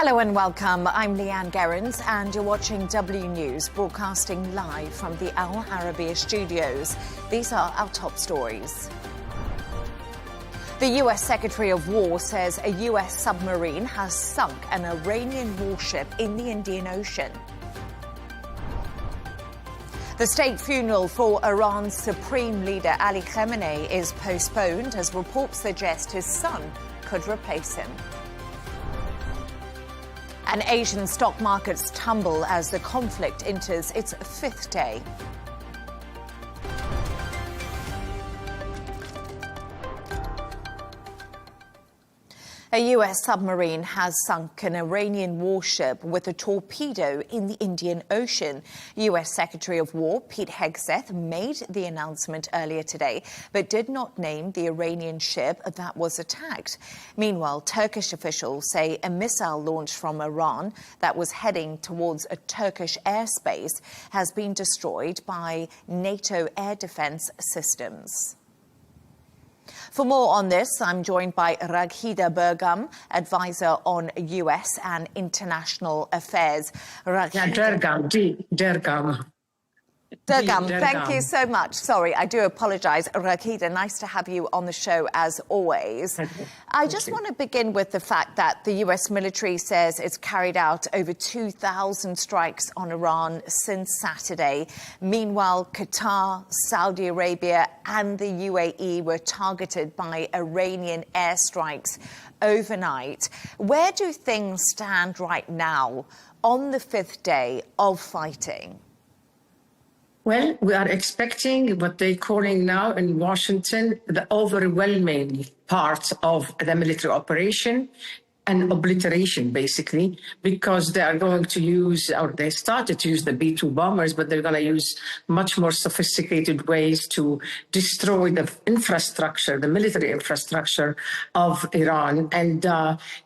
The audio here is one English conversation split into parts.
Hello and welcome. I'm Leigh Ann Gerrans and you're watching W News, broadcasting live from the Al Arabiya studios. These are our top stories. The US Secretary of War says a US submarine has sunk an Iranian warship in the Indian Ocean. The state funeral for Iran's supreme leader Ali Khamenei is postponed as reports suggest his son could replace him. And Asian stock markets tumble as the conflict enters its fifth day. A US submarine has sunk an Iranian warship with a torpedo in the Indian Ocean. US Secretary of War Pete Hegseth made the announcement earlier today, but did not name the Iranian ship that was attacked. Meanwhile, Turkish officials say a missile launched from Iran that was heading towards a Turkish airspace has been destroyed by NATO air defense systems. For more on this, I'm joined by Raghida Burgam, advisor on US and international affairs. Dergam, thank you so much. Sorry, I do apologise. Raghida, nice to have you on the show as always. I just want to begin with the fact that the US military says it's carried out over 2,000 strikes on Iran since Saturday. Meanwhile, Qatar, Saudi Arabia and the UAE were targeted by Iranian airstrikes overnight. Where do things stand right now on the fifth day of fighting? Well, we are expecting what they're calling now in Washington the overwhelming part of the military operation and obliteration, basically, because they are going to use, or they started to use the B-2 bombers, but they're going to use much more sophisticated ways to destroy the infrastructure, the military infrastructure of Iran. And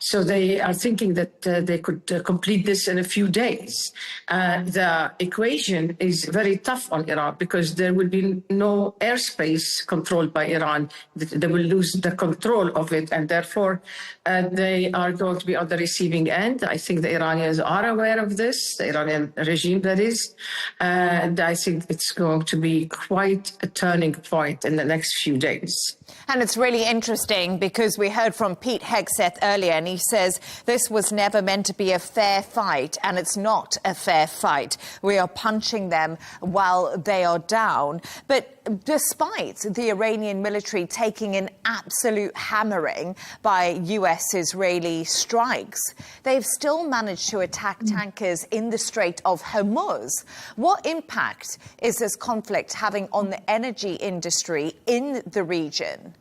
so they are thinking that they could complete this in a few days. The equation is very tough on Iran because there will be no airspace controlled by Iran. They will lose the control of it, and therefore they are going to be on the receiving end. I think the Iranians are aware of this, the Iranian regime that is, and I think it's going to be quite a turning point in the next few days. And it's really interesting because we heard from Pete Hegseth earlier and he says this was never meant to be a fair fight, and it's not a fair fight. We are punching them while they are down. But despite the Iranian military taking an absolute hammering by US-Israeli strikes, they've still managed to attack tankers in the Strait of Hormuz. What impact is this conflict having on the energy industry in the region?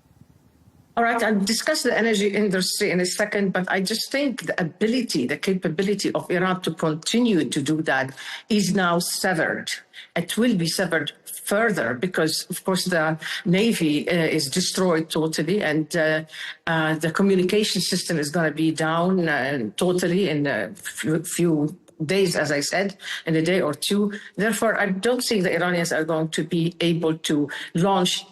All right, I'll discuss the energy industry in a second, but I just think the ability, the capability of Iran to continue to do that is now severed. It will be severed further because, of course, the Navy is destroyed totally, and the communication system is going to be down totally in a few days, as I said, in a day or two. Therefore, I don't think the Iranians are going to be able to launch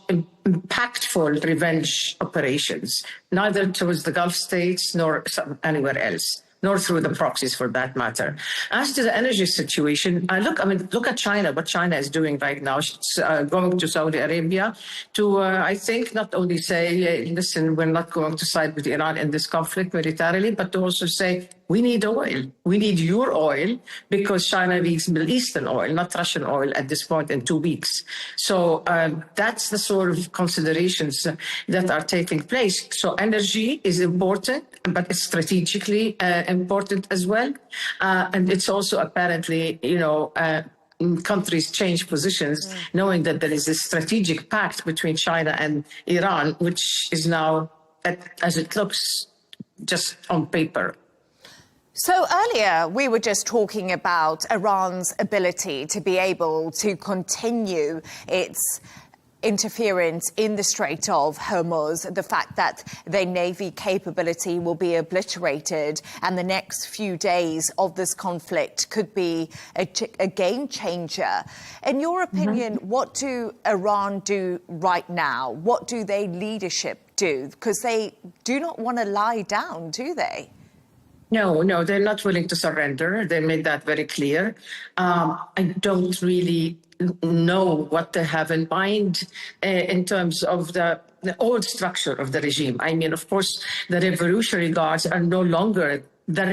impactful revenge operations, neither towards the Gulf states nor anywhere else, nor through the proxies for that matter. As to the energy situation, look at China, what China is doing right now. It's going to Saudi Arabia to, I think, not only say, listen, we're not going to side with Iran in this conflict militarily, but to also say, we need oil. We need your oil because China needs Middle Eastern oil, not Russian oil at this point in 2 weeks. So that's the sort of considerations that are taking place. So energy is important, but it's strategically important as well. And it's also apparently, countries change positions, knowing that there is a strategic pact between China and Iran, which is now, as it looks, just on paper. So earlier, we were just talking about Iran's ability to be able to continue its interference in the Strait of Hormuz, the fact that their Navy capability will be obliterated and the next few days of this conflict could be a game changer. In your opinion, what do Iran do right now? What do their leadership do? Because they do not want to lie down, do they? No, they're not willing to surrender. They made that very clear. I don't really know what they have in mind in terms of the old structure of the regime. I mean, of course, the Revolutionary Guards are no longer the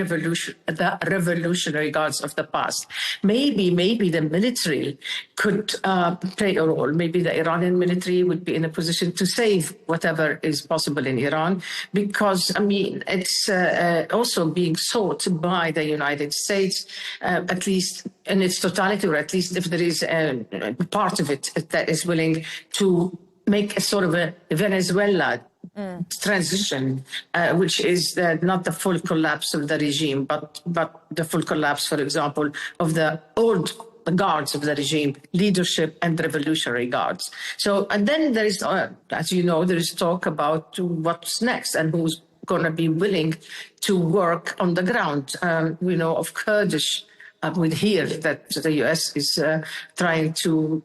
revolutionary guards of the past. Maybe the military could play a role. Maybe the Iranian military would be in a position to save whatever is possible in Iran, because, I mean, it's also being sought by the United States, at least in its totality, or at least if there is a part of it that is willing to make a sort of a Venezuela transition, which is not the full collapse of the regime, but the full collapse, for example, of the old guards of the regime, leadership and revolutionary guards. So, and then there is, as you know, there is talk about what's next and who's going to be willing to work on the ground. We know of Kurdish. We hear that the US is trying to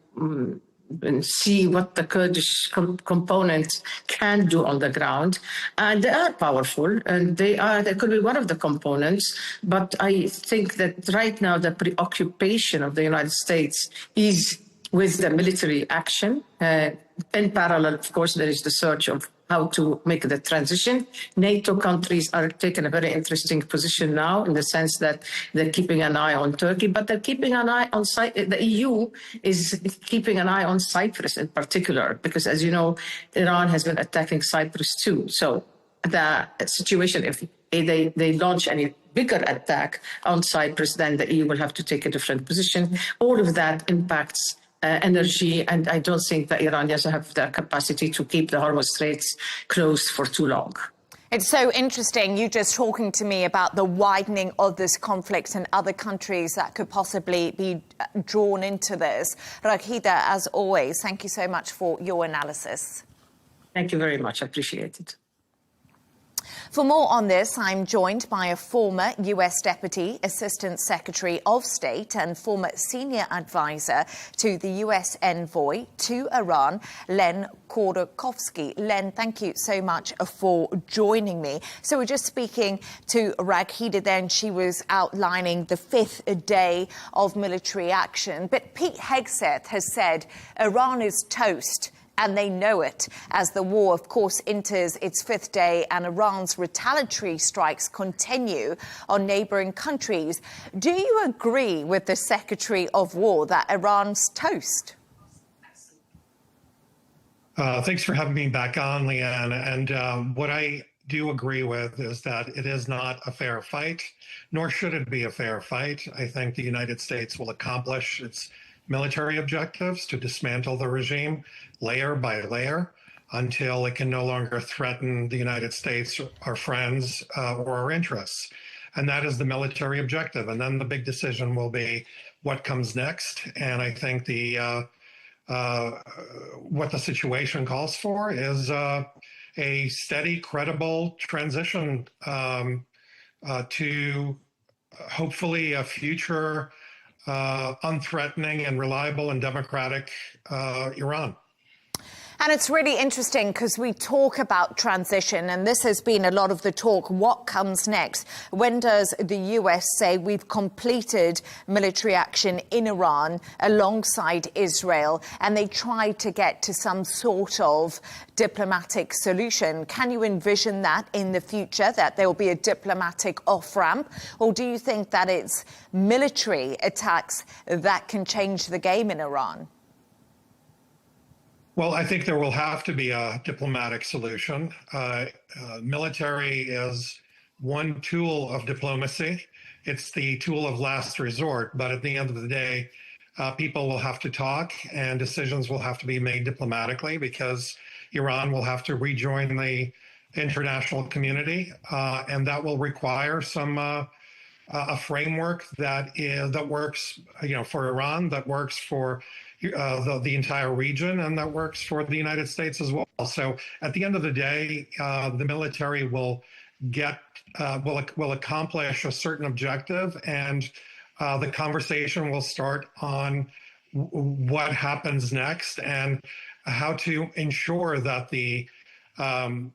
and see what the Kurdish components can do on the ground. And they are powerful, and they could be one of the components. But I think that right now the preoccupation of the United States is with the military action. In parallel, of course, there is the search of how to make the transition. NATO countries are taking a very interesting position now in the sense that they're keeping an eye on Turkey, but they're keeping an eye on the EU is keeping an eye on Cyprus in particular, because as you know, Iran has been attacking Cyprus too. So the situation, if they launch any bigger attack on Cyprus, then the EU will have to take a different position. All of that impacts energy, and I don't think the Iranians have the capacity to keep the Hormuz Straits closed for too long. It's so interesting, you just talking to me about the widening of this conflict and other countries that could possibly be drawn into this. Raghida, as always, thank you so much for your analysis. Thank you very much. I appreciate it. For more on this, I'm joined by a former US Deputy Assistant Secretary of State and former senior advisor to the US envoy to Iran, Len Khodorkovsky. Len, thank you so much for joining me. So we're just speaking to Raghida then. She was outlining the fifth day of military action. But Pete Hegseth has said Iran is toast, and they know it, as the war, of course, enters its fifth day and Iran's retaliatory strikes continue on neighbouring countries. Do you agree with the Secretary of War that Iran's toast? Thanks for having me back on, Leigh Ann. And what I do agree with is that it is not a fair fight, nor should it be a fair fight. I think the United States will accomplish its military objectives to dismantle the regime layer by layer until it can no longer threaten the United States, our friends, or our interests. And that is the military objective. And then the big decision will be what comes next. And I think what the situation calls for is a steady, credible transition to hopefully a future unthreatening and reliable and democratic Iran. And it's really interesting because we talk about transition, and this has been a lot of the talk. What comes next? When does the US say we've completed military action in Iran alongside Israel, and they try to get to some sort of diplomatic solution? Can you envision that in the future, that there will be a diplomatic off-ramp? Or do you think that it's military attacks that can change the game in Iran? Well, I think there will have to be a diplomatic solution. Military is one tool of diplomacy. It's the tool of last resort. But at the end of the day, people will have to talk and decisions will have to be made diplomatically, because Iran will have to rejoin the international community. And that will require a framework that works, for Iran, that works for the entire region, and that works for the United States as well. So at the end of the day, the military will accomplish a certain objective, and the conversation will start on what happens next and how to ensure that the um,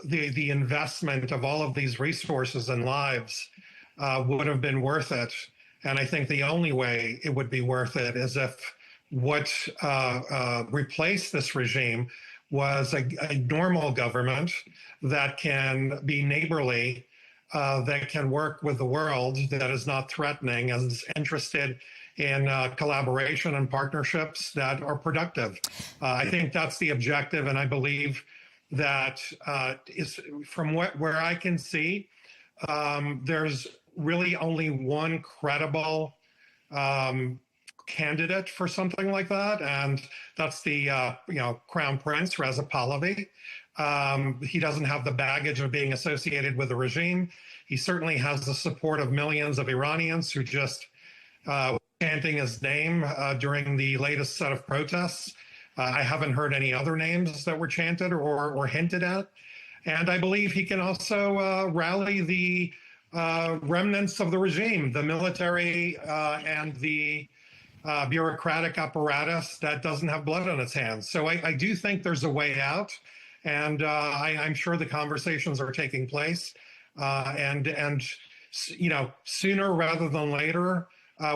the investment of all of these resources and lives would have been worth it. And I think the only way it would be worth it is if what replaced this regime was a normal government that can be neighborly, that can work with the world, that is not threatening, is interested in collaboration and partnerships that are productive. I think that's the objective, and I believe that is from where I can see, there's really only one credible candidate for something like that, and that's the Crown Prince Reza Pahlavi. He doesn't have the baggage of being associated with the regime. He certainly has the support of millions of Iranians who just chanting his name during the latest set of protests. I haven't heard any other names that were chanted or hinted at. And I believe he can also rally the remnants of the regime, the military and the bureaucratic apparatus that doesn't have blood on its hands. So I do think there's a way out, and I'm sure the conversations are taking place. And sooner rather than later,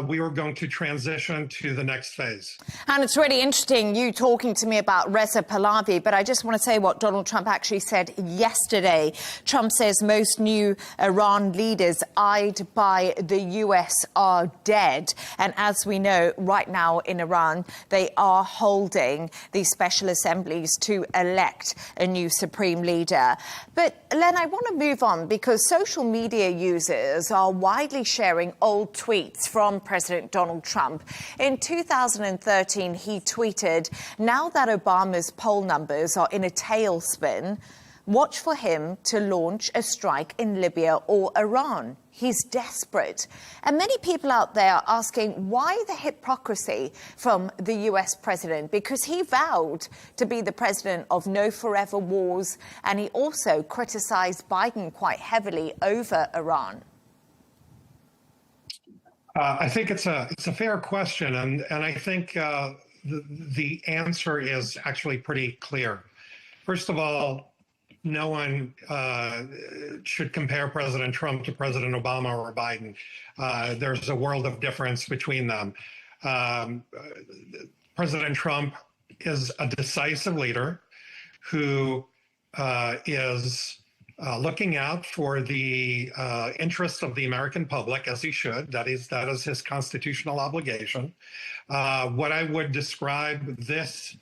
we are going to transition to the next phase. And it's really interesting you talking to me about Reza Pahlavi, but I just want to say what Donald Trump actually said yesterday. Trump says most new Iran leaders eyed by the US are dead. And as we know, right now in Iran, they are holding these special assemblies to elect a new supreme leader. But Len, I want to move on because social media users are widely sharing old tweets from President Donald Trump. In 2013, he tweeted, "Now that Obama's poll numbers are in a tailspin, watch for him to launch a strike in Libya or Iran. He's desperate." And many people out there are asking why the hypocrisy from the US president, because he vowed to be the president of no forever wars, and he also criticized Biden quite heavily over Iran. I think it's a fair question, and I think the answer is actually pretty clear. First of all, no one should compare President Trump to President Obama or Biden. There's a world of difference between them. President Trump is a decisive leader who is looking out for the interests of the American public, as he should. That is his constitutional obligation. What I would describe this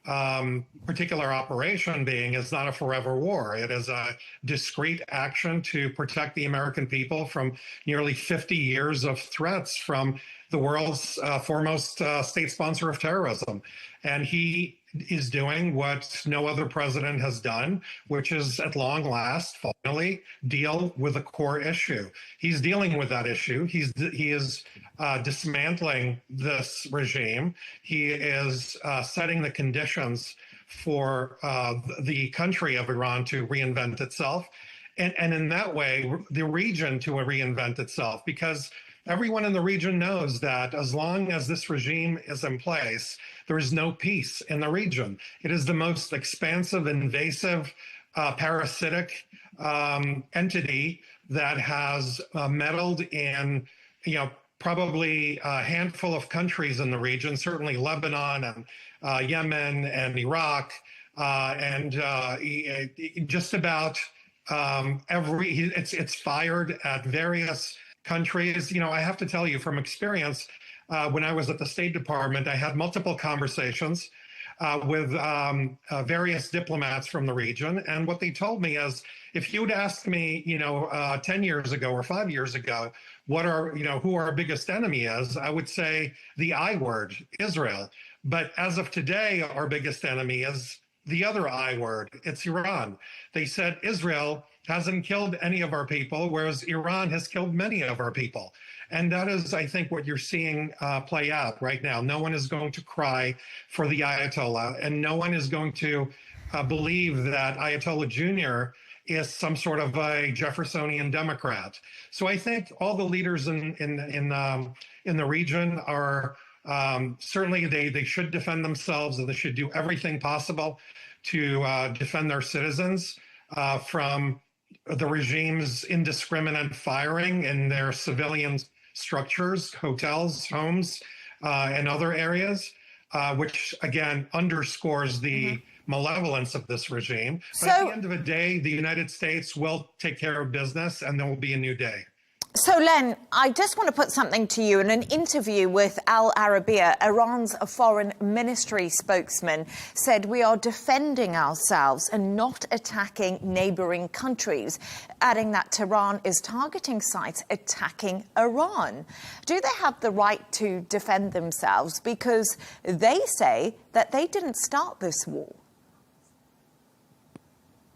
particular operation being is not a forever war. It is a discrete action to protect the American people from nearly 50 years of threats from the world's foremost state sponsor of terrorism. And he is doing what no other president has done, which is at long last, finally, deal with a core issue. He's dealing with that issue. He is dismantling this regime. He is setting the conditions for the country of Iran to reinvent itself. And in that way, the region to reinvent itself, because everyone in the region knows that as long as this regime is in place, there is no peace in the region. It is the most expansive, invasive, parasitic entity that has meddled in, probably a handful of countries in the region, certainly Lebanon and Yemen and Iraq, and just about it's fired at various countries. I have to tell you from experience, when I was at the State Department, I had multiple conversations with various diplomats from the region. And what they told me is, if you would ask me, 10 years ago or 5 years ago, who our biggest enemy is, I would say the I word, Israel. But as of today, our biggest enemy is the other I word, it's Iran. They said Israel hasn't killed any of our people, whereas Iran has killed many of our people. And that is, I think, what you're seeing play out right now. No one is going to cry for the Ayatollah, and no one is going to believe that Ayatollah Jr. is some sort of a Jeffersonian Democrat. So I think all the leaders in the region are certainly they should defend themselves, and they should do everything possible to defend their citizens from the regime's indiscriminate firing in their civilian structures, hotels, homes, and other areas, which again underscores the malevolence of this regime. But at the end of the day, the United States will take care of business and there will be a new day. So, Len, I just want to put something to you. In an interview with Al Arabiya, Iran's foreign ministry spokesman said we are defending ourselves and not attacking neighbouring countries, adding that Tehran is targeting sites attacking Iran. Do they have the right to defend themselves? Because they say that they didn't start this war.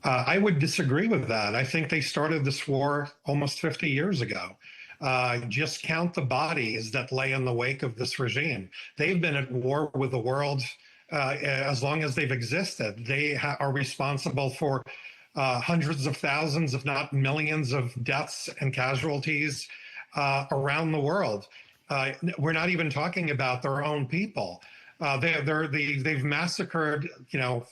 I would disagree with that. I think they started this war almost 50 years ago. Just count the bodies that lay in the wake of this regime. They've been at war with the world as long as they've existed. They are responsible for hundreds of thousands, if not millions, of deaths and casualties around the world. We're not even talking about their own people. They've massacred,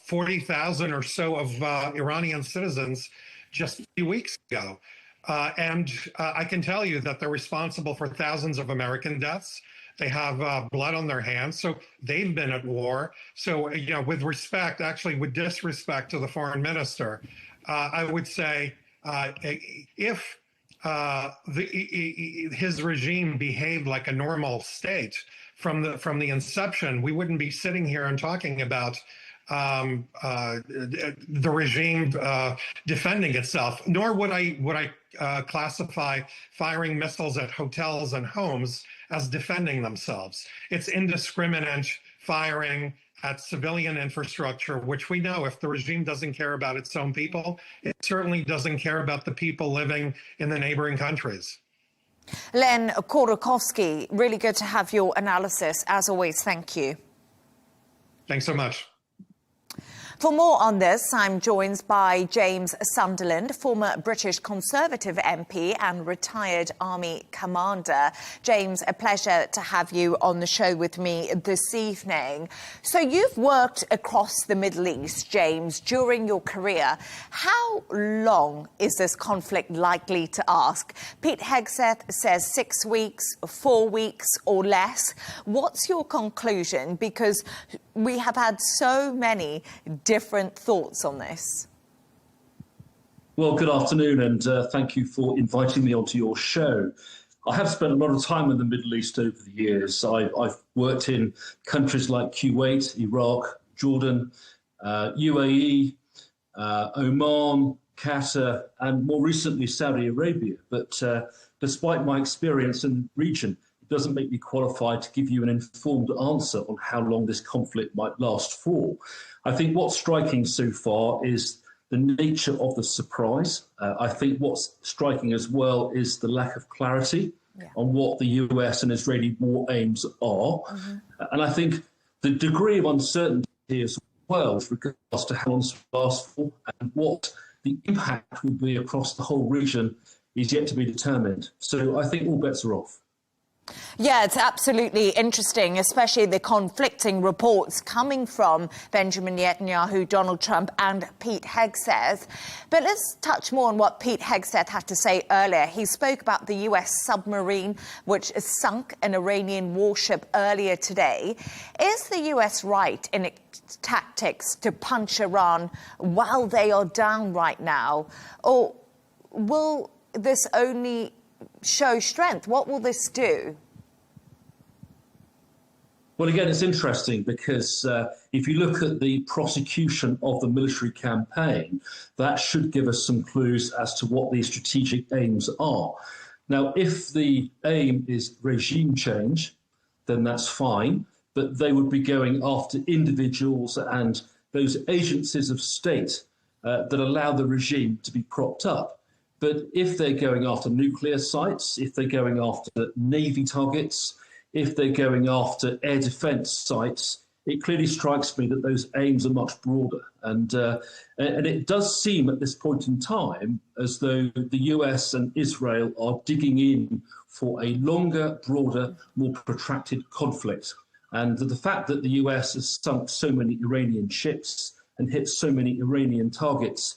40,000 or so of Iranian citizens just a few weeks ago. And I can tell you that they're responsible for thousands of American deaths. They have blood on their hands. So they've been at war. So, with respect, actually with disrespect to the foreign minister, I would say if his regime behaved like a normal state from the inception, we wouldn't be sitting here and talking about the regime defending itself. Nor would I classify firing missiles at hotels and homes as defending themselves. It's indiscriminate firing at civilian infrastructure, which we know if the regime doesn't care about its own people, it certainly doesn't care about the people living in the neighboring countries. Len Korokowski, really good to have your analysis. As always, thank you. Thanks so much. For more on this, I'm joined by James Sunderland, former British Conservative MP and retired Army commander. James, a pleasure to have you on the show with me this evening. So you've worked across the Middle East, James, during your career. How long is this conflict likely to last? Pete Hegseth says 6 weeks, 4 weeks or less. What's your conclusion? Because we have had so many different thoughts on this. Well, good afternoon, and thank you for inviting me onto your show. I have spent a lot of time in the Middle East over the years. I've worked in countries like Kuwait, Iraq, Jordan, UAE, Oman, Qatar, and more recently Saudi Arabia. But despite my experience in the region, it doesn't make me qualified to give you an informed answer on how long this conflict might last for. I think what's striking so far is the nature of the surprise. I think what's striking as well is the lack of clarity on what the US and Israeli war aims are. And I think the degree of uncertainty as well with regards to how long this will last for and what the impact will be across the whole region is yet to be determined. So I think all bets are off. Yeah, it's absolutely interesting, especially the conflicting reports coming from Benjamin Netanyahu, Donald Trump and Pete Hegseth. But let's touch more on what Pete Hegseth had to say earlier. He spoke about the US submarine, which sunk an Iranian warship earlier today. Is the US right in its tactics to punch Iran while they are down right now? Or will this only show strength? What will this do? Well, again, it's interesting because if you look at the prosecution of the military campaign, that should give us some clues as to what the strategic aims are. Now, if the aim is regime change, then that's fine, but they would be going after individuals and those agencies of state that allow the regime to be propped up. But if they're going after nuclear sites, if they're going after Navy targets, if they're going after air defence sites, it clearly strikes me that those aims are much broader. And it does seem at this point in time as though the US and Israel are digging in for a longer, broader, more protracted conflict. And the fact that the US has sunk so many Iranian ships and hit so many Iranian targets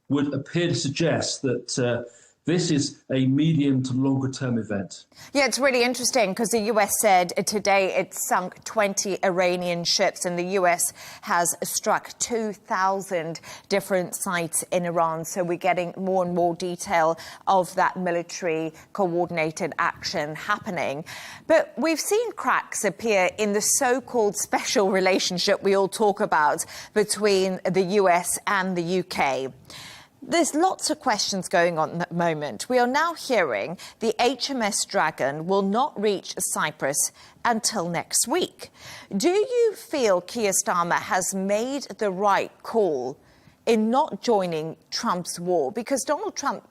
would appear to suggest that this is a medium to longer term event. Yeah, it's really interesting because the US said today it sunk 20 Iranian ships, and the US has struck 2,000 different sites in Iran. So we're getting more and more detail of that military coordinated action happening. But we've seen cracks appear in the so-called special relationship we all talk about between the US and the UK. There's lots of questions going on at the moment. We are now hearing the HMS Dragon will not reach Cyprus until next week. Do you feel Keir Starmer has made the right call in not joining Trump's war? Because Donald Trump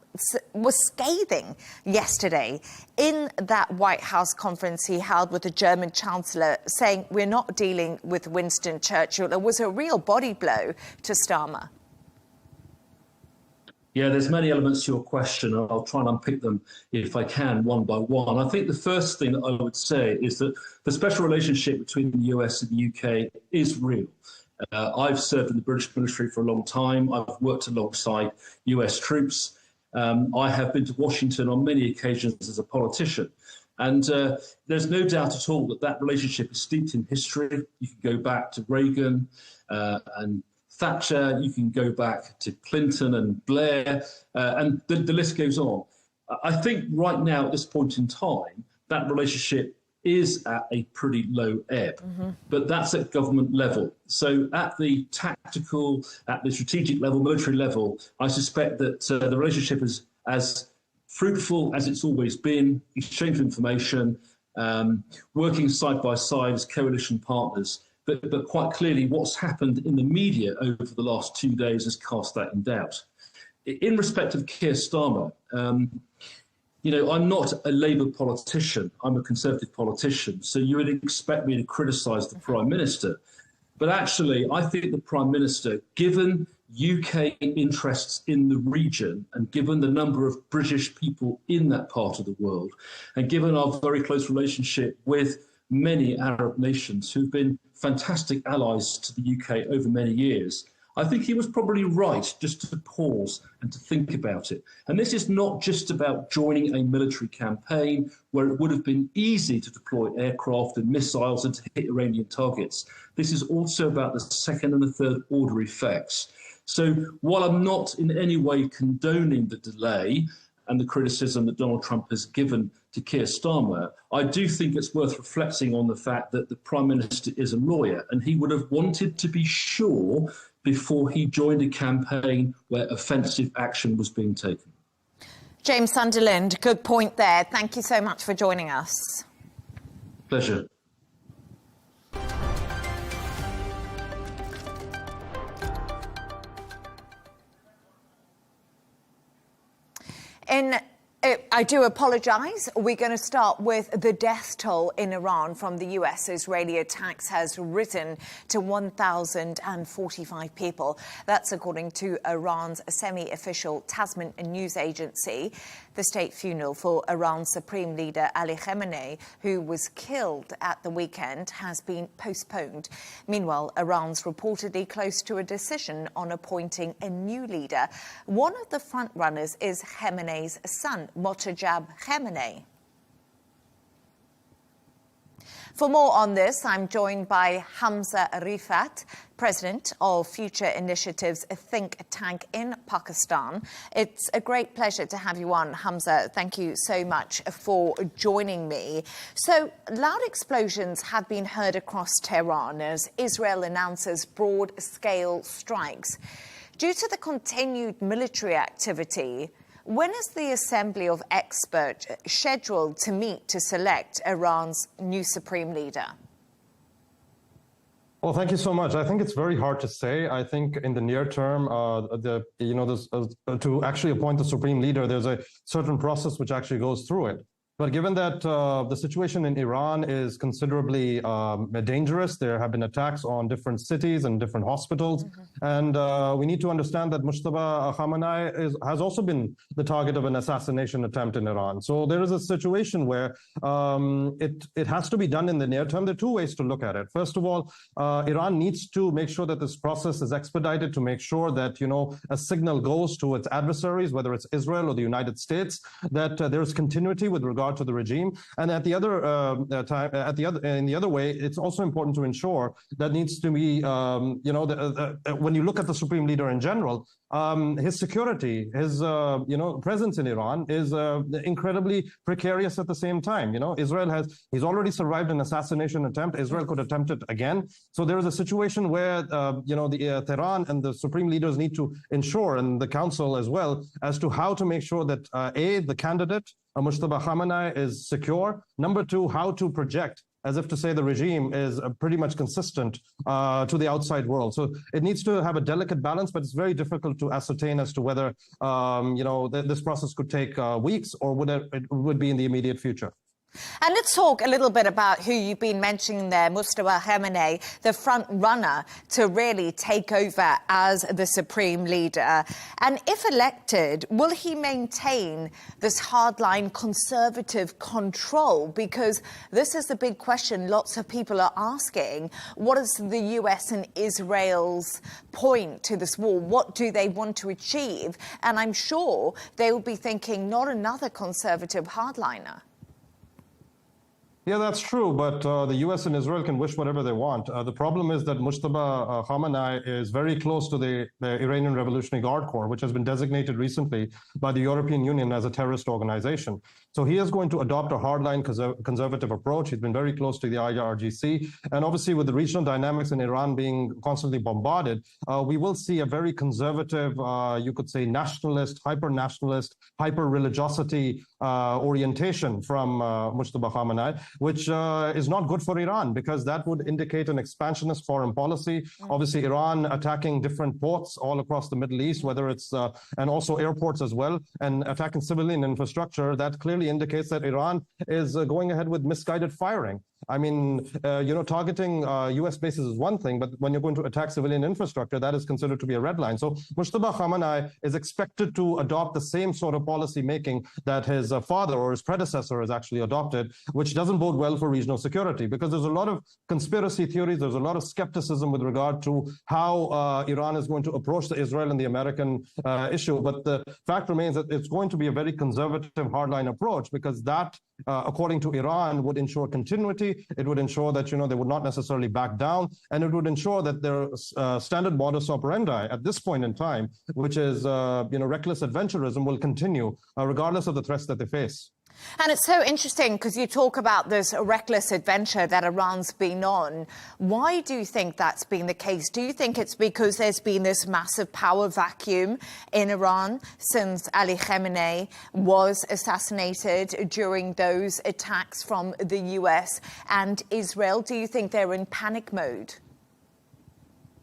was scathing yesterday in that White House conference he held with the German Chancellor, saying we're not dealing with Winston Churchill. It was a real body blow to Starmer. Yeah, there's many elements to your question, and I'll try and unpick them if I can, one by one. I think the first thing that I would say is that the special relationship between the US and the UK is real. I've served in the British military for a long time. I've worked alongside US troops. I have been to Washington on many occasions as a politician. And there's no doubt at all that that relationship is steeped in history. You can go back to Reagan and Thatcher, you can go back to Clinton and Blair, and the list goes on. I think right now, at this point in time, that relationship is at a pretty low ebb, but that's at government level. So at the tactical, at the strategic level, military level, I suspect that the relationship is as fruitful as it's always been, exchange of information, working side by side as coalition partners. But quite clearly, what's happened in the media over the last 2 days has cast that in doubt. In respect of Keir Starmer, you know, I'm not a Labour politician. I'm a Conservative politician. So you would expect me to criticise the Prime Minister. But actually, I think the Prime Minister, given UK interests in the region and given the number of British people in that part of the world, and given our very close relationship with many Arab nations who've been fantastic allies to the UK over many years, I think he was probably right just to pause and to think about it. And this is not just about joining a military campaign where it would have been easy to deploy aircraft and missiles and to hit Iranian targets. This is also about the second and the third order effects. So while I'm not in any way condoning the delay and the criticism that Donald Trump has given to Keir Starmer, I do think it's worth reflecting on the fact that the Prime Minister is a lawyer and he would have wanted to be sure before he joined a campaign where offensive action was being taken. James Sunderland, good point there. Thank you so much for joining us. Pleasure. I do apologise. We're going to start with the death toll in Iran from the US-Israeli attacks has risen to 1,045 people. That's according to Iran's semi-official Tasman news agency. The state funeral for Iran's Supreme Leader Ali Khamenei, who was killed at the weekend, has been postponed. Meanwhile, Iran's reportedly close to a decision on appointing a new leader. One of the frontrunners is Khamenei's son, Mojtaba Khamenei. For more on this, I'm joined by Hamza Rifat, president of Future Initiatives, a think tank in Pakistan. It's a great pleasure to have you on, Hamza. Thank you so much for joining me. So, loud explosions have been heard across Tehran as Israel announces broad-scale strikes. Due to the continued military activity, when is the Assembly of Experts scheduled to meet to select Iran's new supreme leader? Well, thank you so much. I think it's very hard to say. I think in the near term, to actually appoint the supreme leader, there's a certain process which actually goes through it. But given that the situation in Iran is considerably dangerous, there have been attacks on different cities and different hospitals. And we need to understand that Mujtaba Khamenei has also been the target of an assassination attempt in Iran. So there is a situation where it has to be done in the near term. There are two ways to look at it. First of all, Iran needs to make sure that this process is expedited, to make sure that, a signal goes to its adversaries, whether it's Israel or the United States, that there is continuity with regard to the regime. And at the other in the other way, it's also important to ensure that needs to be, when you look at the supreme leader in general, his security, his presence in Iran is incredibly precarious at the same time. He's already survived an assassination attempt. Israel could attempt it again. So there is a situation where Tehran and the supreme leaders need to ensure, and the council as well, as to how to make sure that the candidate Mujtaba Khamenei is secure. Number two, how to project as if to say the regime is pretty much consistent to the outside world. So it needs to have a delicate balance, but it's very difficult to ascertain as to whether this process could take weeks or it would be in the immediate future. And let's talk a little bit about who you've been mentioning there, Mujtaba Khamenei, the front runner to really take over as the supreme leader. And if elected, will he maintain this hardline conservative control? Because this is the big question lots of people are asking. What is the US and Israel's point to this war? What do they want to achieve? And I'm sure they will be thinking not another conservative hardliner. Yeah, that's true, but the US and Israel can wish whatever they want. The problem is that Mujtaba Khamenei is very close to the Iranian Revolutionary Guard Corps, which has been designated recently by the European Union as a terrorist organization. So he is going to adopt a hardline conservative approach. He's been very close to the IRGC. And obviously with the regional dynamics in Iran being constantly bombarded, we will see a very conservative, you could say nationalist, hyper-nationalist, hyper-religiosity orientation from Mujtaba Khamenei, which is not good for Iran, because that would indicate an expansionist foreign policy. Obviously, Iran attacking different ports all across the Middle East, whether it's, and also airports as well, and attacking civilian infrastructure, that clearly indicates that Iran is going ahead with misguided firing. I mean, targeting U.S. bases is one thing, but when you're going to attack civilian infrastructure, that is considered to be a red line. So Mujtaba Khamenei is expected to adopt the same sort of policy making that his father or his predecessor has actually adopted, which doesn't bode well for regional security, because there's a lot of conspiracy theories, there's a lot of skepticism with regard to how Iran is going to approach the Israel and the American issue. But the fact remains that it's going to be a very conservative hardline approach, because that, according to Iran, would ensure continuity. It would ensure that, they would not necessarily back down, and it would ensure that their standard modus operandi at this point in time, which is, reckless adventurism, will continue regardless of the threats that they face. And it's so interesting because you talk about this reckless adventure that Iran's been on. Why do you think that's been the case? Do you think it's because there's been this massive power vacuum in Iran since Ali Khamenei was assassinated during those attacks from the US and Israel? Do you think they're in panic mode?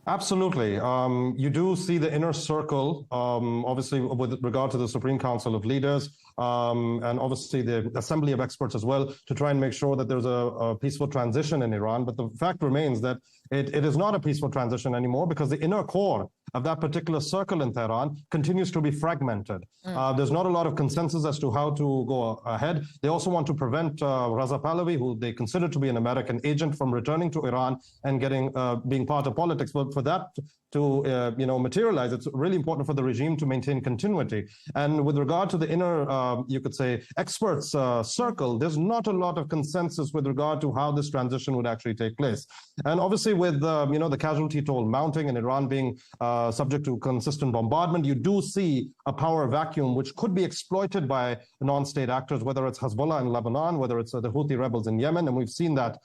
Absolutely. You do see the inner circle, obviously, with regard to the Supreme Council of Leaders, and obviously the Assembly of Experts as well, to try and make sure that there's a peaceful transition in Iran. But the fact remains that it is not a peaceful transition anymore, because the inner core of that particular circle in Tehran continues to be fragmented. There's not a lot of consensus as to how to go ahead. They also want to prevent Raza Pahlavi, who they consider to be an American agent, from returning to Iran and being part of politics. But for that to materialize, it's really important for the regime to maintain continuity. And with regard to the inner, you could say, experts circle, there's not a lot of consensus with regard to how this transition would actually take place. And obviously with, the casualty toll mounting and Iran being subject to consistent bombardment, you do see a power vacuum which could be exploited by non-state actors, whether it's Hezbollah in Lebanon, whether it's the Houthi rebels in Yemen, and we've seen that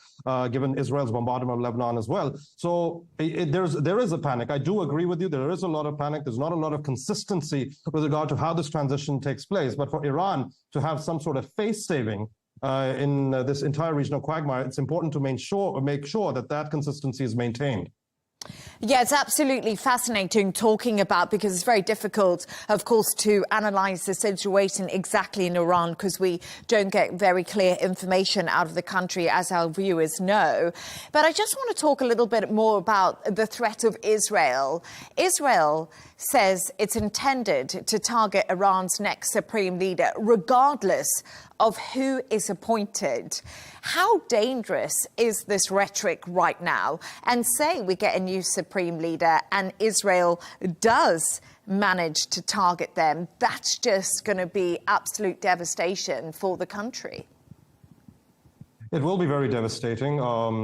given Israel's bombardment of Lebanon as well. So there is a panic. I do agree with you. There is a lot of panic. There's not a lot of consistency with regard to how this transition takes place. But for Iran to have some sort of face-saving in this entire regional quagmire, it's important to make sure that consistency is maintained. Yeah, it's absolutely fascinating talking about, because it's very difficult, of course, to analyse the situation exactly in Iran because we don't get very clear information out of the country, as our viewers know. But I just want to talk a little bit more about the threat of Israel. Israel says it's intended to target Iran's next supreme leader, regardless of who is appointed. How dangerous is this rhetoric right now? And say we get a new supreme leader and Israel does manage to target them, that's just going to be absolute devastation for the country. It will be very devastating.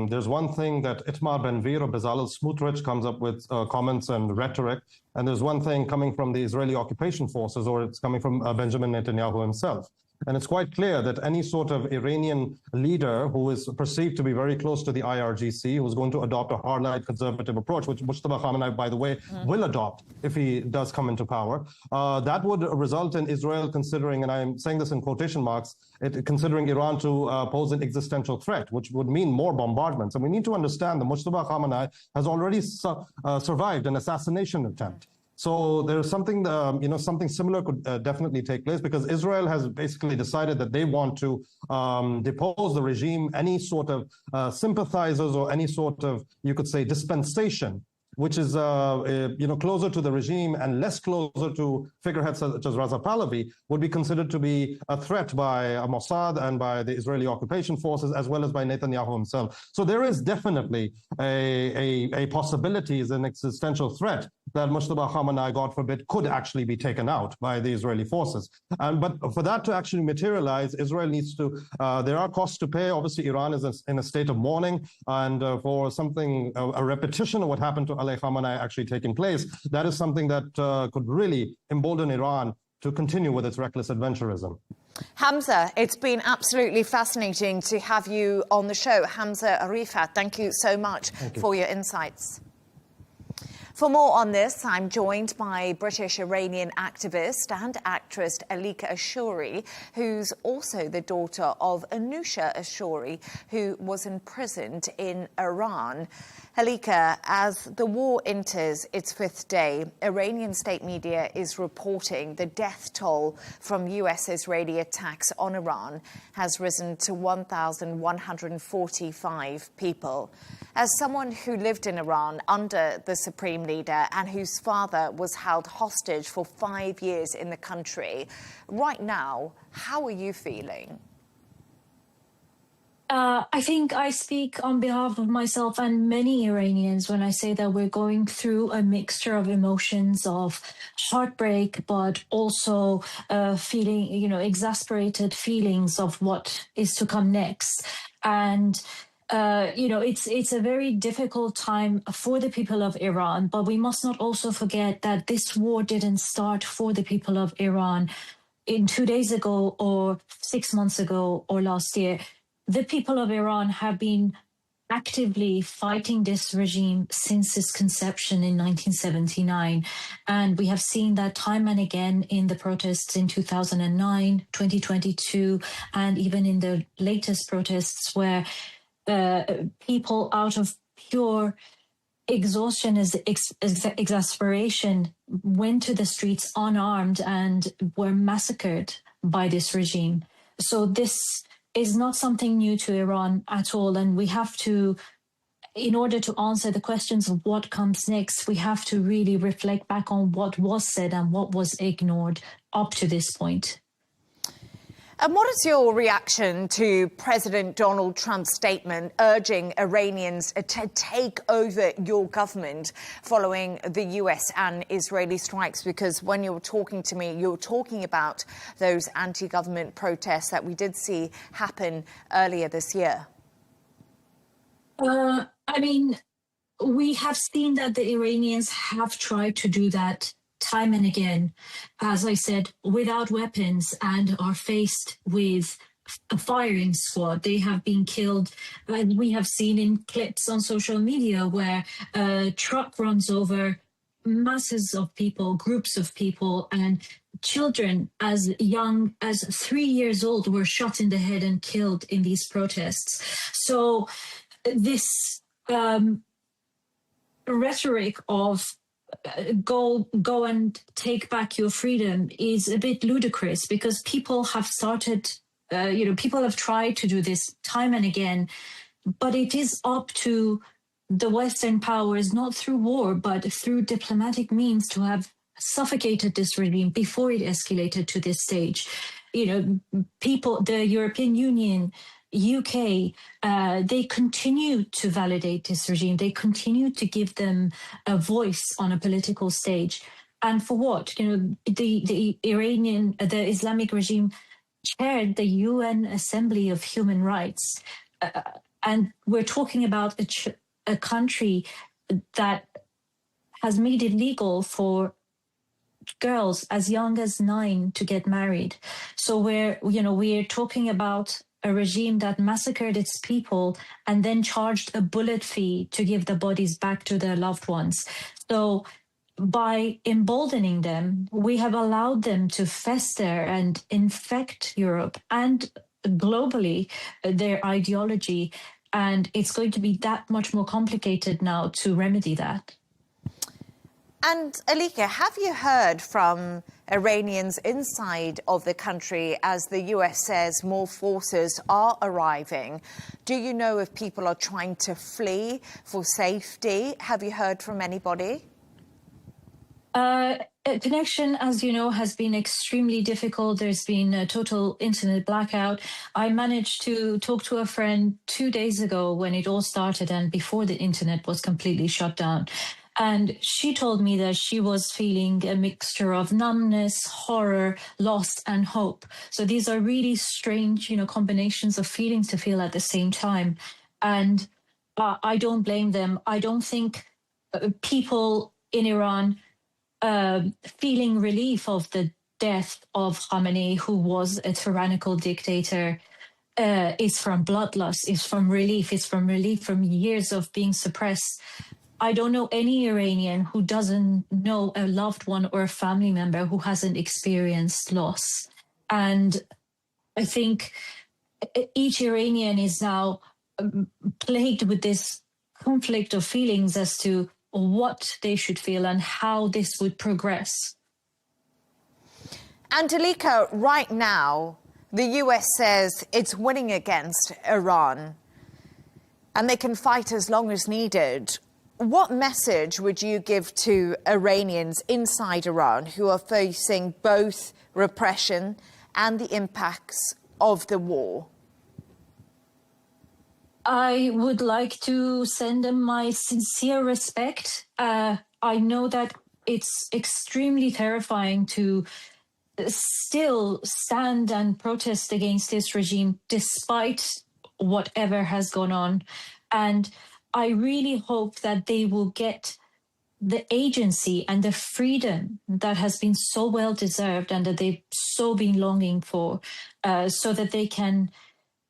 There's one thing that Itamar Ben-Gvir or Bezalel Smotrich comes up with comments and rhetoric, and there's one thing coming from the Israeli occupation forces, or it's coming from Benjamin Netanyahu himself. And it's quite clear that any sort of Iranian leader who is perceived to be very close to the IRGC, who's going to adopt a hard-line conservative approach, which Mujtaba Khamenei, by the way, will adopt if he does come into power, that would result in Israel considering, and I'm saying this in quotation marks, considering Iran to pose an existential threat, which would mean more bombardments. And we need to understand that Mujtaba Khamenei has already survived an assassination attempt. So there's something, something similar could definitely take place, because Israel has basically decided that they want to depose the regime. Any sort of sympathizers or any sort of, you could say, dispensation, which is closer to the regime and less closer to figureheads such as Raza Pahlavi, would be considered to be a threat by Mossad and by the Israeli occupation forces, as well as by Netanyahu himself. So there is definitely a possibility, is an existential threat that Mujtaba Khamenei, God forbid, could actually be taken out by the Israeli forces. But for that to actually materialize, Israel needs to, there are costs to pay. Obviously, Iran is in a state of mourning, and for something, a repetition of what happened to Leigh Khamenei actually taking place, that is something that could really embolden Iran to continue with its reckless adventurism. Hamza, it's been absolutely fascinating to have you on the show. Hamza Arifat, thank you so much for your insights. For more on this, I'm joined by British-Iranian activist and actress Ellie Cohanim, who's also the daughter of Anousheh Ashouri, who was imprisoned in Iran. Halika, as the war enters its fifth day, Iranian state media is reporting the death toll from US-Israeli attacks on Iran has risen to 1,145 people. As someone who lived in Iran under the Supreme Leader and whose father was held hostage for 5 years in the country, right now, how are you feeling? I think I speak on behalf of myself and many Iranians when I say that we're going through a mixture of emotions of heartbreak, but also feeling, exasperated feelings of what is to come next. And it's a very difficult time for the people of Iran, but we must not also forget that this war didn't start for the people of Iran 2 days ago or 6 months ago or last year. The people of Iran have been actively fighting this regime since its conception in 1979. And we have seen that time and again in the protests in 2009, 2022, and even in the latest protests where people out of pure exhaustion, exasperation, went to the streets unarmed and were massacred by this regime. So this is not something new to Iran at all. And we have to, in order to answer the questions of what comes next, we have to really reflect back on what was said and what was ignored up to this point. And what is your reaction to President Donald Trump's statement urging Iranians to take over your government following the US and Israeli strikes? Because when you were talking to me, you were talking about those anti-government protests that we did see happen earlier this year. We have seen that the Iranians have tried to do that time and again, as I said, without weapons, and are faced with a firing squad. They have been killed, and we have seen in clips on social media where a truck runs over masses of people, groups of people, and children as young as 3 years old were shot in the head and killed in these protests. So this rhetoric of go and take back your freedom is a bit ludicrous, because people have started, people have tried to do this time and again, but it is up to the Western powers, not through war, but through diplomatic means, to have suffocated this regime before it escalated to this stage. The European Union, UK, they continue to validate this regime. They continue to give them a voice on a political stage. And for what? The Islamic regime chaired the UN Assembly of Human Rights. And we're talking about a country that has made it legal for girls as young as 9 to get married. So we're talking about a regime that massacred its people and then charged a bullet fee to give the bodies back to their loved ones. So by emboldening them, we have allowed them to fester and infect Europe and globally their ideology. And it's going to be that much more complicated now to remedy that. And Alika, have you heard from Iranians inside of the country as the US says more forces are arriving? Do you know if people are trying to flee for safety? Have you heard from anybody? Connection, as you know, has been extremely difficult. There's been a total internet blackout. I managed to talk to a friend 2 days ago when it all started and before the internet was completely shut down. And she told me that she was feeling a mixture of numbness, horror, loss, and hope. So these are really strange, combinations of feelings to feel at the same time. And I don't blame them. I don't think people in Iran feeling relief of the death of Khamenei, who was a tyrannical dictator, is from bloodlust, is from relief, is from relief from years of being suppressed. I don't know any Iranian who doesn't know a loved one or a family member who hasn't experienced loss. And I think each Iranian is now plagued with this conflict of feelings as to what they should feel and how this would progress. And Alika, right now, the US says it's winning against Iran and they can fight as long as needed. What message would you give to Iranians inside Iran who are facing both repression and the impacts of the war? I would like to send them my sincere respect. I know that it's extremely terrifying to still stand and protest against this regime despite whatever has gone on. And I really hope that they will get the agency and the freedom that has been so well deserved and that they've so been longing for, so that they can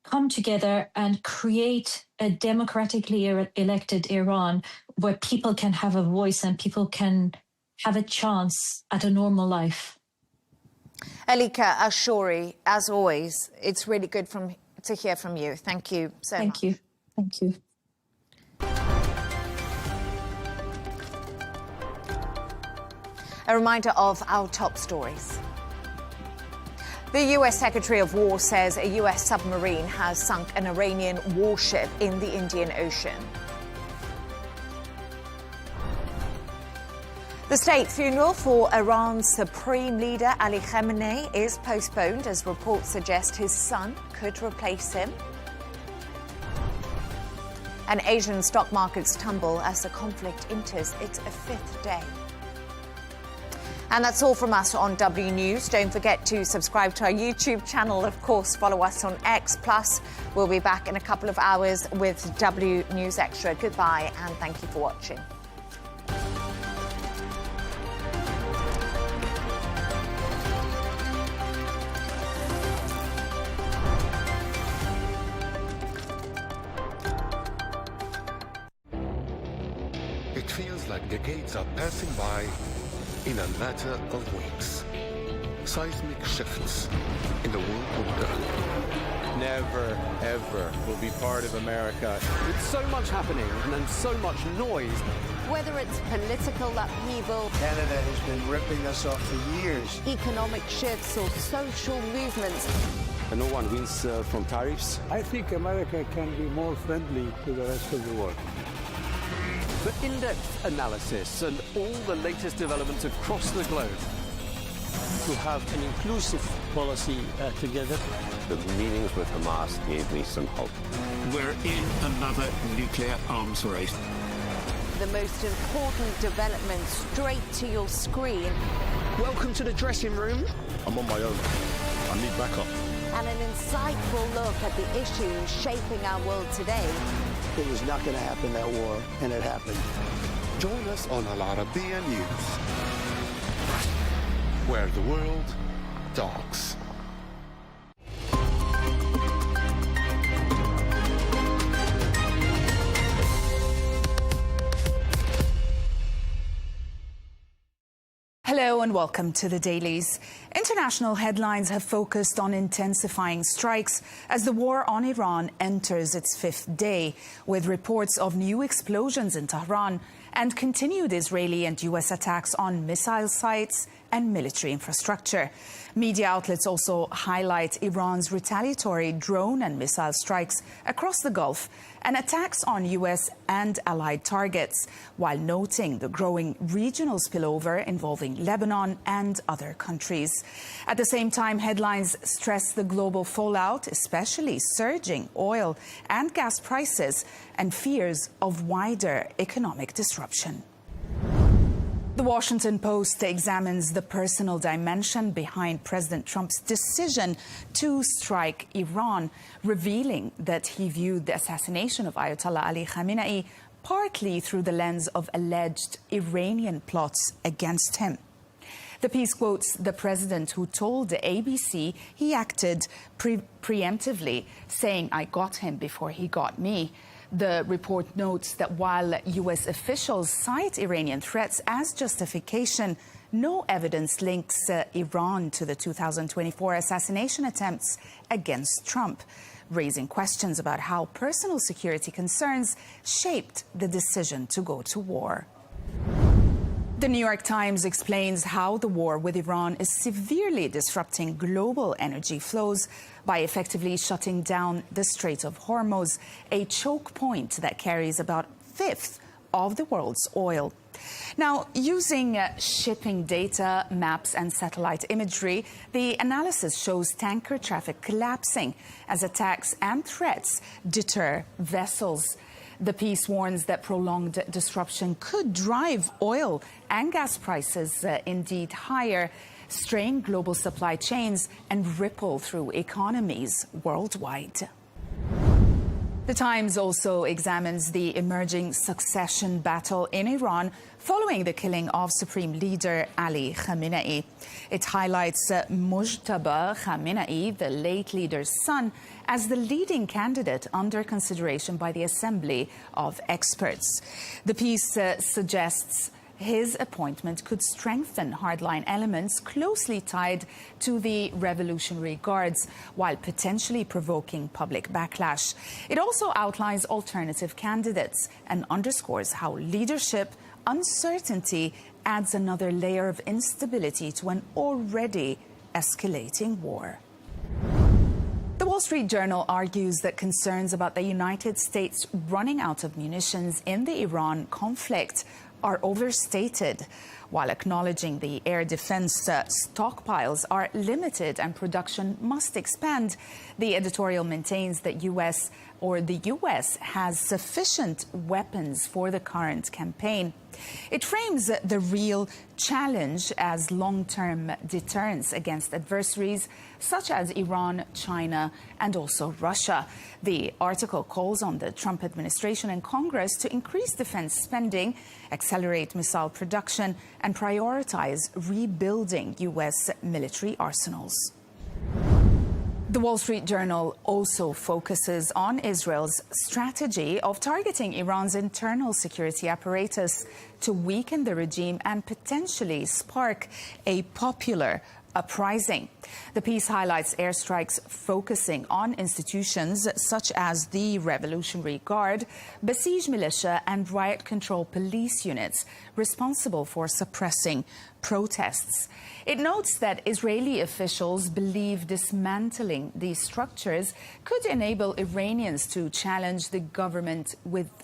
come together and create a democratically elected Iran where people can have a voice and people can have a chance at a normal life. Alika Ashori, as always, it's really good to hear from you. Thank you so much. Thank you. Thank you. A reminder of our top stories. The US Secretary of War says a US submarine has sunk an Iranian warship in the Indian Ocean. The state funeral for Iran's supreme leader Ali Khamenei is postponed as reports suggest his son could replace him. And Asian stock markets tumble as the conflict enters its 5th day. And that's all from us on W News. Don't forget to subscribe to our YouTube channel. Of course, follow us on X+. We'll be back in a couple of hours with W News Extra. Goodbye, and thank you for watching. It feels like decades are passing by in a matter of weeks. Seismic shifts in the world order. never, ever will be part of America. With so much happening and so much noise. Whether it's political upheaval, Canada has been ripping us off for years, economic shifts or social movements. And no one wins from tariffs. I think America can be more friendly to the rest of the world. For in-depth analysis and all the latest developments across the globe. To have an inclusive policy together. The meetings with Hamas gave me some hope. We're in another nuclear arms race. The most important development straight to your screen. Welcome to the dressing room. I'm on my own. I need backup. And an insightful look at the issues shaping our world today. It was not going to happen, that war, and it happened. Join us on Arabiya News, where the world talks. Hello and welcome to the Dailies. International headlines have focused on intensifying strikes as the war on Iran enters its fifth day, with reports of new explosions in Tehran and continued Israeli and U.S. attacks on missile sites and military infrastructure. Media outlets also highlight Iran's retaliatory drone and missile strikes across the Gulf and attacks on U.S. and allied targets, while noting the growing regional spillover involving Lebanon and other countries. At the same time, headlines stress the global fallout, especially surging oil and gas prices and fears of wider economic disruption. The Washington Post examines the personal dimension behind President Trump's decision to strike Iran, revealing that he viewed the assassination of Ayatollah Ali Khamenei partly through the lens of alleged Iranian plots against him. The piece quotes the president, who told the ABC he acted preemptively, saying, "I got him before he got me." The report notes that while U.S. officials cite Iranian threats as justification, no evidence links Iran to the 2024 assassination attempts against Trump, raising questions about how personal security concerns shaped the decision to go to war. The New York Times explains how the war with Iran is severely disrupting global energy flows by effectively shutting down the Strait of Hormuz, a choke point that carries about a fifth of the world's oil. Now, using shipping data, maps and satellite imagery, the analysis shows tanker traffic collapsing as attacks and threats deter vessels. The piece warns that prolonged disruption could drive oil and gas prices indeed higher, strain global supply chains and ripple through economies worldwide. The Times also examines the emerging succession battle in Iran following the killing of Supreme Leader Ali Khamenei. It highlights Mujtaba Khamenei, the late leader's son, as the leading candidate under consideration by the Assembly of Experts. The piece suggests his appointment could strengthen hardline elements closely tied to the Revolutionary Guards, while potentially provoking public backlash. It also outlines alternative candidates and underscores how leadership uncertainty adds another layer of instability to an already escalating war. The Wall Street Journal argues that concerns about the United States running out of munitions in the Iran conflict are overstated, while acknowledging the air defense stockpiles are limited and production must expand. The editorial maintains that the U.S. has sufficient weapons for the current campaign. It frames the real challenge as long-term deterrence against adversaries such as Iran, China, and also Russia. The article calls on the Trump administration and Congress to increase defense spending, accelerate missile production, and prioritize rebuilding U.S. military arsenals. The Wall Street Journal also focuses on Israel's strategy of targeting Iran's internal security apparatus to weaken the regime and potentially spark a popular uprising. The piece highlights airstrikes focusing on institutions such as the Revolutionary Guard, Basij militia and riot control police units responsible for suppressing protests. It notes that Israeli officials believe dismantling these structures could enable Iranians to challenge the government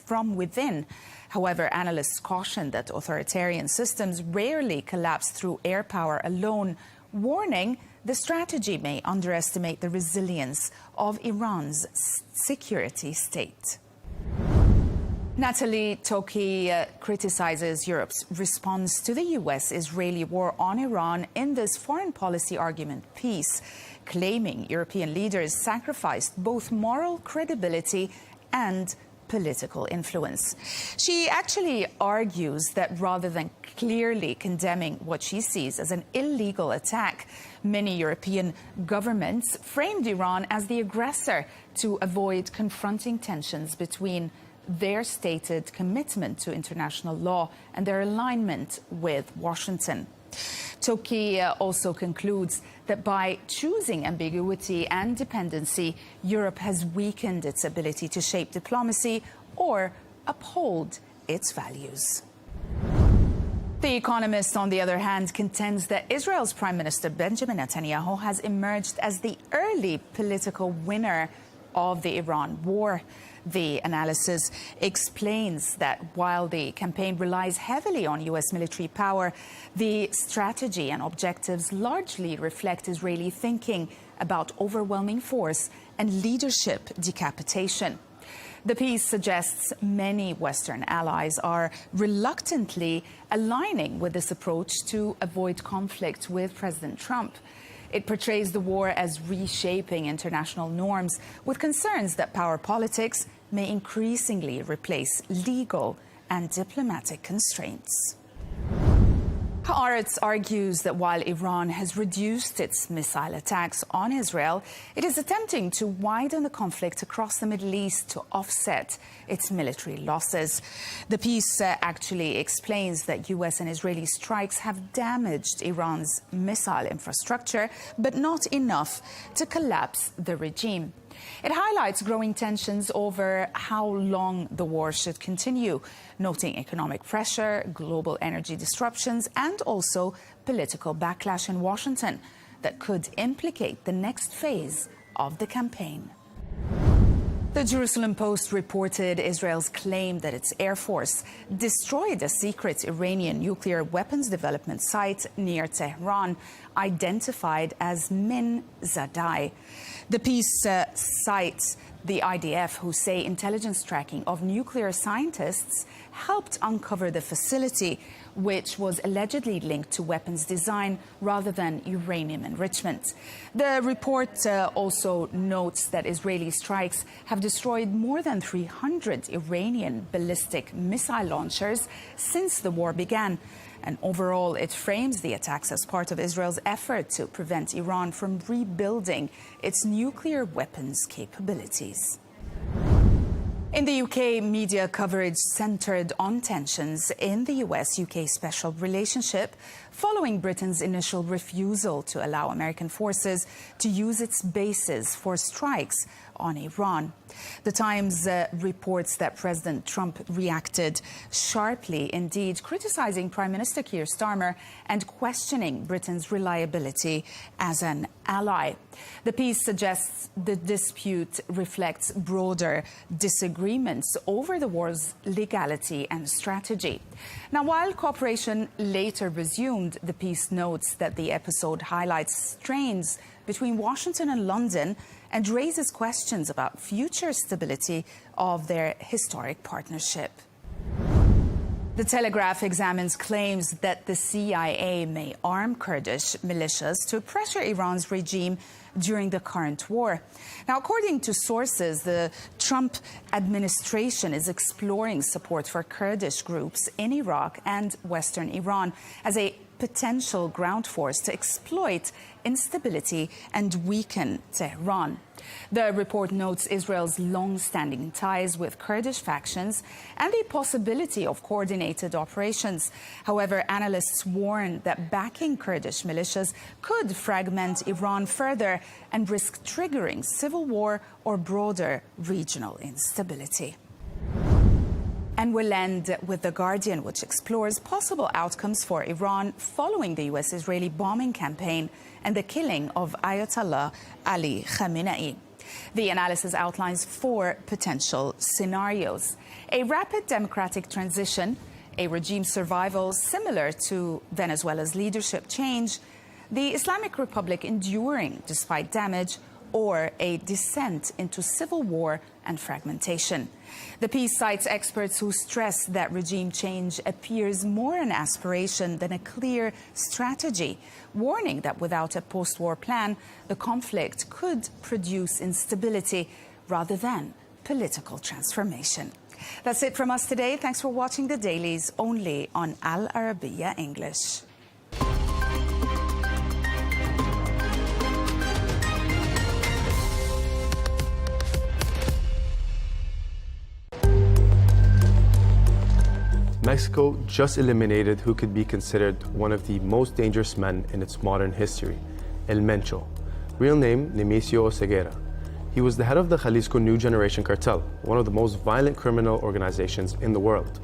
from within. However, analysts caution that authoritarian systems rarely collapse through air power alone, warning the strategy may underestimate the resilience of Iran's security state. Natalie Toki criticizes Europe's response to the US-Israeli war on Iran in this foreign policy argument piece, claiming European leaders sacrificed both moral credibility and political influence. She actually argues that rather than clearly condemning what she sees as an illegal attack, many European governments framed Iran as the aggressor to avoid confronting tensions between their stated commitment to international law and their alignment with Washington. Toki also concludes that by choosing ambiguity and dependency, Europe has weakened its ability to shape diplomacy or uphold its values. The Economist, on the other hand, contends that Israel's Prime Minister Benjamin Netanyahu has emerged as the early political winner of the Iran war. The analysis explains that while the campaign relies heavily on U.S. military power, the strategy and objectives largely reflect Israeli thinking about overwhelming force and leadership decapitation. The piece suggests many Western allies are reluctantly aligning with this approach to avoid conflict with President Trump. It portrays the war as reshaping international norms, with concerns that power politics may increasingly replace legal and diplomatic constraints. Haaretz argues that while Iran has reduced its missile attacks on Israel, it is attempting to widen the conflict across the Middle East to offset its military losses. The piece actually explains that U.S. and Israeli strikes have damaged Iran's missile infrastructure, but not enough to collapse the regime. It highlights growing tensions over how long the war should continue, noting economic pressure, global energy disruptions, and also political backlash in Washington that could implicate the next phase of the campaign. The Jerusalem Post reported Israel's claim that its Air Force destroyed a secret Iranian nuclear weapons development site near Tehran, identified as Min Zadai. The piece cites the IDF, who say intelligence tracking of nuclear scientists helped uncover the facility, which was allegedly linked to weapons design rather than uranium enrichment. The report also notes that Israeli strikes have destroyed more than 300 Iranian ballistic missile launchers since the war began. And overall, it frames the attacks as part of Israel's effort to prevent Iran from rebuilding its nuclear weapons capabilities. In the UK, media coverage centred on tensions in the US-UK special relationship following Britain's initial refusal to allow American forces to use its bases for strikes on Iran. The Times reports that President Trump reacted sharply indeed, criticizing Prime Minister Keir Starmer and questioning Britain's reliability as an ally. The piece suggests the dispute reflects broader disagreements over the war's legality and strategy. Now, while cooperation later resumed, the piece notes that the episode highlights strains between Washington and London and raises questions about future stability of their historic partnership. The Telegraph examines claims that the CIA may arm Kurdish militias to pressure Iran's regime during the current war. Now, according to sources, the Trump administration is exploring support for Kurdish groups in Iraq and Western Iran as a potential ground force to exploit instability and weaken Tehran. The report notes Israel's long-standing ties with Kurdish factions and the possibility of coordinated operations. However, analysts warn that backing Kurdish militias could fragment Iran further and risk triggering civil war or broader regional instability. And we'll end with The Guardian, which explores possible outcomes for Iran following the US-Israeli bombing campaign and the killing of Ayatollah Ali Khamenei. The analysis outlines 4 potential scenarios: a rapid democratic transition, a regime survival similar to Venezuela's leadership change, the Islamic Republic enduring despite damage, or a descent into civil war and fragmentation. The piece cites experts who stress that regime change appears more an aspiration than a clear strategy, warning that without a post-war plan, the conflict could produce instability rather than political transformation. That's it from us today. Thanks for watching The Dailies, only on Al Arabiya English. Mexico just eliminated who could be considered one of the most dangerous men in its modern history, El Mencho, real name Nemesio Oseguera. He was the head of the Jalisco New Generation Cartel, one of the most violent criminal organizations in the world.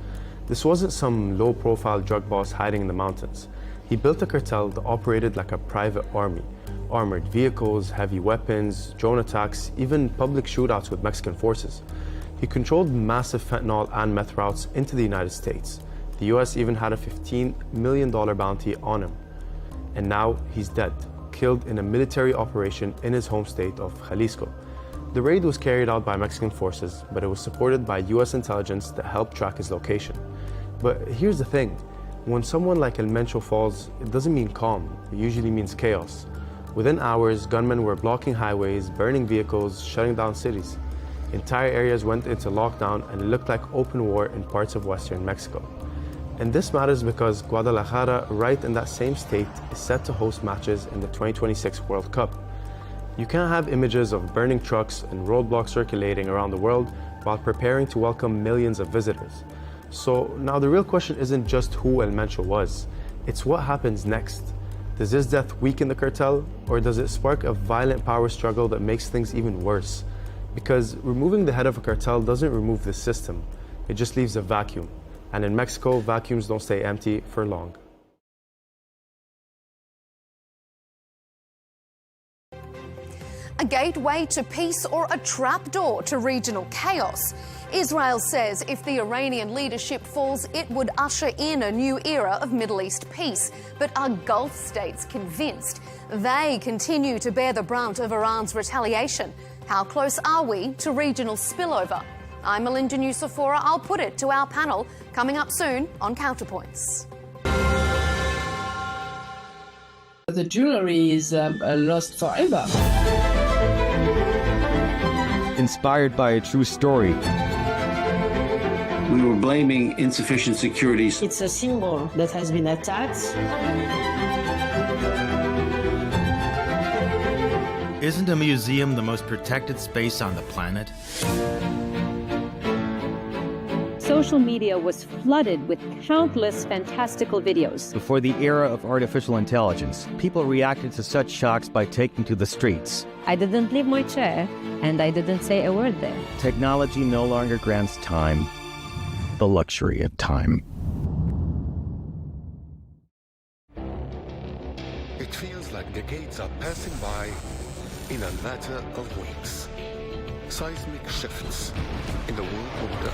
This wasn't some low-profile drug boss hiding in the mountains. He built a cartel that operated like a private army, armored vehicles, heavy weapons, drone attacks, even public shootouts with Mexican forces. He controlled massive fentanyl and meth routes into the United States. The US even had a $15 million bounty on him. And now he's dead, killed in a military operation in his home state of Jalisco. The raid was carried out by Mexican forces, but it was supported by US intelligence that helped track his location. But here's the thing, when someone like El Mencho falls, it doesn't mean calm, it usually means chaos. Within hours, gunmen were blocking highways, burning vehicles, shutting down cities. Entire areas went into lockdown and it looked like open war in parts of western Mexico. And this matters because Guadalajara, right in that same state, is set to host matches in the 2026 World Cup. You can't have images of burning trucks and roadblocks circulating around the world while preparing to welcome millions of visitors. So now the real question isn't just who El Mencho was, it's what happens next. Does his death weaken the cartel, or does it spark a violent power struggle that makes things even worse? Because removing the head of a cartel doesn't remove the system, it just leaves a vacuum. And in Mexico, vacuums don't stay empty for long. A gateway to peace or a trapdoor to regional chaos? Israel says if the Iranian leadership falls, it would usher in a new era of Middle East peace. But are Gulf states convinced? They continue to bear the brunt of Iran's retaliation. How close are we to regional spillover? I'm Melinda Nucifora. I'll put it to our panel coming up soon on Counterpoints. The jewelry is lost forever. Inspired by a true story. We were blaming insufficient security. It's a symbol that has been attacked. Isn't a museum the most protected space on the planet? Social media was flooded with countless fantastical videos. Before the era of artificial intelligence, people reacted to such shocks by taking to the streets. I didn't leave my chair, and I didn't say a word there. Technology no longer grants time, the luxury of time. It feels like decades are passing by in a matter of weeks. Seismic shifts in the world order.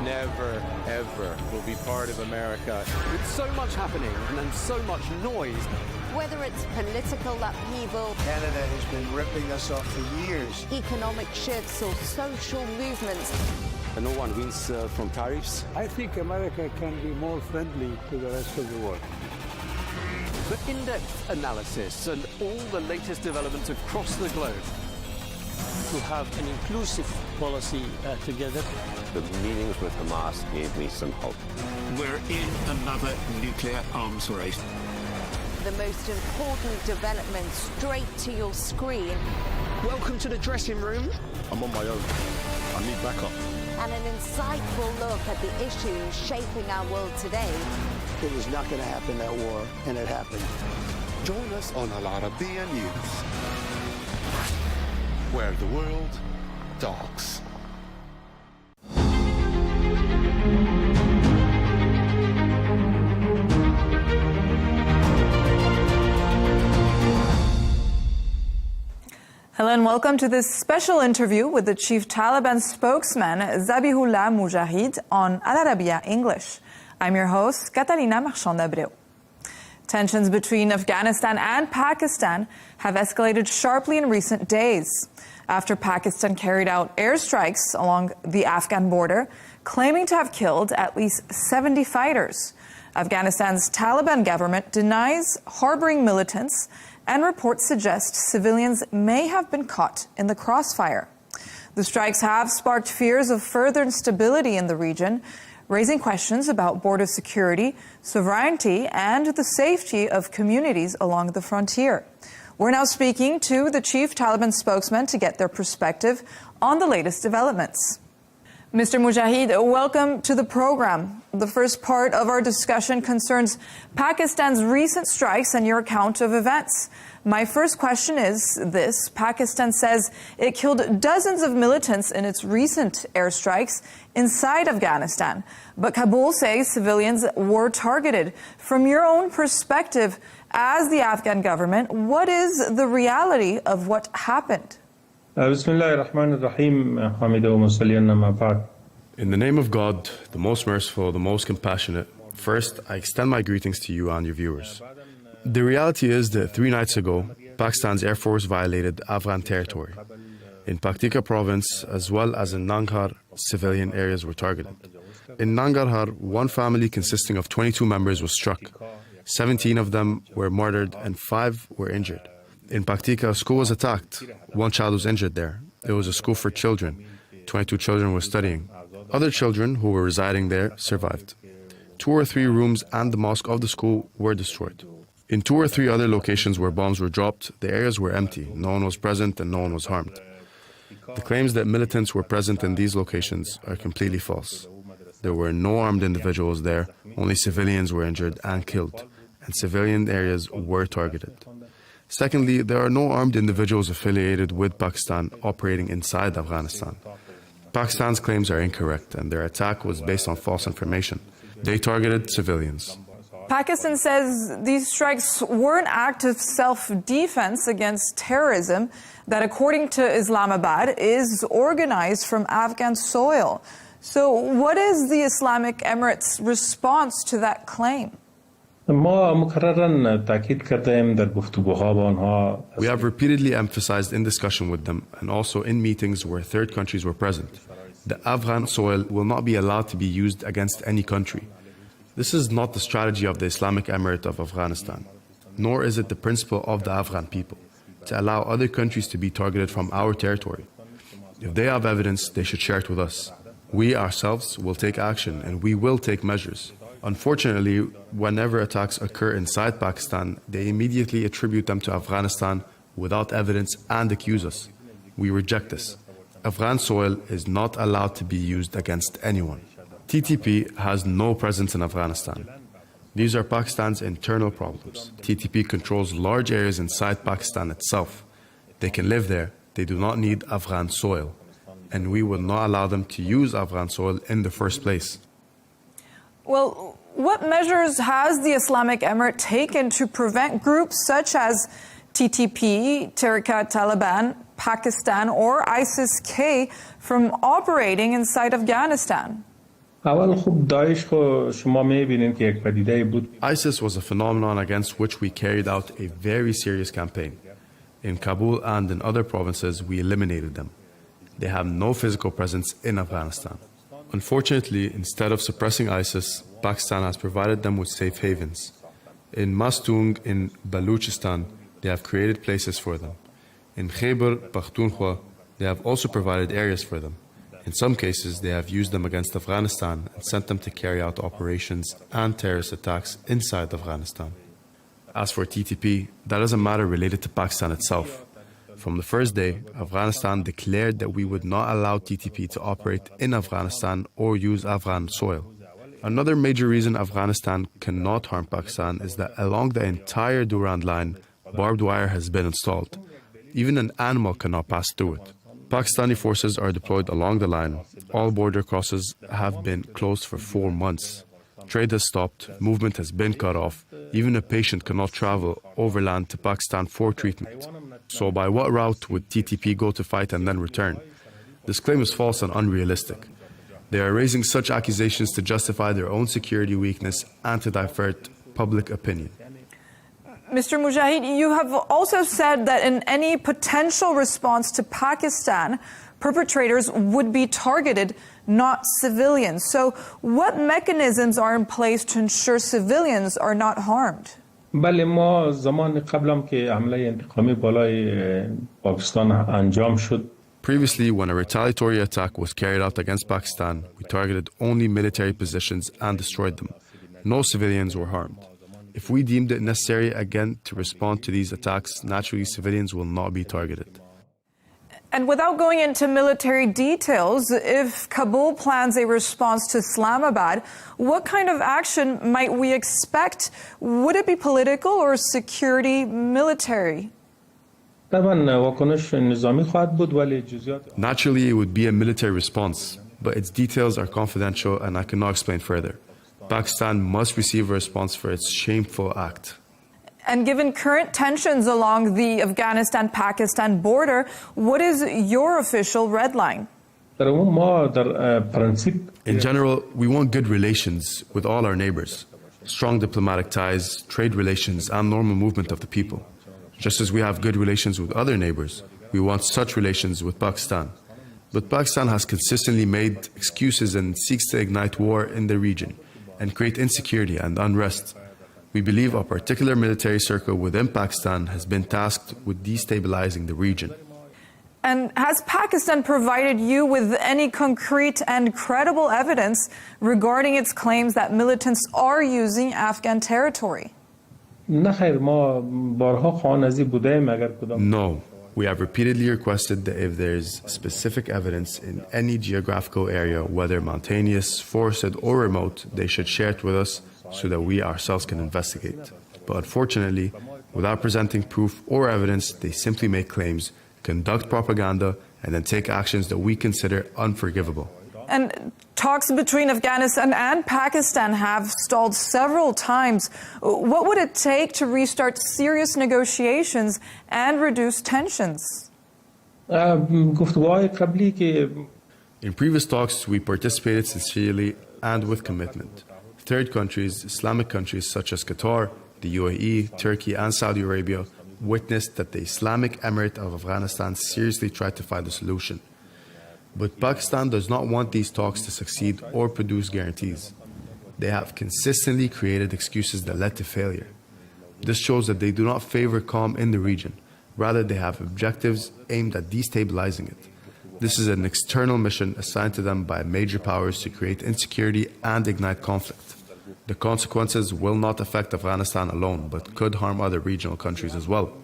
Never, ever will be part of America. With so much happening and so much noise. Whether it's political upheaval, Canada has been ripping us off for years. Economic shifts or social movements. And no one wins from tariffs. I think America can be more friendly to the rest of the world. For in-depth analysis and all the latest developments across the globe. To have an inclusive policy together. The meetings with Hamas gave me some hope. We're in another nuclear arms race. The most important development straight to your screen. Welcome to the dressing room. I'm on my own. I need backup. And an insightful look at the issues shaping our world today. It was not going to happen, that war, and it happened. Join us on Arabiya News, where the world talks. Hello and welcome to this special interview with the chief Taliban spokesman, Zabihullah Mujahid, on Arabiya English. I'm your host, Catalina Marchand-Abreu. Tensions between Afghanistan and Pakistan have escalated sharply in recent days after Pakistan carried out airstrikes along the Afghan border, claiming to have killed at least 70 fighters. Afghanistan's Taliban government denies harboring militants, and reports suggest civilians may have been caught in the crossfire. The strikes have sparked fears of further instability in the region, raising questions about border security, sovereignty, and the safety of communities along the frontier. We're now speaking to the chief Taliban spokesman to get their perspective on the latest developments. Mr. Mujahid, welcome to the program. The first part of our discussion concerns Pakistan's recent strikes and your account of events. My first question is this. Pakistan says it killed dozens of militants in its recent airstrikes inside Afghanistan, but Kabul says civilians were targeted. From your own perspective as the Afghan government, what is the reality of what happened? In the name of God, the most merciful, the most compassionate, first, I extend my greetings to you and your viewers. The reality is that 3 nights ago, Pakistan's Air Force violated Afghan territory. In Paktika province, as well as in Nangarhar, civilian areas were targeted. In Nangarhar, one family consisting of 22 members was struck. 17 of them were murdered and 5 were injured. In Paktika, a school was attacked. 1 child was injured there. It was a school for children. 22 children were studying. Other children who were residing there survived. 2 or 3 rooms and the mosque of the school were destroyed. In 2 or 3 other locations where bombs were dropped, the areas were empty. No one was present and no one was harmed. The claims that militants were present in these locations are completely false. There were no armed individuals there. Only civilians were injured and killed, and civilian areas were targeted. Secondly, there are no armed individuals affiliated with Pakistan operating inside Afghanistan. Pakistan's claims are incorrect, and their attack was based on false information. They targeted civilians. Pakistan says these strikes were an act of self-defense against terrorism that, according to Islamabad, is organized from Afghan soil. So what is the Islamic Emirates' response to that claim? We have repeatedly emphasized in discussion with them and also in meetings where third countries were present. The Afghan soil will not be allowed to be used against any country. This is not the strategy of the Islamic Emirate of Afghanistan, nor is it the principle of the Afghan people, to allow other countries to be targeted from our territory. If they have evidence, they should share it with us. We ourselves will take action and we will take measures. Unfortunately, whenever attacks occur inside Pakistan, they immediately attribute them to Afghanistan without evidence and accuse us. We reject this. Afghan soil is not allowed to be used against anyone. TTP has no presence in Afghanistan. These are Pakistan's internal problems. TTP controls large areas inside Pakistan itself. They can live there. They do not need Afghan soil. And we will not allow them to use Afghan soil in the first place. Well, what measures has the Islamic Emirate taken to prevent groups such as TTP, Taliban, Pakistan, or ISIS-K from operating inside Afghanistan? ISIS was a phenomenon against which we carried out a very serious campaign. In Kabul and in other provinces, we eliminated them. They have no physical presence in Afghanistan. Unfortunately, instead of suppressing ISIS, Pakistan has provided them with safe havens. In Mastung, in Baluchistan, they have created places for them. In Khyber Pakhtunkhwa, they have also provided areas for them. In some cases, they have used them against Afghanistan and sent them to carry out operations and terrorist attacks inside Afghanistan. As for TTP, that is a matter related to Pakistan itself. From the first day, Afghanistan declared that we would not allow TTP to operate in Afghanistan or use Afghan soil. Another major reason Afghanistan cannot harm Pakistan is that along the entire Durand line, barbed wire has been installed. Even an animal cannot pass through it. Pakistani forces are deployed along the line. All border crosses have been closed for 4 months. Trade has stopped, movement has been cut off. Even a patient cannot travel overland to Pakistan for treatment. So by what route would TTP go to fight and then return? This claim is false and unrealistic. They are raising such accusations to justify their own security weakness and to divert public opinion. Mr. Mujahid, you have also said that in any potential response to Pakistan, perpetrators would be targeted, not civilians. So what mechanisms are in place to ensure civilians are not harmed? بله ما زمان قبلم که حمله انتقامی بالای پاکستان انجام شد. Previously, when a retaliatory attack was carried out against Pakistan, we targeted only military positions and destroyed them. No civilians were harmed. If we deemed it necessary again to respond to these attacks, naturally civilians will not be targeted. And without going into military details, if Kabul plans a response to Islamabad, what kind of action might we expect? Would it be political or security military? Naturally, it would be a military response, but its details are confidential and I cannot explain further. Pakistan must receive a response for its shameful act. And given current tensions along the Afghanistan-Pakistan border, what is your official red line? In general, we want good relations with all our neighbors, strong diplomatic ties, trade relations, and normal movement of the people. Just as we have good relations with other neighbors, we want such relations with Pakistan. But Pakistan has consistently made excuses and seeks to ignite war in the region and create insecurity and unrest. We believe a particular military circle within Pakistan has been tasked with destabilizing the region. And has Pakistan provided you with any concrete and credible evidence regarding its claims that militants are using Afghan territory? No. We have repeatedly requested that if there is specific evidence in any geographical area, whether mountainous, forested, or remote, they should share it with us so that we ourselves can investigate. But unfortunately, without presenting proof or evidence, they simply make claims, conduct propaganda, and then take actions that we consider unforgivable. And talks between Afghanistan and Pakistan have stalled several times. What would it take to restart serious negotiations and reduce tensions? In previous talks, we participated sincerely and with commitment. Third countries, Islamic countries such as Qatar, the UAE, Turkey, and Saudi Arabia witnessed that the Islamic Emirate of Afghanistan seriously tried to find a solution. But Pakistan does not want these talks to succeed or produce guarantees. They have consistently created excuses that led to failure. This shows that they do not favor calm in the region. Rather, they have objectives aimed at destabilizing it. This is an external mission assigned to them by major powers to create insecurity and ignite conflict. The consequences will not affect Afghanistan alone, but could harm other regional countries as well.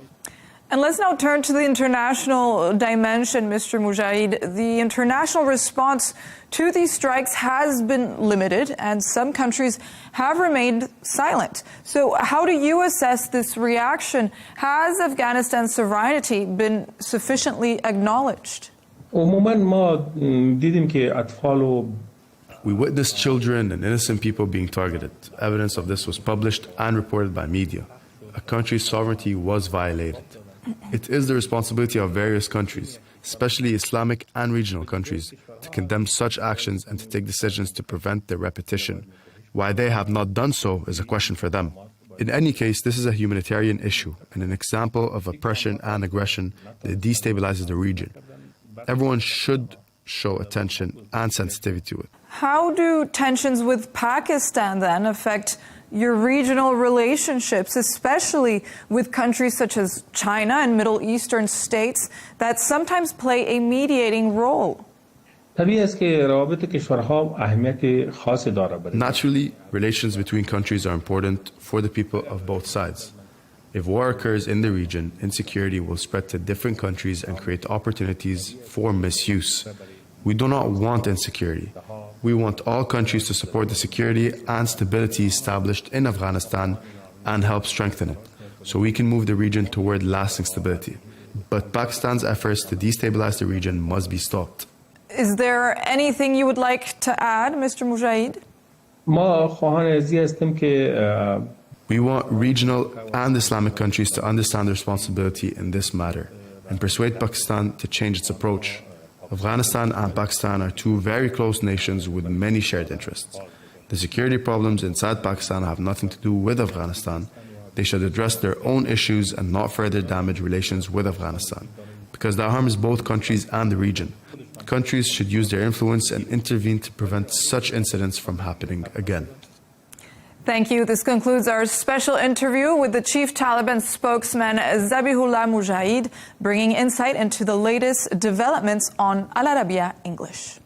And let's now turn to the international dimension, Mr. Mujahid. The international response to these strikes has been limited, and some countries have remained silent. So how do you assess this reaction? Has Afghanistan's sovereignty been sufficiently acknowledged? We witnessed children and innocent people being targeted. Evidence of this was published and reported by media. A country's sovereignty was violated. It is the responsibility of various countries, especially Islamic and regional countries, to condemn such actions and to take decisions to prevent their repetition. Why they have not done so is a question for them. In any case, this is a humanitarian issue and an example of oppression and aggression that destabilizes the region. Everyone should show attention and sensitivity to it. How do tensions with Pakistan then affect your regional relationships, especially with countries such as China and Middle Eastern states that sometimes play a mediating role? Naturally, relations between countries are important for the people of both sides. If war occurs in the region, insecurity will spread to different countries and create opportunities for misuse. We do not want insecurity. We want all countries to support the security and stability established in Afghanistan and help strengthen it, so we can move the region toward lasting stability. But Pakistan's efforts to destabilize the region must be stopped. Is there anything you would like to add, Mr. Mujahid? We want regional and Islamic countries to understand their responsibility in this matter and persuade Pakistan to change its approach. Afghanistan and Pakistan are two very close nations with many shared interests. The security problems inside Pakistan have nothing to do with Afghanistan. They should address their own issues and not further damage relations with Afghanistan, because that harms both countries and the region. Countries should use their influence and intervene to prevent such incidents from happening again. Thank you. This concludes our special interview with the chief Taliban spokesman, Zabihullah Mujahid, bringing insight into the latest developments on Arabiya English.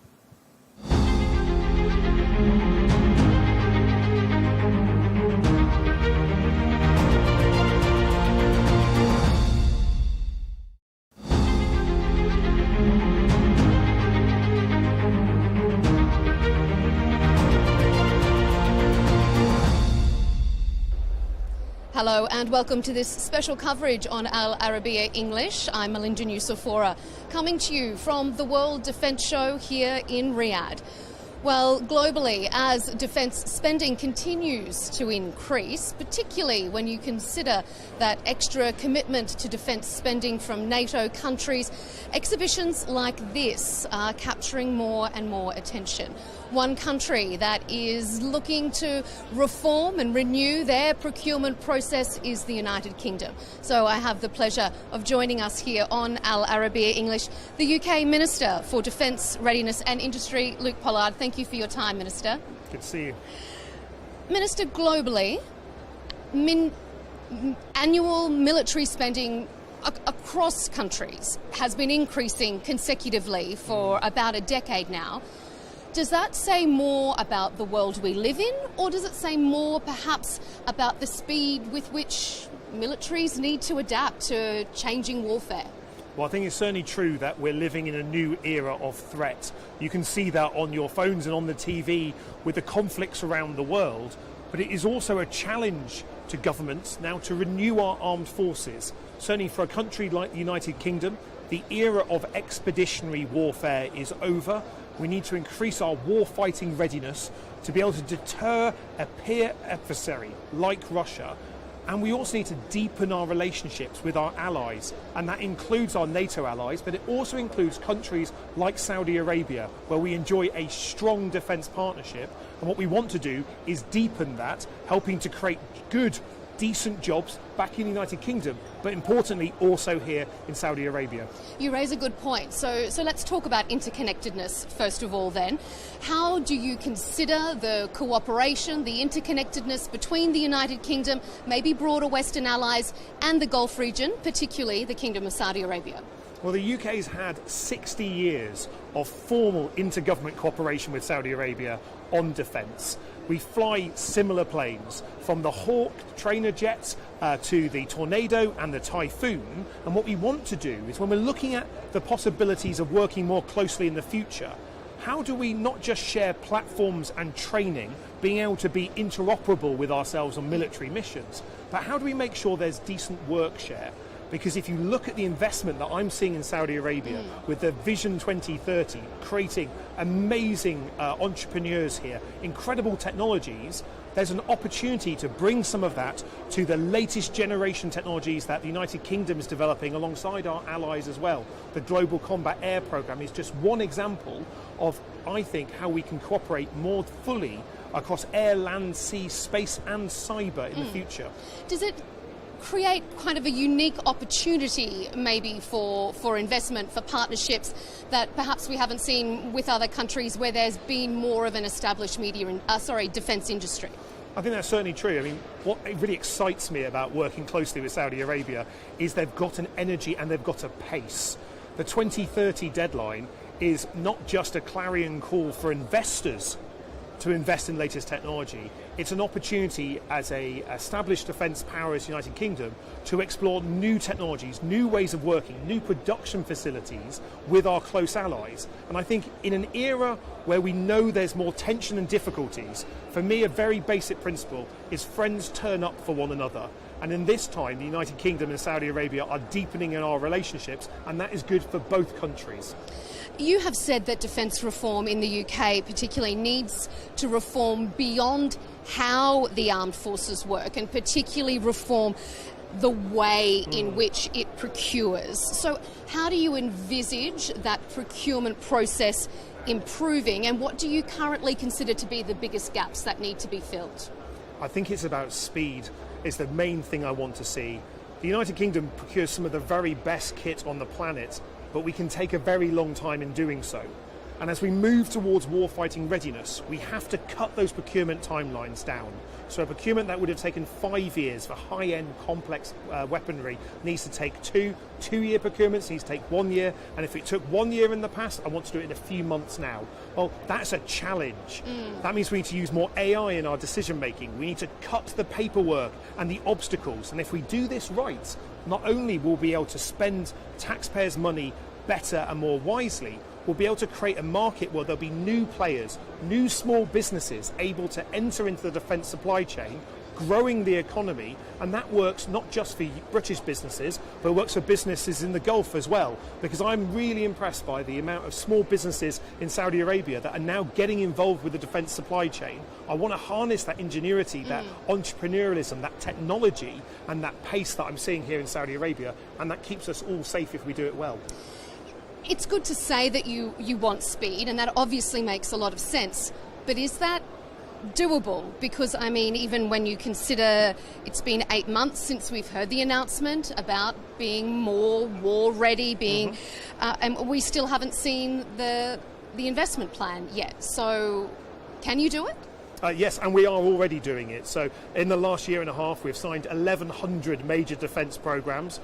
Hello and welcome to this special coverage on Arabiya English. I'm Melinda Nucifora, coming to you from the World Defence Show here in Riyadh. Well, globally, as defence spending continues to increase, particularly when you consider that extra commitment to defence spending from NATO countries, exhibitions like this are capturing more and more attention. One country that is looking to reform and renew their procurement process is the United Kingdom. So I have the pleasure of joining us here on Al Arabiya English, the UK Minister for Defence, Readiness and Industry, Luke Pollard. Thank you for your time, Minister. Good to see you. Minister, globally, annual military spending across countries has been increasing consecutively for about a decade now. Does that say more about the world we live in, or does it say more perhaps about the speed with which militaries need to adapt to changing warfare? Well, I think it's certainly true that we're living in a new era of threat. You can see that on your phones and on the TV with the conflicts around the world, but it is also a challenge to governments now to renew our armed forces. Certainly for a country like the United Kingdom, the era of expeditionary warfare is over. We need to increase our war-fighting readiness to be able to deter a peer adversary like Russia. And we also need to deepen our relationships with our allies, and that includes our NATO allies, but it also includes countries like Saudi Arabia, where we enjoy a strong defence partnership. And what we want to do is deepen that, helping to create good, decent jobs back in the United Kingdom, but importantly also here in Saudi Arabia. You raise a good point. So let's talk about interconnectedness first of all then. How do you consider the cooperation, the interconnectedness between the United Kingdom, maybe broader Western allies, and the Gulf region, particularly the Kingdom of Saudi Arabia? Well, the UK's had 60 years of formal intergovernment cooperation with Saudi Arabia on defence. We fly similar planes, from the Hawk trainer jets to the Tornado and the Typhoon. And what we want to do is, when we're looking at the possibilities of working more closely in the future, how do we not just share platforms and training, being able to be interoperable with ourselves on military missions, but how do we make sure there's decent work share? Because if you look at the investment that I'm seeing in Saudi Arabia with the Vision 2030, creating amazing entrepreneurs here, incredible technologies, there's an opportunity to bring some of that to the latest generation technologies that the United Kingdom is developing alongside our allies as well. The Global Combat Air Programme is just one example of, I think, how we can cooperate more fully across air, land, sea, space and cyber in the future. Does it create kind of a unique opportunity maybe for investment, for partnerships that perhaps we haven't seen with other countries where there's been more of an established defence industry? I think that's certainly true. I mean, what really excites me about working closely with Saudi Arabia is they've got an energy and they've got a pace. The 2030 deadline is not just a clarion call for investors to invest in latest technology. It's an opportunity as a established defence power as the United Kingdom to explore new technologies, new ways of working, new production facilities with our close allies. And I think in an era where we know there's more tension and difficulties, for me a very basic principle is friends turn up for one another. And in this time, the United Kingdom and Saudi Arabia are deepening in our relationships, and that is good for both countries. You have said that defence reform in the UK particularly needs to reform beyond how the armed forces work, and particularly reform the way in which it procures. So how do you envisage that procurement process improving, and what do you currently consider to be the biggest gaps that need to be filled? I think it's about speed. Is the main thing I want to see. The United Kingdom procures some of the very best kit on the planet, but we can take a very long time in doing so. And as we move towards warfighting readiness, we have to cut those procurement timelines down. So a procurement that would have taken 5 years for high-end complex weaponry needs to take two-year procurements needs to take 1 year, and if it took 1 year in the past, I want to do it in a few months now. Well, that's a challenge. That means we need to use more AI in our decision making. We need to cut the paperwork and the obstacles, and if we do this right, not only will we be able to spend taxpayers' money better and more wisely, we'll be able to create a market where there'll be new players, new small businesses able to enter into the defence supply chain, growing the economy, and that works not just for British businesses, but works for businesses in the Gulf as well, because I'm really impressed by the amount of small businesses in Saudi Arabia that are now getting involved with the defence supply chain. I want to harness that ingenuity, that entrepreneurialism, that technology, and that pace that I'm seeing here in Saudi Arabia, and that keeps us all safe if we do it well. It's good to say that you want speed, and that obviously makes a lot of sense, but is that doable? Because, I mean, even when you consider it's been 8 months since we've heard the announcement about being more war ready, and we still haven't seen the investment plan yet. So can you do it? Yes, and we are already doing it. So in the last year and a half, we've signed 1,100 major defence programmes.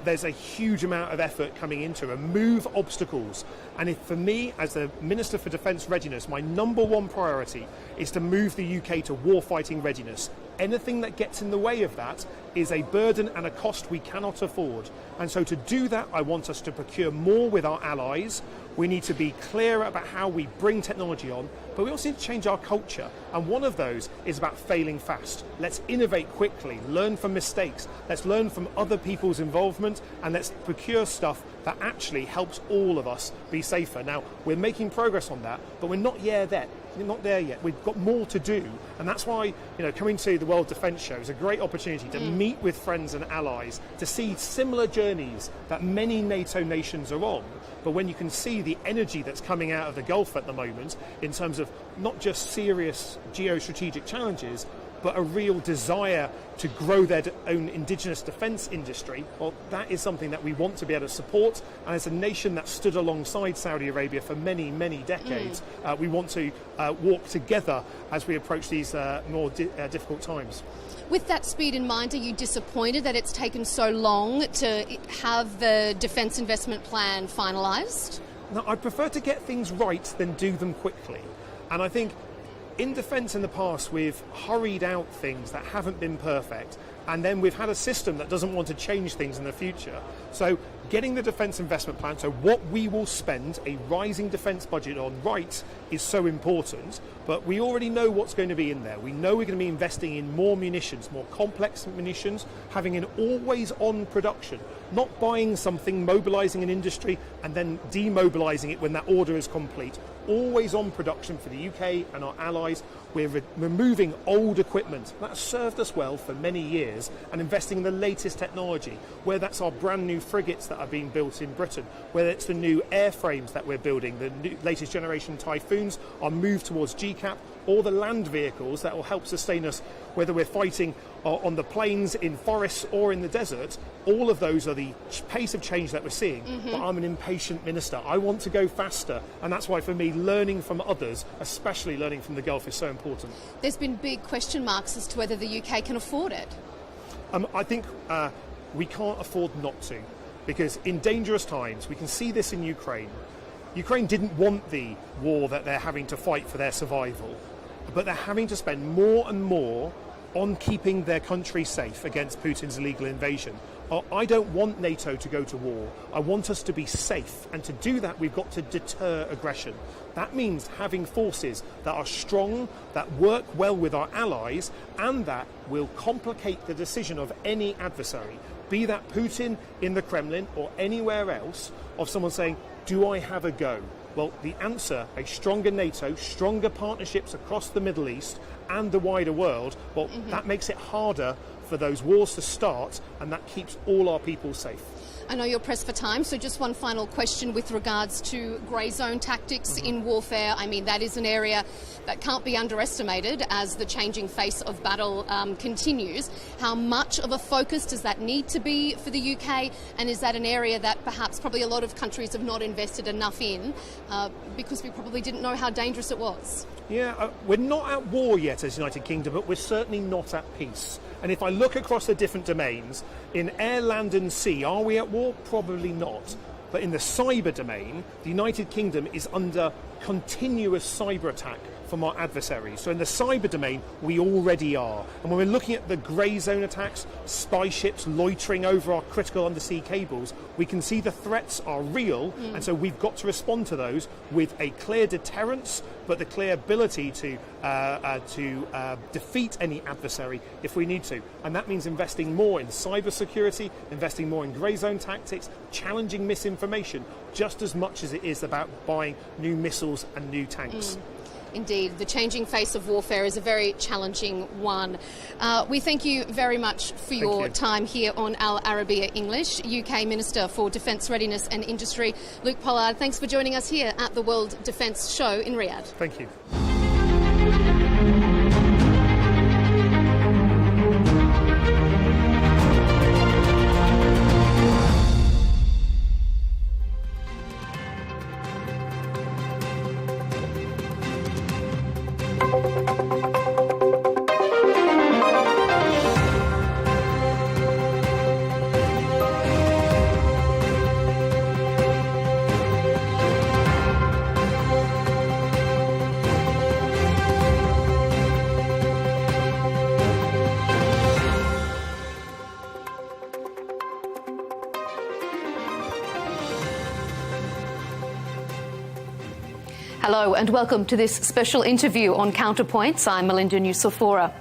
There's a huge amount of effort coming into remove obstacles. And for me, as the Minister for Defence Readiness, my number one priority is to move the UK to warfighting readiness. Anything that gets in the way of that is a burden and a cost we cannot afford. And so to do that, I want us to procure more with our allies. We need to be clear about how we bring technology on, but we also need to change our culture. And one of those is about failing fast. Let's innovate quickly, learn from mistakes, let's learn from other people's involvement, and let's procure stuff that actually helps all of us be safer. Now, we're making progress on that, but we're not there yet. We've got more to do, and that's why, coming to the World Defence Show is a great opportunity to meet with friends and allies, to see similar journeys that many NATO nations are on. But when you can see the energy that's coming out of the Gulf at the moment in terms of not just serious geostrategic challenges, but a real desire to grow their own indigenous defence industry, well, that is something that we want to be able to support. And as a nation that stood alongside Saudi Arabia for many, many decades, we want to walk together as we approach these more difficult times. With that speed in mind, are you disappointed that it's taken so long to have the defence investment plan finalised? No, I prefer to get things right than do them quickly. And I think in defence in the past, we've hurried out things that haven't been perfect, and then we've had a system that doesn't want to change things in the future. So getting the defence investment plan, so what we will spend a rising defence budget on right, is so important, but we already know what's going to be in there. We know we're going to be investing in more munitions, more complex munitions, having an always-on production, not buying something, mobilising an industry, and then demobilising it when that order is complete. Always on production for the UK and our allies. We're removing old equipment that's served us well for many years and investing in the latest technology, whether that's our brand new frigates that are being built in Britain, whether it's the new airframes that we're building, the new, latest generation Typhoons, our move towards GCAP, or the land vehicles that will help sustain us, whether we're fighting on the plains, in forests or in the desert. All of those are the pace of change that we're seeing. But I'm an impatient minister. I want to go faster, and that's why for me learning from others, especially learning from the Gulf, is so important. There's been big question marks as to whether the UK can afford it. I think we can't afford not to, because in dangerous times, we can see this in Ukraine, Ukraine didn't want the war that they're having to fight for their survival, but they're having to spend more and more on keeping their country safe against Putin's illegal invasion. I don't want NATO to go to war. I want us to be safe, and to do that we've got to deter aggression. That means having forces that are strong, that work well with our allies, and that will complicate the decision of any adversary, be that Putin in the Kremlin or anywhere else, of someone saying, do I have a go? Well, the answer, a stronger NATO, stronger partnerships across the Middle East and the wider world, well, that makes it harder for those wars to start, and that keeps all our people safe. I know you're pressed for time, so just one final question with regards to grey zone tactics in warfare. I mean, that is an area that can't be underestimated as the changing face of battle continues. How much of a focus does that need to be for the UK? And is that an area that perhaps probably a lot of countries have not invested enough in because we probably didn't know how dangerous it was? Yeah, we're not at war yet as United Kingdom, but we're certainly not at peace. And if I look across the different domains, in air, land and sea, are we at war? Probably not. But in the cyber domain, the United Kingdom is under continuous cyber attack from our adversaries. So in the cyber domain, we already are. And when we're looking at the grey zone attacks, spy ships loitering over our critical undersea cables, we can see the threats are real, and so we've got to respond to those with a clear deterrence, but the clear ability to defeat any adversary if we need to. And that means investing more in cyber security, investing more in grey zone tactics, challenging misinformation, just as much as it is about buying new missiles and new tanks. Indeed, the changing face of warfare is a very challenging one. We thank you very much for your time here on Al Arabiya English. UK Minister for Defence Readiness and Industry, Luke Pollard, thanks for joining us here at the World Defence Show in Riyadh. Thank you. Hello and welcome to this special interview on Counterpoints. I'm Melinda Nucifora.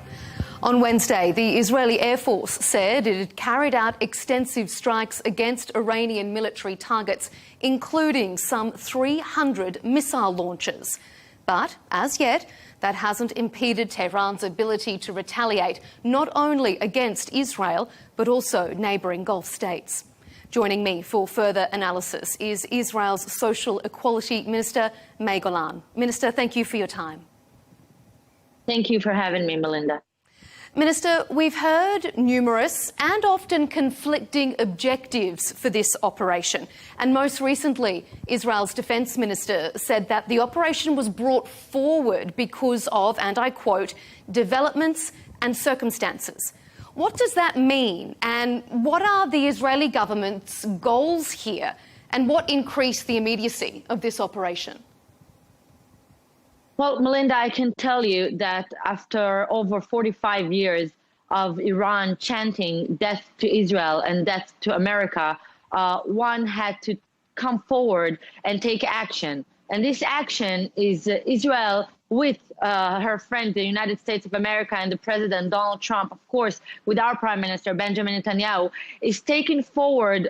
On Wednesday, the Israeli Air Force said it had carried out extensive strikes against Iranian military targets, including some 300 missile launches. But as yet, that hasn't impeded Tehran's ability to retaliate, not only against Israel, but also neighbouring Gulf states. Joining me for further analysis is Israel's Social Equality Minister, Meir Golan. Minister, thank you for your time. Thank you for having me, Melinda. Minister, we've heard numerous and often conflicting objectives for this operation. And most recently, Israel's Defence Minister said that the operation was brought forward because of, and I quote, developments and circumstances. What does that mean? And what are the Israeli government's goals here? And what increased the immediacy of this operation? Well, Melinda, I can tell you that after over 45 years of Iran chanting death to Israel and death to America, one had to come forward and take action. And this action is Israel with her friend, the United States of America, and the President, Donald Trump, of course, with our Prime Minister, Benjamin Netanyahu, is taking forward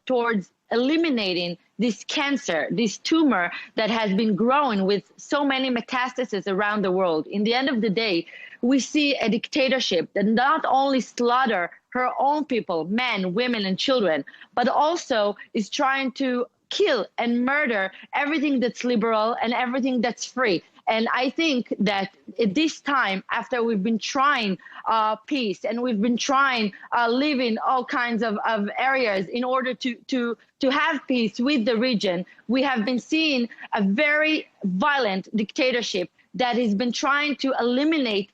towards eliminating this cancer, this tumor that has been growing with so many metastases around the world. In the end of the day, we see a dictatorship that not only slaughter her own people, men, women, and children, but also is trying to kill and murder everything that's liberal and everything that's free. And I think that at this time, after we've been trying peace and we've been trying live in all kinds of areas in order to have peace with the region, we have been seeing a very violent dictatorship that has been trying to eliminate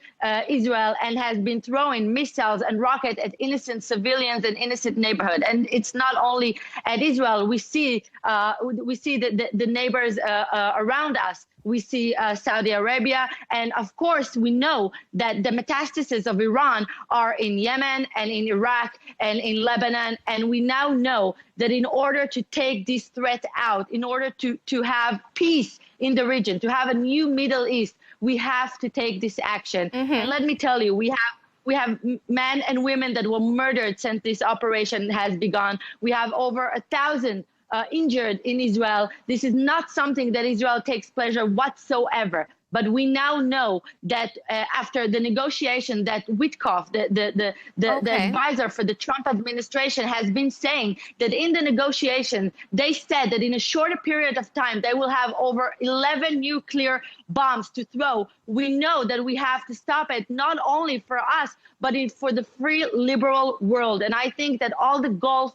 Israel and has been throwing missiles and rockets at innocent civilians and innocent neighborhood. And it's not only at Israel. We see the neighbors around us. We see Saudi Arabia, and of course we know that the metastases of Iran are in Yemen and in Iraq and in Lebanon, and we now know that in order to take this threat out, in order to have peace in the region, to have a new Middle East, we have to take this action. And let me tell you, we have men and women that were murdered since this operation has begun. We have over 1,000 injured in Israel. This is not something that Israel takes pleasure whatsoever. But we now know that after the negotiation that Witkoff, the advisor for the Trump administration, has been saying that in the negotiation, they said that in a shorter period of time, they will have over 11 nuclear bombs to throw. We know that we have to stop it, not only for us, but for the free liberal world. And I think that all the Gulf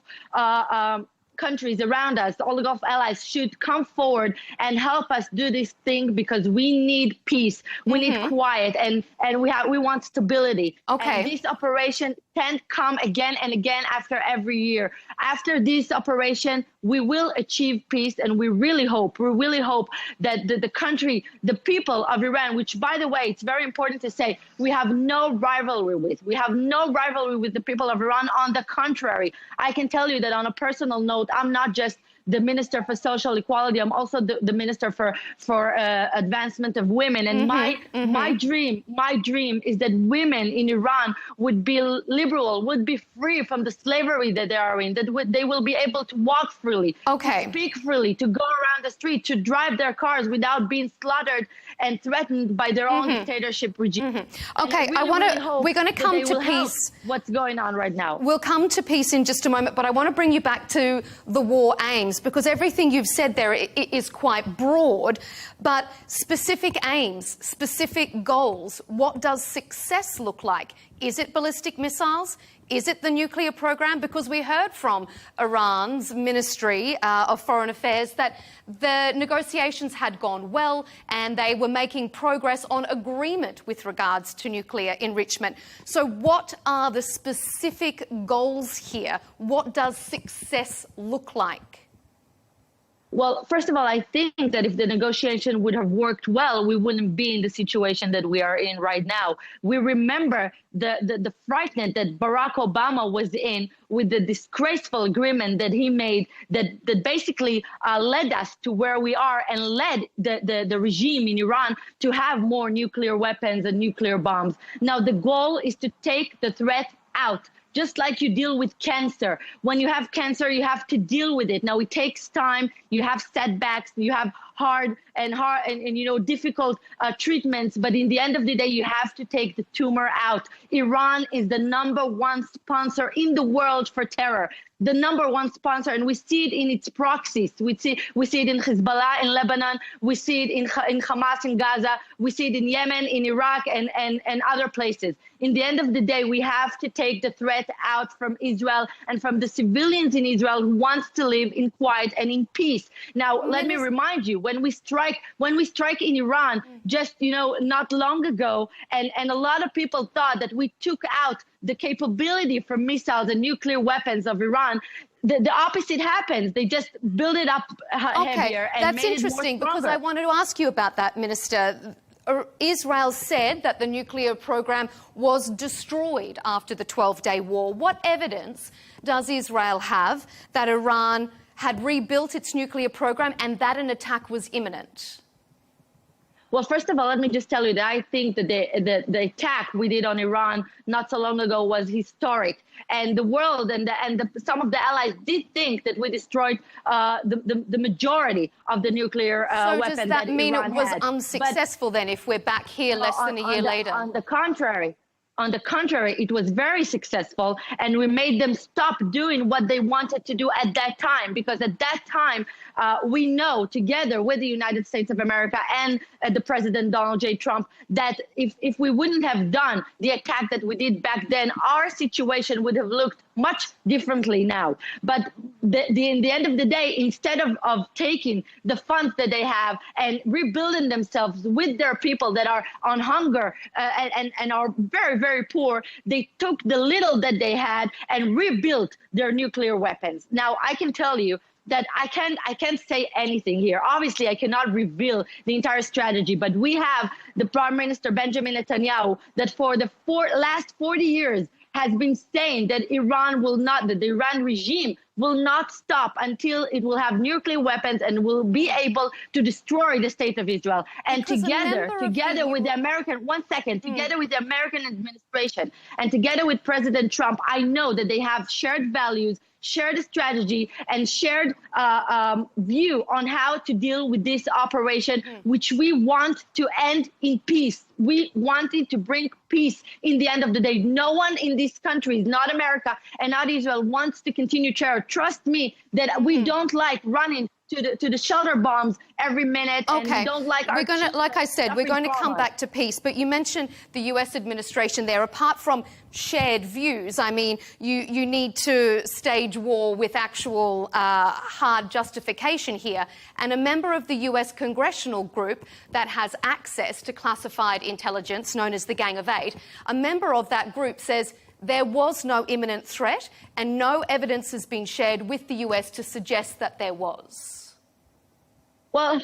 countries around us, all the Gulf allies, should come forward and help us do this thing, because we need peace, we need quiet, and we want stability. And this operation can't come again and again after every year. After this operation, we will achieve peace, and we really hope that the country, the people of Iran, which, by the way, it's very important to say, we have no rivalry with. We have no rivalry with the people of Iran. On the contrary, I can tell you that on a personal note, I'm not just the Minister for Social Equality, I'm also the Minister for Advancement of Women. And my dream is that women in Iran would be liberal, would be free from the slavery that they are in, that they will be able to walk freely, to speak freely, to go around the street, to drive their cars without being slaughtered and threatened by their own dictatorship regime. Okay, we're going to come to peace. What's going on right now? We'll come to peace in just a moment, but I want to bring you back to the war aims, because everything you've said there is quite broad, but specific aims, specific goals, what does success look like? Is it ballistic missiles? Is it the nuclear program? Because we heard from Iran's Ministry of Foreign Affairs that the negotiations had gone well and they were making progress on agreement with regards to nuclear enrichment. So what are the specific goals here? What does success look like? Well, first of all, I think that if the negotiation would have worked well, we wouldn't be in the situation that we are in right now. We remember the fright that Barack Obama was in with the disgraceful agreement that he made that basically led us to where we are and led the regime in Iran to have more nuclear weapons and nuclear bombs. Now, the goal is to take the threat out. Just like you deal with cancer. When you have cancer, you have to deal with it. Now, it takes time. You have setbacks. You have hard and difficult treatments. But in the end of the day, you have to take the tumor out. Iran is the #1 sponsor in the world for terror. The #1 sponsor, and we see it in its proxies. We see it in Hezbollah in Lebanon. We see it in Hamas in Gaza. We see it in Yemen, in Iraq, and other places. In the end of the day, we have to take the threat out from Israel and from the civilians in Israel who wants to live in quiet and in peace. Now, let me remind you, when we strike in Iran just not long ago, and a lot of people thought that we took out the capability for missiles and nuclear weapons of Iran, the opposite happens. They just build it up heavier and that's made interesting, it more because I wanted to ask you about that, Minister. Israel said that the nuclear program was destroyed after the 12-day war. What evidence does Israel have that Iran had rebuilt its nuclear program and that an attack was imminent? Well, first of all, let me just tell you that I think that the attack we did on Iran not so long ago was historic. And the world and some of the allies did think that we destroyed the majority of the nuclear weapons that Iran had. So does that mean it was unsuccessful then, if we're back here less than a year later? On the contrary, it was very successful, and we made them stop doing what they wanted to do at that time, because at that time, we know, together with the United States of America and the President Donald J. Trump, that if we wouldn't have done the attack that we did back then, our situation would have looked much differently now. But in the end of the day, instead of taking the funds that they have and rebuilding themselves with their people that are on hunger and are very, very poor, they took the little that they had and rebuilt their nuclear weapons. Now, I can tell you that I can't say anything here. Obviously, I cannot reveal the entire strategy, but we have the Prime Minister Benjamin Netanyahu that for the last 40 years has been saying that the Iran regime will not stop until it will have nuclear weapons and will be able to destroy the state of Israel. And together with the American, together with the American administration and together with President Trump, I know that they have shared values, shared strategy, and shared view on how to deal with this operation, which we want to end in peace. We wanted to bring peace in the end of the day. No one in this country, not America and not Israel, wants to continue terror. Trust me that we don't like running to the shelter bombs every minute. Okay. And we don't like we're going to, like I said, we're going to come back to peace. But you mentioned the US administration there. Apart from shared views, I mean, you need to stage war with actual hard justification here. And a member of the US congressional group that has access to classified intelligence, known as the Gang of Eight, a member of that group says there was no imminent threat and no evidence has been shared with the US to suggest that there was. Well,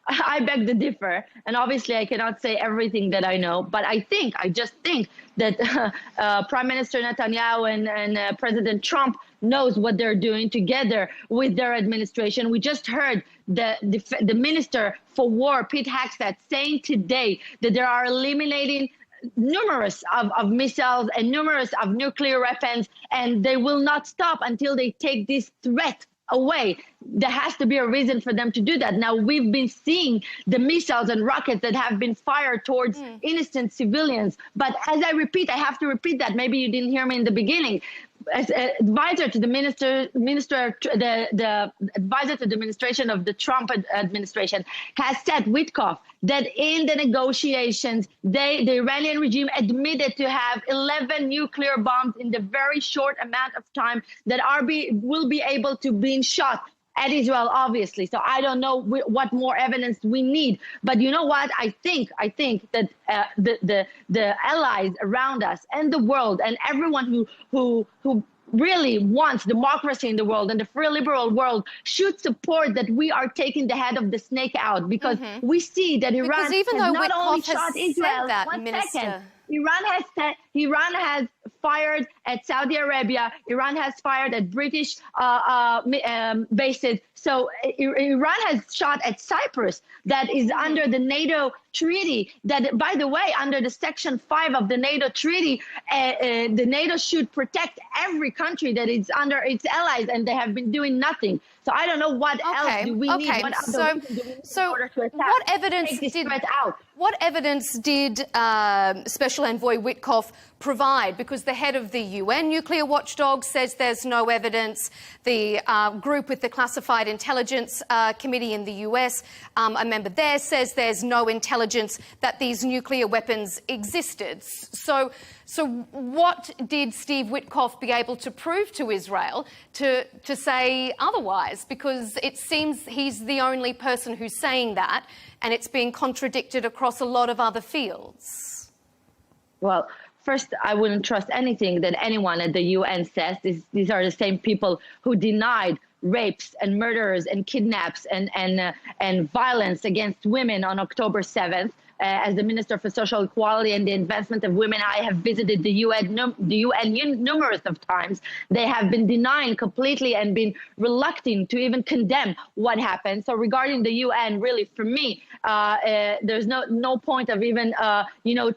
I beg to differ, and obviously I cannot say everything that I know, but I just think that Prime Minister Netanyahu and President Trump knows what they're doing together with their administration. We just heard the Minister for War, Pete Hegseth, saying today that they are eliminating numerous of missiles and numerous of nuclear weapons, and they will not stop until they take this threat away. There has to be a reason for them to do that. Now, we've been seeing the missiles and rockets that have been fired towards innocent civilians. But as I have to repeat that. Maybe you didn't hear me in the beginning. As advisor to the the advisor to the administration of the Trump administration has said, Witkoff, that in the negotiations, the Iranian regime admitted to have 11 nuclear bombs in the very short amount of time that will be able to be shot at Israel, obviously. So I don't know what more evidence we need. But you know what? I think that the allies around us and the world and everyone who really wants democracy in the world and the free liberal world should support that we are taking the head of the snake out, because we see that Iran has not only shot Israel. Iran has fired at Saudi Arabia. Iran has fired at British bases. So Iran has shot at Cyprus, that is under the NATO treaty. That, by the way, under the Section 5 of the NATO treaty, the NATO should protect every country that is under its allies, and they have been doing nothing. So I don't know what else do we need. What other reason do we need in order to attack? What evidence did Special Envoy Witkoff provide? Because the head of the UN nuclear watchdog says there's no evidence. The group with the Classified Intelligence Committee in the US, a member there, says there's no intelligence that these nuclear weapons existed. So what did Steve Witkoff be able to prove to Israel to say otherwise? Because it seems he's the only person who's saying that, and it's being contradicted across a lot of other fields. Well, first, I wouldn't trust anything that anyone at the UN says. These are the same people who denied rapes and murders and kidnaps and violence against women on October 7th. As the Minister for Social Equality and the Advancement of Women, I have visited the UN numerous of times. They have been denying completely and been reluctant to even condemn what happened. So regarding the UN, really, for me, there's no point of even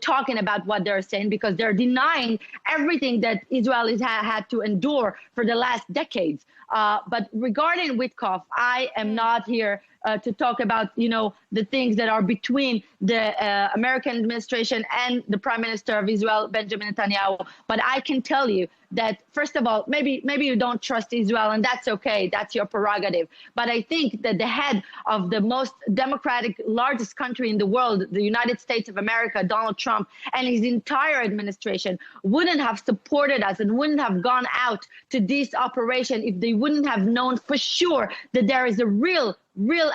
talking about what they're saying, because they're denying everything that Israel has had to endure for the last decades. But regarding Witkoff, I am not here to talk about, the things that are between the American administration and the Prime Minister of Israel, Benjamin Netanyahu. But I can tell you that, first of all, maybe you don't trust Israel, and that's okay. That's your prerogative. But I think that the head of the most democratic, largest country in the world, the United States of America, Donald Trump, and his entire administration wouldn't have supported us and wouldn't have gone out to this operation if they wouldn't have known for sure that there is a real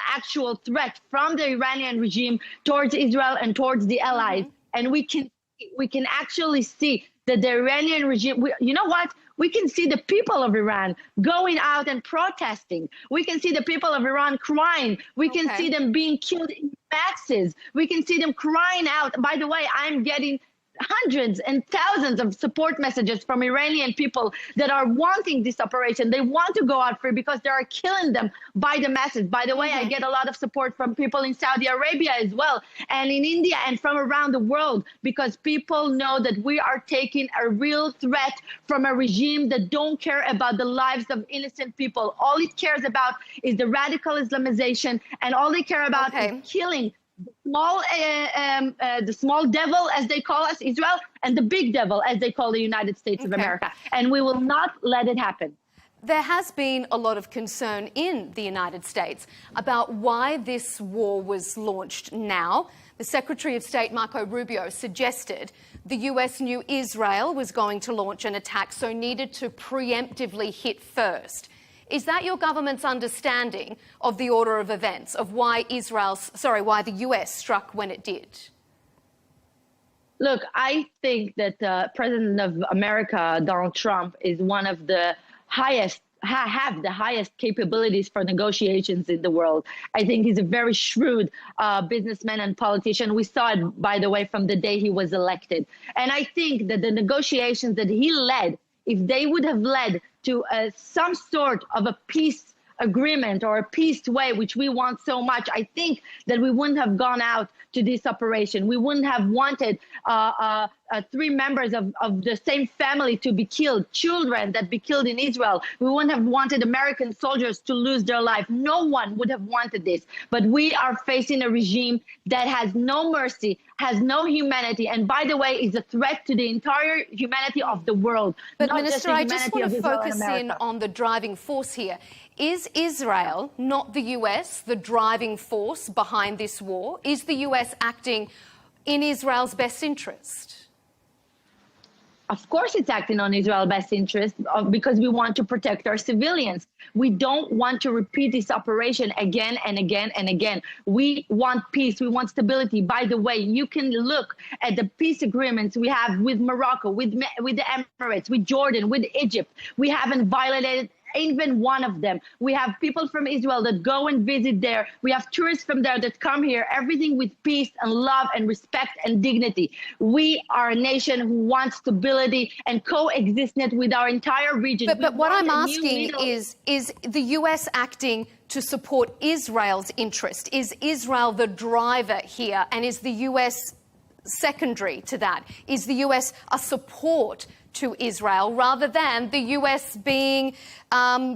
actual threat from the Iranian regime towards Israel and towards the allies. And we can actually see that the Iranian regime, you know what? We can see the people of Iran going out and protesting. We can see the people of Iran crying. We can see them being killed in masses. We can see them crying out. By the way, I'm getting hundreds and thousands of support messages from Iranian people that are wanting this operation. They want to go out free because they are killing them by the masses. By the way, I get a lot of support from people in Saudi Arabia as well, and in India and from around the world, because people know that we are taking a real threat from a regime that don't care about the lives of innocent people. All it cares about is the radical Islamization, and all they care about is killing the small devil, as they call us, Israel, and the big devil, as they call the United States of America. And we will not let it happen. There has been a lot of concern in the United States about why this war was launched now. The Secretary of State, Marco Rubio, suggested the US knew Israel was going to launch an attack, so needed to preemptively hit first. Is that your government's understanding of the order of events, of why why the US struck when it did? Look, I think that President of America, Donald Trump, is one of the highest, have the highest capabilities for negotiations in the world. I think he's a very shrewd businessman and politician. We saw it, by the way, from the day he was elected. And I think that the negotiations that he led, if they would have led to some sort of a peace agreement or a peace way, which we want so much, I think that we wouldn't have gone out to this operation. We wouldn't have wanted 3 members of the same family to be killed, children that be killed in Israel. We wouldn't have wanted American soldiers to lose their life. No one would have wanted this. But we are facing a regime that has no mercy, has no humanity, and by the way, is a threat to the entire humanity of the world. But Minister, I just want to focus in on the driving force here. Is Israel, not the US, the driving force behind this war? Is the US acting in Israel's best interest? Of course it's acting on Israel's best interest because we want to protect our civilians. We don't want to repeat this operation again and again and again. We want peace. We want stability. By the way, you can look at the peace agreements we have with Morocco, with the Emirates, with Jordan, with Egypt. We haven't violated even one of them. We have people from Israel that go and visit there. We have tourists from there that come here, everything with peace and love and respect and dignity. We are a nation who wants stability and coexistence with our entire region. But what I'm asking is the US acting to support Israel's interest? Is Israel the driver here? And is the US secondary to that? Is the US a support to Israel rather than the US being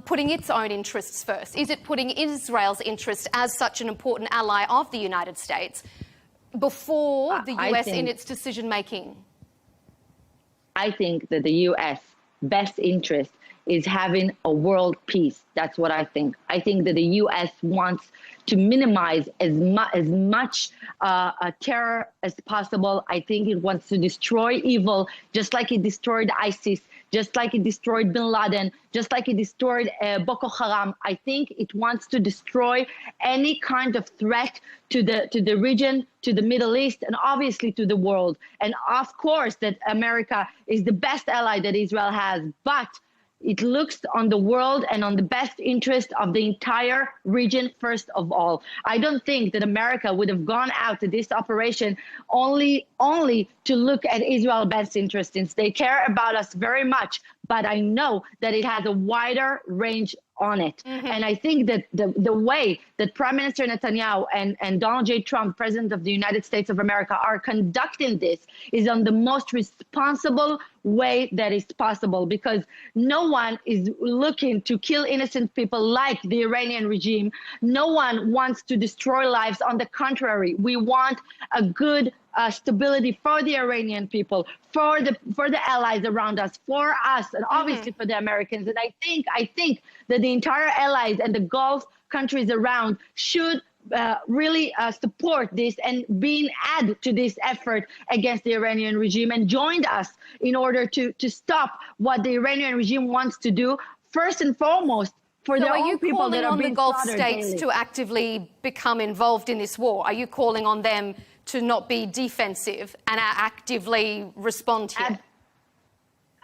putting its own interests first? Is it putting Israel's interest as such an important ally of the United States before the US in its decision making? I think that the US best interest is having a world peace. That's what I think. I think that the US wants to minimize as much terror as possible. I think it wants to destroy evil, just like it destroyed ISIS, just like it destroyed Bin Laden, just like it destroyed Boko Haram. I think it wants to destroy any kind of threat to the region, to the Middle East, and obviously to the world. And of course that America is the best ally that Israel has, but it looks on the world and on the best interest of the entire region first of all. I don't think that America would have gone out to this operation only to look at Israel's best interest, since they care about us very much. But I know that it has a wider range on it. And I think that the way that Prime Minister Netanyahu and Donald J. Trump, President of the United States of America, are conducting this is on the most responsible way that is possible, because no one is looking to kill innocent people like the Iranian regime. No one wants to destroy lives. On the contrary, we want a good stability for the Iranian people, for the allies around us, for us, and obviously for the Americans. And I think that the entire allies and the Gulf countries around should really support this and being added to this effort against the Iranian regime and joined us in order to stop what the Iranian regime wants to do, first and foremost, for their own people that are being slaughtered daily. Are you calling on the Gulf states to actively become involved in this war? Are you calling on them to not be defensive and actively respond here?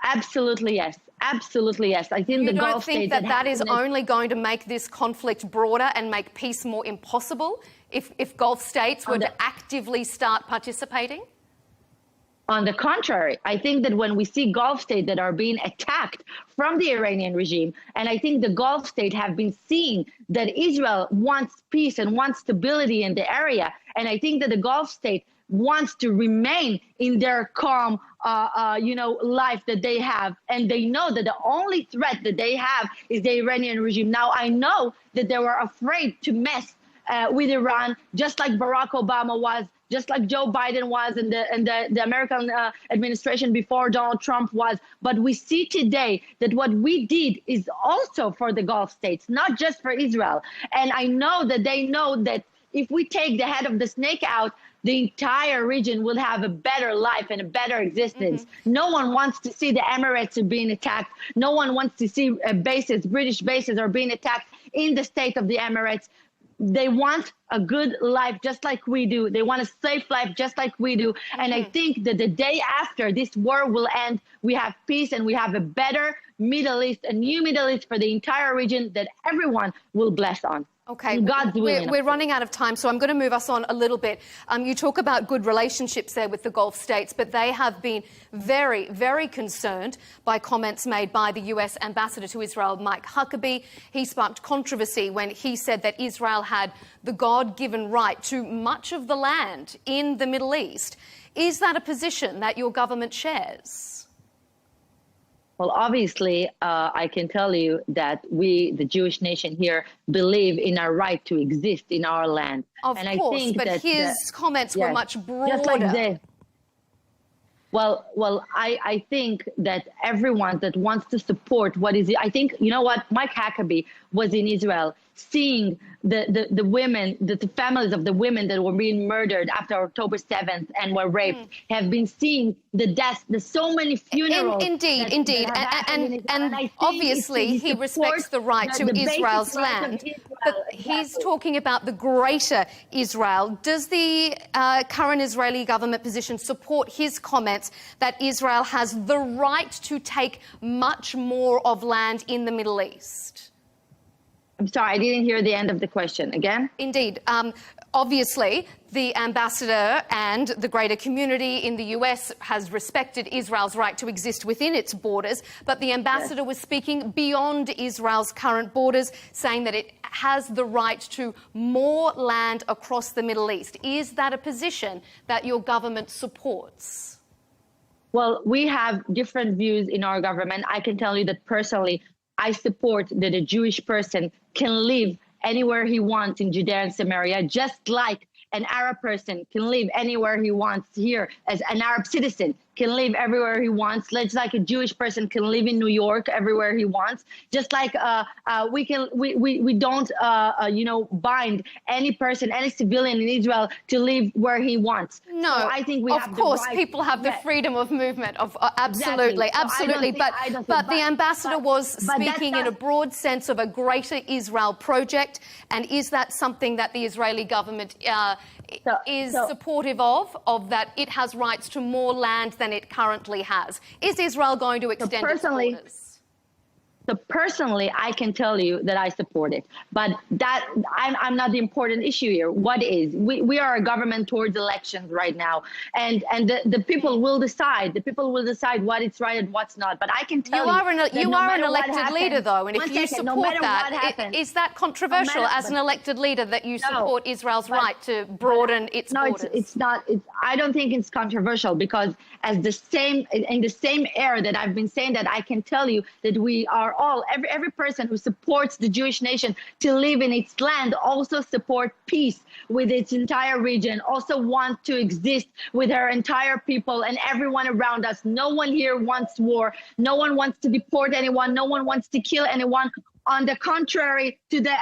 Absolutely, yes. Absolutely, yes. I think the Gulf states... You don't think that is only going to make this conflict broader and make peace more impossible if Gulf states were to actively start participating? On the contrary, I think that when we see Gulf states that are being attacked from the Iranian regime, and I think the Gulf states have been seeing that Israel wants peace and wants stability in the area, and I think that the Gulf state wants to remain in their calm, life that they have, and they know that the only threat that they have is the Iranian regime. Now, I know that they were afraid to mess with Iran, just like Barack Obama was, just like Joe Biden was, and the American administration before Donald Trump was. But we see today that what we did is also for the Gulf states, not just for Israel. And I know that they know that if we take the head of the snake out, the entire region will have a better life and a better existence. No one wants to see the Emirates being attacked. No one wants to see British bases are being attacked in the state of the Emirates. They want a good life just like we do. They want a safe life just like we do. And I think that the day after this war will end, we have peace and we have a better Middle East, a new Middle East for the entire region that everyone will bless on. Okay, we're running out of time, so I'm going to move us on a little bit. You talk about good relationships there with the Gulf states, but they have been very, very concerned by comments made by the US ambassador to Israel, Mike Huckabee. He sparked controversy when he said that Israel had the God-given right to much of the land in the Middle East. Is that a position that your government shares? Well, obviously, I can tell you that we, the Jewish nation here, believe in our right to exist in our land. Of course, but his comments were much broader. Just like I think that everyone that wants to support what is, I think, you know what, Mike Huckabee was in Israel seeing the women, the families of the women that were being murdered after October 7th and were raped, have been seeing the deaths, there's so many funerals. Indeed. And obviously he respects the right to Israel's land. But he's talking about the greater Israel. Does the current Israeli government position support his comments that Israel has the right to take much more of land in the Middle East? I'm sorry, I didn't hear the end of the question. Again? Indeed. Obviously, the ambassador and the greater community in the US has respected Israel's right to exist within its borders, but the ambassador was speaking beyond Israel's current borders, saying that it has the right to more land across the Middle East. Is that a position that your government supports? Well, we have different views in our government. I can tell you that personally, I support that a Jewish person can live anywhere he wants in Judea and Samaria, just like an Arab person can live anywhere he wants here as an Arab citizen, can live everywhere he wants. Just like a Jewish person can live in New York everywhere he wants. Just like we don't bind any person, any civilian in Israel to live where he wants. No, so I think we have of course people have the freedom of movement. Absolutely. But the ambassador was speaking in a broad sense of a greater Israel project, and is that something that the Israeli government is supportive of that it has rights to more land than it currently has? Is Israel going to extend its borders? So personally, I can tell you that I support it, but I'm not the important issue here. What is? We are a government towards elections right now, and the people will decide. The people will decide what is right and what's not. But I can tell you, you are an elected leader, though, and if you support that, is that controversial as an elected leader that you support Israel's right to broaden its borders? No, it's not. I don't think it's controversial, because in the same air that I've been saying that, I can tell you that we are all, every person who supports the Jewish nation to live in its land also support peace with its entire region, also want to exist with her entire people and everyone around us. No one here wants war. No one wants to deport anyone. No one wants to kill anyone. On the contrary to the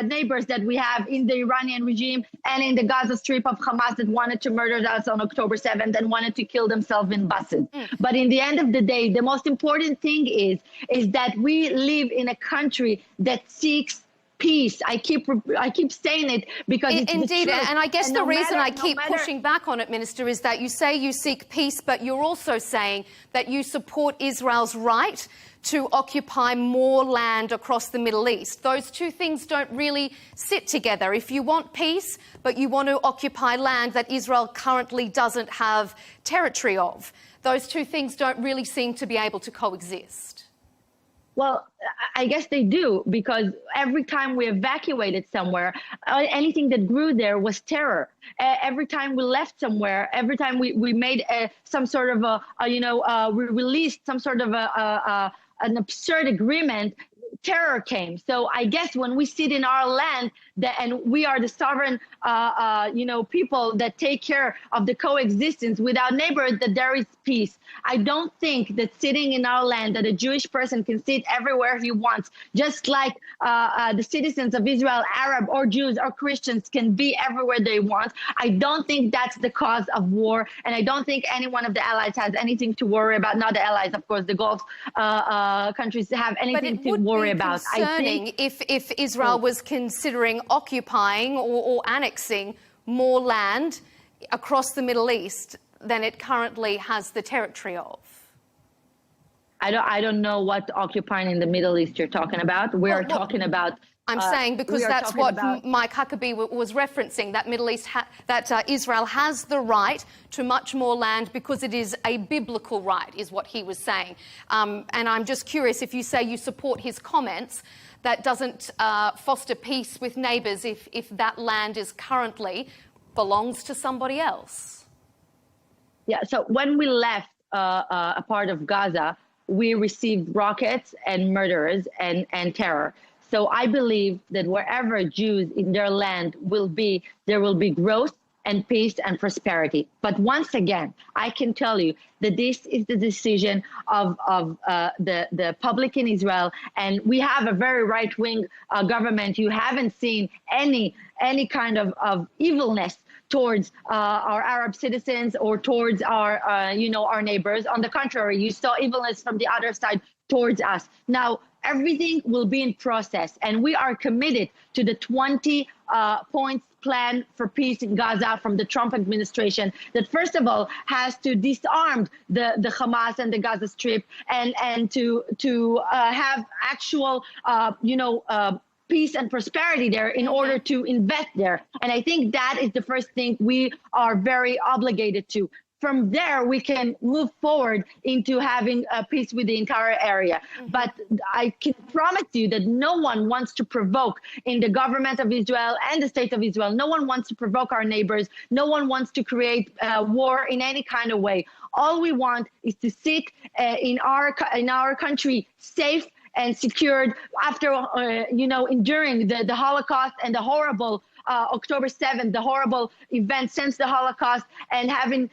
neighbors that we have in the Iranian regime and in the Gaza Strip of Hamas that wanted to murder us on October 7th and wanted to kill themselves in buses. But in the end of the day, the most important thing is that we live in a country that seeks peace. I keep saying it because it's indeed, the truth. and I guess and the reason I keep pushing back on it, Minister, is that you say you seek peace, but you're also saying that you support Israel's right to occupy more land across the Middle East. Those two things don't really sit together. If you want peace, but you want to occupy land that Israel currently doesn't have territory of, those two things don't really seem to be able to coexist. Well, I guess they do, because every time we evacuated somewhere, anything that grew there was terror. Every time we left somewhere, every time we made some sort of we released some sort of an absurd agreement, terror came. So I guess when we sit in our land and we are the sovereign, people that take care of the coexistence without neighbors, that there is peace. I don't think that sitting in our land, that a Jewish person can sit everywhere he wants, just like the citizens of Israel, Arab or Jews or Christians, can be everywhere they want. I don't think that's the cause of war, and I don't think any one of the allies has anything to worry about. Not the allies, of course, the Gulf countries have anything to worry about. I think if Israel was considering occupying or annexing more land across the Middle East than it currently has the territory of. I don't know what occupying in the Middle East you're talking about. We're talking about. I'm saying because that's what Mike Huckabee was referencing, that Middle East, that Israel has the right to much more land because it is a biblical right, is what he was saying. And I'm just curious, if you say you support his comments, that doesn't foster peace with neighbours if that land is currently belongs to somebody else. Yeah, so when we left a part of Gaza, we received rockets and murders and terror. So I believe that wherever Jews in their land will be, there will be growth and peace and prosperity. But once again, I can tell you that this is the decision of the public in Israel, and we have a very right-wing government. You haven't seen any kind of evilness towards our Arab citizens or towards our neighbors. On the contrary, you saw evilness from the other side towards us. Now, everything will be in process, and we are committed to the 20 points plan for peace in Gaza from the Trump administration that, first of all, has to disarm the Hamas and the Gaza Strip and to have actual, peace and prosperity there in order to invest there. And I think that is the first thing we are very obligated to. From there, we can move forward into having peace with the entire area. But I can promise you that no one wants to provoke in the government of Israel and the state of Israel. No one wants to provoke our neighbors. No one wants to create war in any kind of way. All we want is to sit in our country safe and secured after, enduring the Holocaust and the horrible October 7th, the horrible event since the Holocaust, and having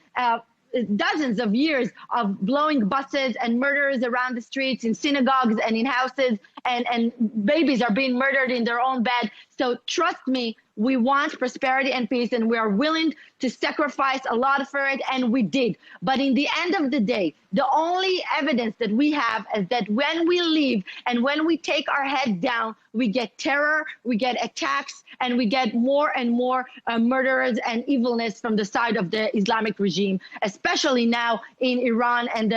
dozens of years of blowing buses and murders around the streets, in synagogues and in houses, and babies are being murdered in their own bed. So trust me, we want prosperity and peace, and we are willing to sacrifice a lot for it, and we did. But in the end of the day, the only evidence that we have is that when we leave and when we take our head down, we get terror, we get attacks, and we get more and more murderers and evilness from the side of the Islamic regime, especially now in Iran and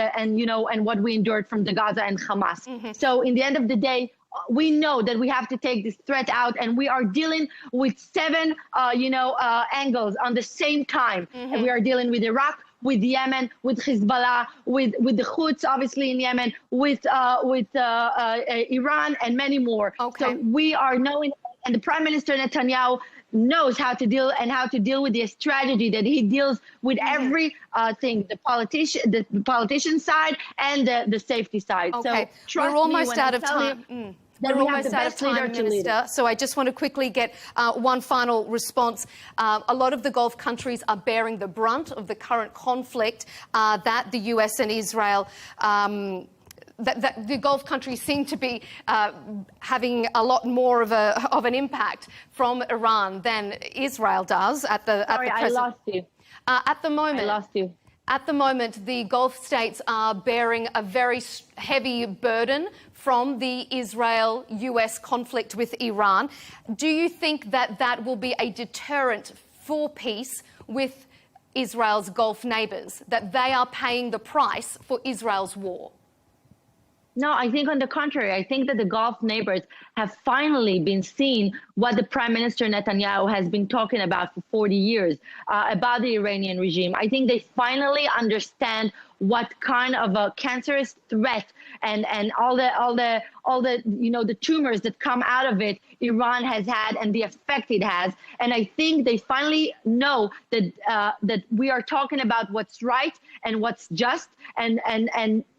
what we endured from the Gaza and Hamas. So in the end of the day, we know that we have to take this threat out, and we are dealing with 7, angles on the same time. And we are dealing with Iraq, with Yemen, with Hezbollah, with the Houthis, obviously in Yemen, with Iran, and many more. Okay. So we are knowing, and the Prime Minister Netanyahu knows how to deal with this tragedy, that he deals with every thing, the politician side and the safety side. Okay, So we're almost out of time. We're almost out of time, Minister. So I just want to quickly get one final response. A lot of the Gulf countries are bearing the brunt of the current conflict that the US and Israel that the Gulf countries seem to be having a lot more of an impact from Iran than Israel does at the present. I lost you. At the moment, I lost you. At the moment, the Gulf states are bearing a very heavy burden from the Israel-US conflict with Iran. Do you think that that will be a deterrent for peace with Israel's Gulf neighbours, that they are paying the price for Israel's war? No, I think on the contrary. I think that the Gulf neighbors have finally been seeing what the Prime Minister Netanyahu has been talking about for 40 years, about the Iranian regime. I think they finally understand what kind of a cancerous threat and all the the tumors that come out of it Iran has had and the effect it has. And I think they finally know that that we are talking about what's right and what's just, and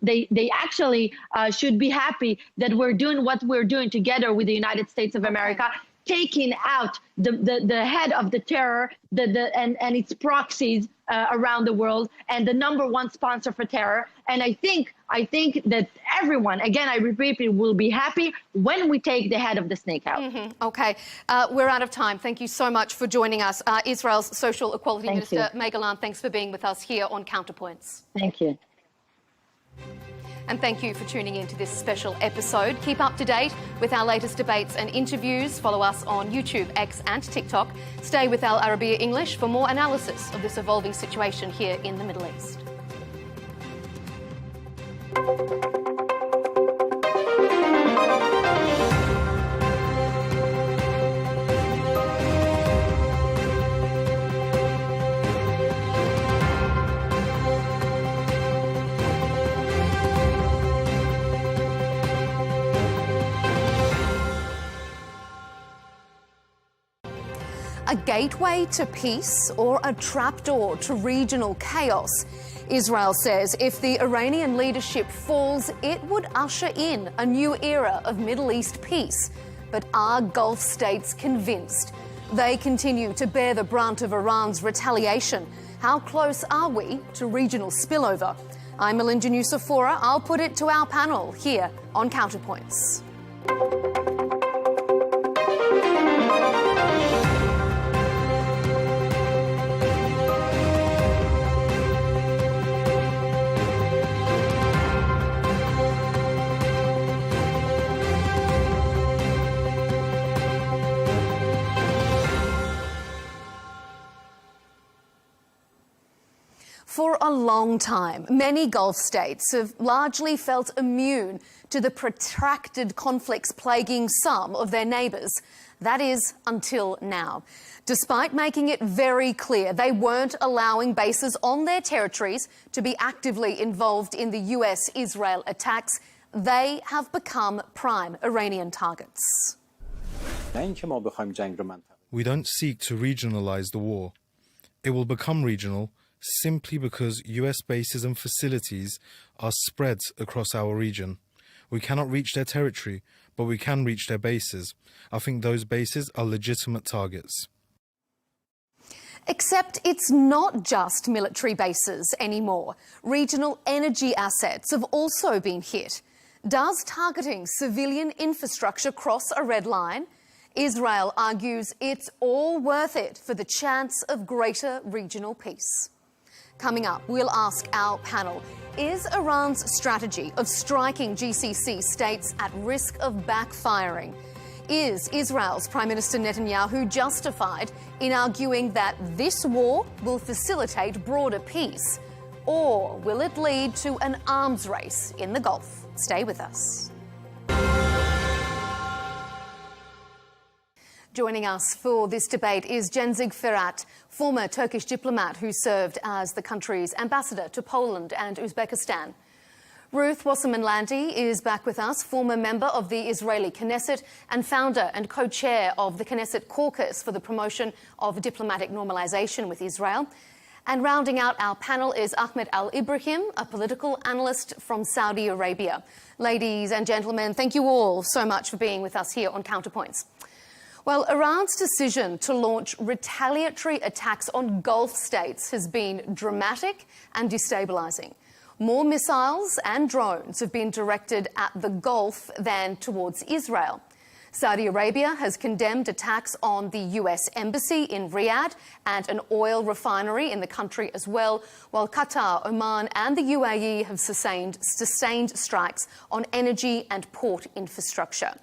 they actually should be happy that we're doing what we're doing together with the United States of America, taking out the head of the terror and its proxies around the world, and the #1 sponsor for terror. And I think that everyone, again, I repeat, will be happy when we take the head of the snake out. Okay, we're out of time. Thank you so much for joining us. Israel's Social Equality Minister, Leigh Ann, thanks for being with us here on Counterpoints. Thank you. And thank you for tuning in to this special episode. Keep up to date with our latest debates and interviews. Follow us on YouTube, X and TikTok. Stay with Al Arabiya English for more analysis of this evolving situation here in the Middle East. A gateway to peace or a trapdoor to regional chaos? Israel says if the Iranian leadership falls, it would usher in a new era of Middle East peace. But are Gulf states convinced? They continue to bear the brunt of Iran's retaliation. How close are we to regional spillover? I'm Melinda Nucifora. I'll put it to our panel here on Counterpoints. For a long time, many Gulf states have largely felt immune to the protracted conflicts plaguing some of their neighbours. That is, until now. Despite making it very clear they weren't allowing bases on their territories to be actively involved in the US-Israel attacks, they have become prime Iranian targets. We don't seek to regionalize the war. It will become regional simply because US bases and facilities are spread across our region. We cannot reach their territory, but we can reach their bases. I think those bases are legitimate targets. Except it's not just military bases anymore. Regional energy assets have also been hit. Does targeting civilian infrastructure cross a red line? Israel argues it's all worth it for the chance of greater regional peace. Coming up, we'll ask our panel, is Iran's strategy of striking GCC states at risk of backfiring? Is Israel's Prime Minister Netanyahu justified in arguing that this war will facilitate broader peace? Or will it lead to an arms race in the Gulf? Stay with us. Joining us for this debate is Cengiz Ferhat, former Turkish diplomat who served as the country's ambassador to Poland and Uzbekistan. Ruth Wasserman-Landy is back with us, former member of the Israeli Knesset and founder and co-chair of the Knesset Caucus for the Promotion of Diplomatic Normalization with Israel. And rounding out our panel is Ahmed Al-Ibrahim, a political analyst from Saudi Arabia. Ladies and gentlemen, thank you all so much for being with us here on Counterpoints. Well, Iran's decision to launch retaliatory attacks on Gulf states has been dramatic and destabilising. More missiles and drones have been directed at the Gulf than towards Israel. Saudi Arabia has condemned attacks on the US embassy in Riyadh and an oil refinery in the country as well, while Qatar, Oman and the UAE have sustained strikes on energy and port infrastructure.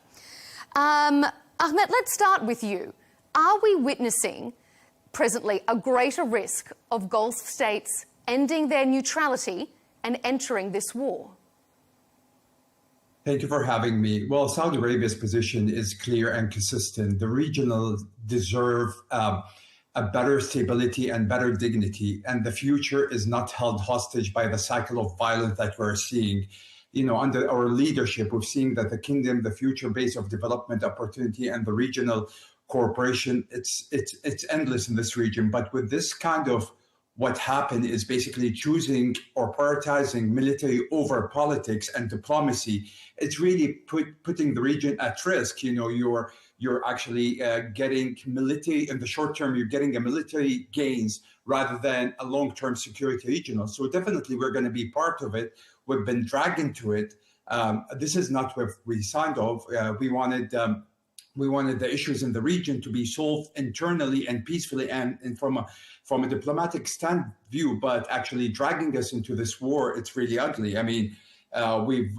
Ahmed, let's start with you. Are we witnessing presently a greater risk of Gulf states ending their neutrality and entering this war? Thank you for having me. Well, Saudi Arabia's position is clear and consistent. The regional deserve a better stability and better dignity, and the future is not held hostage by the cycle of violence that we're seeing. You know, under our leadership, we're seeing that the kingdom, the future base of development opportunity, and the regional cooperation, it's endless in this region. But with this kind of what happened is basically choosing or prioritizing military over politics and diplomacy. It's really putting the region at risk. You know, you're actually getting military in the short term. You're getting a military gains rather than a long-term security regional. So definitely, we're going to be part of it. We've been dragged into it. This is not what we signed off. We wanted the issues in the region to be solved internally and peacefully and from a diplomatic stand view, but actually dragging us into this war, it's really ugly. I mean, we've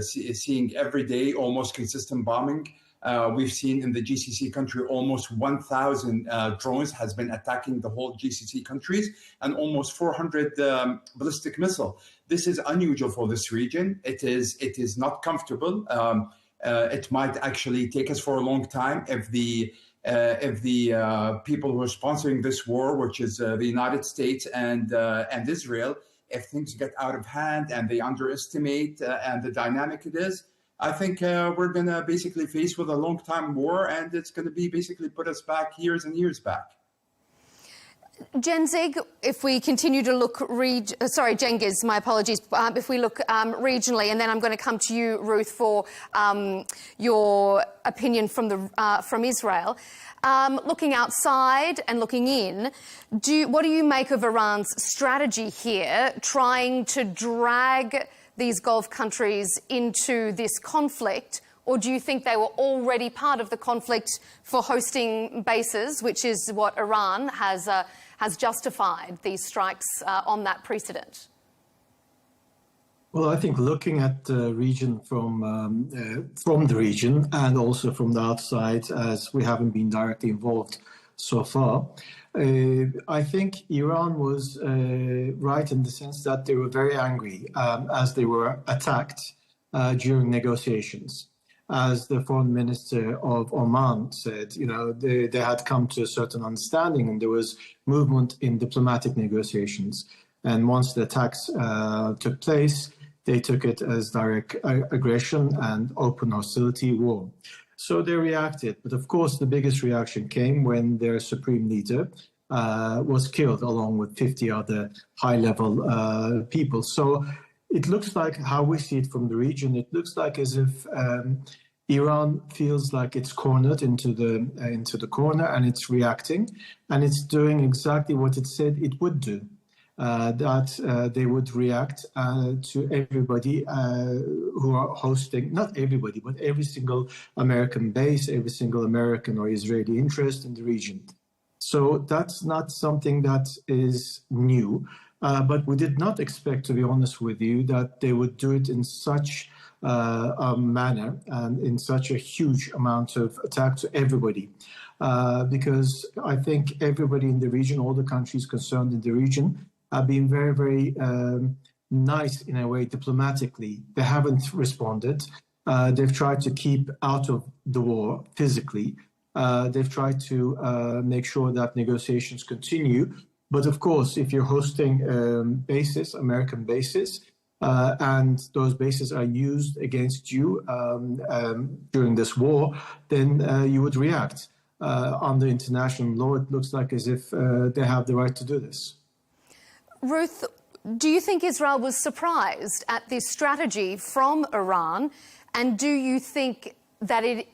seeing every day almost consistent bombing. We've seen in the GCC country almost 1,000 drones has been attacking the whole GCC countries and almost 400 ballistic missile. This is unusual for this region. It is not comfortable. It might actually take us for a long time if the people who are sponsoring this war, which is the United States and Israel, if things get out of hand and they underestimate and the dynamic it is, I think we're going to basically face with a long-time war, and it's going to be basically put us back years and years back. Jenzig, if we continue to look, Cengiz, my apologies, if we look regionally, and then I'm going to come to you, Ruth, for your opinion from Israel. Looking outside and looking in, what do you make of Iran's strategy here, trying to drag these Gulf countries into this conflict? Or do you think they were already part of the conflict for hosting bases, which is what Iran has justified these strikes on that precedent? Well, I think looking at the region from the region and also from the outside, as we haven't been directly involved so far, I think Iran was right in the sense that they were very angry as they were attacked during negotiations. As the foreign minister of Oman said, you know, they had come to a certain understanding and there was movement in diplomatic negotiations. And once the attacks took place, they took it as direct aggression and open hostility, war. So they reacted. But of course, the biggest reaction came when their supreme leader was killed along with 50 other high-level people. So it looks like, how we see it from the region, it looks like as if Iran feels like it's cornered into the corner and it's reacting, and it's doing exactly what it said it would do. That they would react to everybody who are hosting, not everybody, but every single American base, every single American or Israeli interest in the region. So that's not something that is new, but we did not expect, to be honest with you, that they would do it in such a manner and in such a huge amount of attack to everybody. Because I think everybody in the region, all the countries concerned in the region, have been very, very nice in a way diplomatically. They haven't responded. They've tried to keep out of the war physically. They've tried to make sure that negotiations continue. But of course, if you're hosting bases, American bases, and those bases are used against you during this war, then you would react. Under international law, it looks like as if they have the right to do this. Ruth, do you think Israel was surprised at this strategy from Iran, and do you think that it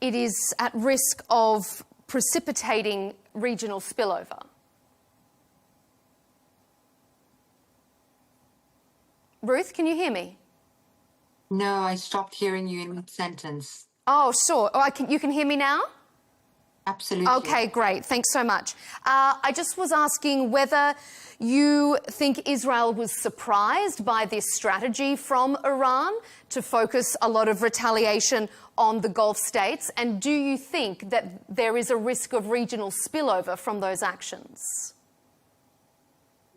is at risk of precipitating regional spillover? Ruth, can you hear me? No, I stopped hearing you in mid-sentence. Oh, sure. Oh, you can hear me now? Absolutely. Okay, great. Thanks so much. I just was asking whether you think Israel was surprised by this strategy from Iran to focus a lot of retaliation on the Gulf states, and do you think that there is a risk of regional spillover from those actions?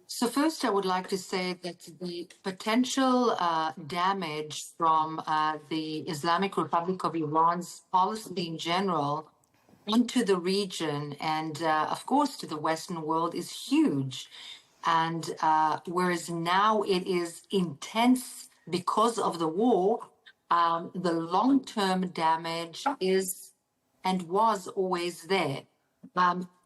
So first, I would like to say that the potential damage from the Islamic Republic of Iran's policy in general onto the region and, of course, to the Western world is huge. And whereas now it is intense because of the war, the long-term damage is and was always there.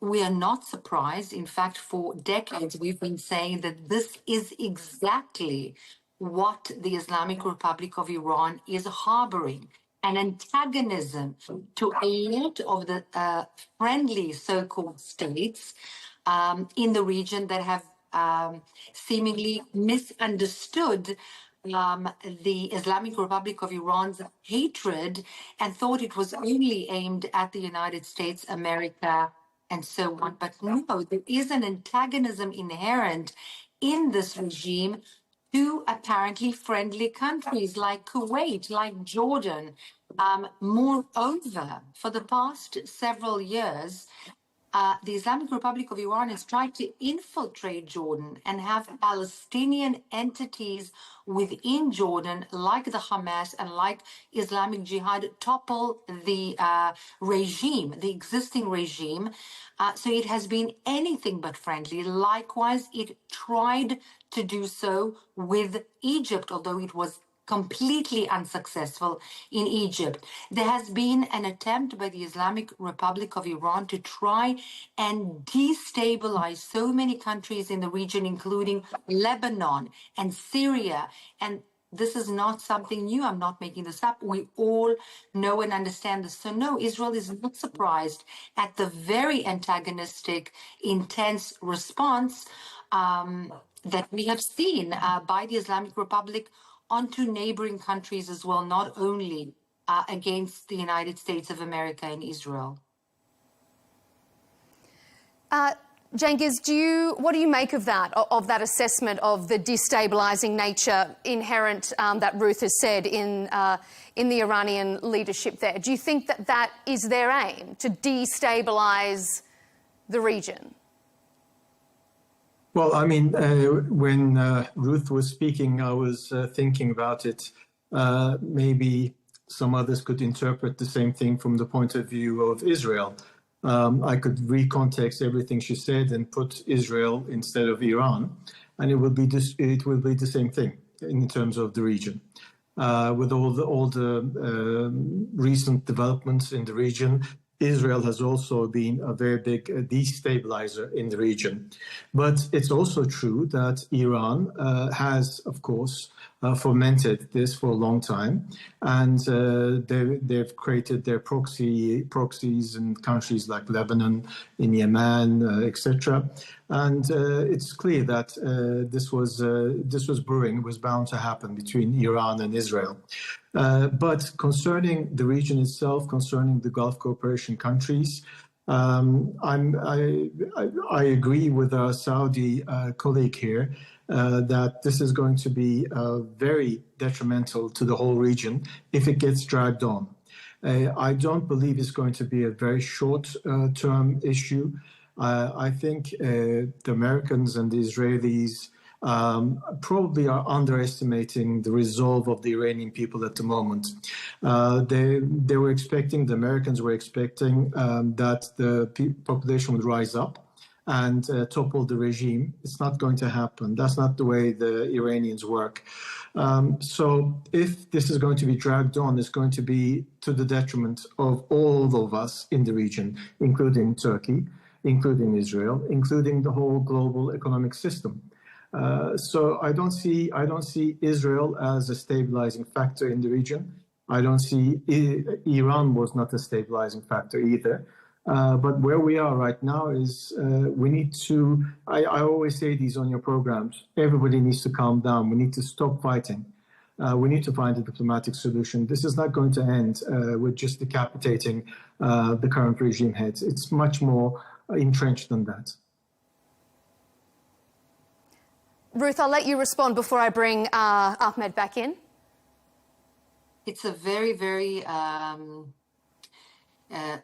We are not surprised. In fact, for decades, we've been saying that this is exactly what the Islamic Republic of Iran is harboring. An antagonism to a lot of the friendly so-called states in the region that have seemingly misunderstood the Islamic Republic of Iran's hatred and thought it was only aimed at the United States, America, and so on. But no, there is an antagonism inherent in this regime to apparently friendly countries like Kuwait, like Jordan. Moreover, for the past several years, the Islamic Republic of Iran has tried to infiltrate Jordan and have Palestinian entities within Jordan, like the Hamas and like Islamic Jihad, topple the regime, the existing regime. So it has been anything but friendly. Likewise, it tried to do so with Egypt, although it was completely unsuccessful in Egypt. There has been an attempt by the Islamic Republic of Iran to try and destabilize so many countries in the region, including Lebanon and Syria. And this is not something new. I'm not making this up. We all know and understand this. So no, Israel is not surprised at the very antagonistic, intense response that we have seen by the Islamic Republic onto neighboring countries as well, not only against the United States of America and Israel. Cengiz, what do you make of that assessment of the destabilising nature inherent that Ruth has said in the Iranian leadership there? Do you think that is their aim, to destabilise the region? Well, I mean, when Ruth was speaking, I was thinking about it. Maybe some others could interpret the same thing from the point of view of Israel. I could recontext everything she said and put Israel instead of Iran, and it will be the same thing in terms of the region. With all the recent developments in the region, Israel has also been a very big destabilizer in the region. But it's also true that Iran has, of course, fomented this for a long time, and they've created their proxies in countries like Lebanon, in Yemen, etc. And it's clear that this was brewing, was bound to happen between Iran and Israel. But concerning the region itself, concerning the Gulf Cooperation countries, I agree with our Saudi colleague here that this is going to be very detrimental to the whole region if it gets dragged on. I don't believe it's going to be a very short-term issue. I think the Americans and the Israelis probably are underestimating the resolve of the Iranian people at the moment. They were expecting, the Americans were expecting that the population would rise up and topple the regime. It's not going to happen. That's not the way the Iranians work. So if this is going to be dragged on, it's going to be to the detriment of all of us in the region, including Turkey, including Israel, including the whole global economic system. So I don't see Israel as a stabilizing factor in the region. I don't see Iran was not a stabilizing factor either. But where we are right now is we need to, I always say these on your programs, everybody needs to calm down. We need to stop fighting. We need to find a diplomatic solution. This is not going to end with just decapitating the current regime heads. It's much more entrenched than that. Ruth, I'll let you respond before I bring Ahmed back in. It's a very, very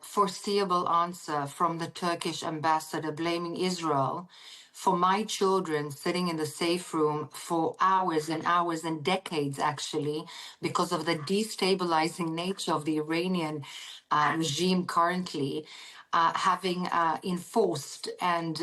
foreseeable answer from the Turkish ambassador blaming Israel for my children sitting in the safe room for hours and hours and decades, actually, because of the destabilizing nature of the Iranian regime currently, having enforced and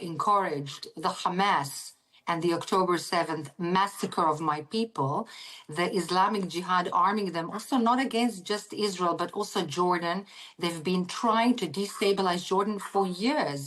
encouraged the Hamas and the October 7th massacre of my people, the Islamic Jihad arming them, also not against just Israel, but also Jordan. They've been trying to destabilize Jordan for years.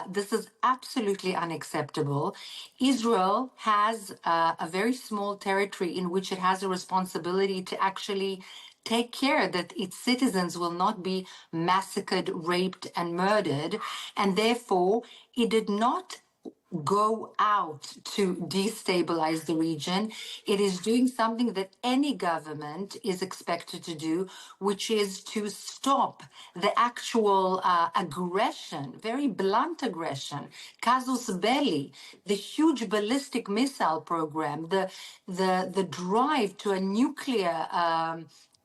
This is absolutely unacceptable. Israel has a very small territory in which it has a responsibility to actually take care that its citizens will not be massacred, raped, and murdered. And therefore, it did not go out to destabilize the region. It is doing something that any government is expected to do, which is to stop the actual aggression, very blunt aggression, casus belli, the huge ballistic missile program, the drive to a nuclear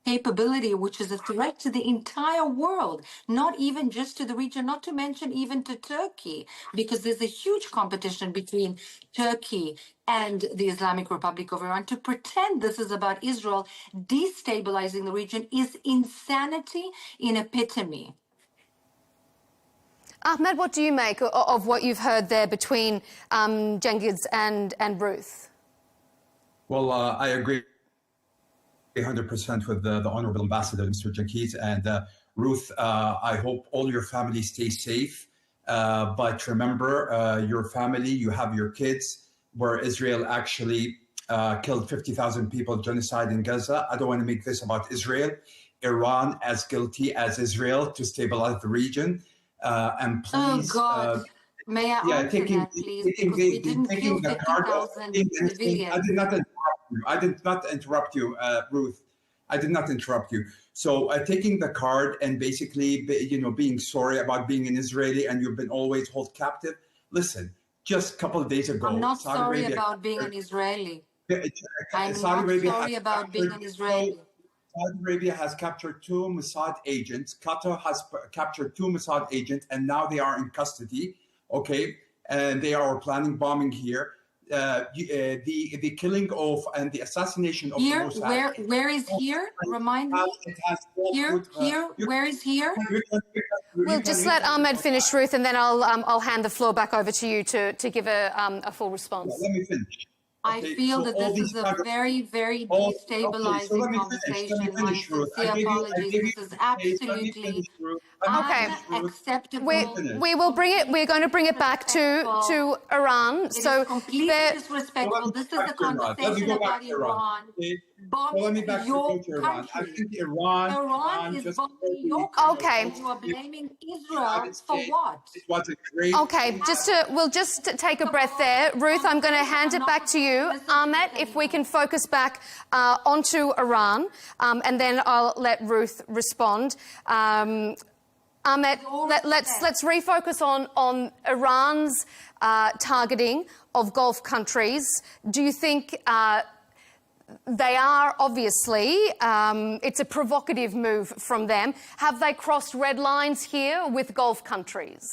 capability, which is a threat to the entire world, not even just to the region, not to mention even to Turkey, because there's a huge competition between Turkey and the Islamic Republic of Iran. To pretend this is about Israel destabilizing the region is insanity in epitome. Ahmed, what do you make of what you've heard there between Cengiz and Ruth? Well, I agree 100% with the Honorable Ambassador, Mr. Cengiz, and Ruth, I hope all your family stay safe. But remember, your family, you have your kids, where Israel actually killed 50,000 people, genocide in Gaza. I don't want to make this about Israel. Iran as guilty as Israel to stabilize the region. And please... Oh, God. May I answer that, please? Because we didn't kill 50,000 civilians. I did not interrupt you, Ruth. I did not interrupt you. So taking the card and basically, being sorry about being an Israeli and you've been always held captive. Listen, just a couple of days ago, I'm not Saudi sorry Arabia about being an Israeli. I'm Saudi not Arabia sorry about being an Israeli. Saudi Arabia has captured 2 Mossad agents. Qatar has captured 2 Mossad agents, and now they are in custody. Okay, and they are planning bombing here. The killing of and the assassination of here, the Mossad. where is here? Remind me. Here, where is here? We'll just let Ahmed finish, Ruth, and then I'll hand the floor back over to you to give a full response. Let me finish. I feel that this is a very, very destabilizing conversation. My sincere apologies. This is absolutely unacceptable. We will bring it. We're going to bring it back to Iran. So completely disrespectful. This is a conversation about Iran. Bombing your country. I think Iran is bombing your country. Okay. You are blaming Israel for what? It was a great. Okay, we'll just take a breath there. Ruth, I'm going to hand it back to you. Ahmed, if we can focus back onto Iran, and then I'll let Ruth respond. Ahmed, let's refocus on Iran's targeting of Gulf countries. Do you think they are obviously, it's a provocative move from them. Have they crossed red lines here with Gulf countries?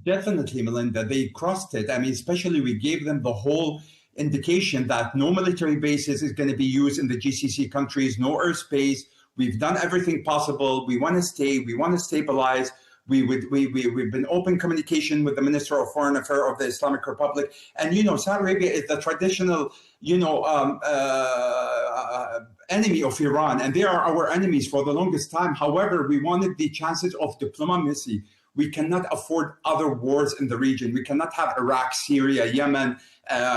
Definitely, Melinda, they crossed it. I mean, especially we gave them the whole indication that no military bases is going to be used in the GCC countries, no airspace. We've done everything possible. We want to stay, we want to stabilize. We've been open communication with the Minister of Foreign Affairs of the Islamic Republic. And, Saudi Arabia is the traditional, enemy of Iran, and they are our enemies for the longest time. However, we wanted the chances of diplomacy. We cannot afford other wars in the region. We cannot have Iraq, Syria, Yemen,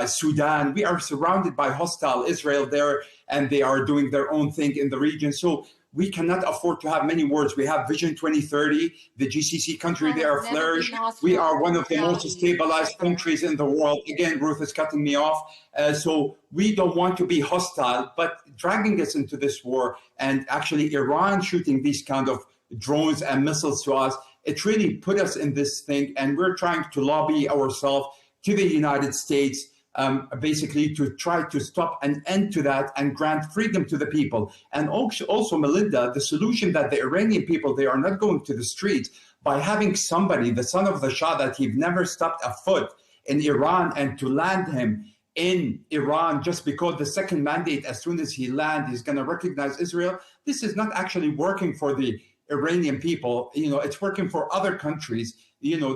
Sudan. We are surrounded by hostile Israel there, and they are doing their own thing in the region. So we cannot afford to have many wars. We have Vision 2030, the GCC country, they are flourish. We are one of the most stabilized countries in the world. Again, Ruth is cutting me off. So we don't want to be hostile, but dragging us into this war and actually Iran shooting these kind of drones and missiles to us, it really put us in this thing. And we're trying to lobby ourselves to the United States, basically to try to stop an end to that and grant freedom to the people. And also, Melinda, the solution that the Iranian people, they are not going to the streets by having somebody, the son of the Shah, that he've never stepped a foot in Iran, and to land him in Iran just because the second mandate, as soon as he lands, is going to recognize Israel. This is not actually working for the Iranian people. It's working for other countries,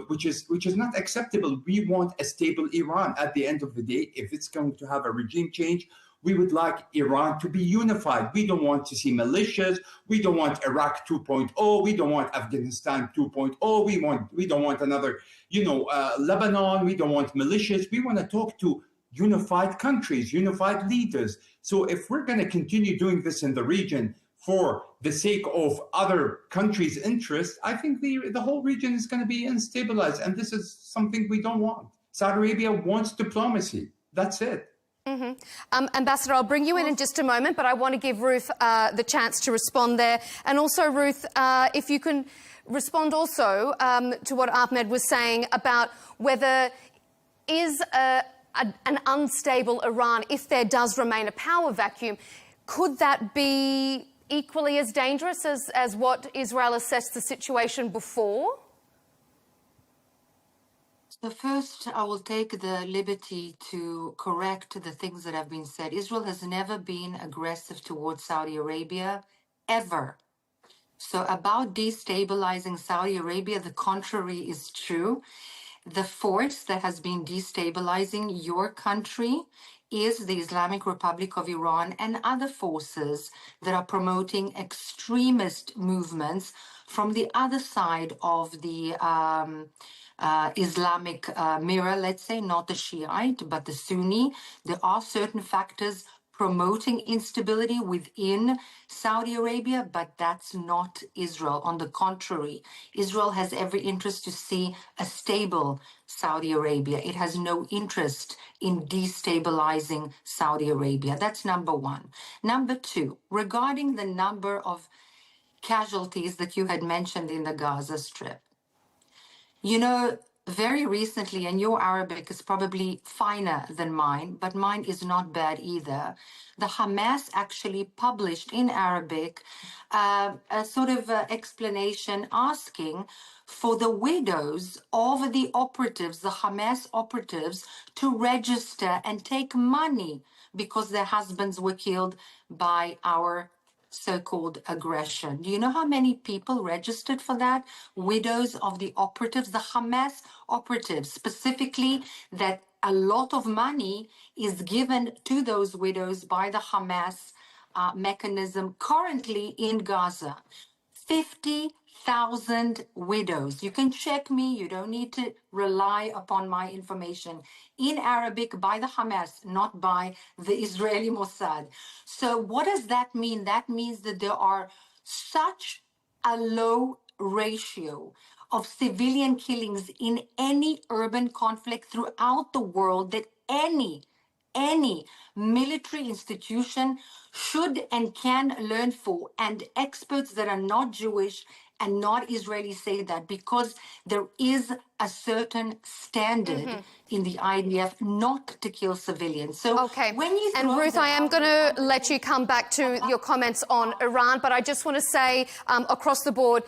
which is not acceptable. We want a stable Iran at the end of the day. If it's going to have a regime change, we would like Iran to be unified. We don't want to see militias. We don't want Iraq 2.0. We don't want Afghanistan 2.0. We don't want another, Lebanon. We don't want militias. We want to talk to unified countries, unified leaders. So if we're going to continue doing this in the region for the sake of other countries' interests, I think the whole region is going to be unstabilized. And this is something we don't want. Saudi Arabia wants diplomacy. That's it. Mm-hmm. Ambassador, I'll bring you in just a moment, but I want to give Ruth the chance to respond there. And also, Ruth, if you can respond also to what Ahmed was saying about whether is an unstable Iran, if there does remain a power vacuum, could that be equally as dangerous as what Israel assessed the situation before? So first, I will take the liberty to correct the things that have been said. Israel has never been aggressive towards Saudi Arabia, ever. So about destabilizing Saudi Arabia, the contrary is true. The force that has been destabilizing your country is the Islamic Republic of Iran and other forces that are promoting extremist movements from the other side of the Islamic mirror, let's say, not the Shiite, but the Sunni. There are certain factors promoting instability within Saudi Arabia, but that's not Israel. On the contrary, Israel has every interest to see a stable Saudi Arabia. It has no interest in destabilizing Saudi Arabia. That's number one. Number two, regarding the number of casualties that you had mentioned in the Gaza Strip. Very recently, and your Arabic is probably finer than mine, but mine is not bad either. The Hamas actually published in Arabic a sort of explanation asking for the widows of the operatives, the Hamas operatives, to register and take money because their husbands were killed by our so-called aggression. Do you know how many people registered for that? Widows of the operatives, the Hamas operatives, specifically, that a lot of money is given to those widows by the Hamas mechanism currently in Gaza. 50,000 widows. You can check me. You don't need to rely upon my information. In Arabic by the Hamas, not by the Israeli Mossad. So what does that mean? That means that there are such a low ratio of civilian killings in any urban conflict throughout the world that any military institution should and can learn for. And experts that are not Jewish and not Israeli say that because there is a certain standard in the IDF not to kill civilians. So when you and Ruth, I am going to let you come back to your comments on Iran, but I just want to say across the board,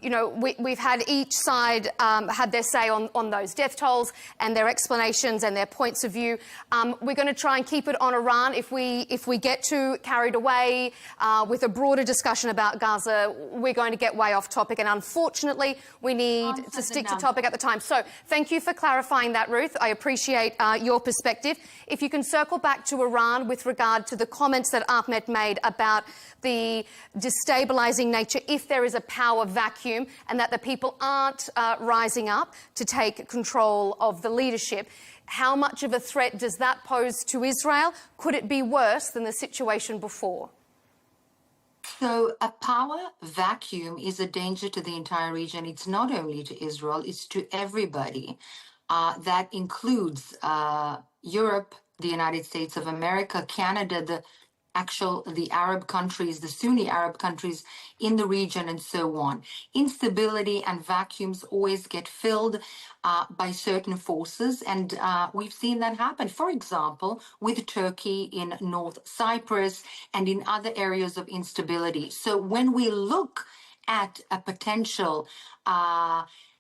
you know, we've had each side had their say on those death tolls and their explanations and their points of view. We're going to try and keep it on Iran. If we get too carried away with a broader discussion about Gaza, we're going to get way off topic, and unfortunately, we need to stick to topic at the time. So thank you for clarifying that, Ruth. I appreciate your perspective. If you can circle back to Iran with regard to the comments that Ahmed made about the destabilising nature if there is a power vacuum and that the people aren't rising up to take control of the leadership. How much of a threat does that pose to Israel? Could it be worse than the situation before? So a power vacuum is a danger to the entire region. It's not only to Israel, it's to everybody. That includes Europe, the United States of America, Canada, the Arab countries, the Sunni Arab countries in the region, and so on. Instability and vacuums always get filled by certain forces, and we've seen that happen, for example, with Turkey in North Cyprus and in other areas of instability. So when we look at a potential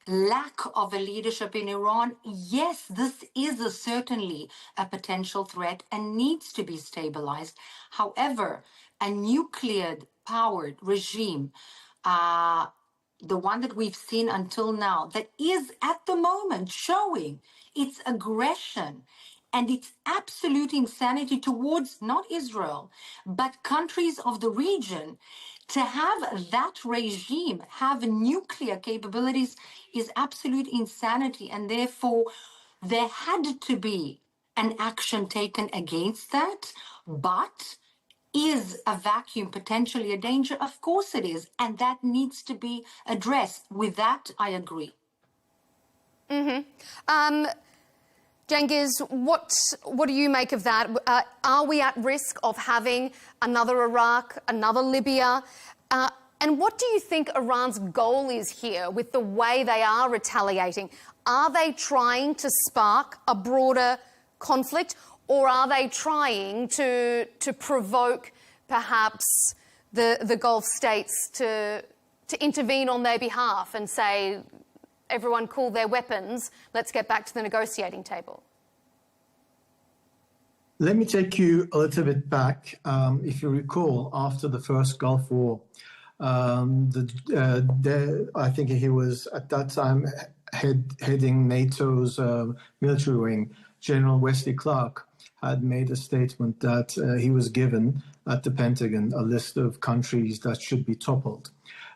lack of a leadership in Iran, yes, this is certainly a potential threat and needs to be stabilized. However, a nuclear-powered regime, the one that we've seen until now, that is at the moment showing its aggression and its absolute insanity towards not Israel, but countries of the region, to have that regime have nuclear capabilities is absolute insanity, and therefore there had to be an action taken against that. But is a vacuum potentially a danger? Of course it is, and that needs to be addressed. With that, I agree. Cengiz, what do you make of that? Are we at risk of having another Iraq, another Libya? And what do you think Iran's goal is here with the way they are retaliating? Are they trying to spark a broader conflict, or are they trying to provoke perhaps the Gulf states to intervene on their behalf and say, everyone cool their weapons, let's get back to the negotiating table? Let me take you a little bit back. If you recall, after the first Gulf War, I think he was at that time heading NATO's military wing, General Wesley Clark, had made a statement that he was given at the Pentagon a list of countries that should be toppled.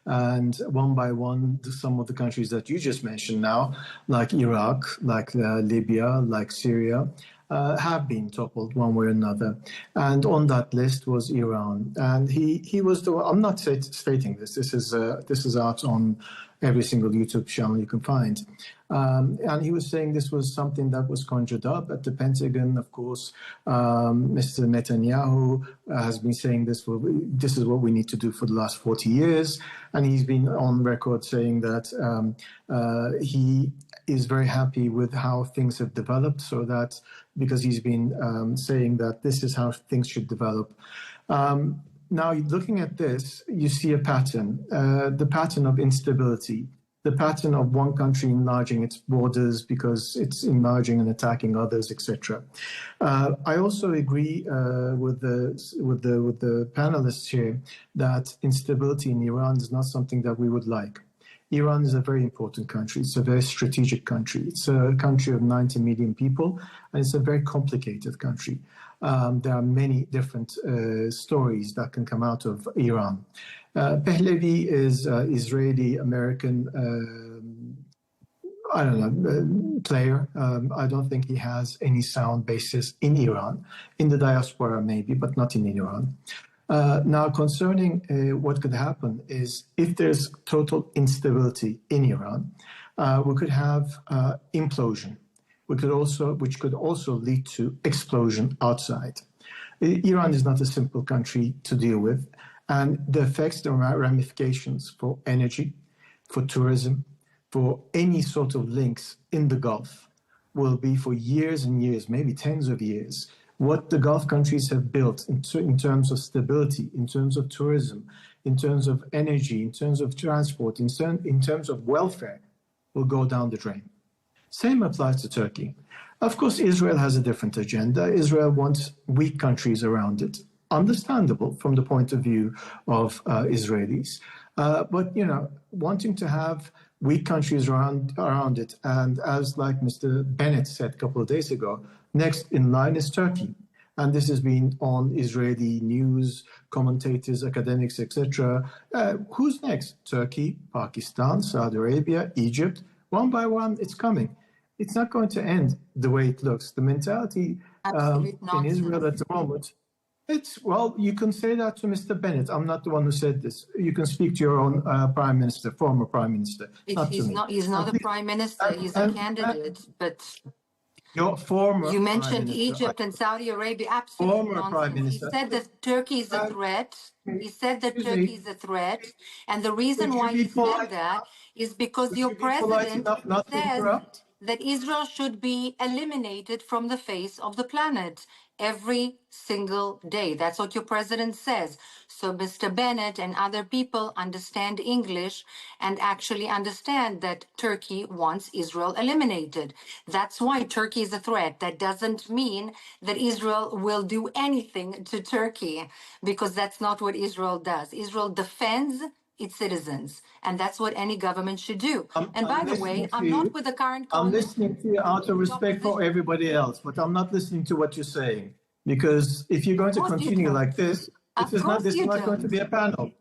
And one by one, some of the countries that you just mentioned now, like Iraq, like Libya, like Syria, have been toppled one way or another. And on that list was Iran. And he was the one, I'm not stating this, this is out on every single YouTube channel you can find. And he was saying this was something that was conjured up at the Pentagon. Of course, Mr. Netanyahu has been saying this is what we need to do for the last 40 years. And he's been on record saying that he is very happy with how things have developed, so that because he's been saying that this is how things should develop. Now, looking at this, you see a pattern, the pattern of instability, the pattern of one country enlarging its borders because it's enlarging and attacking others, etc. I also agree with the panelists here that instability in Iran is not something that we would like. Iran is a very important country. It's a very strategic country. It's a country of 90 million people, and it's a very complicated country. There are many different stories that can come out of Iran. Pahlavi is Israeli-American, player. I don't think he has any sound basis in Iran. In the diaspora, maybe, but not in Iran. Now, concerning what could happen is if there's total instability in Iran, we could have implosion. Which could also lead to explosion outside. Iran is not a simple country to deal with, and the effects, the ramifications for energy, for tourism, for any sort of links in the Gulf will be for years and years, maybe tens of years. What the Gulf countries have built in terms of stability, in terms of tourism, in terms of energy, in terms of transport, in terms of welfare, will go down the drain. Same applies to Turkey. Of course, Israel has a different agenda. Israel wants weak countries around it. Understandable from the point of view of Israelis. But, you know, wanting to have weak countries around it, and as like Mr. Bennett said a couple of days ago, next in line is Turkey. And this has been on Israeli news, commentators, academics, etc. Who's next? Turkey, Pakistan, Saudi Arabia, Egypt. One by one, it's coming. It's not going to end the way it looks. The mentality in Israel at the moment, well, you can say that to Mr. Bennett. I'm not the one who said this. You can speak to your own prime minister, former prime minister. He's not a prime minister. He's a candidate. But your former you mentioned Egypt and Saudi Arabia. Absolutely former prime minister. He said that Turkey is a threat. He said that Turkey is a threat. And the reason why he said that is because your president says that Israel should be eliminated from the face of the planet every single day. That's what your president says. So Mr. Bennett and other people understand English and actually understand that Turkey wants Israel eliminated. That's why Turkey is a threat. That doesn't mean that Israel will do anything to Turkey, because that's not what Israel does. Israel defends its citizens, and that's what any government should do. And by the way, I'm not with the current government. I'm listening to you out of respect for everybody else, but I'm not listening to what you're saying, because if you're going to continue like this, this is not going to be a panel.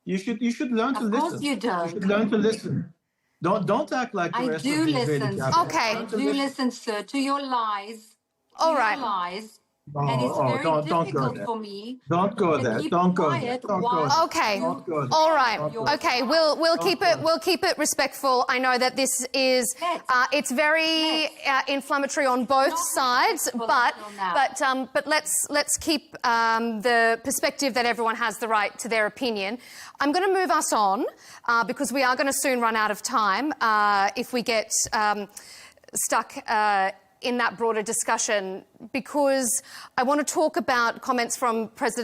You should learn to listen. Of course you don't. You should learn to listen. Don't act like the rest of the Israeli cabinet. I do listen, sir, to your lies. All right. Lies. And it's very difficult for me. Don't go there. Don't go there. Okay. All right. Okay. We'll keep it respectful. I know that this is it's very inflammatory on both sides, but let's keep the perspective that everyone has the right to their opinion. I'm going to move us on because we are going to soon run out of time if we get stuck in that broader discussion, because I want to talk about comments from Prime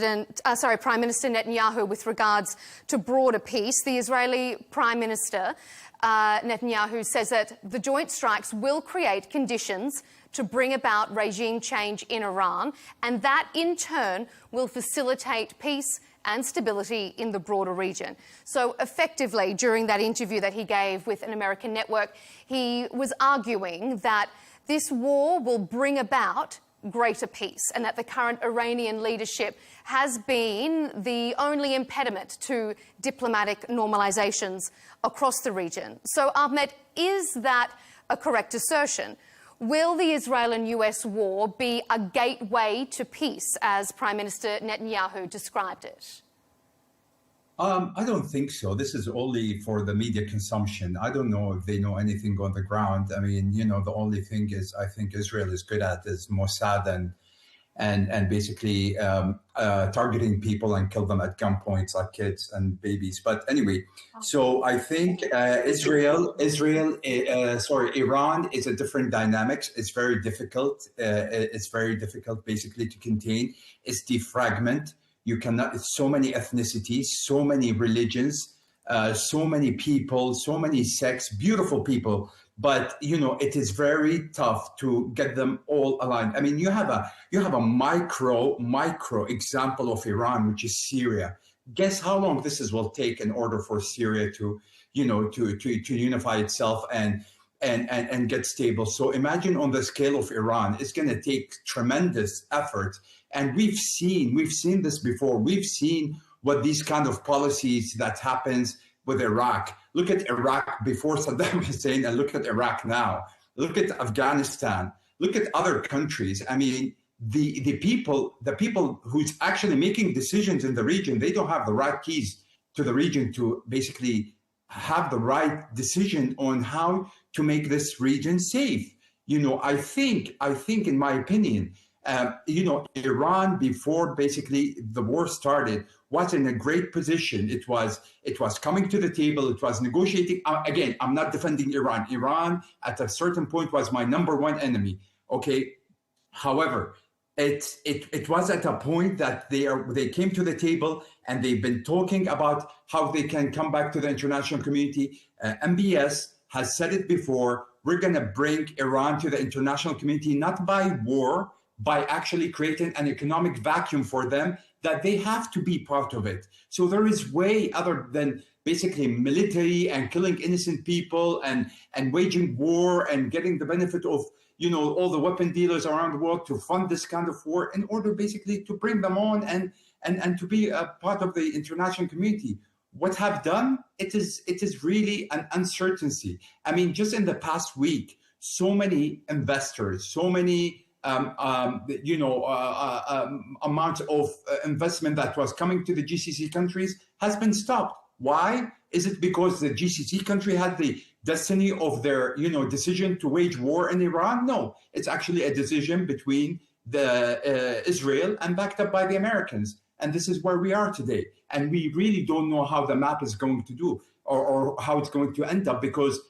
Minister Netanyahu with regards to broader peace. The Israeli Prime Minister Netanyahu says that the joint strikes will create conditions to bring about regime change in Iran, and that in turn will facilitate peace and stability in the broader region. So effectively, during that interview that he gave with an American network, he was arguing that this war will bring about greater peace, and that the current Iranian leadership has been the only impediment to diplomatic normalizations across the region. So, Ahmed, is that a correct assertion? Will the Israel and US war be a gateway to peace, as Prime Minister Netanyahu described it? I don't think so. This is only for the media consumption. I don't know if they know anything on the ground. I mean, you know, the only thing is I think Israel is good at is Mossad and basically targeting people and kill them at gunpoint like kids and babies. But anyway, so I think Iran is a different dynamics. It's very difficult. It's very difficult basically to contain. It's defragment. You cannot, it's so many ethnicities, so many religions, so many people, so many sects, beautiful people. But, you know, it is very tough to get them all aligned. I mean, you have a micro example of Iran, which is Syria. Guess how long this will take in order for Syria to, you know, to unify itself and get stable. So imagine on the scale of Iran, it's going to take tremendous effort. And we've seen this before. We've seen what these kind of policies that happens with Iraq. Look at Iraq before Saddam Hussein and look at Iraq now. Look at Afghanistan. Look at other countries. I mean, the people who's actually making decisions in the region, they don't have the right keys to the region to basically have the right decision on how to make this region safe. You know, I think in my opinion, Iran, before basically the war started, was in a great position. It was coming to the table. It was negotiating. Again, I'm not defending Iran. Iran, at a certain point, was my number one enemy. Okay. However, it was at a point that they came to the table and they've been talking about how they can come back to the international community. MBS has said it before. We're going to bring Iran to the international community, not by war, by actually creating an economic vacuum for them that they have to be part of it. So there is way other than basically military and killing innocent people and waging war and getting the benefit of all the weapon dealers around the world to fund this kind of war in order basically to bring them on and to be a part of the international community. What have done, it is really an uncertainty. I mean, just in the past week, so many investors, so many amount of investment that was coming to the GCC countries has been stopped. Why? Is it because the GCC country had the destiny of their, decision to wage war in Iran? No, it's actually a decision between the Israel and backed up by the Americans. And this is where we are today. And we really don't know how the map is going to do or how it's going to end up, because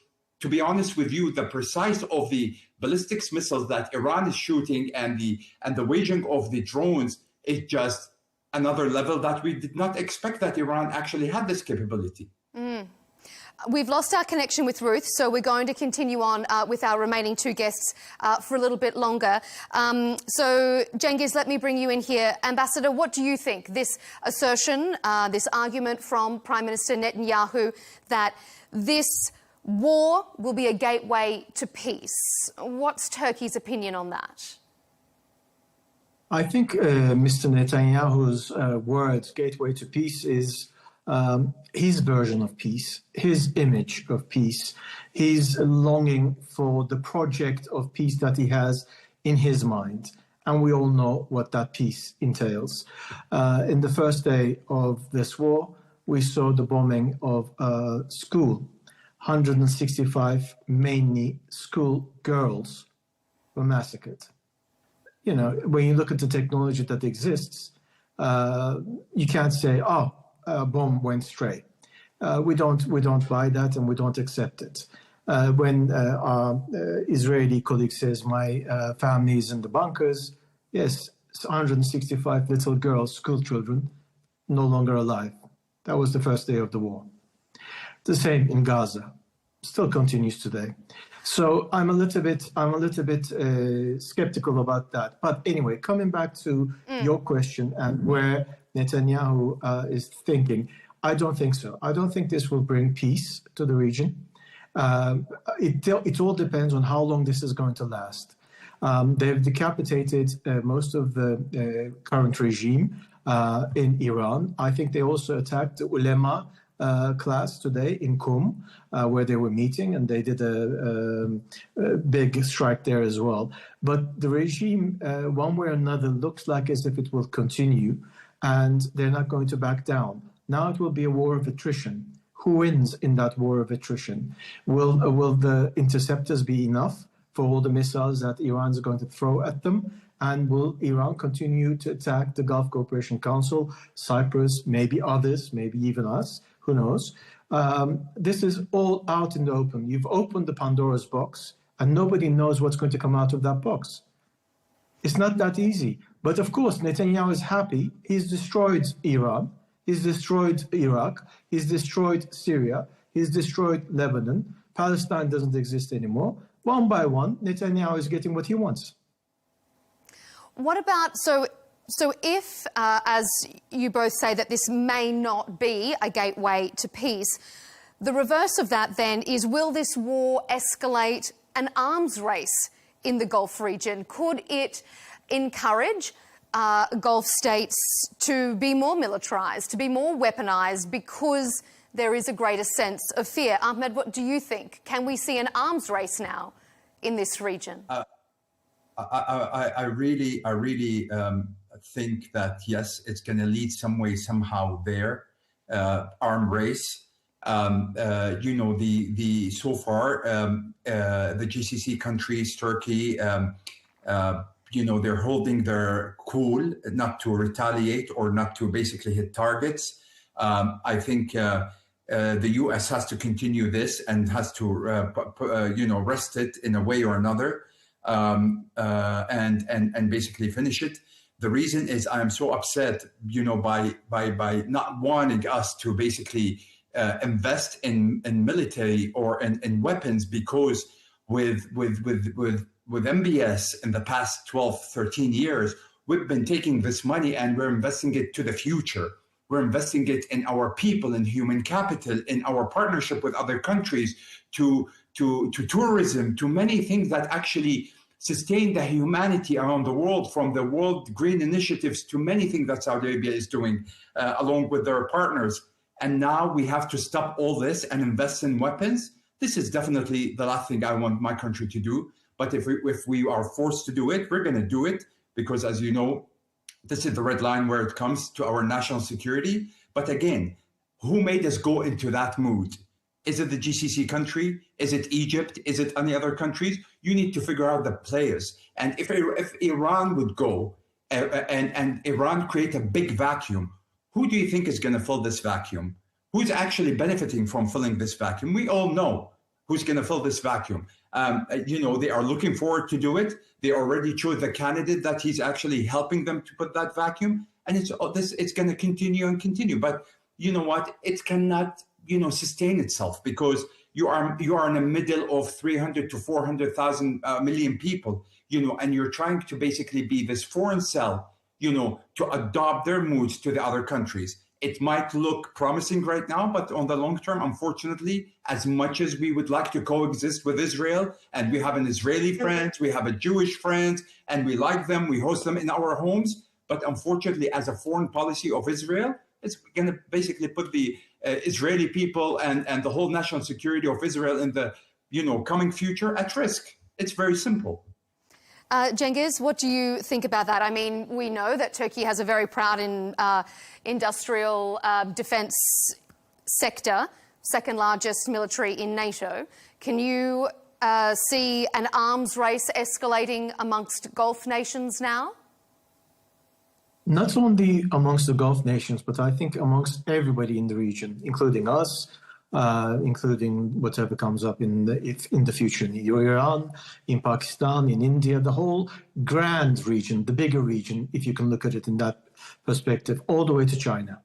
to be honest with you, the precise of the ballistics missiles that Iran is shooting and the waging of the drones is just another level that we did not expect that Iran actually had this capability. We've lost our connection with Ruth, so we're going to continue on with our remaining two guests for a little bit longer. So, Cengiz, let me bring you in here. Ambassador, what do you think? This assertion, this argument from Prime Minister Netanyahu that this war will be a gateway to peace. What's Turkey's opinion on that? I think Mr. Netanyahu's words, gateway to peace, is his version of peace, his image of peace, his longing for the project of peace that he has in his mind. And we all know what that peace entails. In the first day of this war, we saw the bombing of a school. 165 mainly school girls were massacred. When you look at the technology that exists, you can't say, a bomb went stray. We don't buy that and we don't accept it. When our Israeli colleague says, my family is in the bunkers, yes, 165 little girls, school children, no longer alive. That was the first day of the war. The same in Gaza, still continues today. So I'm a little bit skeptical about that. But anyway, coming back to your question and where Netanyahu is thinking, I don't think so. I don't think this will bring peace to the region. It all depends on how long this is going to last. They've decapitated most of the current regime in Iran. I think they also attacked the ulema class today in Qom, where they were meeting, and they did a big strike there as well. But the regime, one way or another, looks like as if it will continue, and they're not going to back down. Now it will be a war of attrition. Who wins in that war of attrition? Will the interceptors be enough for all the missiles that Iran is going to throw at them? And will Iran continue to attack the Gulf Cooperation Council, Cyprus, maybe others, maybe even us? Who knows? This is all out in the open. You've opened the Pandora's box, and nobody knows what's going to come out of that box. It's not that easy. But of course, Netanyahu is happy. He's destroyed Iran. He's destroyed Iraq. He's destroyed Syria. He's destroyed Lebanon. Palestine doesn't exist anymore. One by one, Netanyahu is getting what he wants. What about, so if, as you both say, that this may not be a gateway to peace, the reverse of that then is, will this war escalate an arms race in the Gulf region? Could it encourage Gulf states to be more militarized, to be more weaponized, because there is a greater sense of fear? Ahmed, what do you think? Can we see an arms race now in this region? I really think that, yes, it's going to lead some way, somehow there, arm race. So far, the GCC countries, Turkey, they're holding their cool, not to retaliate or not to basically hit targets. I think the U.S. has to continue this and has to, rest it in a way or another, and basically finish it. The reason is I am so upset, by not wanting us to basically invest in military or in weapons, because with MBS in the past 12, 13 years, we've been taking this money and we're investing it to the future. We're investing it in our people, in human capital, in our partnership with other countries, to tourism, to many things that actually sustain the humanity around the world, from the World Green Initiatives to many things that Saudi Arabia is doing along with their partners. And now we have to stop all this and invest in weapons. This is definitely the last thing I want my country to do. But if we are forced to do it, we're going to do it, because, as you know, this is the red line where it comes to our national security. But again, who made us go into that mood? Is it the GCC country? Is it Egypt? Is it any other countries? You need to figure out the players. And if Iran would go and Iran create a big vacuum, who do you think is going to fill this vacuum? Who's actually benefiting from filling this vacuum? We all know who's going to fill this vacuum. They are looking forward to do it. They already chose the candidate that he's actually helping them to put that vacuum. And it's going to continue and continue. But you know what? It cannot, sustain itself, because you are in the middle of 300 to 400,000 million people, and you're trying to basically be this foreign cell, to adopt their moods to the other countries. It might look promising right now, but on the long term, unfortunately, as much as we would like to coexist with Israel, and we have an Israeli friend, we have a Jewish friend, and we like them, we host them in our homes. But unfortunately, as a foreign policy of Israel, it's going to basically put the Israeli people and the whole national security of Israel in the coming future at risk. It's very simple. Cengiz, what do you think about that? I mean, we know that Turkey has a very proud industrial defence sector, second largest military in NATO. Can you see an arms race escalating amongst Gulf nations now? Not only amongst the Gulf nations, but I think amongst everybody in the region, including us, including whatever comes up in the future in Iran, in Pakistan, in India, the whole grand region, the bigger region, if you can look at it in that perspective, all the way to China.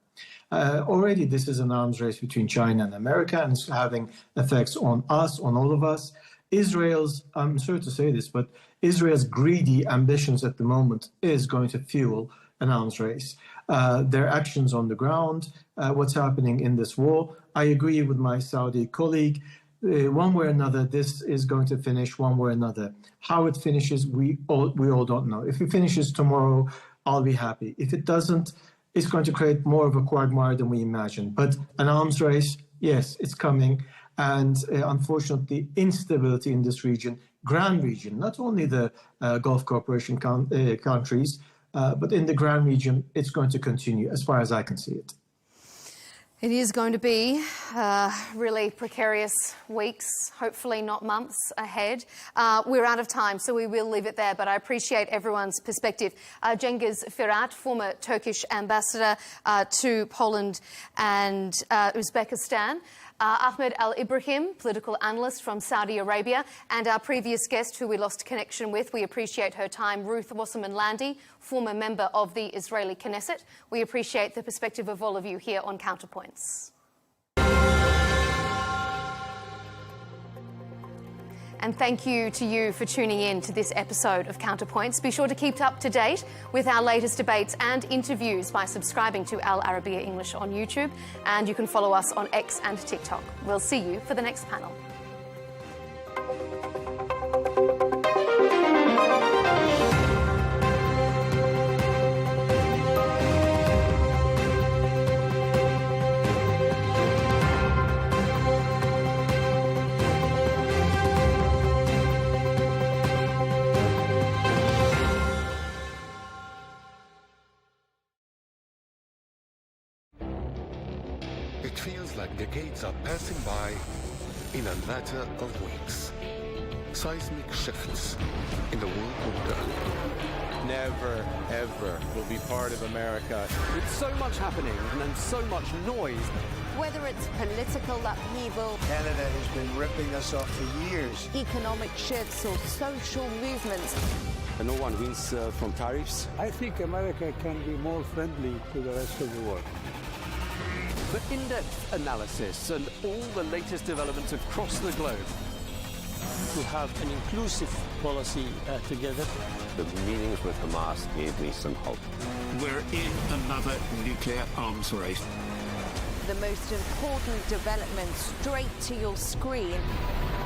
Already this is an arms race between China and America, and it's having effects on us, on all of us. Israel's, I'm sorry to say this, but Israel's greedy ambitions at the moment is going to fuel an arms race. Their actions on the ground, what's happening in this war. I agree with my Saudi colleague. One way or another, this is going to finish one way or another. How it finishes, we all don't know. If it finishes tomorrow, I'll be happy. If it doesn't, it's going to create more of a quagmire than we imagine. But an arms race, yes, it's coming. And unfortunately, instability in this region, grand region, not only the Gulf Cooperation countries, but in the grand region, it's going to continue as far as I can see it. It is going to be really precarious weeks, hopefully not months ahead. We're out of time, so we will leave it there, but I appreciate everyone's perspective. Cengiz Firat, former Turkish ambassador to Poland and Uzbekistan. Ahmed Al-Ibrahim, political analyst from Saudi Arabia, and our previous guest who we lost connection with. We appreciate her time, Ruth Wasserman-Landy, former member of the Israeli Knesset. We appreciate the perspective of all of you here on Counterpoints. And thank you to you for tuning in to this episode of Counterpoints. Be sure to keep up to date with our latest debates and interviews by subscribing to Al Arabiya English on YouTube, and you can follow us on X and TikTok. We'll see you for the next panel. It feels like decades are passing by in a matter of weeks. seismic shifts in the world order. Never, ever will be part of America. With so much happening and so much noise. Whether it's political upheaval, Canada has been ripping us off for years. economic shifts, or social movements, And no one wins from tariffs. I think America can be more friendly to the rest of the world. For in-depth analysis and all the latest developments across the globe. To have an inclusive policy together. The meetings with Hamas gave me some hope. We're in another nuclear arms race. the most important developments straight to your screen.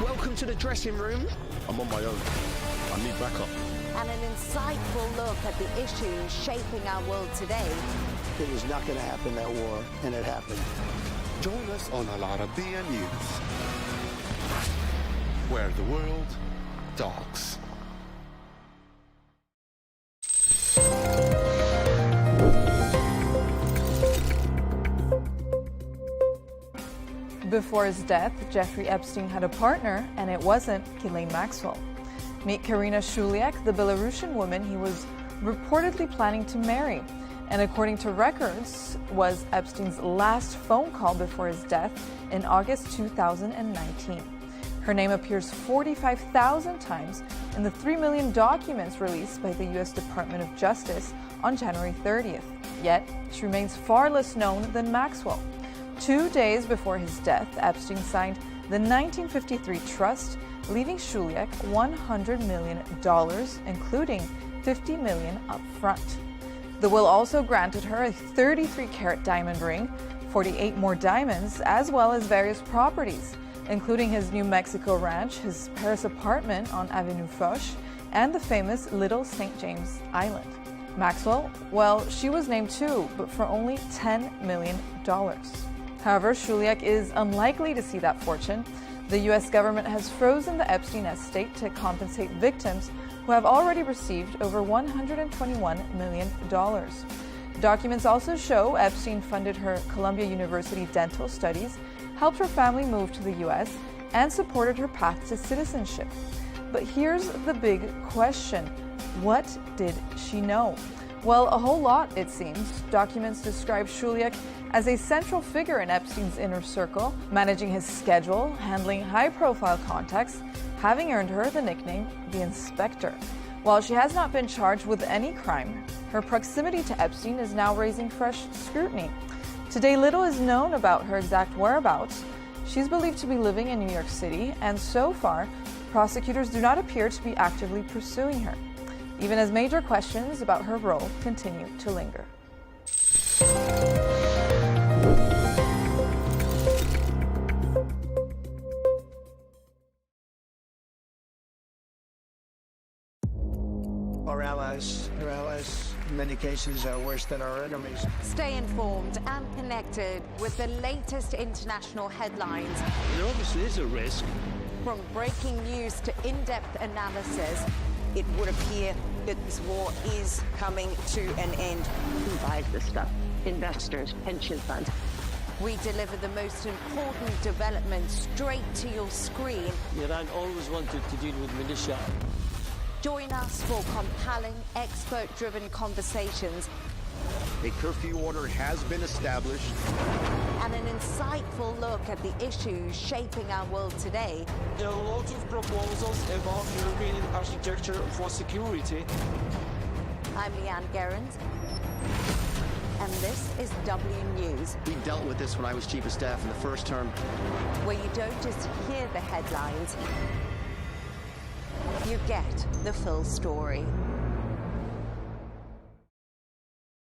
Welcome to the dressing room. I'm on my own. I need backup. And an insightful look at the issues shaping our world today. It was not going to happen, that war, and it happened. Join us on Arabiya News, where the world talks. Before his death, Jeffrey Epstein had a partner, and it wasn't Ghislaine Maxwell. Meet Karina Shuliak, the Belarusian woman he was reportedly planning to marry, and according to records, was Epstein's last phone call before his death in August 2019. Her name appears 45,000 times in the 3 million documents released by the U.S. Department of Justice on January 30th. Yet, she remains far less known than Maxwell. 2 days before his death, Epstein signed the 1953 trust, leaving Shuliak $100 million, including $50 million up front. The will also granted her a 33-carat diamond ring, 48 more diamonds, as well as various properties, including his New Mexico ranch, his Paris apartment on Avenue Foch, and the famous Little St. James Island. Maxwell, well, she was named too, but for only $10 million. However, Shuliak is unlikely to see that fortune. The U.S. government has frozen the Epstein estate to compensate victims who have already received over $121 million. Documents also show Epstein funded her Columbia University dental studies, helped her family move to the U.S., and supported her path to citizenship. But here's the big question. What did she know? Well, a whole lot, it seems. Documents describe Shuliak as a central figure in Epstein's inner circle, managing his schedule, handling high-profile contacts, having earned her the nickname the Inspector. While she has not been charged with any crime, her proximity to Epstein is now raising fresh scrutiny. Today, little is known about her exact whereabouts. She's believed to be living in New York City, and so far, prosecutors do not appear to be actively pursuing her, even as major questions about her role continue to linger. Our allies, in many cases, are worse than our enemies. Stay informed and connected with the latest international headlines. There obviously is a risk. From breaking news to in-depth analysis, it would appear that this war is coming to an end. Who buys this stuff? Investors, pension funds. we deliver the most important developments straight to your screen. Iran always wanted to deal with militia. Join us for compelling, expert-driven conversations. A curfew order has been established. And an insightful look at the issues shaping our world today. There are lots of proposals about European architecture for security. I'm Leigh Ann Gerrans, and this is W News. We dealt with this when I was Chief of Staff in the first term. Where you don't just hear the headlines, you get the full story.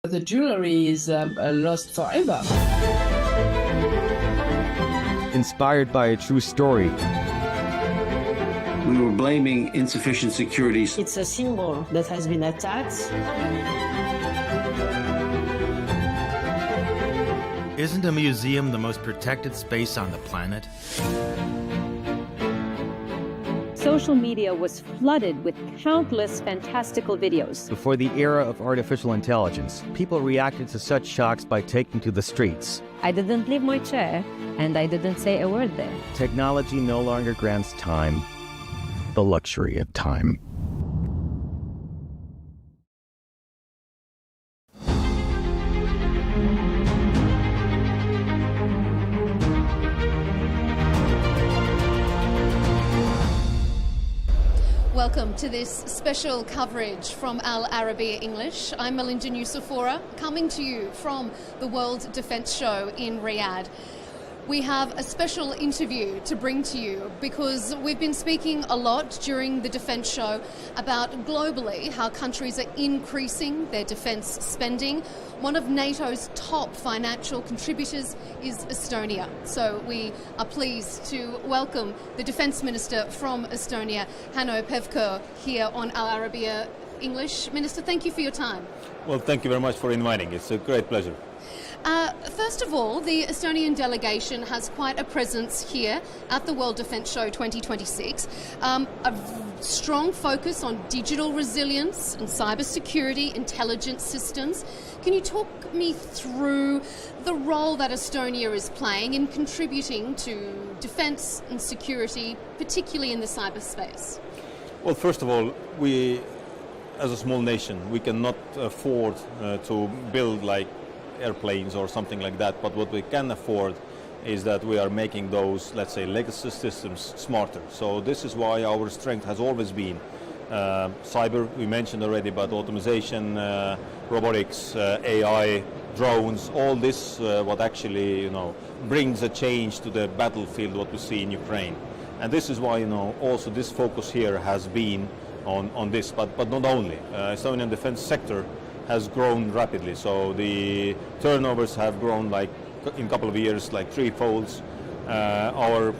The jewelry is lost forever. Inspired by a true story. We were blaming insufficient security. It's a symbol that has been attacked. Isn't a museum the most protected space on the planet? Social media was flooded with countless fantastical videos. Before the era of artificial intelligence, people reacted to such shocks by taking to the streets. I didn't leave my chair, and I didn't say a word there. Technology no longer grants time. the luxury of time. Welcome to this special coverage from Arabiya English. I'm Melinda Nucifora, coming to you from the World Defence Show in Riyadh. We have a special interview to bring to you because we've been speaking a lot during the Defence Show about globally how countries are increasing their defence spending. One of NATO's top financial contributors is Estonia. So we are pleased to welcome the Defence Minister from Estonia, Hanno Pevkur, here on Arabiya English. Minister, thank you for your time. Well, thank you very much for inviting. It's a great pleasure. First of all, the Estonian delegation has quite a presence here at the World Defence Show 2026. A strong focus on digital resilience and cybersecurity, intelligence systems. Can you talk me through the role that Estonia is playing in contributing to defence and security, particularly in the cyberspace? Well, first of all, we, as a small nation, we cannot afford to build like airplanes or something like that, but what we can afford is that we are making those, let's say, legacy systems smarter. So this is why our strength has always been cyber, we mentioned already, but automation, robotics, AI, drones, all this what actually, brings a change to the battlefield, what we see in Ukraine. And this is why, also this focus here has been on this, but not only. Estonian defense sector has grown rapidly, so the turnovers have grown like in a couple of years like threefolds. Our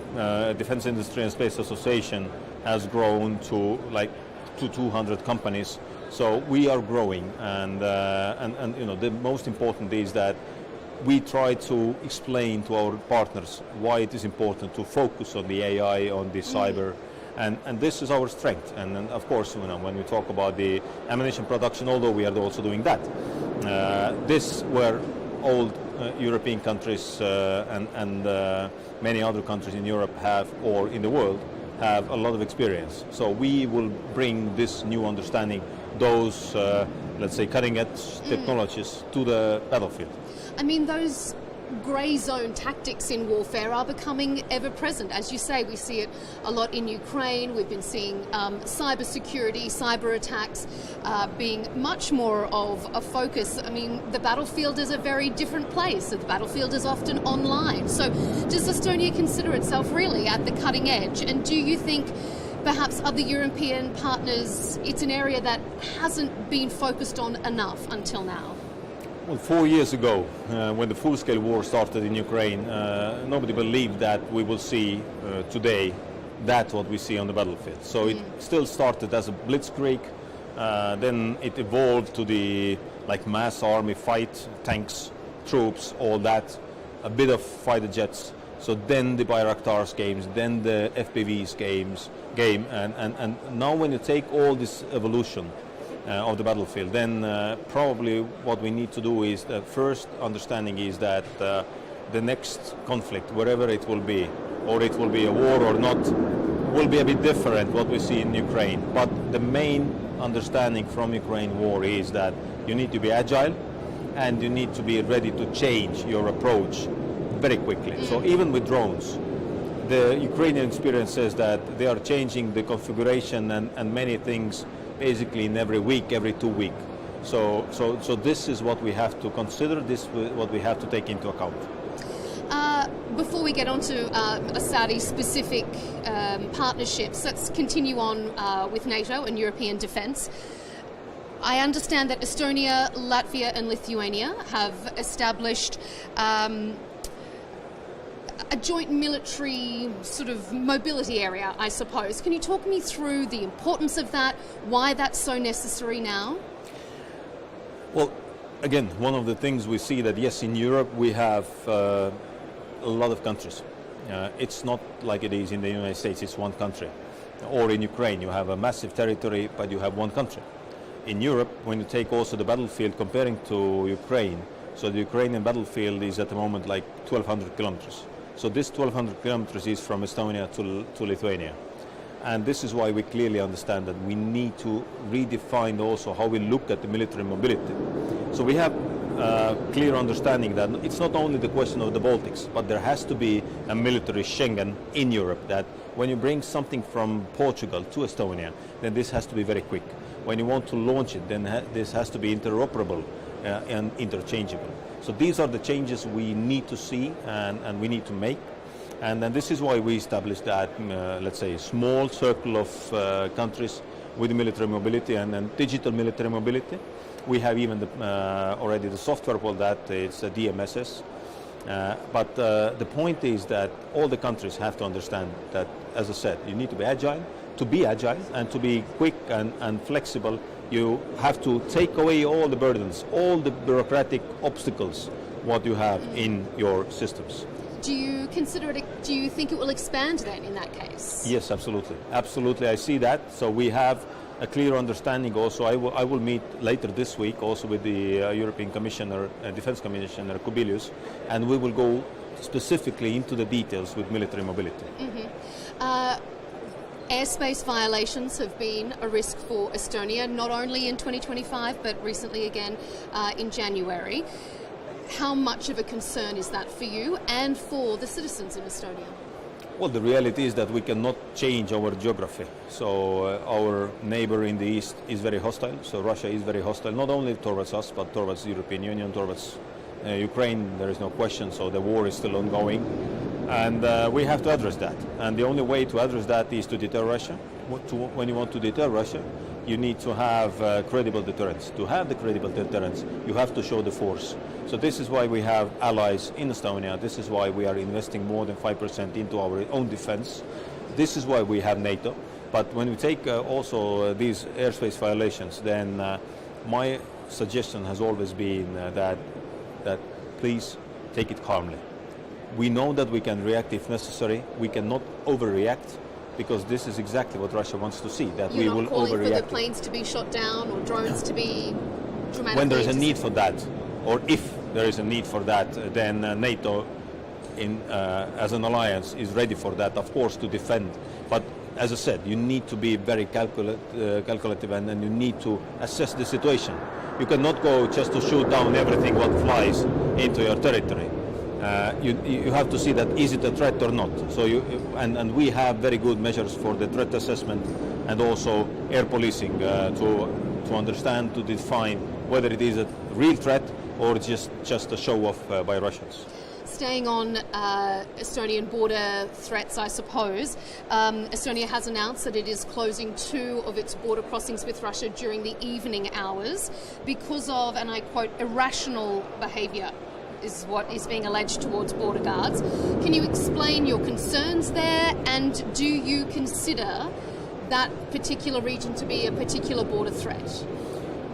Defense Industry and Space Association has grown to 200 companies. So we are growing, and the most important is that we try to explain to our partners why it is important to focus on the AI, on the cyber. And this is our strength. And of course, when we talk about the ammunition production, although we are also doing that, this where old European countries and many other countries in Europe have, or in the world, have a lot of experience. So we will bring this new understanding, those, let's say, cutting-edge technologies to the battlefield. I mean, those grey zone tactics in warfare are becoming ever present. As you say, we see it a lot in Ukraine. We've been seeing cyber security, cyber attacks being much more of a focus. I mean, the battlefield is a very different place. The battlefield is often online. So does Estonia consider itself really at the cutting edge? And do you think perhaps other European partners, it's an area that hasn't been focused on enough until now? Well, 4 years ago, when the full-scale war started in Ukraine, nobody believed that we will see today what we see on the battlefield. So it still started as a blitzkrieg, then it evolved to the mass army fight, tanks, troops, all that, a bit of fighter jets. So then the Bayraktars games, then the FPVs game, and now when you take all this evolution of the battlefield, then probably what we need to do is the first understanding is that the next conflict, wherever it will be, or it will be a war or not, will be a bit different what we see in Ukraine. But the main understanding from Ukraine war is that you need to be agile and you need to be ready to change your approach very quickly. So even with drones, the Ukrainian experience says that they are changing the configuration and many things basically in every week, every 2 weeks. So this is what we have to consider, this what we have to take into account. Before we get on to a Saudi-specific partnerships, let's continue on with NATO and European defence. I understand that Estonia, Latvia and Lithuania have established a joint military sort of mobility area, I suppose. Can you talk me through the importance of that, why that's so necessary now? Well, again, one of the things we see that, yes, in Europe we have a lot of countries. It's not like it is in the United States, it's one country. Or in Ukraine, you have a massive territory, but you have one country. In Europe, when you take also the battlefield comparing to Ukraine, so the Ukrainian battlefield is at the moment like 1,200 kilometers. So this 1,200 kilometers is from Estonia to Lithuania. And this is why we clearly understand that we need to redefine also how we look at the military mobility. So we have clear understanding that it's not only the question of the Baltics, but there has to be a military Schengen in Europe, that when you bring something from Portugal to Estonia, then this has to be very quick. When you want to launch it, then this has to be interoperable and interchangeable. So these are the changes we need to see and we need to make. And then this is why we established that, let's say, small circle of countries with military mobility and digital military mobility. We have even already the software for that, it's a DMSS. But the point is that all the countries have to understand that, as I said, you need to be agile. To be agile and to be quick and flexible, you have to take away all the burdens, all the bureaucratic obstacles what you have in your systems. Do you consider it, do you think it will expand then in that case? Yes, absolutely. Absolutely, I see that. So we have a clear understanding also. I will meet later this week also with the European Commissioner, Defense Commissioner Kubilius, and we will go specifically into the details with military mobility. Airspace violations have been a risk for Estonia, not only in 2025, but recently again in January. How much of a concern is that for you and for the citizens in Estonia? Well, the reality is that we cannot change our geography. So our neighbor in the east is very hostile. So Russia is very hostile, not only towards us, but towards the European Union, towards Ukraine. There is no question. So the war is still ongoing. And we have to address that. And the only way to address that is to deter Russia. When you want to deter Russia, you need to have credible deterrence. To have the credible deterrence, you have to show the force. So this is why we have allies in Estonia. This is why we are investing more than 5% into our own defense. This is why we have NATO. But when we take also these airspace violations, then my suggestion has always been that please take it calmly. We know that we can react if necessary. We cannot overreact, because this is exactly what Russia wants to see, that we will overreact. You're not calling for the planes to be shot down or drones to be dramatically... When there is a need for that, or if there is a need for that, then NATO as an alliance is ready for that, of course, to defend. But as I said, you need to be very calculative and you need to assess the situation. You cannot go just to shoot down everything what flies into your territory. You have to see that is it a threat or not. So and we have very good measures for the threat assessment and also air policing to understand, to define whether it is a real threat or just a show off by Russians. Staying on Estonian border threats, I suppose, Estonia has announced that it is closing 2 of its border crossings with Russia during the evening hours because of, and I quote, irrational behaviour, is what is being alleged towards border guards. Can you explain your concerns there, and do you consider that particular region to be a particular border threat?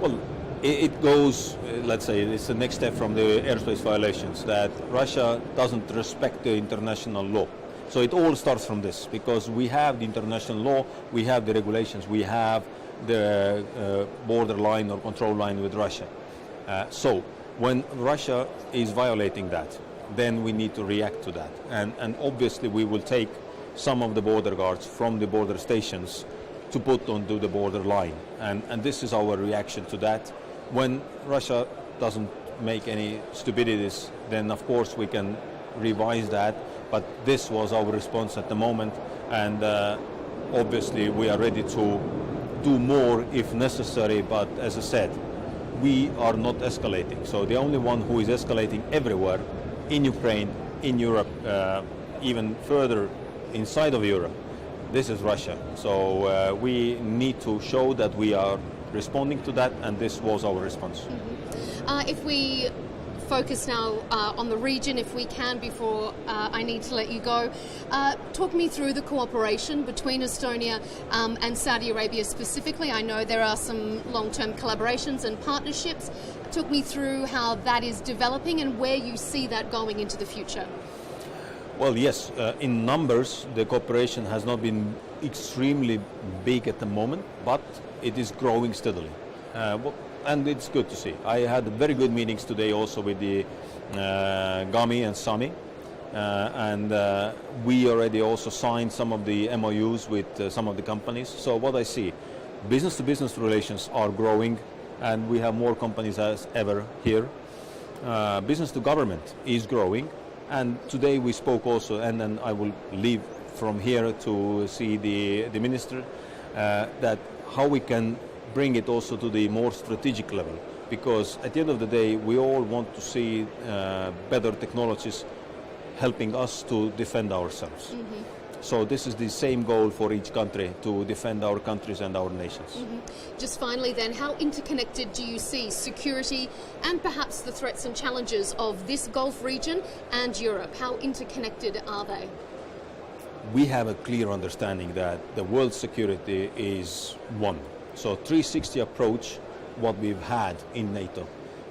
Well, it goes, let's say, it's the next step from the airspace violations, that Russia doesn't respect the international law. So it all starts from this, because we have the international law, we have the regulations, we have the border line or control line with Russia. So when Russia is violating that, then we need to react to that. And obviously we will take some of the border guards from the border stations to put onto the border line. And this is our reaction to that. When Russia doesn't make any stupidities, then of course we can revise that. But this was our response at the moment. And obviously we are ready to do more if necessary. But as I said, we are not escalating. So the only one who is escalating everywhere, in Ukraine, in Europe, even further inside of Europe, this is Russia. So we need to show that we are responding to that, and this was our response. Mm-hmm. If we focus now on the region, if we can, before I need to let you go, talk me through the cooperation between Estonia and Saudi Arabia specifically. I know there are some long-term collaborations and partnerships. Talk me through how that is developing and where you see that going into the future. Well, yes, in numbers, the cooperation has not been extremely big at the moment, but it is growing steadily. And it's good to see. I had very good meetings today also with the GAMI and SAMI. and we already also signed some of the MOUs with some of the companies. So what I see, business-to-business relations are growing, and we have more companies as ever here. Business-to-government is growing, and today we spoke also, and then I will leave from here to see the minister, that how we can bring it also to the more strategic level, because at the end of the day we all want to see better technologies helping us to defend ourselves. Mm-hmm. So this is the same goal for each country, to defend our countries and our nations. Mm-hmm. Just finally then, how interconnected do you see security and perhaps the threats and challenges of this Gulf region and Europe? How interconnected are they? We have a clear understanding that the world's security is one. So 360 approach, what we've had in NATO,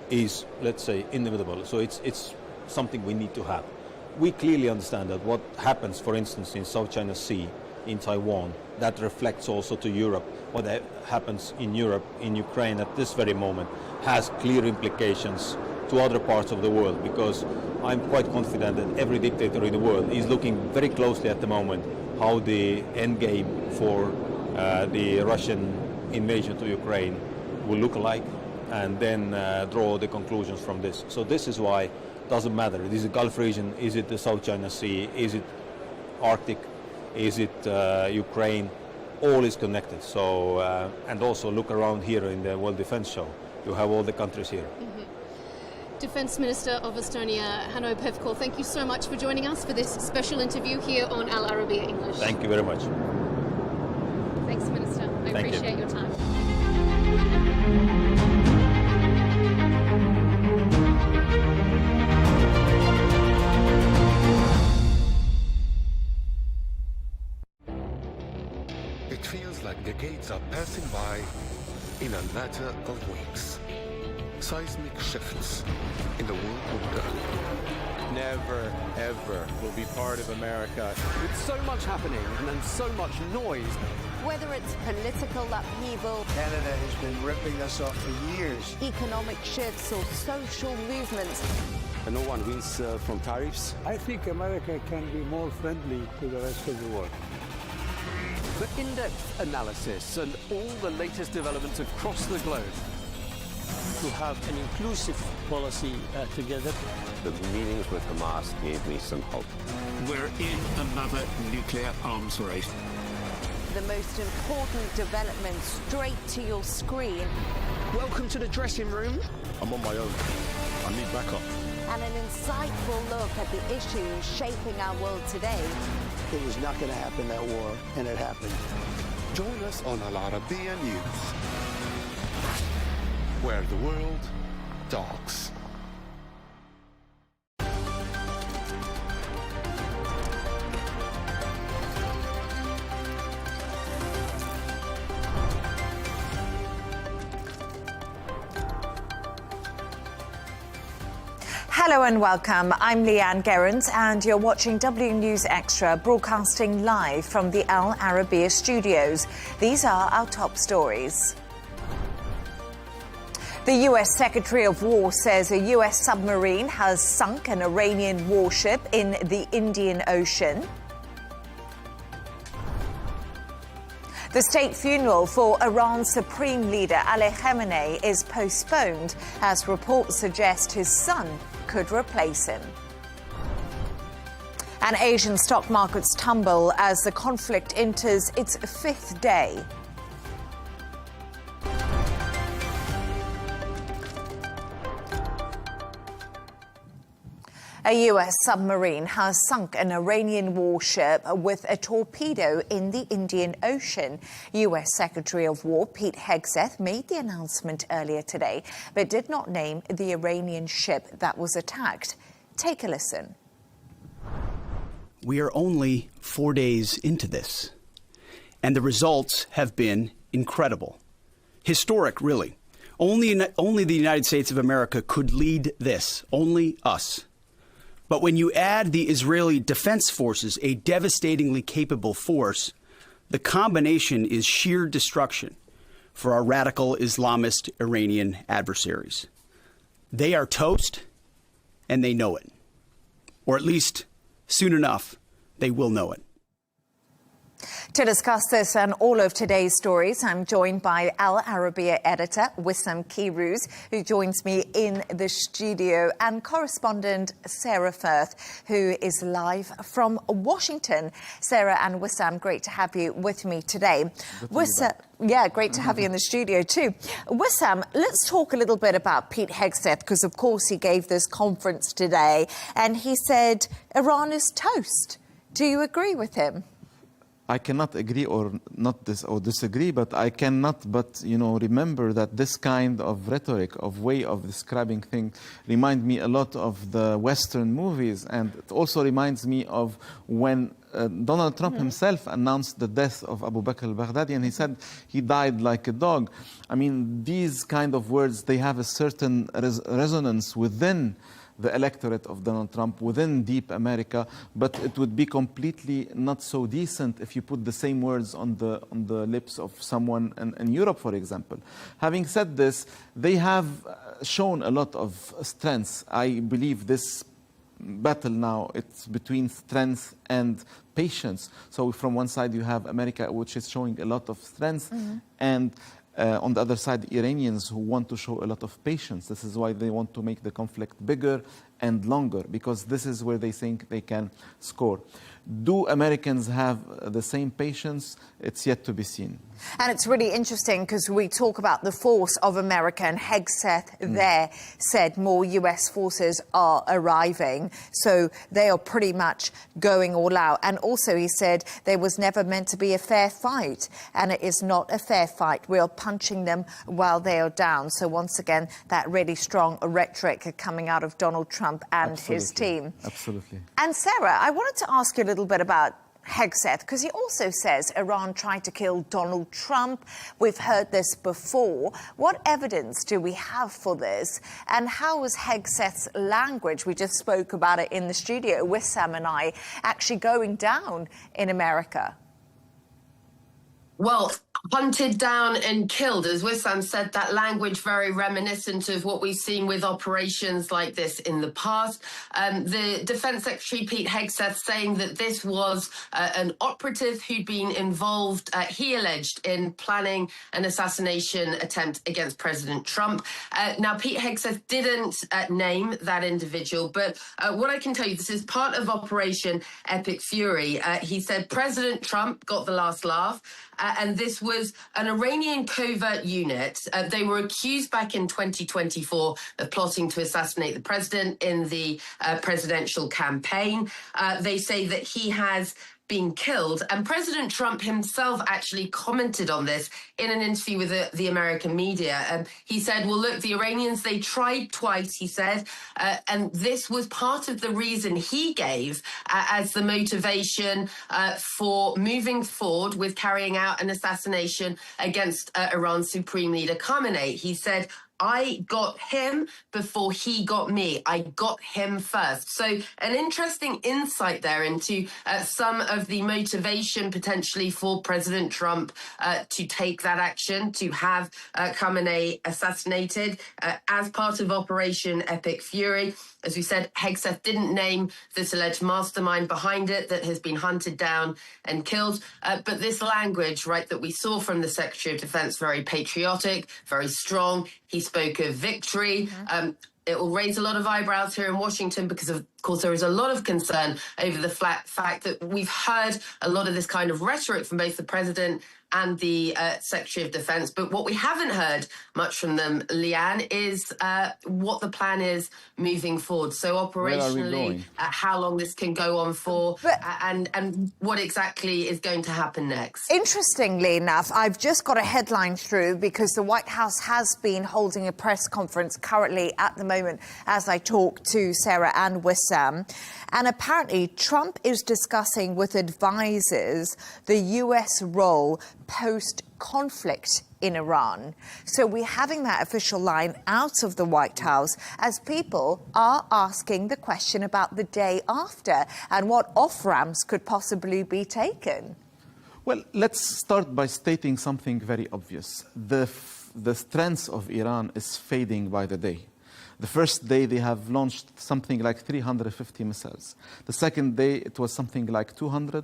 is, let's say, inevitable. So it's something we need to have. We clearly understand that what happens, for instance, in South China Sea, in Taiwan, that reflects also to Europe. What happens in Europe, in Ukraine at this very moment, has clear implications to other parts of the world, because I'm quite confident that every dictator in the world is looking very closely at the moment how the end game for the Russian invasion to Ukraine will look like, and then draw the conclusions from this. So this is why it doesn't matter. Is it the Gulf region? Is it the South China Sea? Is it Arctic? Is it Ukraine? All is connected. So and also look around here in the World Defense Show. You have all the countries here. Mm-hmm. Defence Minister of Estonia, Hanno Pevkur, thank you so much for joining us for this special interview here on Al Arabiya English. Thank you very much. Thanks, Minister. I appreciate your time. It feels like decades are passing by in a matter of weeks. Seismic shifts in the world order. Never, ever will be part of America. With so much happening and so much noise. Whether it's political upheaval, Canada has been ripping us off for years. Economic shifts or social movements. And no one wins from tariffs. I think America can be more friendly to the rest of the world. For in-depth analysis and all the latest developments across the globe. To have an inclusive policy together. The meetings with Hamas gave me some hope. We're in another nuclear arms race. The most important development straight to your screen. Welcome to the dressing room. I'm on my own. I need backup. And an insightful look at the issues shaping our world today. It was not going to happen, that war, and it happened. Join us on Al Arabiya News, where the world talks. Hello and welcome. I'm Leigh Ann Gerrans and you're watching W News Extra, broadcasting live from the Al Arabiya studios. These are our top stories. The U.S. Secretary of War says a U.S. submarine has sunk an Iranian warship in the Indian Ocean. The state funeral for Iran's supreme leader Ali Khamenei is postponed as reports suggest his son could replace him. And Asian stock markets tumble as the conflict enters its fifth day. A U.S. submarine has sunk an Iranian warship with a torpedo in the Indian Ocean. U.S. Secretary of War Pete Hegseth made the announcement earlier today, but did not name the Iranian ship that was attacked. Take a listen. We are only 4 days into this, and the results have been incredible. Historic, really. Only the United States of America could lead this, only us. But when you add the Israeli Defense Forces, a devastatingly capable force, the combination is sheer destruction for our radical Islamist Iranian adversaries. They are toast, and they know it. Or at least Soon enough, they will know it. To discuss this and all of today's stories, I'm joined by Al Arabiya editor Wissam Kirouz, who joins me in the studio, and correspondent Sarah Firth, who is live from Washington. Sarah and Wissam, great to have you with me today. Wissam, yeah, great to have you in the studio too. Wissam, let's talk a little bit about Pete Hegseth, because of course he gave this conference today and he said Iran is toast. Do you agree with him? I cannot agree or disagree, but I cannot but remember that this kind of rhetoric, of way of describing things, remind me a lot of the Western movies, and it also reminds me of when Donald Trump himself announced the death of Abu Bakr al-Baghdadi, and he said he died like a dog. I mean, these kind of words, they have a certain resonance within the electorate of Donald Trump, within deep America, but it would be completely not so decent if you put the same words on the lips of someone in Europe, for example. Having said this, they have shown a lot of strengths. I believe this battle now, it's between strength and patience. So from one side you have America, which is showing a lot of strength, and on the other side, the Iranians who want to show a lot of patience. This is why they want to make the conflict bigger and longer, because this is where they think they can score. Do Americans have the same patience? It's yet to be seen. And it's really interesting because we talk about the force of America, and Hegseth there said more US forces are arriving. So they are pretty much going all out. And also he said there was never meant to be a fair fight, and it is not a fair fight. We are punching them while they are down. So once again, that really strong rhetoric coming out of Donald Trump and his team. Absolutely. And Sarah, I wanted to ask you a little bit about Hegseth, because he also says Iran tried to kill Donald Trump. We've heard this before. What evidence do we have for this? And how was Hegseth's language, we just spoke about it in the studio, Wissam and I, actually going down in America? Well, hunted down and killed, as Wissam said, that language very reminiscent of what we've seen with operations like this in the past. The Defense Secretary, Pete Hegseth, saying that this was an operative who'd been involved, he alleged, in planning an assassination attempt against President Trump. Now, Pete Hegseth didn't name that individual, but what I can tell you, this is part of Operation Epic Fury. He said President Trump got the last laugh. And this was an Iranian covert unit. They were accused back in 2024 of plotting to assassinate the president in the presidential campaign. They say that he has been killed. And President Trump himself actually commented on this in an interview with the American media. He said, well, look, the Iranians, they tried twice, he said, and this was part of the reason he gave as the motivation for moving forward with carrying out an assassination against Iran's Supreme Leader Khamenei. He said, I got him before he got me. I got him first. So an interesting insight there into some of the motivation potentially for President Trump to take that action, to have Khamenei assassinated as part of Operation Epic Fury. As we said, Hegseth didn't name this alleged mastermind behind it that has been hunted down and killed. But this language, right, that we saw from the Secretary of Defense, very patriotic, very strong. He spoke of victory. It will raise a lot of eyebrows here in Washington because, of course, there is a lot of concern over the fact that we've heard a lot of this kind of rhetoric from both the president and the Secretary of Defense. But what we haven't heard much from them, Leigh Ann, is what the plan is moving forward. So operationally, how long this can go on for, and what exactly is going to happen next. Interestingly enough, I've just got a headline through because the White House has been holding a press conference currently at the moment as I talk to Sarah and Wissam. And apparently Trump is discussing with advisors the US role post-conflict in Iran. So we're having that official line out of the White House as people are asking the question about the day after and what off-ramps could possibly be taken. Well, let's start by stating something very obvious. The strength of Iran is fading by the day. The first day, they have launched something like 350 missiles. The second day, it was something like 200.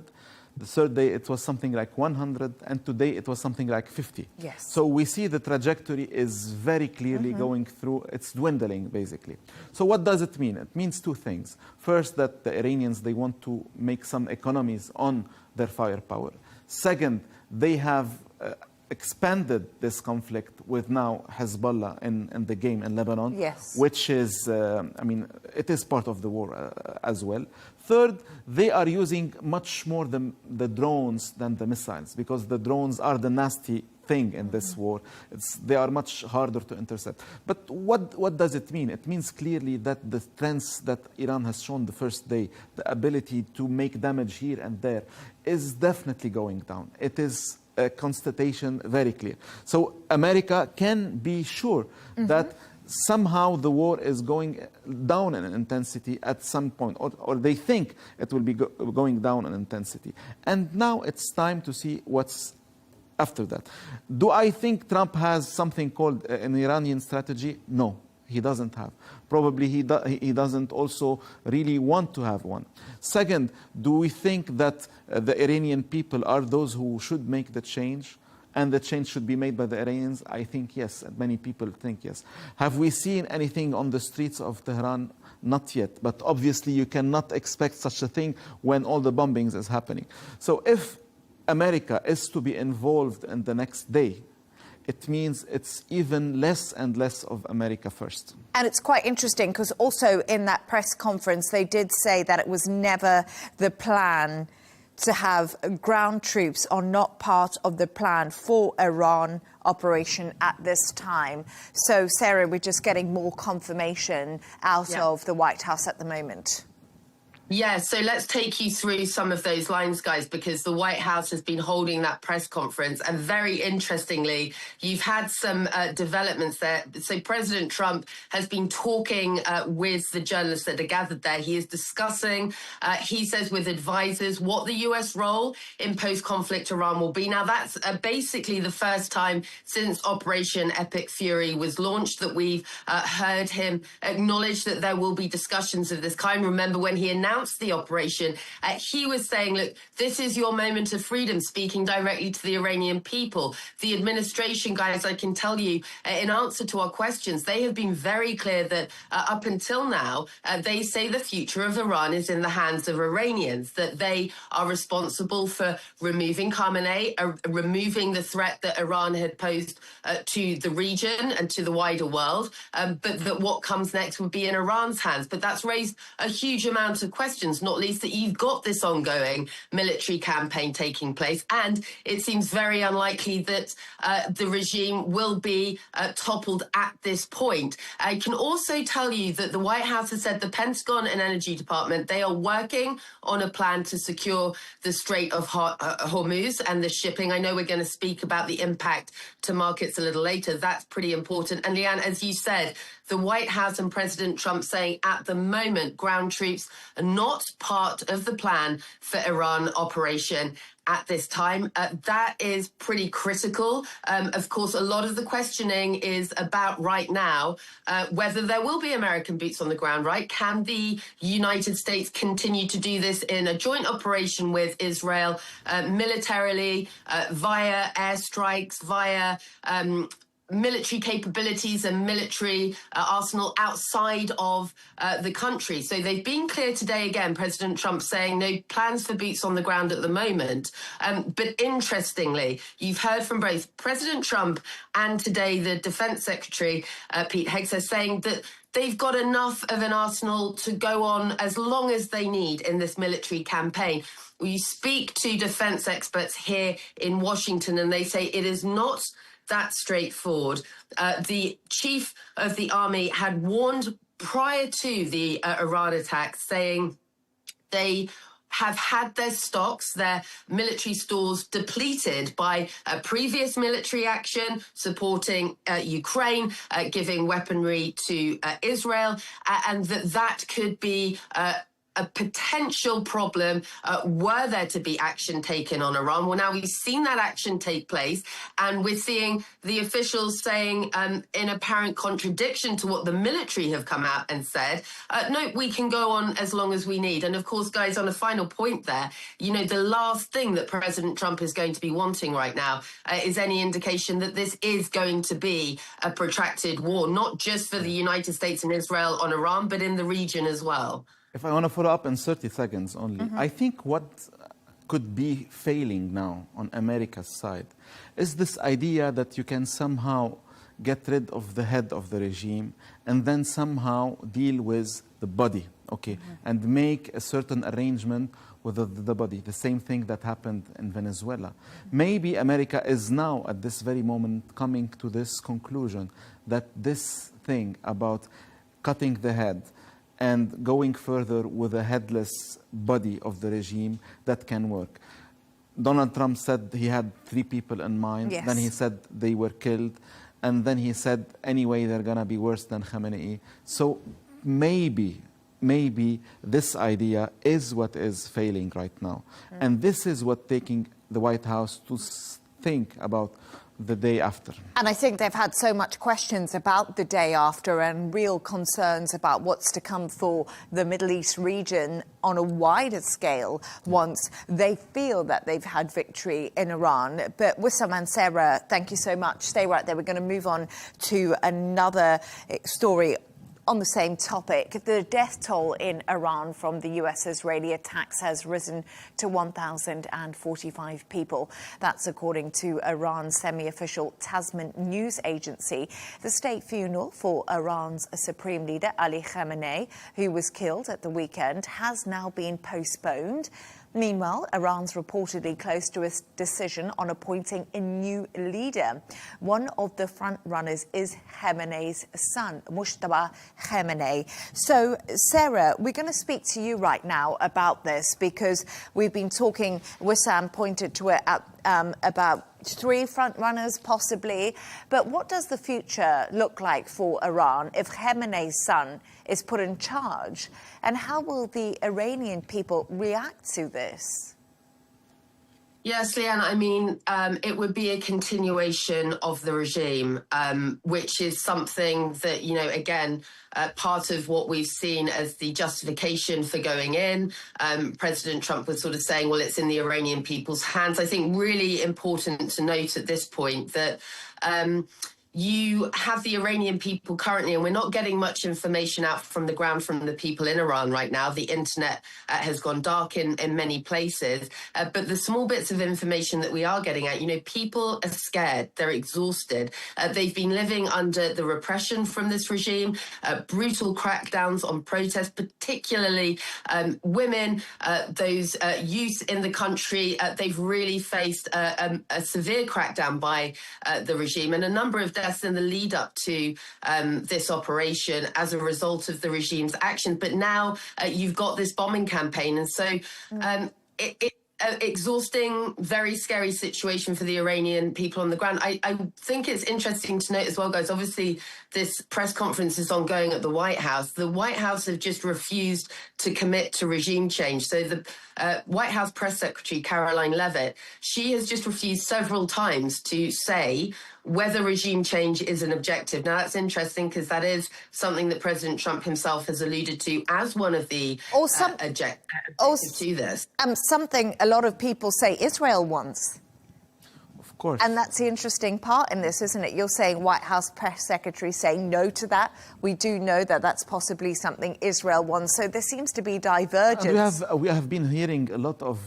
The third day, it was something like 100. And today, it was something like 50. Yes. So we see the trajectory is very clearly going through. It's dwindling, basically. So what does it mean? It means two things. First, that the Iranians, they want to make some economies on their firepower. Second, they have expanded this conflict with now Hezbollah in the game in Lebanon, yes, which is, I mean, it is part of the war as well. Third, they are using much more the drones than the missiles, because the drones are the nasty thing in this war. They are much harder to intercept. But what does it mean? It means clearly that the strengths that Iran has shown the first day, the ability to make damage here and there, is definitely going down. It is a constatation very clear. So America can be sure that somehow the war is going down in intensity at some point, or they think it will be going down in intensity. And now it's time to see what's after that. Do I think Trump has something called an Iranian strategy? No, he doesn't have. Probably he doesn't also really want to have one. Second, do we think that the Iranian people are those who should make the change, and the change should be made by the Iranians? I think yes, and many people think yes. Have we seen anything on the streets of Tehran? Not yet, but obviously you cannot expect such a thing when all the bombings is happening. So if America is to be involved in the next day, it means it's even less and less of America first. And it's quite interesting because also in that press conference, they did say that it was never the plan to have ground troops, or not part of the plan for Iran operation at this time. So, Sarah, we're just getting more confirmation out of the White House at the moment. Yeah, so let's take you through some of those lines, guys, because the White House has been holding that press conference. And very interestingly, you've had some developments there. So President Trump has been talking with the journalists that are gathered there. He is discussing, he says, with advisors what the U.S. role in post-conflict Iran will be. Now, that's basically the first time since Operation Epic Fury was launched that we've heard him acknowledge that there will be discussions of this kind. Remember when he announced the operation, he was saying, look, this is your moment of freedom, speaking directly to the Iranian people. The administration, guys, I can tell you, in answer to our questions, they have been very clear that up until now, they say the future of Iran is in the hands of Iranians, that they are responsible for removing Khamenei, removing the threat that Iran had posed to the region and to the wider world, but that what comes next would be in Iran's hands. But that's raised a huge amount of questions, not least that you've got this ongoing military campaign taking place, and it seems very unlikely that the regime will be toppled at this point. I can also tell you that the White House has said the Pentagon and Energy Department, they are working on a plan to secure the Strait of Hormuz and the shipping. I know we're going to speak about the impact to markets a little later. That's pretty important. And Leigh Ann, as you said, the White House and President Trump saying at the moment ground troops are not part of the plan for Iran operation at this time. That is pretty critical. Of course, a lot of the questioning is about right now whether there will be American boots on the ground, right? Can the United States continue to do this in a joint operation with Israel militarily, via airstrikes, via military capabilities and military arsenal outside of the country? So they've been clear today again, President Trump saying no plans for boots on the ground at the moment. But interestingly, you've heard from both President Trump and today the Defense Secretary, Pete Hegseth, saying that they've got enough of an arsenal to go on as long as they need in this military campaign. You speak to defense experts here in Washington and they say it is not that straightforward. The chief of the army had warned prior to the Iran attack, saying they have had their stocks, their military stores depleted by previous military action, supporting Ukraine, giving weaponry to Israel, and that could be a potential problem were there to be action taken on Iran. Well, now we've seen that action take place, and we're seeing the officials saying, in apparent contradiction to what the military have come out and said, no, we can go on as long as we need. And of course, guys, on a final point there, you know, the last thing that President Trump is going to be wanting right now is any indication that this is going to be a protracted war, not just for the United States and Israel on Iran, but in the region as well. If I want to follow up in 30 seconds only, I think what could be failing now on America's side is this idea that you can somehow get rid of the head of the regime and then somehow deal with the body, okay, and make a certain arrangement with the body, the same thing that happened in Venezuela. Maybe America is now at this very moment coming to this conclusion that this thing about cutting the head and going further with a headless body of the regime, that can work. Donald Trump said he had 3 people in mind. Yes. Then he said they were killed. And then he said, anyway, they're going to be worse than Khamenei. So maybe this idea is what is failing right now. And this is what taking the White House to think about the day after. And I think they've had so much questions about the day after and real concerns about what's to come for the Middle East region on a wider scale once they feel that they've had victory in Iran. But Wissam and Sarah, thank you so much. Stay right there. We're going to move on to another story on the same topic. The death toll in Iran from the US-Israeli attacks has risen to 1,045 people. That's according to Iran's semi-official Tasman news agency. The state funeral for Iran's supreme leader, Ali Khamenei, who was killed at the weekend, has now been postponed. Meanwhile, Iran's reportedly close to a decision on appointing a new leader. One of the front runners is Khamenei's son, Mujtaba Khamenei. So, Sarah, we're going to speak to you right now about this because we've been talking, Wissam pointed to it about 3 front runners possibly. But what does the future look like for Iran if Khamenei's son is put in charge? And how will the Iranian people react to this? Yes, Leigh Ann, I mean, it would be a continuation of the regime, which is something that, you know, again, part of what we've seen as the justification for going in. President Trump was sort of saying, well, it's in the Iranian people's hands. I think really important to note at this point that you have the Iranian people currently, and we're not getting much information out from the ground from the people in Iran right now. The internet has gone dark in many places. But the small bits of information that we are getting out, you know, people are scared. They're exhausted. They've been living under the repression from this regime, brutal crackdowns on protests, particularly women, those youth in the country. They've really faced a severe crackdown by the regime, and a number of deaths in the lead up to this operation as a result of the regime's action. But now you've got this bombing campaign. And so it's exhausting, very scary situation for the Iranian people on the ground. I think it's interesting to note as well, guys, obviously this press conference is ongoing at the White House. The White House have just refused to commit to regime change. So the White House press secretary, Caroline Leavitt, she has just refused several times to say whether regime change is an objective. Now, that's interesting because that is something that President Trump himself has alluded to as one of the objectives to this. Something a lot of people say Israel wants. Of course. And that's the interesting part in this, isn't it? You're saying White House press secretary saying no to that. We do know that that's possibly something Israel wants. So there seems to be divergence. We have been hearing a lot of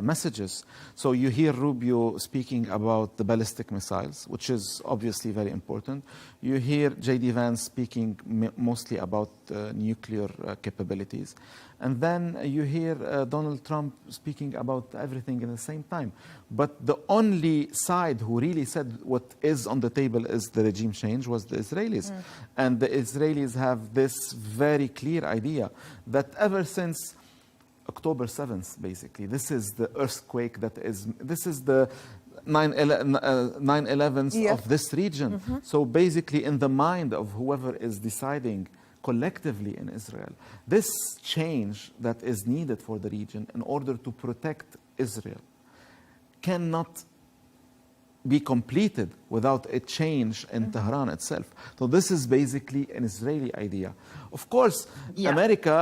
messages. So you hear Rubio speaking about the ballistic missiles, which is obviously very important. You hear J.D. Vance speaking mostly about nuclear capabilities. And then you hear Donald Trump speaking about everything at the same time. But the only side who really said what is on the table is the regime change was the Israelis. And the Israelis have this very clear idea that ever since October 7th, basically, this is the earthquake this is the 9/11 of this region. So basically in the mind of whoever is deciding collectively in Israel. This change that is needed for the region in order to protect Israel cannot be completed without a change in Tehran itself. So this is basically an Israeli idea. Of course, America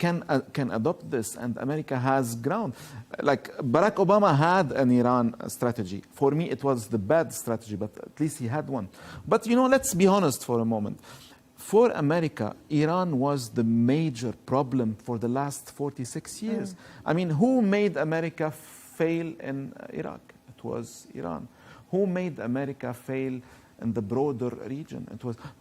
can adopt this, and America has ground. Like Barack Obama had an Iran strategy. For me, it was the bad strategy, but at least he had one. But let's be honest for a moment. For America, Iran was the major problem for the last 46 years. I mean, who made America fail in Iraq? It was Iran. Who made America fail in the broader region?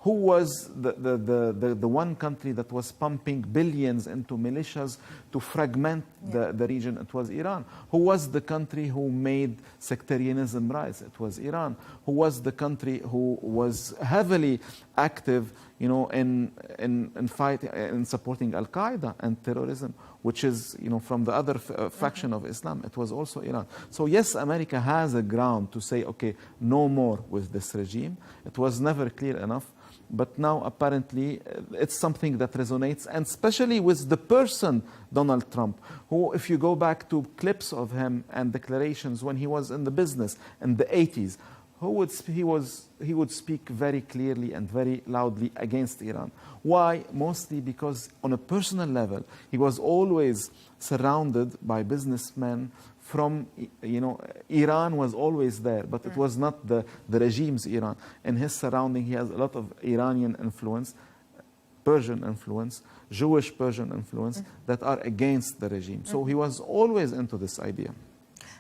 Who was the one country that was pumping billions into militias to fragment the region? It was Iran. Who was the country who made sectarianism rise? It was Iran. Who was the country who was heavily active, in fighting and supporting Al Qaeda and terrorism, which is, from the other faction of Islam? It was also Iran. So yes, America has a ground to say, okay, no more with this regime. It was never clear enough. But now, apparently, it's something that resonates, and especially with the person, Donald Trump, who, if you go back to clips of him and declarations when he was in the business in the 80s, he would speak very clearly and very loudly against Iran. Why? Mostly because on a personal level, he was always surrounded by businessmen from, Iran was always there, but it was not the regime's Iran. In his surrounding, he has a lot of Iranian influence, Persian influence, Jewish Persian influence that are against the regime. So he was always into this idea.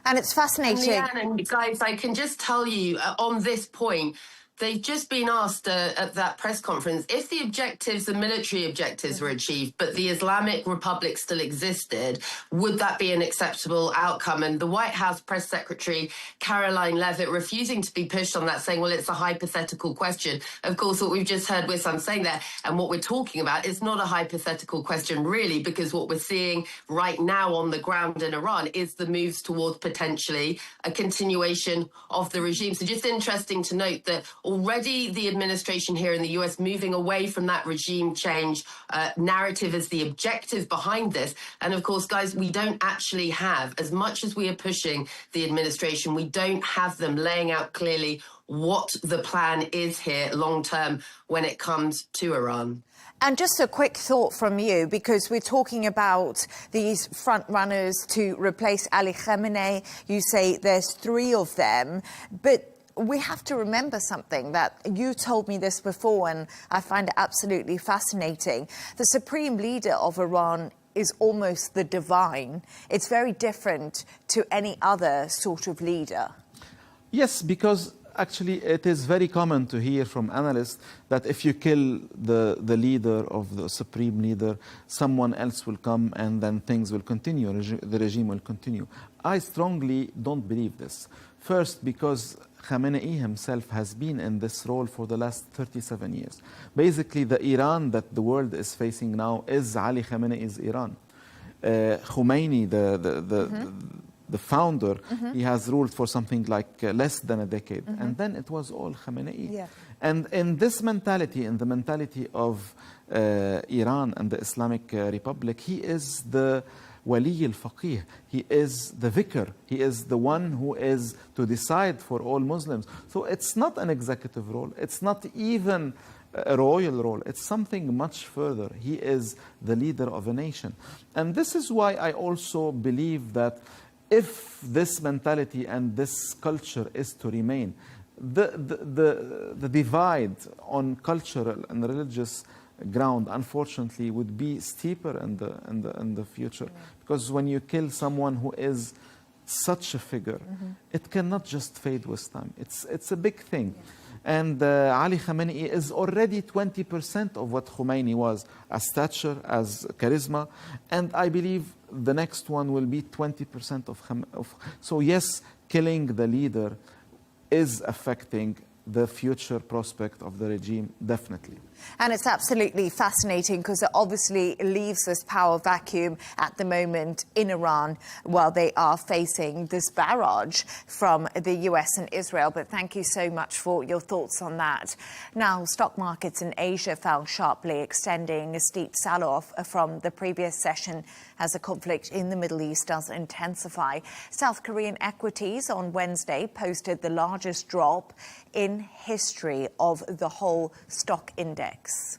And it's fascinating. Leigh Ann, and guys, I can just tell you on this point, they've just been asked at that press conference if the objectives, the military objectives were achieved, but the Islamic Republic still existed, would that be an acceptable outcome? And the White House press secretary, Caroline Leavitt, refusing to be pushed on that, saying, well, it's a hypothetical question. Of course, what we've just heard Wissam saying there, and what we're talking about is not a hypothetical question, really, because what we're seeing right now on the ground in Iran is the moves towards potentially a continuation of the regime. So just interesting to note that already the administration here in the US moving away from that regime change narrative as the objective behind this. And of course, guys, we don't actually have, as much as we are pushing the administration, we don't have them laying out clearly what the plan is here long term when it comes to Iran. And just a quick thought from you, because we're talking about these front runners to replace Ali Khamenei. You say there's 3 of them, but we have to remember something that you told me this before, and I find it absolutely fascinating. The supreme leader of Iran is almost the divine. It's very different to any other sort of leader. Yes, because actually it is very common to hear from analysts that if you kill the leader of the supreme leader, someone else will come and then things will continue, the regime will continue. I strongly don't believe this. First, because Khamenei himself has been in this role for the last 37 years. Basically, the Iran that the world is facing now is Ali Khamenei's Iran. Khomeini, the founder, he has ruled for something like less than a decade. And then it was all Khamenei. Yeah. And in this mentality, in the mentality of Iran and the Islamic Republic, he is the Wali al-Faqih. He is the vicar. He is the one who is to decide for all Muslims. So it's not an executive role. It's not even a royal role. It's something much further. He is the leader of a nation. And this is why I also believe that if this mentality and this culture is to remain, the divide on cultural and religious ground, unfortunately, would be steeper in the future. Because when you kill someone who is such a figure, it cannot just fade with time. It's a big thing. And Ali Khamenei is already 20% of what Khomeini was, as stature, as charisma. And I believe the next one will be 20% of. So yes, killing the leader is affecting the future prospect of the regime, definitely. And it's absolutely fascinating because it obviously leaves this power vacuum at the moment in Iran while they are facing this barrage from the US and Israel. But thank you so much for your thoughts on that. Now, stock markets in Asia fell sharply, extending a steep sell-off from the previous session as the conflict in the Middle East does intensify. South Korean equities on Wednesday posted the largest drop in history of the whole stock index.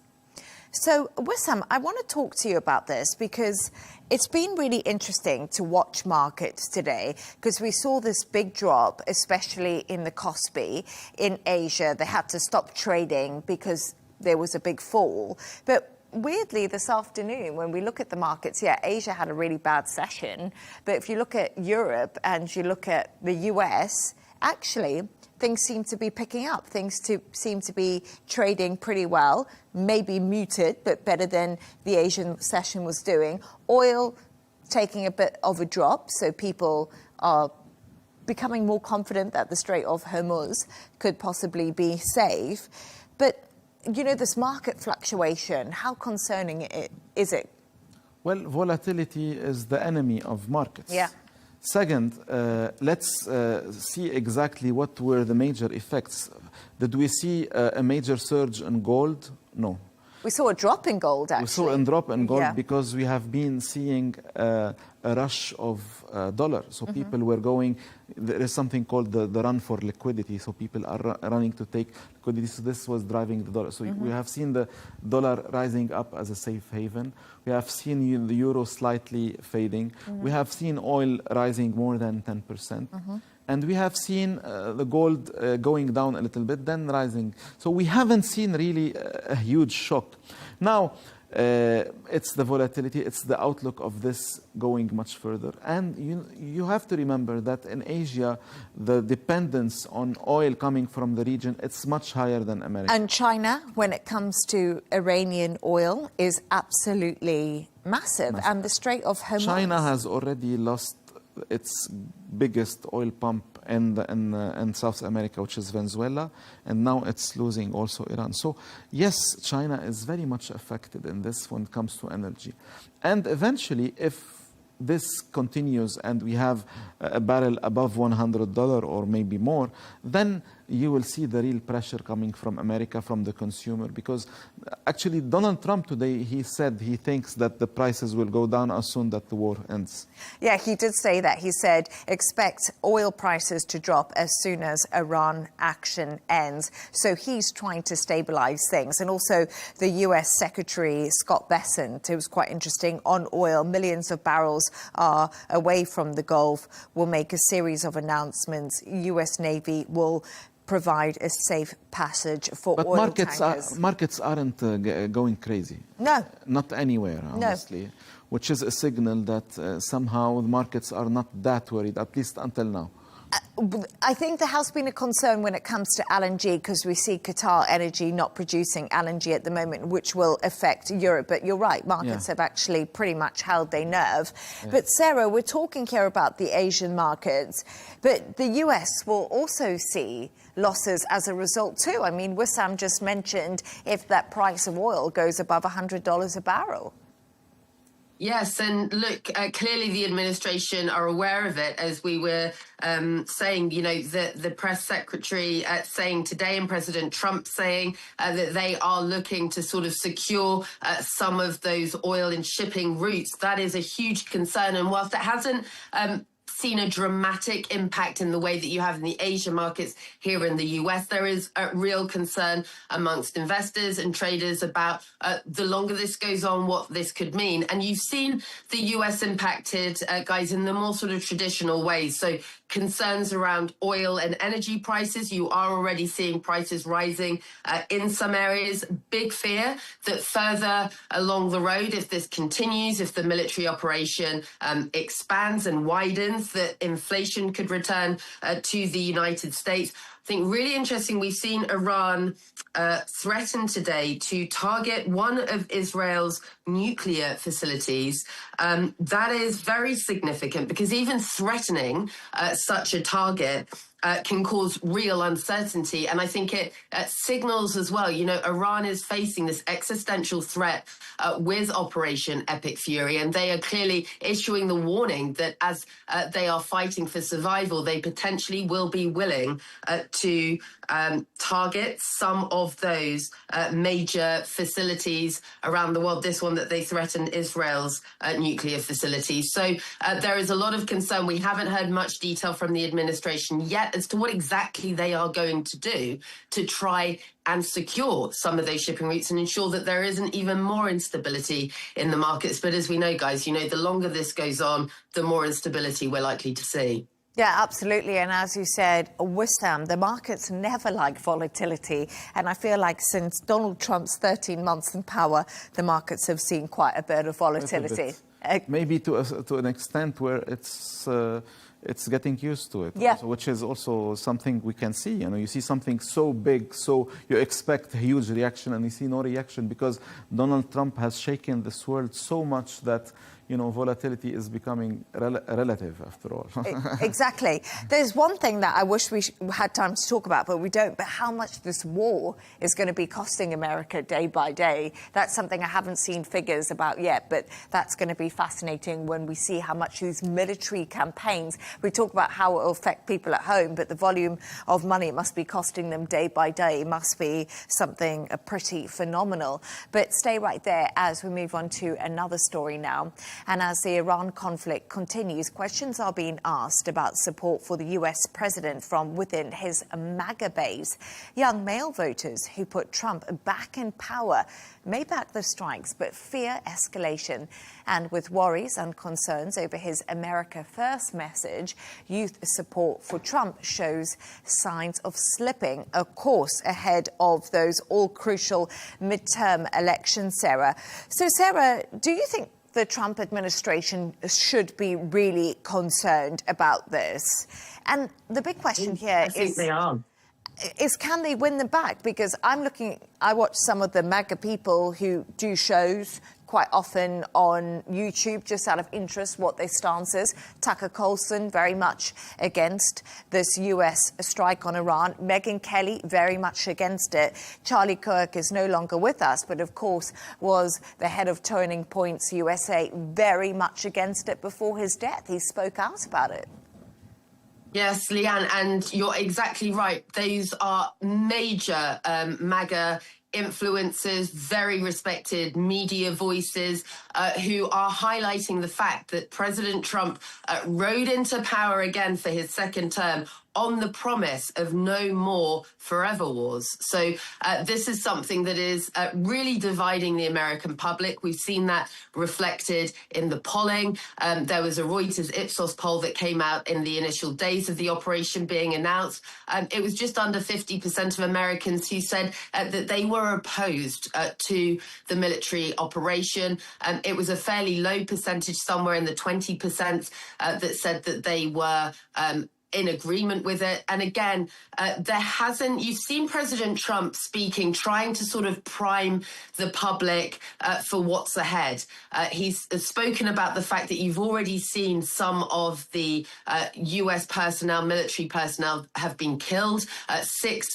So, Wissam, I want to talk to you about this because it's been really interesting to watch markets today because we saw this big drop, especially in the Kospi in Asia. They had to stop trading because there was a big fall. But weirdly, this afternoon, when we look at the markets, Asia had a really bad session. But if you look at Europe and you look at the US, actually, things seem to be picking up. Things seem to be trading pretty well, maybe muted, but better than the Asian session was doing. Oil taking a bit of a drop, so people are becoming more confident that the Strait of Hormuz could possibly be safe. But, you know, this market fluctuation, how concerning is it? Well, volatility is the enemy of markets. Yeah. Second, let's see exactly what were the major effects. Did we see a major surge in gold? No. We saw a drop in gold, actually. We saw a drop in gold because we have been seeing a rush of dollar. So people were going, there is something called the run for liquidity. So people are running to take liquidity. So this was driving the dollar. So we have seen the dollar rising up as a safe haven. We have seen the euro slightly fading. We have seen oil rising more than 10%. And we have seen the gold going down a little bit, then rising. So we haven't seen really a huge shock. Now, it's the volatility, it's the outlook of this going much further. And you have to remember that in Asia, the dependence on oil coming from the region, it's much higher than America. And China, when it comes to Iranian oil, is absolutely massive. And the Strait of Hormuz. China has already lost its biggest oil pump in South America, which is Venezuela, and now it's losing also Iran. So yes, China is very much affected in this when it comes to energy. And eventually, if this continues and we have a barrel above $100 or maybe more, then you will see the real pressure coming from America, from the consumer. Because actually Donald Trump today, he said he thinks that the prices will go down as soon as the war ends. Yeah, he did say that. He said, expect oil prices to drop as soon as Iran action ends. So he's trying to stabilize things. And also the US Secretary Scott Bessent, it was quite interesting, on oil, millions of barrels are away from the Gulf, will make a series of announcements. US Navy will provide a safe passage for oil tankers. But markets aren't going crazy. No. Not anywhere, honestly. No. Which is a signal that somehow the markets are not that worried, at least until now. I think there has been a concern when it comes to LNG because we see Qatar Energy not producing LNG at the moment, which will affect Europe. But you're right, markets have actually pretty much held their nerve. But Sarah, we're talking here about the Asian markets, but the US will also see losses as a result too. I mean, Wissam just mentioned if that price of oil goes above $100 a barrel. Yes, and look, clearly the administration are aware of it, as we were saying, you know, the press secretary saying today and President Trump saying that they are looking to sort of secure some of those oil and shipping routes. That is a huge concern. And whilst it hasn't seen a dramatic impact in the way that you have in the Asian markets here in the US, there is a real concern amongst investors and traders about the longer this goes on, what this could mean. And you've seen the US impacted, guys, in the more sort of traditional ways. So concerns around oil and energy prices. You are already seeing prices rising in some areas. Big fear that further along the road, if this continues, if the military operation expands and widens, that inflation could return to the United States. I think really interesting, we've seen Iran threaten today to target one of Israel's nuclear facilities. That is very significant because even threatening such a target can cause real uncertainty. And I think it signals as well, you know, Iran is facing this existential threat with Operation Epic Fury, and they are clearly issuing the warning that as they are fighting for survival, they potentially will be willing to target some of those major facilities around the world. This one that they threatened Israel's nuclear facilities. So there is a lot of concern. We haven't heard much detail from the administration yet as to what exactly they are going to do to try and secure some of those shipping routes and ensure that there isn't even more instability in the markets. But as we know, guys, you know, the longer this goes on, the more instability we're likely to see. Yeah, absolutely. And as you said, Wissam, the markets never like volatility. And I feel like since Donald Trump's 13 months in power, the markets have seen quite a bit of volatility. Maybe to an extent where it's getting used to it, yeah. Also, which is also something we can see. You know, you see something so big, so you expect a huge reaction, and you see no reaction because Donald Trump has shaken this world so much that, you know, volatility is becoming relative after all. Exactly. There's one thing that I wish we had time to talk about, but we don't, but how much this war is going to be costing America day by day. That's something I haven't seen figures about yet, but that's going to be fascinating when we see how much these military campaigns, we talk about how it will affect people at home, but the volume of money it must be costing them day by day must be something pretty phenomenal. But stay right there as we move on to another story now. And as the Iran conflict continues, questions are being asked about support for the US president from within his MAGA base. Young male voters who put Trump back in power may back the strikes, but fear escalation. And with worries and concerns over his America First message, youth support for Trump shows signs of slipping, of course, ahead of those all-crucial midterm elections, Sarah. So, Sarah, do you think the Trump administration should be really concerned about this? And the big question here is can they win them back? Because I watch some of the MAGA people who do shows quite often on YouTube just out of interest what their stance is. Tucker Carlson very much against this US strike on Iran. Megyn Kelly very much against it. Charlie Kirk is no longer with us, but of course was the head of Turning Points USA, very much against it before his death. He spoke out about it. Yes, Leigh Ann, and you're exactly right. Those are major MAGA influencers, very respected media voices who are highlighting the fact that President Trump rode into power again for his second term on the promise of no more forever wars. So this is something that is really dividing the American public. We've seen that reflected in the polling. There was a Reuters Ipsos poll that came out in the initial days of the operation being announced. It was just under 50% of Americans who said that they were opposed to the military operation. It was a fairly low percentage, somewhere in the 20%, that said that they were in agreement with it. And again, you've seen President Trump speaking, trying to sort of prime the public for what's ahead. He's spoken about the fact that you've already seen some of the US personnel, military personnel, have been killed. 6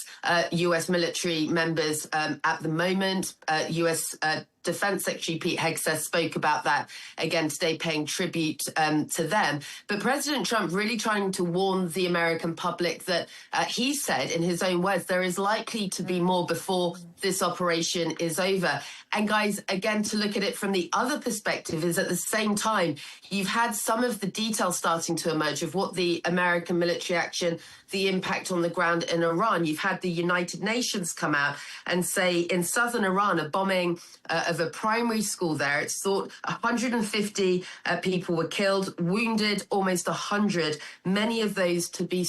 US military members at the moment. US Defense Secretary Pete Hegseth spoke about that again today, paying tribute to them. But President Trump really trying to warn the American public that he said, in his own words, there is likely to be more before this operation is over. And guys, again, to look at it from the other perspective is at the same time, you've had some of the details starting to emerge of what the American military action, the impact on the ground in Iran. You've had the United Nations come out and say in southern Iran, a bombing of a primary school there, it's thought 150 people were killed, wounded almost 100, many of those to be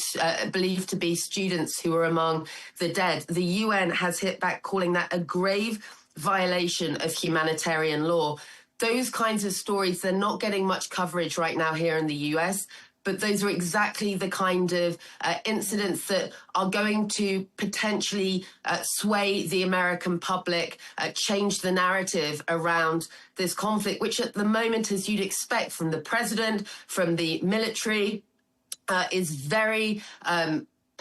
believed to be students who were among the dead. The UN has hit back, calling that a grave violation of humanitarian law. Those kinds of stories, they're not getting much coverage right now here in the US, but those are exactly the kind of incidents that are going to potentially sway the American public, change the narrative around this conflict, which at the moment, as you'd expect from the president, from the military, is very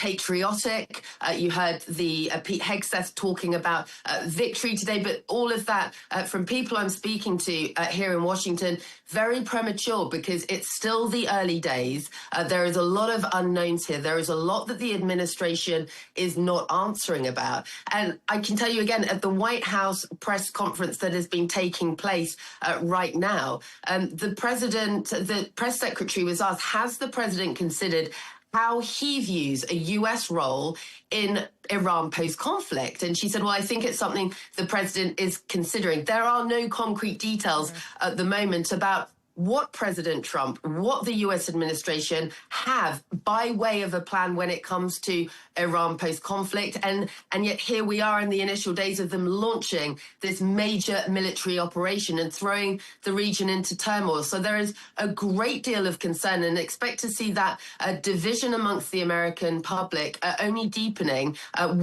patriotic. You heard the Pete Hegseth talking about victory today, but all of that from people I'm speaking to here in Washington, very premature because it's still the early days. There is a lot of unknowns here. There is a lot that the administration is not answering about. And I can tell you again, at the White House press conference that has been taking place right now, the press secretary was asked, has the president considered how he views a US role in Iran post-conflict? And she said, well, I think it's something the president is considering. There are no concrete details at the moment about what President Trump, what the US administration have by way of a plan when it comes to Iran post-conflict. And yet here we are in the initial days of them launching this major military operation and throwing the region into turmoil. So there is a great deal of concern, and expect to see that division amongst the American public only deepening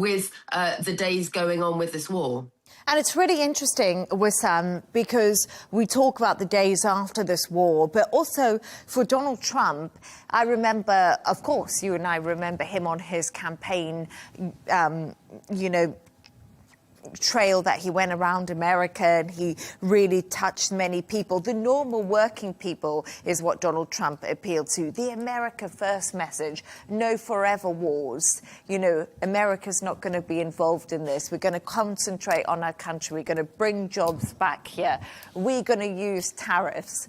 with the days going on with this war. And it's really interesting, Wissam, because we talk about the days after this war, but also for Donald Trump, I remember, of course, you and I remember him on his campaign, trail that he went around America, and he really touched many people. The normal working people is what Donald Trump appealed to. The America First message, no forever wars. America's not going to be involved in this. We're going to concentrate on our country. We're going to bring jobs back here. We're going to use tariffs.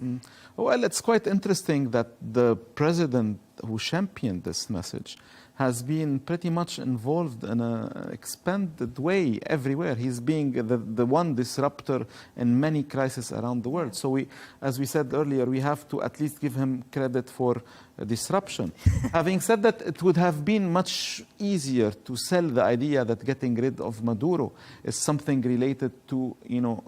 Well, it's quite interesting that the president who championed this message has been pretty much involved in an expanded way everywhere. He's being the one disruptor in many crises around the world. So as we said earlier, we have to at least give him credit for disruption. Having said that, it would have been much easier to sell the idea that getting rid of Maduro is something related to,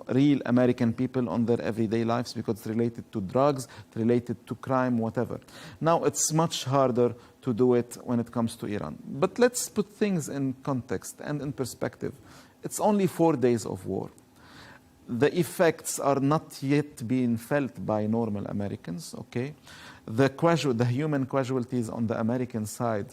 real American people on their everyday lives, because it's related to drugs, related to crime, whatever. Now it's much harder to do it when it comes to Iran. But let's put things in context and in perspective. It's only 4 days of war. The effects are not yet being felt by normal Americans, okay? The human casualties on the American side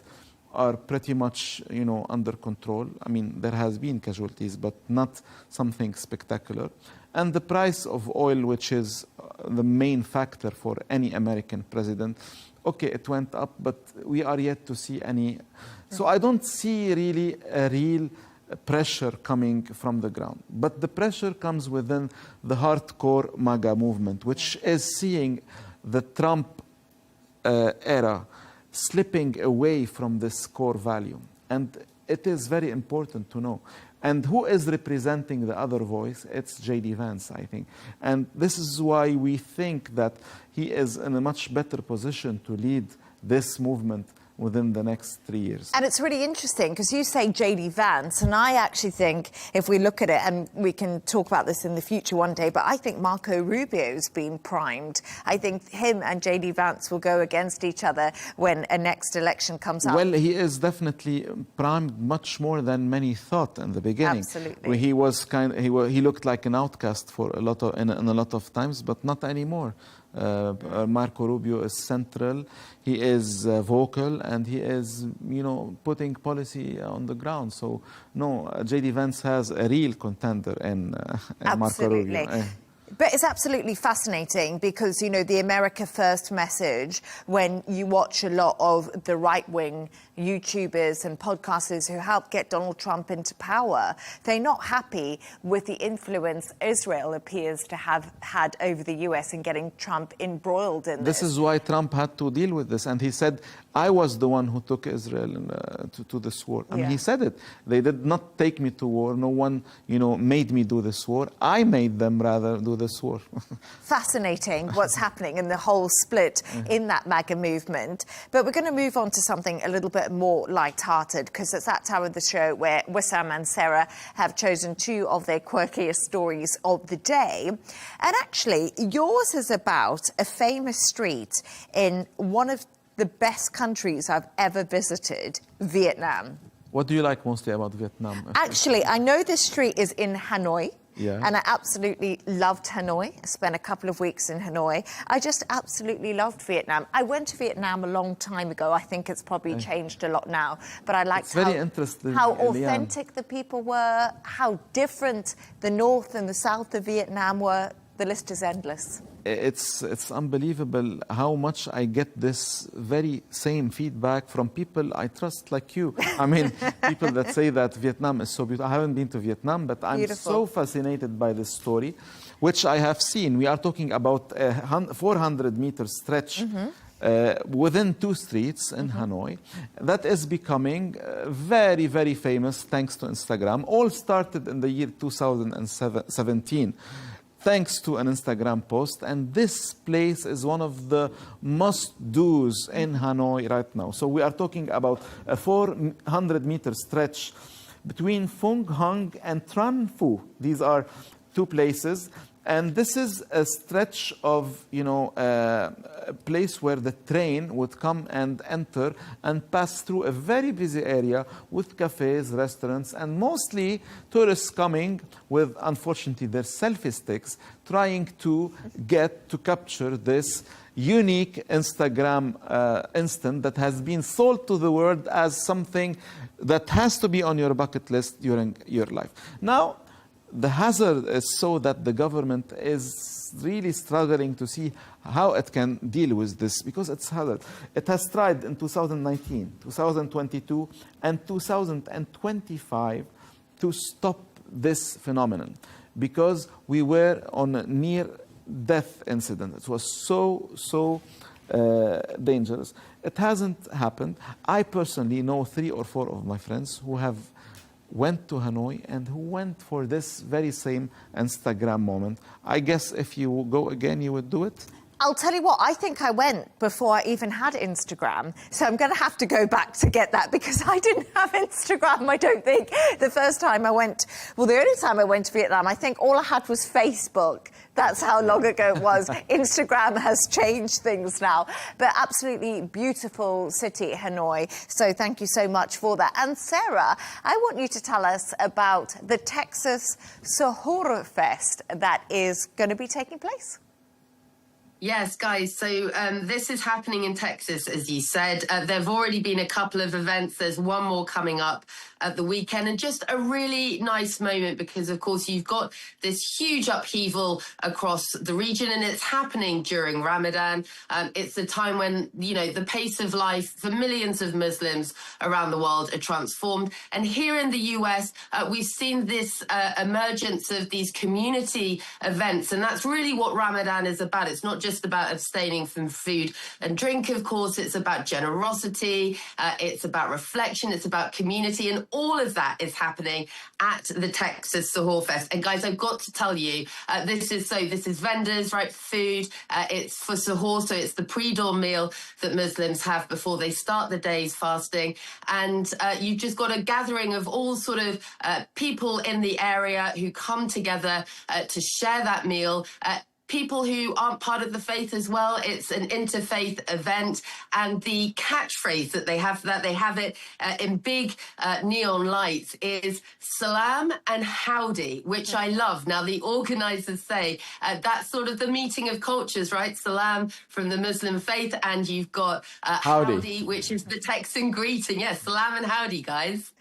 are pretty much, under control. I mean, there has been casualties, but not something spectacular. And the price of oil, which is the main factor for any American president, okay, it went up, but we are yet to see any. So I don't see really a real pressure coming from the ground. But the pressure comes within the hardcore MAGA movement, which is seeing the Trump era slipping away from this core value. And it is very important to know. And who is representing the other voice? It's J.D. Vance, I think. And this is why we think that he is in a much better position to lead this movement within the next 3 years. And it's really interesting because you say J.D. Vance, and I actually think if we look at it, and we can talk about this in the future one day, but I think Marco Rubio's been primed. I think him and J.D. Vance will go against each other when a next election comes up. Well, he is definitely primed much more than many thought in the beginning. Absolutely. He was he looked like an outcast for a lot of times, but not anymore. Marco Rubio is central. He is vocal, and he is, putting policy on the ground. So, no, J.D. Vance has a real contender in Marco Rubio. But it's absolutely fascinating because, the America First message, when you watch a lot of the right-wing YouTubers and podcasters who helped get Donald Trump into power, they're not happy with the influence Israel appears to have had over the US in getting Trump embroiled in this. This is why Trump had to deal with this. And he said, I was the one who took Israel to this war. I mean, he said it. They did not take me to war. No one, made me do this war. I made them rather do this war. Fascinating what's happening in the whole split in that MAGA movement. But we're going to move on to something a little bit more light-hearted, because it's that time of the show where Wissam and Sarah have chosen two of their quirkiest stories of the day. And actually, yours is about a famous street in one of the best countries I've ever visited, Vietnam. What do you like mostly about Vietnam? Actually, I know this street is in Hanoi. Yeah. And I absolutely loved Hanoi. I spent a couple of weeks in Hanoi. I just absolutely loved Vietnam. I went to Vietnam a long time ago. I think it's probably changed a lot now. But I liked how authentic the people were, how different the north and the south of Vietnam were. The list is endless. It's unbelievable how much I get this very same feedback from people I trust like you. I mean, people that say that Vietnam is so beautiful. I haven't been to Vietnam, but I'm so fascinated by this story, which I have seen. We are talking about a 400-meter stretch within 2 streets in Hanoi that is becoming very, very famous thanks to Instagram. All started in the year 2017. Thanks to an Instagram post, and this place is one of the must-dos in Hanoi right now. So we are talking about a 400-meter stretch between Phuong Hung and Tran Phu. These are 2 places, and this is a stretch of, a place where the train would come and enter and pass through a very busy area with cafes, restaurants, and mostly tourists coming with, unfortunately, their selfie sticks, trying to capture this unique Instagram instant that has been sold to the world as something that has to be on your bucket list during your life. Now, the hazard is so that the government is really struggling to see how it can deal with this, because it's hazard. It has tried in 2019, 2022, and 2025 to stop this phenomenon, because we were on a near-death incident. It was so dangerous. It hasn't happened. I personally know 3 or 4 of my friends who have went to Hanoi and who went for this very same Instagram moment. I guess if you go again, you would do it? I'll tell you what, I think I went before I even had Instagram. So I'm going to have to go back to get that, because I didn't have Instagram, I don't think. The first time I went, the only time I went to Vietnam, I think all I had was Facebook. That's how long ago it was. Instagram has changed things now. But absolutely beautiful city, Hanoi. So thank you so much for that. And Sarah, I want you to tell us about the Texas Sahur Fest that is going to be taking place. Yes, guys. So this is happening in Texas, as you said. There have already been a couple of events. There's one more coming up at the weekend, and just a really nice moment because, of course, you've got this huge upheaval across the region, and it's happening during Ramadan. It's a time when, the pace of life for millions of Muslims around the world are transformed. And here in the US, we've seen this emergence of these community events, and that's really what Ramadan is about. It's not just about abstaining from food and drink, of course. It's about generosity, it's about reflection, it's about community, and all of that is happening at the Texas Sahur Fest. And guys, I've got to tell you, this is vendors, right? Food, it's for Sahur, so it's the pre-dawn meal that Muslims have before they start the day's fasting. And you've just got a gathering of all sort of people in the area who come together to share that meal. People who aren't part of the faith as well. It's an interfaith event, and the catchphrase that they have it in big neon lights is "Salam and Howdy," which I love. Now, the organisers say that's sort of the meeting of cultures, right? Salam from the Muslim faith, and you've got howdy, which is the Texan greeting. Yes, salam and howdy, guys.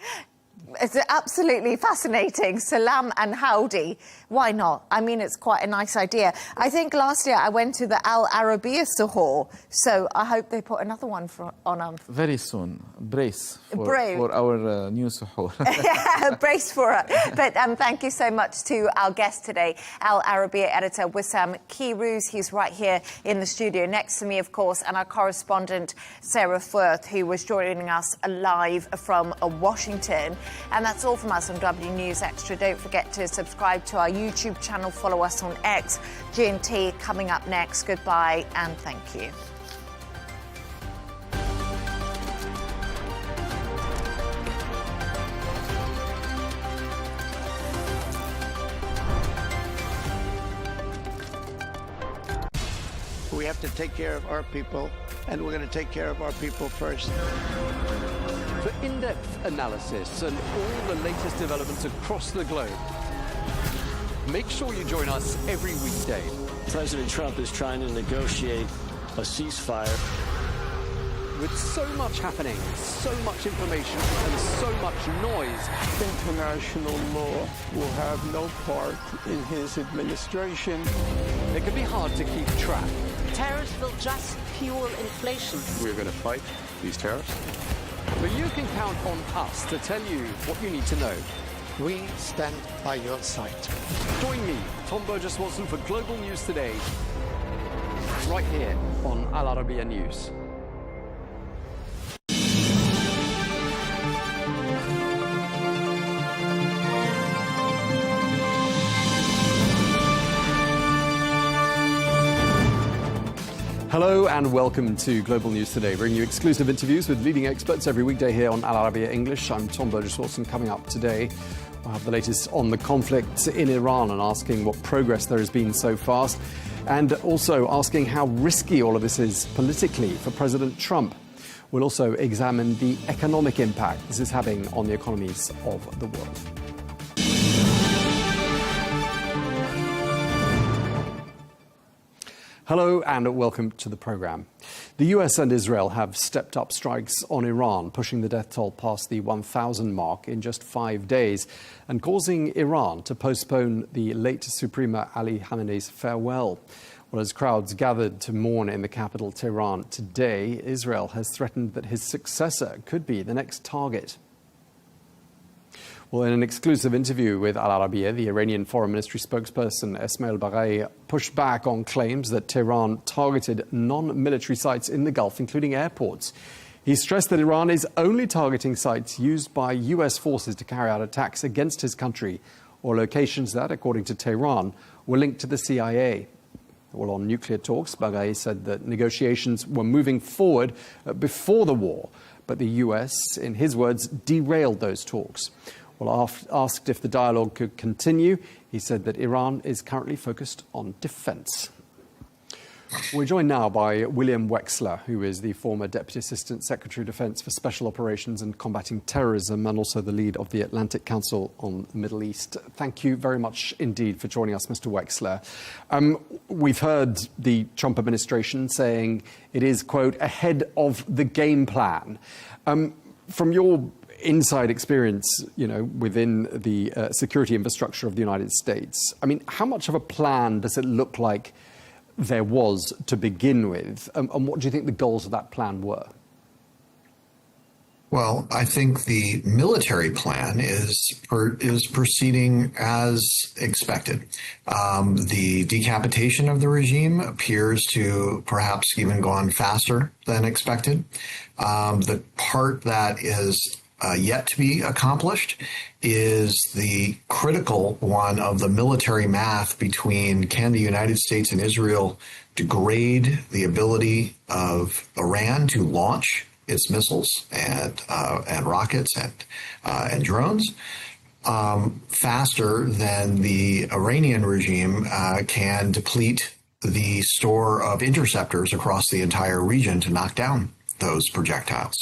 It's absolutely fascinating. Salam and howdy. Why not? I mean, it's quite a nice idea. I think last year I went to the Arabiya Sahur, so I hope they put another one on. Very soon. Brace for our new Sahur. Yeah, brace for it. But thank you so much to our guest today, Al Arabiya editor Wissam Kirouz. He's right here in the studio next to me, of course, and our correspondent Sarah Firth, who was joining us live from Washington. And that's all from us on W News Extra. Don't forget to subscribe to our YouTube channel, follow us on X. G&T coming up next. Goodbye and thank you. We have to take care of our people, and we're going to take care of our people first. For in-depth analysis and all the latest developments across the globe, Make sure you join us every weekday. President Trump is trying to negotiate a ceasefire. With so much happening, so much information, and so much noise, International law will have no part in his administration. it can be hard to keep track. Tariffs will just fuel inflation. We're going to fight these tariffs. But you can count on us to tell you what you need to know. We stand by your side. Join me, Tom Burges Watson, for Global News Today, right here on Al Arabiya News. Hello and welcome to Global News Today, bringing you exclusive interviews with leading experts every weekday here on Al Arabiya English. I'm Tom Burges Watson. Coming up today, we'll have the latest on the conflict in Iran and asking what progress there has been so fast, and also asking how risky all of this is politically for President Trump. We'll also examine the economic impact this is having on the economies of the world. Hello and welcome to the programme. The US and Israel have stepped up strikes on Iran, pushing the death toll past the 1,000 mark in just 5 days and causing Iran to postpone the late Suprema Ali Khamenei's farewell. Well, as crowds gathered to mourn in the capital, Tehran, today, Israel has threatened that his successor could be the next target. Well, in an exclusive interview with Al Arabiya, the Iranian Foreign Ministry spokesperson Esmail Baghai pushed back on claims that Tehran targeted non-military sites in the Gulf, including airports. He stressed that Iran is only targeting sites used by US forces to carry out attacks against his country, or locations that, according to Tehran, were linked to the CIA. Well, on nuclear talks, Baghai said that negotiations were moving forward before the war, but the US, in his words, derailed those talks. Well, asked if the dialogue could continue, he said that Iran is currently focused on defence. We're joined now by William Wexler, who is the former Deputy Assistant Secretary of Defence for Special Operations and Combating Terrorism, and also the lead of the Atlantic Council on the Middle East. Thank you very much indeed for joining us, Mr. Wexler. We've heard the Trump administration saying it is, quote, ahead of the game plan. From your inside experience, within the security infrastructure of the United States, I mean, how much of a plan does it look like there was to begin with? And what do you think the goals of that plan were? Well, I think the military plan is proceeding as expected. The decapitation of the regime appears to perhaps even gone faster than expected. The part that is yet to be accomplished is the critical one of the military math between can the United States and Israel degrade the ability of Iran to launch its missiles and rockets and drones faster than the Iranian regime can deplete the store of interceptors across the entire region to knock down those projectiles.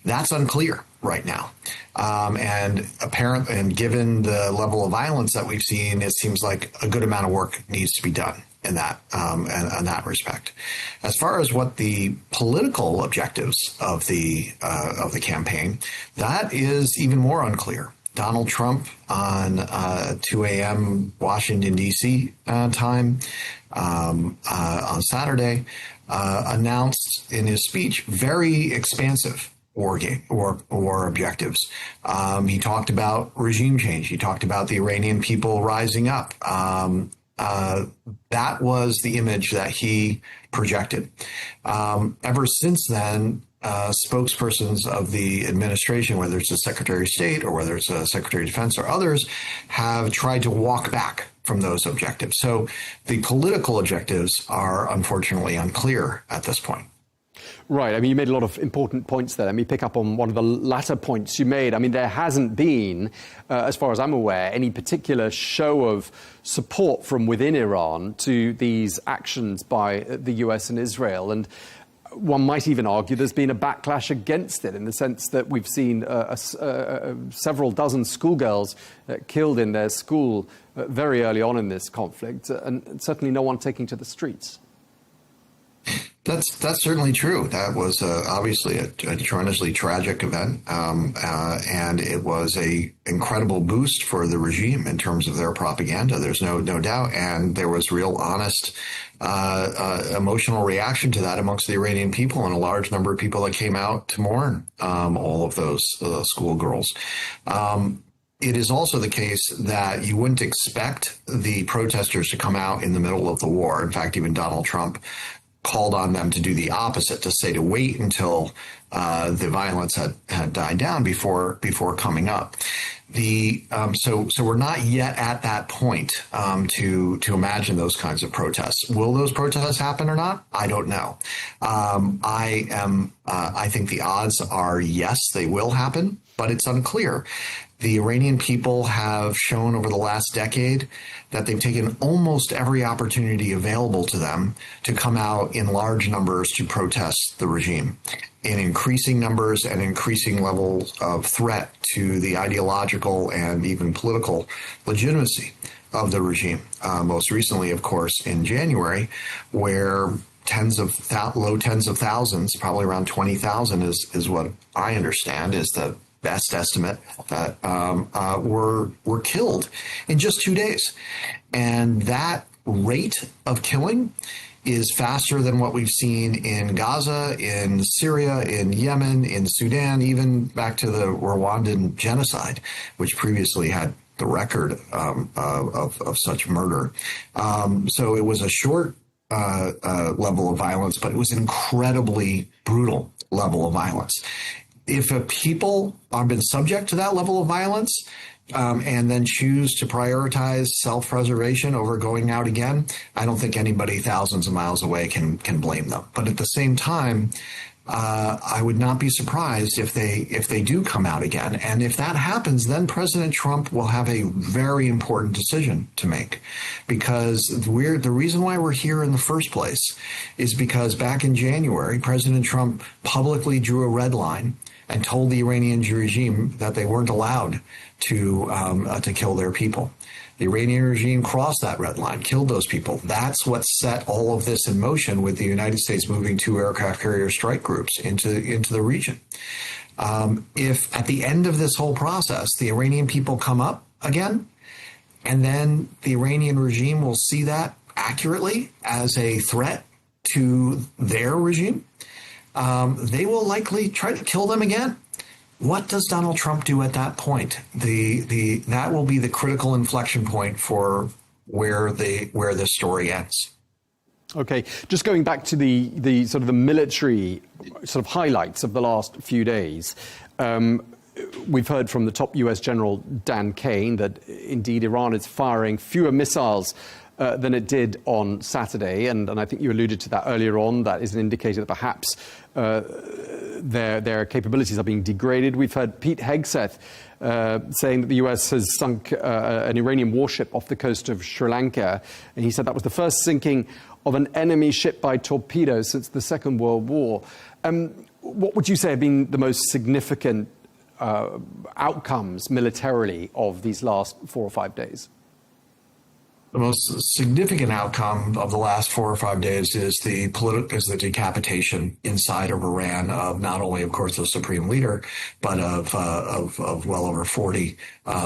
That's unclear right now. And given the level of violence that we've seen, it seems like a good amount of work needs to be done in that respect. As far as what the political objectives of the campaign, that is even more unclear. Donald Trump on 2 a.m. Washington, D.C. Time on Saturday announced in his speech very expansive war objectives. He talked about regime change. He talked about the Iranian people rising up. That was the image that he projected. Ever since then, spokespersons of the administration, whether it's the Secretary of State or whether it's the Secretary of Defense or others, have tried to walk back from those objectives. So the political objectives are unfortunately unclear at this point. Right. I mean, you made a lot of important points there. Let me pick up on one of the latter points you made. I mean, there hasn't been, as far as I'm aware, any particular show of support from within Iran to these actions by the US and Israel. And one might even argue there's been a backlash against it in the sense that we've seen several dozen schoolgirls killed in their school very early on in this conflict, and certainly no one taking to the streets. That's certainly true. That was obviously a tremendously tragic event, and it was a incredible boost for the regime in terms of their propaganda. There's no doubt, and there was real honest emotional reaction to that amongst the Iranian people, and a large number of people that came out to mourn all of those schoolgirls. It is also the case that you wouldn't expect the protesters to come out in the middle of the war. In fact, even Donald Trump called on them to do the opposite, to wait until the violence had died down before coming up. So we're not yet at that point to imagine those kinds of protests. Will those protests happen or not? I don't know. I think the odds are yes, they will happen, but it's unclear. The Iranian people have shown over the last decade that they've taken almost every opportunity available to them to come out in large numbers to protest the regime, in increasing numbers and increasing levels of threat to the ideological and even political legitimacy of the regime. Most recently, of course, in January, where low tens of thousands, probably around 20,000 is what I understand is the best estimate, that were killed in just 2 days. And that rate of killing is faster than what we've seen in Gaza, in Syria, in Yemen, in Sudan, even back to the Rwandan genocide, which previously had the record of such murder. So it was a short level of violence, but it was an incredibly brutal level of violence. If a people have been subject to that level of violence and then choose to prioritize self-preservation over going out again, I don't think anybody thousands of miles away can blame them. But at the same time, I would not be surprised if they do come out again. And if that happens, then President Trump will have a very important decision to make, because the reason why we're here in the first place is because back in January, President Trump publicly drew a red line and told the Iranian regime that they weren't allowed to kill their people. The Iranian regime crossed that red line, killed those people. That's what set all of this in motion, with the United States moving 2 aircraft carrier strike groups into the region. If at the end of this whole process, the Iranian people come up again, and then the Iranian regime will see that accurately as a threat to their regime, they will likely try to kill them again. What does Donald Trump do at that point? That will be the critical inflection point for where this story ends. Okay, just going back to the sort of the military sort of highlights of the last few days. We've heard from the top US General Dan Kane that indeed Iran is firing fewer missiles than it did on Saturday, and I think you alluded to that earlier on. That is an indicator that perhaps their capabilities are being degraded. We've heard Pete Hegseth saying that the US has sunk an Iranian warship off the coast of Sri Lanka, and he said that was the first sinking of an enemy ship by torpedoes since the Second World War. What would you say have been the most significant outcomes militarily of these last 4 or 5 days? The most significant outcome of the last 4 or 5 days is the decapitation inside of Iran of not only, of course, the supreme leader, but of well over 40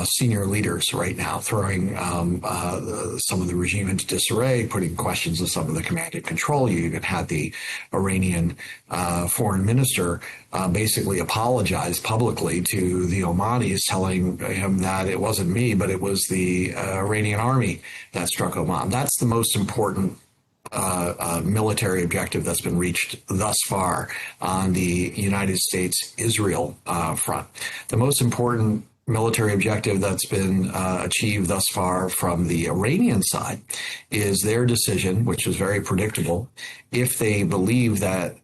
senior leaders right now, throwing some of the regime into disarray, putting questions of some of the command and control. You even had the Iranian foreign minister basically apologized publicly to the Omanis, telling him that it wasn't me, but it was the Iranian army that struck Oman. That's the most important military objective that's been reached thus far on the United States-Israel front. The most important military objective that's been achieved thus far from the Iranian side is their decision, which is very predictable, if they believe that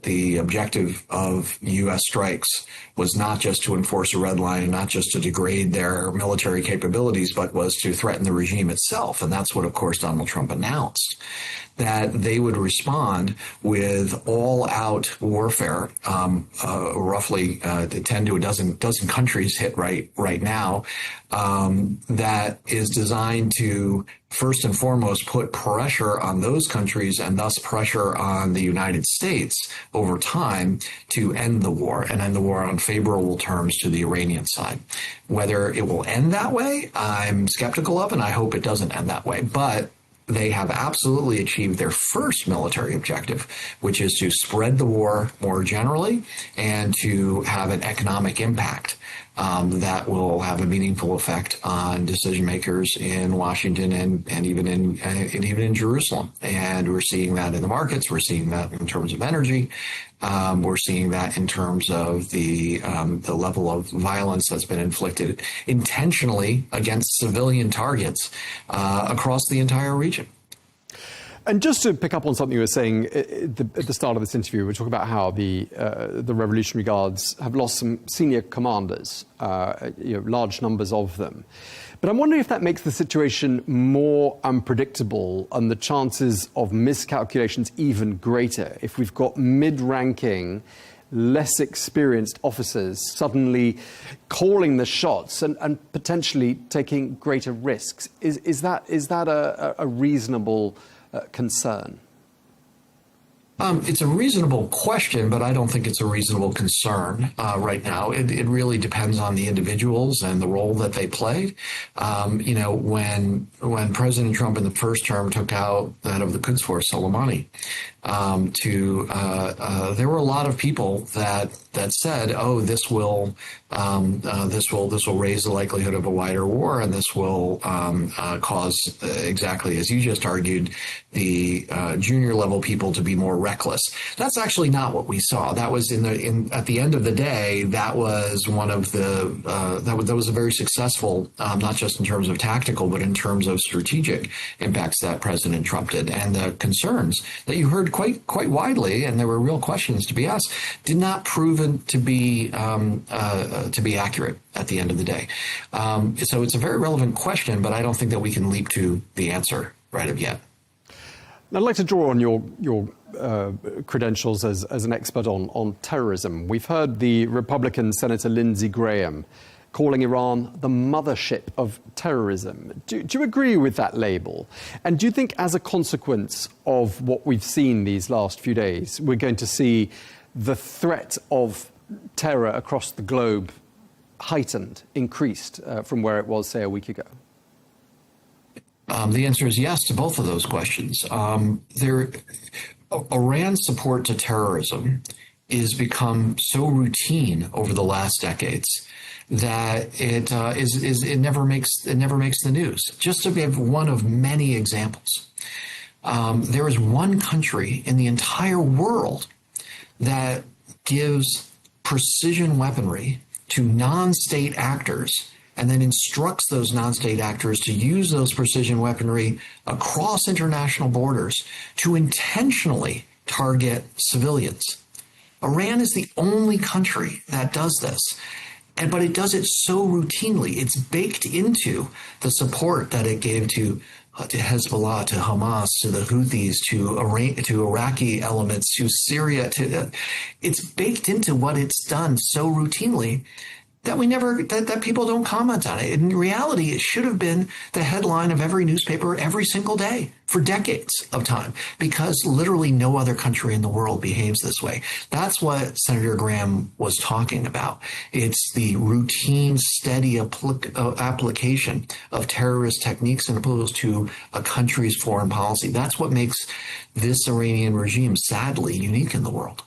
the objective of U.S. strikes was not just to enforce a red line, not just to degrade their military capabilities, but was to threaten the regime itself. And that's what, of course, Donald Trump announced. that they would respond with all-out warfare. Roughly 10 to a dozen countries hit right now. That is designed to first and foremost put pressure on those countries and thus pressure on the United States over time to end the war and end the war on favorable terms to the Iranian side. Whether it will end that way, I'm skeptical of, and I hope it doesn't end that way. But they have absolutely achieved their first military objective, which is to spread the war more generally and to have an economic impact that will have a meaningful effect on decision makers in Washington and even in Jerusalem. And we're seeing that in the markets. We're seeing that in terms of energy. We're seeing that in terms of the level of violence that's been inflicted intentionally against civilian targets across the entire region. And just to pick up on something you were saying at the start of this interview, we're talking about how the Revolutionary Guards have lost some senior commanders, large numbers of them. But I'm wondering if that makes the situation more unpredictable and the chances of miscalculations even greater if we've got mid-ranking, less experienced officers suddenly calling the shots and potentially taking greater risks. Is that a reasonable concern? It's a reasonable question, but I don't think it's a reasonable concern right now. It really depends on the individuals and the role that they played. When President Trump in the first term took out the head of the Quds Force, Soleimani, there were a lot of people that said, "Oh, this will raise the likelihood of a wider war, and this will cause exactly as you just argued, the junior level people to be more reckless." That's actually not what we saw. That was at the end of the day, that was one of the that was a very successful, not just in terms of tactical, but in terms of strategic impacts that President Trump did, and the concerns that you heard quite widely, and there were real questions to be asked, did not prove to be accurate at the end of the day. So it's a very relevant question, but I don't think that we can leap to the answer right of yet. I'd like to draw on your credentials as an expert on terrorism. We've heard the Republican Senator Lindsey Graham calling Iran the mothership of terrorism. Do you agree with that label? And do you think as a consequence of what we've seen these last few days, we're going to see the threat of terror across the globe heightened, increased from where it was, say, a week ago? The answer is yes to both of those questions. Iran's support to terrorism is become so routine over the last decades that it never makes the news. Just to give one of many examples, there is one country in the entire world that gives precision weaponry to non-state actors and then instructs those non-state actors to use those precision weaponry across international borders to intentionally target civilians. Iran is the only country that does this. But it does it so routinely. It's baked into the support that it gave to Hezbollah, to Hamas, to the Houthis, to Iraqi elements, to Syria. It's baked into what it's done so routinely that that people don't comment on it. In reality, it should have been the headline of every newspaper every single day for decades of time, because literally no other country in the world behaves this way. That's what Senator Graham was talking about. It's the routine, steady application of terrorist techniques as opposed to a country's foreign policy. That's what makes this Iranian regime sadly unique in the world.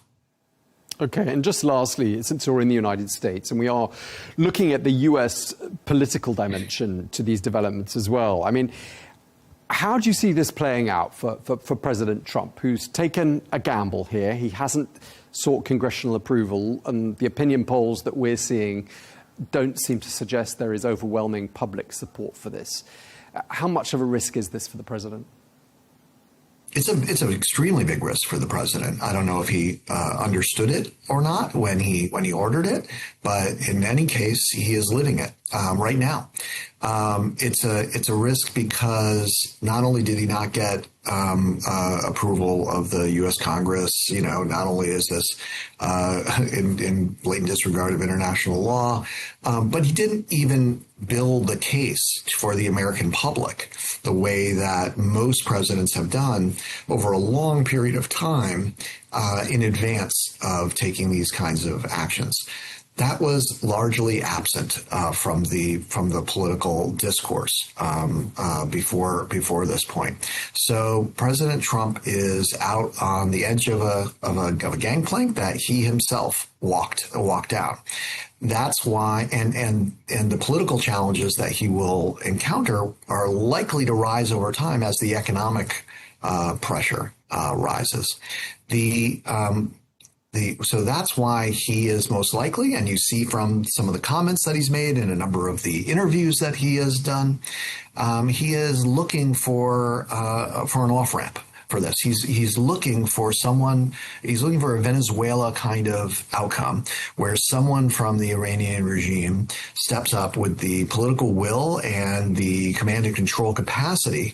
Okay, and just lastly, since we're in the United States and we are looking at the US political dimension to these developments as well, I mean, how do you see this playing out for President Trump, who's taken a gamble here? He hasn't sought congressional approval, and the opinion polls that we're seeing don't seem to suggest there is overwhelming public support for this. How much of a risk is this for the president? It's an extremely big risk for the president. I don't know if he understood it or not when he ordered it, but in any case, he is living it right now. It's a risk because not only did he not get approval of the U.S. Congress. Not only is this in blatant disregard of international law, but he didn't even build the case for the American public the way that most presidents have done over a long period of time in advance of taking these kinds of actions. That was largely absent from the political discourse before this point. So President Trump is out on the edge of a gangplank that he himself walked down. That's why, and the political challenges that he will encounter are likely to rise over time as the economic pressure rises. So that's why he is most likely, and you see from some of the comments that he's made and a number of the interviews that he has done, he is looking for an off-ramp for this. He's looking for a Venezuela kind of outcome where someone from the Iranian regime steps up with the political will and the command and control capacity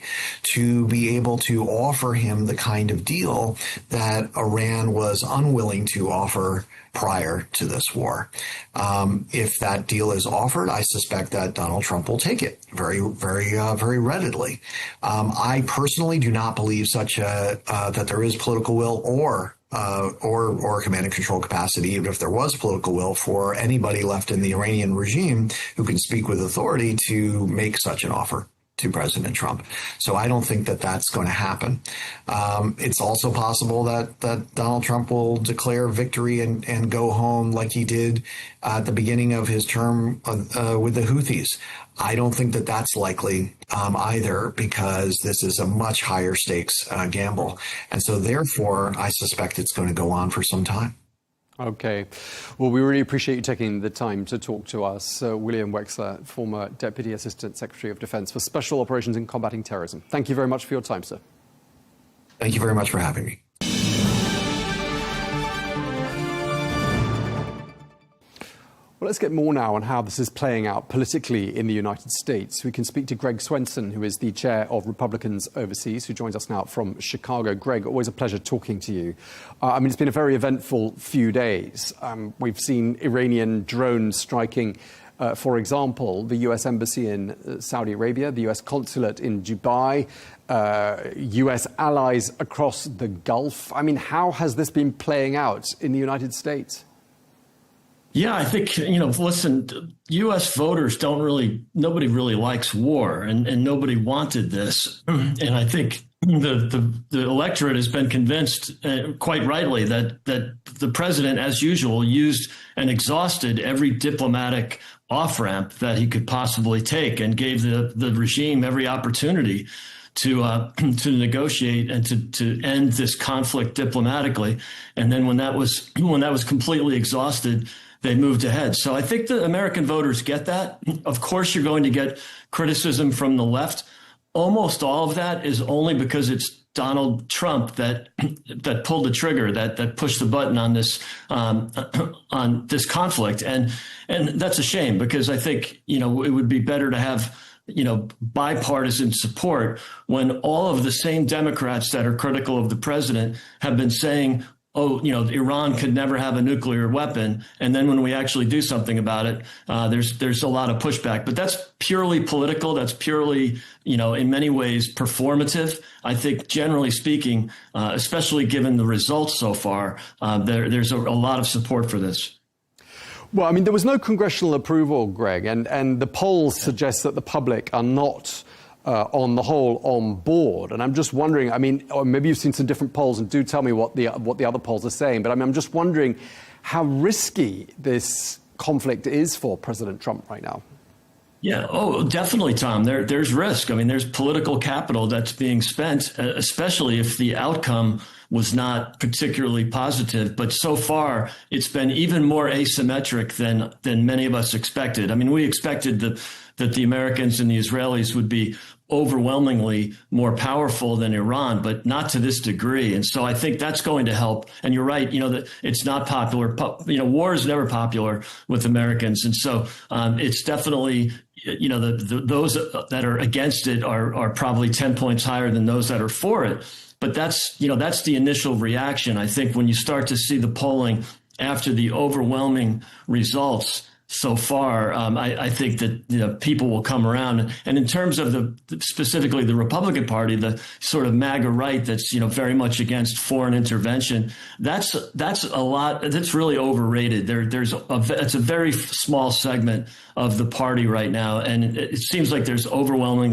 to be able to offer him the kind of deal that Iran was unwilling to offer prior to this war. If that deal is offered, I suspect that Donald Trump will take it very, very, very readily. I personally do not believe that there is political will or command and control capacity, even if there was political will, for anybody left in the Iranian regime who can speak with authority to make such an offer to President Trump. So I don't think that that's going to happen. It's also possible that Donald Trump will declare victory and go home like he did at the beginning of his term with the Houthis. I don't think that that's likely either, because this is a much higher stakes gamble. And so therefore, I suspect it's going to go on for some time. Okay. Well, we really appreciate you taking the time to talk to us. William Wexler, former Deputy Assistant Secretary of Defense for Special Operations in Combating Terrorism. Thank you very much for your time, sir. Thank you very much for having me. Well, let's get more now on how this is playing out politically in the United States. We can speak to Greg Swenson, who is the chair of Republicans Overseas, who joins us now from Chicago. Greg, always a pleasure talking to you. It's been a very eventful few days. We've seen Iranian drones striking, for example, the U.S. Embassy in Saudi Arabia, the U.S. Consulate in Dubai, U.S. allies across the Gulf. How has this been playing out in the United States? Yeah, I think, listen, U.S. voters nobody really likes war, and nobody wanted this. And I think the electorate has been convinced, quite rightly, that the president, as usual, used and exhausted every diplomatic off-ramp that he could possibly take, and gave the regime every opportunity to negotiate and to end this conflict diplomatically. And then when that was completely exhausted, they moved ahead. So I think the American voters get that. Of course, you're going to get criticism from the left. Almost all of that is only because it's Donald Trump that pulled the trigger, that pushed the button on this conflict, and that's a shame, because I think it would be better to have bipartisan support when all of the same Democrats that are critical of the president have been saying, Iran could never have a nuclear weapon. And then when we actually do something about it, there's a lot of pushback. But that's purely political. That's purely, in many ways performative. I think, generally speaking, especially given the results so far, there's a lot of support for this. Well, there was no congressional approval, Greg, and the polls suggest that the public are not on the whole on board. And I'm just wondering, or maybe you've seen some different polls, and do tell me what the other polls are saying, but I'm just wondering how risky this conflict is for President Trump right now. Yeah. Oh, definitely, Tom. There's risk. There's political capital that's being spent, especially if the outcome was not particularly positive. But so far, it's been even more asymmetric than many of us expected. We expected that the Americans and the Israelis would be overwhelmingly more powerful than Iran, but not to this degree. And so I think that's going to help. And you're right, that it's not popular. War is never popular with Americans. And so it's definitely, those that are against it are probably 10 points higher than those that are for it. But that's the initial reaction. I think when you start to see the polling after the overwhelming results so far, I think that people will come around. And in terms of specifically the Republican Party, the sort of MAGA right that's very much against foreign intervention, that's a lot. That's really overrated. It's a very small segment of the party right now, and it seems like there's overwhelming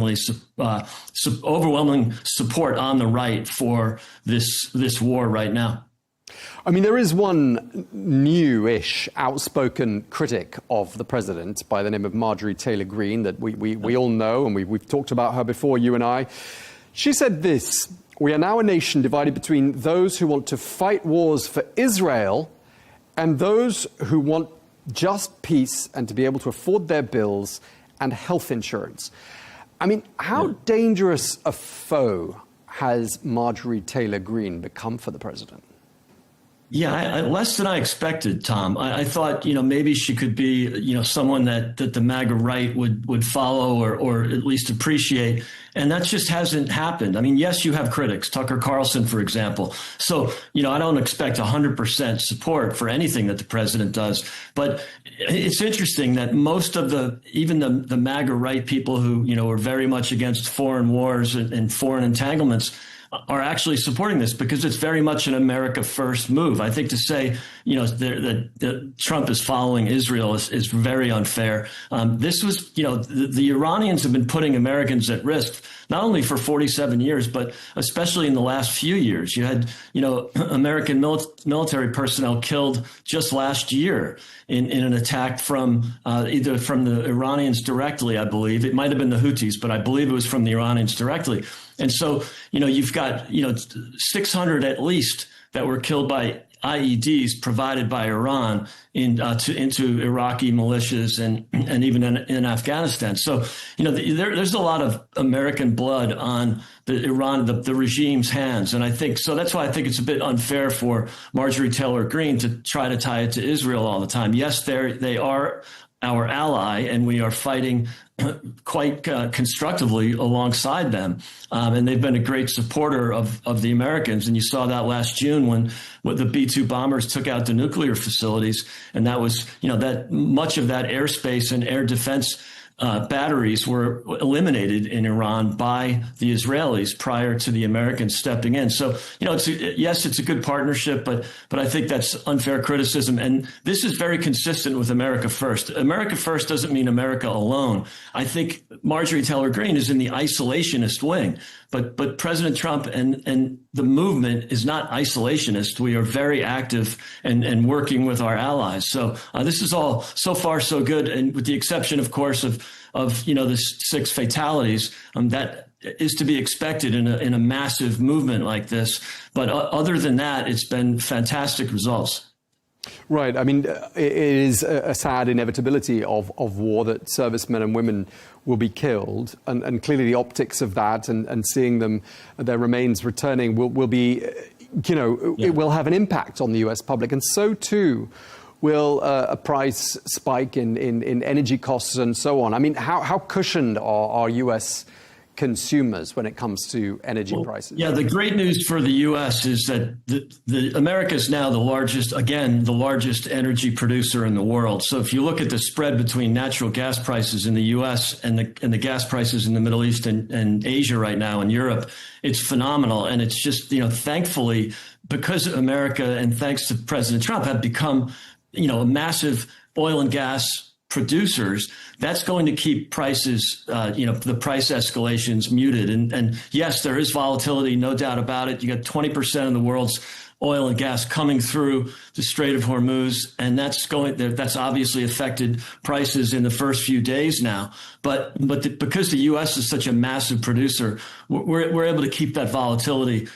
support on the right for this war right now. I mean, there is one new-ish outspoken critic of the president by the name of Marjorie Taylor Greene that we all know, and we've talked about her before, you and I. She said this: "We are now a nation divided between those who want to fight wars for Israel and those who want just peace and to be able to afford their bills and health insurance." I mean, how dangerous a foe has Marjorie Taylor Greene become for the president? Yeah, less than I expected, Tom. I thought, maybe she could be, someone that the MAGA right would follow or at least appreciate. And that just hasn't happened. I mean, yes, you have critics, Tucker Carlson, for example. So, I don't expect 100% support for anything that the president does. But it's interesting that most of even the MAGA right people who, are very much against foreign wars and foreign entanglements are actually supporting this because it's very much an America first move. I think to say, that Trump is following Israel is very unfair. This was, the Iranians have been putting Americans at risk, not only for 47 years, but especially in the last few years. You had, American military personnel killed just last year in an attack from either from the Iranians directly, I believe. It might have been the Houthis, but I believe it was from the Iranians directly. And so, you've got, 600 at least that were killed by IEDs provided by Iran into Iraqi militias and even in Afghanistan. So, there's a lot of American blood on the regime's hands. And I think so that's why I think it's a bit unfair for Marjorie Taylor Greene to try to tie it to Israel all the time. Yes, they are our ally, and we are fighting quite constructively alongside them. And they've been a great supporter of the Americans. And you saw that last June when the B-2 bombers took out the nuclear facilities. And that was, that much of that airspace and air defense batteries were eliminated in Iran by the Israelis prior to the Americans stepping in. So, it's a good partnership, but I think that's unfair criticism. And this is very consistent with America First. America First doesn't mean America alone. I think Marjorie Taylor Greene is in the isolationist wing, but President Trump and the movement is not isolationist. We are very active and working with our allies. So this is all so far so good. And with the exception, of course, of the 6 fatalities, that is to be expected in a massive movement like this. But other than that, it's been fantastic results. Right. I mean, it is a sad inevitability of war that servicemen and women will be killed. And clearly the optics of that and seeing their remains returning will be, it will have an impact on the US public. And so too will a price spike in energy costs and so on. I mean, how cushioned are US consumers when it comes to energy prices? Yeah, the great news for the U.S. is that America is now the largest energy producer in the world. So if you look at the spread between natural gas prices in the U.S. and the gas prices in the Middle East and Asia right now and Europe, it's phenomenal. And it's just, thankfully, because America and thanks to President Trump have become, a massive oil and gas producers, that's going to keep prices, the price escalations muted. And yes, there is volatility, no doubt about it. You got 20% of the world's oil and gas coming through the Strait of Hormuz, and that's obviously affected prices in the first few days now. But because the U.S. is such a massive producer, we're able to keep that volatility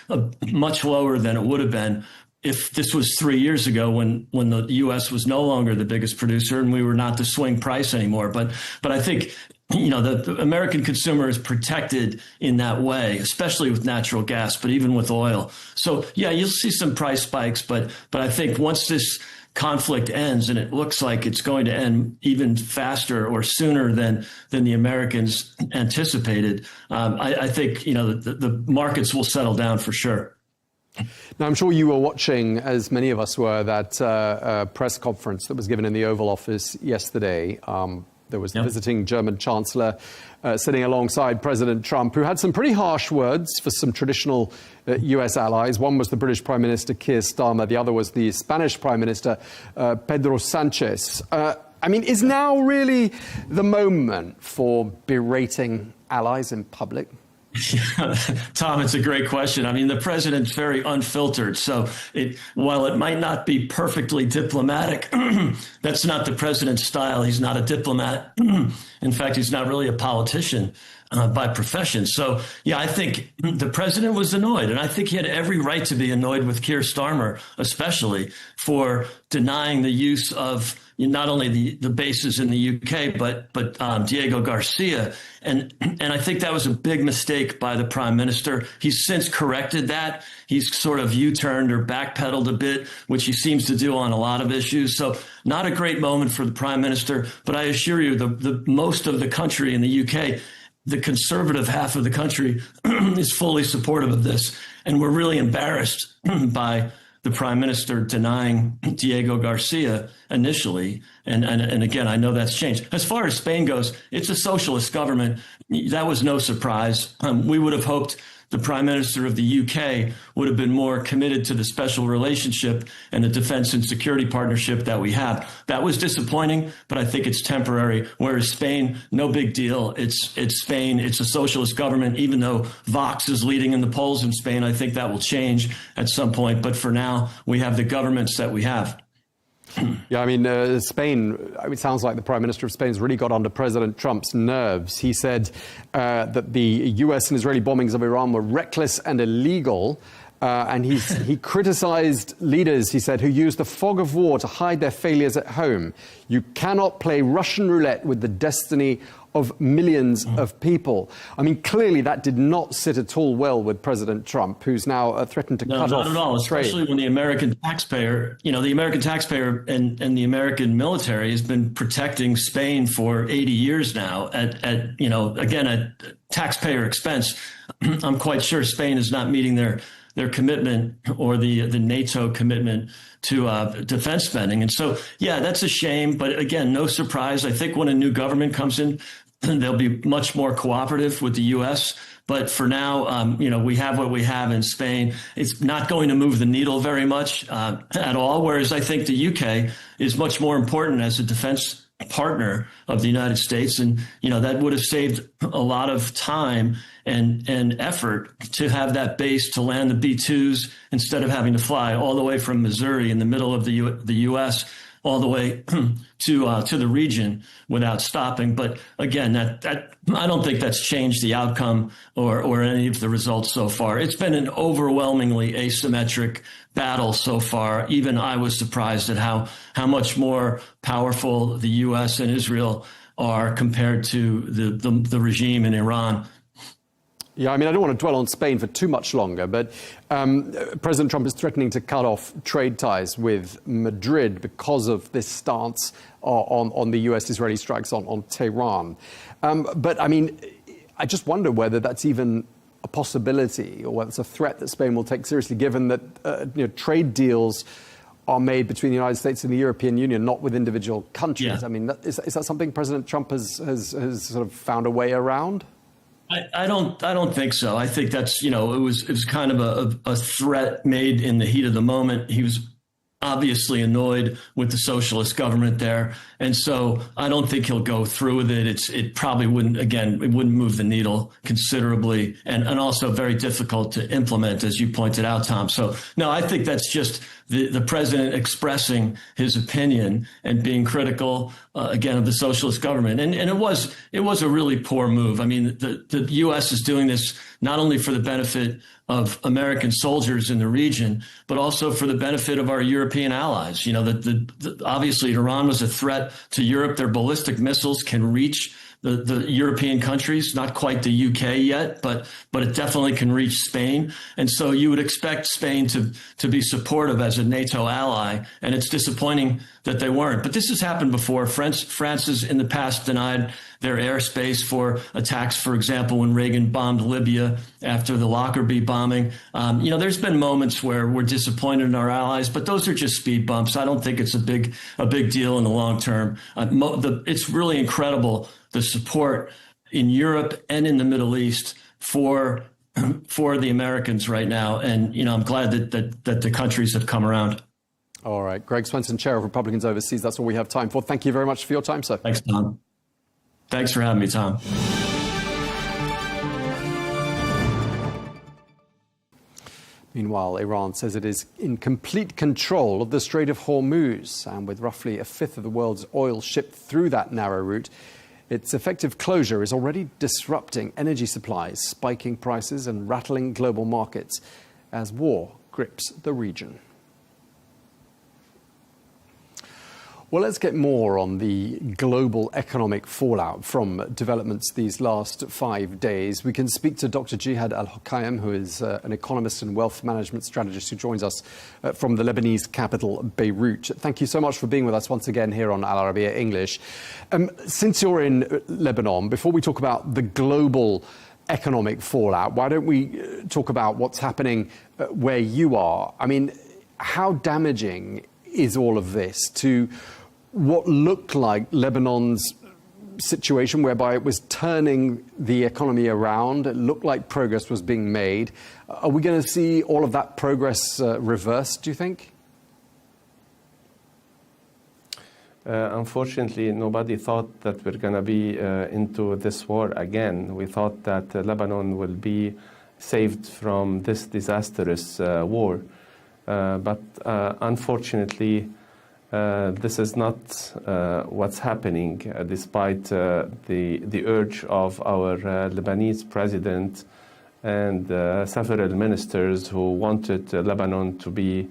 much lower than it would have been if this was 3 years ago when the U.S. was no longer the biggest producer and we were not the swing price anymore. But I think the American consumer is protected in that way, especially with natural gas, but even with oil. So, yeah, you'll see some price spikes, but I think once this conflict ends, and it looks like it's going to end even faster or sooner than the Americans anticipated, I think, the markets will settle down for sure. Now, I'm sure you were watching, as many of us were, that press conference that was given in the Oval Office yesterday. There was the visiting German Chancellor sitting alongside President Trump, who had some pretty harsh words for some traditional US allies. One was the British Prime Minister Keir Starmer. The other was the Spanish Prime Minister Pedro Sanchez. Is now really the moment for berating allies in public? Tom, it's a great question. I mean, the president's very unfiltered. So while it might not be perfectly diplomatic, that's not the president's style. He's not a diplomat. In fact, he's not really a politician by profession. So, yeah, I think the president was annoyed, and I think he had every right to be annoyed with Keir Starmer, especially for denying the use of not only the bases in the UK, but Diego Garcia. And I think that was a big mistake by the prime minister. He's since corrected that. He's sort of U-turned or backpedaled a bit, which he seems to do on a lot of issues. So not a great moment for the prime minister. But I assure you, the most of the country in the UK, the conservative half of the country, is fully supportive of this. And we're really embarrassed by the prime minister denying Diego Garcia initially. And again, I know that's changed. As far as Spain goes, it's a socialist government. That was no surprise. We would have hoped the prime minister of the UK would have been more committed to the special relationship and the defense and security partnership that we have. That was disappointing, but I think it's temporary. Whereas Spain, no big deal. It's Spain. It's a socialist government. Even though Vox is leading in the polls in Spain, I think that will change at some point. But for now, we have the governments that we have. Yeah, Spain, it sounds like the Prime Minister of Spain's really got under President Trump's nerves. He said that the US and Israeli bombings of Iran were reckless and illegal. And he criticized leaders, he said, who used the fog of war to hide their failures at home. You cannot play Russian roulette with the destiny of millions of people. Clearly that did not sit at all well with President Trump, who's now threatened to cut off not at all, especially when the American taxpayer, and the American military has been protecting Spain for 80 years now at taxpayer expense. I'm quite sure Spain is not meeting their commitment or the NATO commitment to defense spending. And so, yeah, that's a shame. But again, no surprise. I think when a new government comes in, they'll be much more cooperative with the U.S. But for now, we have what we have in Spain. It's not going to move the needle very much at all. Whereas I think the UK is much more important as a defense partner of the United States. And, that would have saved a lot of time and effort to have that base to land the B-2s instead of having to fly all the way from Missouri in the middle of the U.S. all the way to the region without stopping. But again, that I don't think that's changed the outcome or any of the results so far. It's been an overwhelmingly asymmetric battle so far. Even I was surprised at how much more powerful the U.S. and Israel are compared to the regime in Iran. Yeah, I don't want to dwell on Spain for too much longer, but President Trump is threatening to cut off trade ties with Madrid because of this stance on the US-Israeli strikes on Tehran. I just wonder whether that's even a possibility or whether it's a threat that Spain will take seriously, given that trade deals are made between the United States and the European Union, not with individual countries. Yeah. Is that something President Trump has sort of found a way around? I don't think so. I think that's, it was kind of a threat made in the heat of the moment. He was obviously annoyed with the socialist government there. And so I don't think he'll go through with it. It probably wouldn't, again, it wouldn't move the needle considerably and also very difficult to implement, as you pointed out, Tom. So, no, I think that's just the president expressing his opinion and being critical, again, of the socialist government. And it was a really poor move. The U.S. is doing this not only for the benefit of American soldiers in the region, but also for the benefit of our European allies. Obviously, Iran was a threat to Europe. Their ballistic missiles can reach the European countries, not quite the UK yet, but it definitely can reach Spain. And so you would expect Spain to be supportive as a NATO ally, and it's disappointing that they weren't. But this has happened before. France has in the past denied their airspace for attacks, for example, when Reagan bombed Libya after the Lockerbie bombing. There's been moments where we're disappointed in our allies, but those are just speed bumps. I don't think it's a big deal in the long term. It's really incredible, the support in Europe and in the Middle East for the Americans right now. And, I'm glad that the countries have come around. All right. Greg Swenson, Chair of Republicans Overseas. That's all we have time for. Thank you very much for your time, sir. Thanks, Tom. Thanks for having me, Tom. Meanwhile, Iran says it is in complete control of the Strait of Hormuz, and with roughly a fifth of the world's oil shipped through that narrow route, its effective closure is already disrupting energy supplies, spiking prices and rattling global markets as war grips the region. Well, let's get more on the global economic fallout from developments these last 5 days. We can speak to Dr. Jihad Al-Hokaim, who is an economist and wealth management strategist who joins us from the Lebanese capital, Beirut. Thank you so much for being with us once again here on Al Arabiya English. Since you're in Lebanon, before we talk about the global economic fallout, why don't we talk about what's happening where you are? I mean, how damaging is all of this to what looked like Lebanon's situation, whereby it was turning the economy around? It looked like progress was being made. Are we going to see all of that progress reversed, do you think? Unfortunately, nobody thought that we're going to be into this war again. We thought that Lebanon will be saved from this disastrous war. But unfortunately, this is not what's happening, despite the urge of our Lebanese president and several ministers who wanted Lebanon to be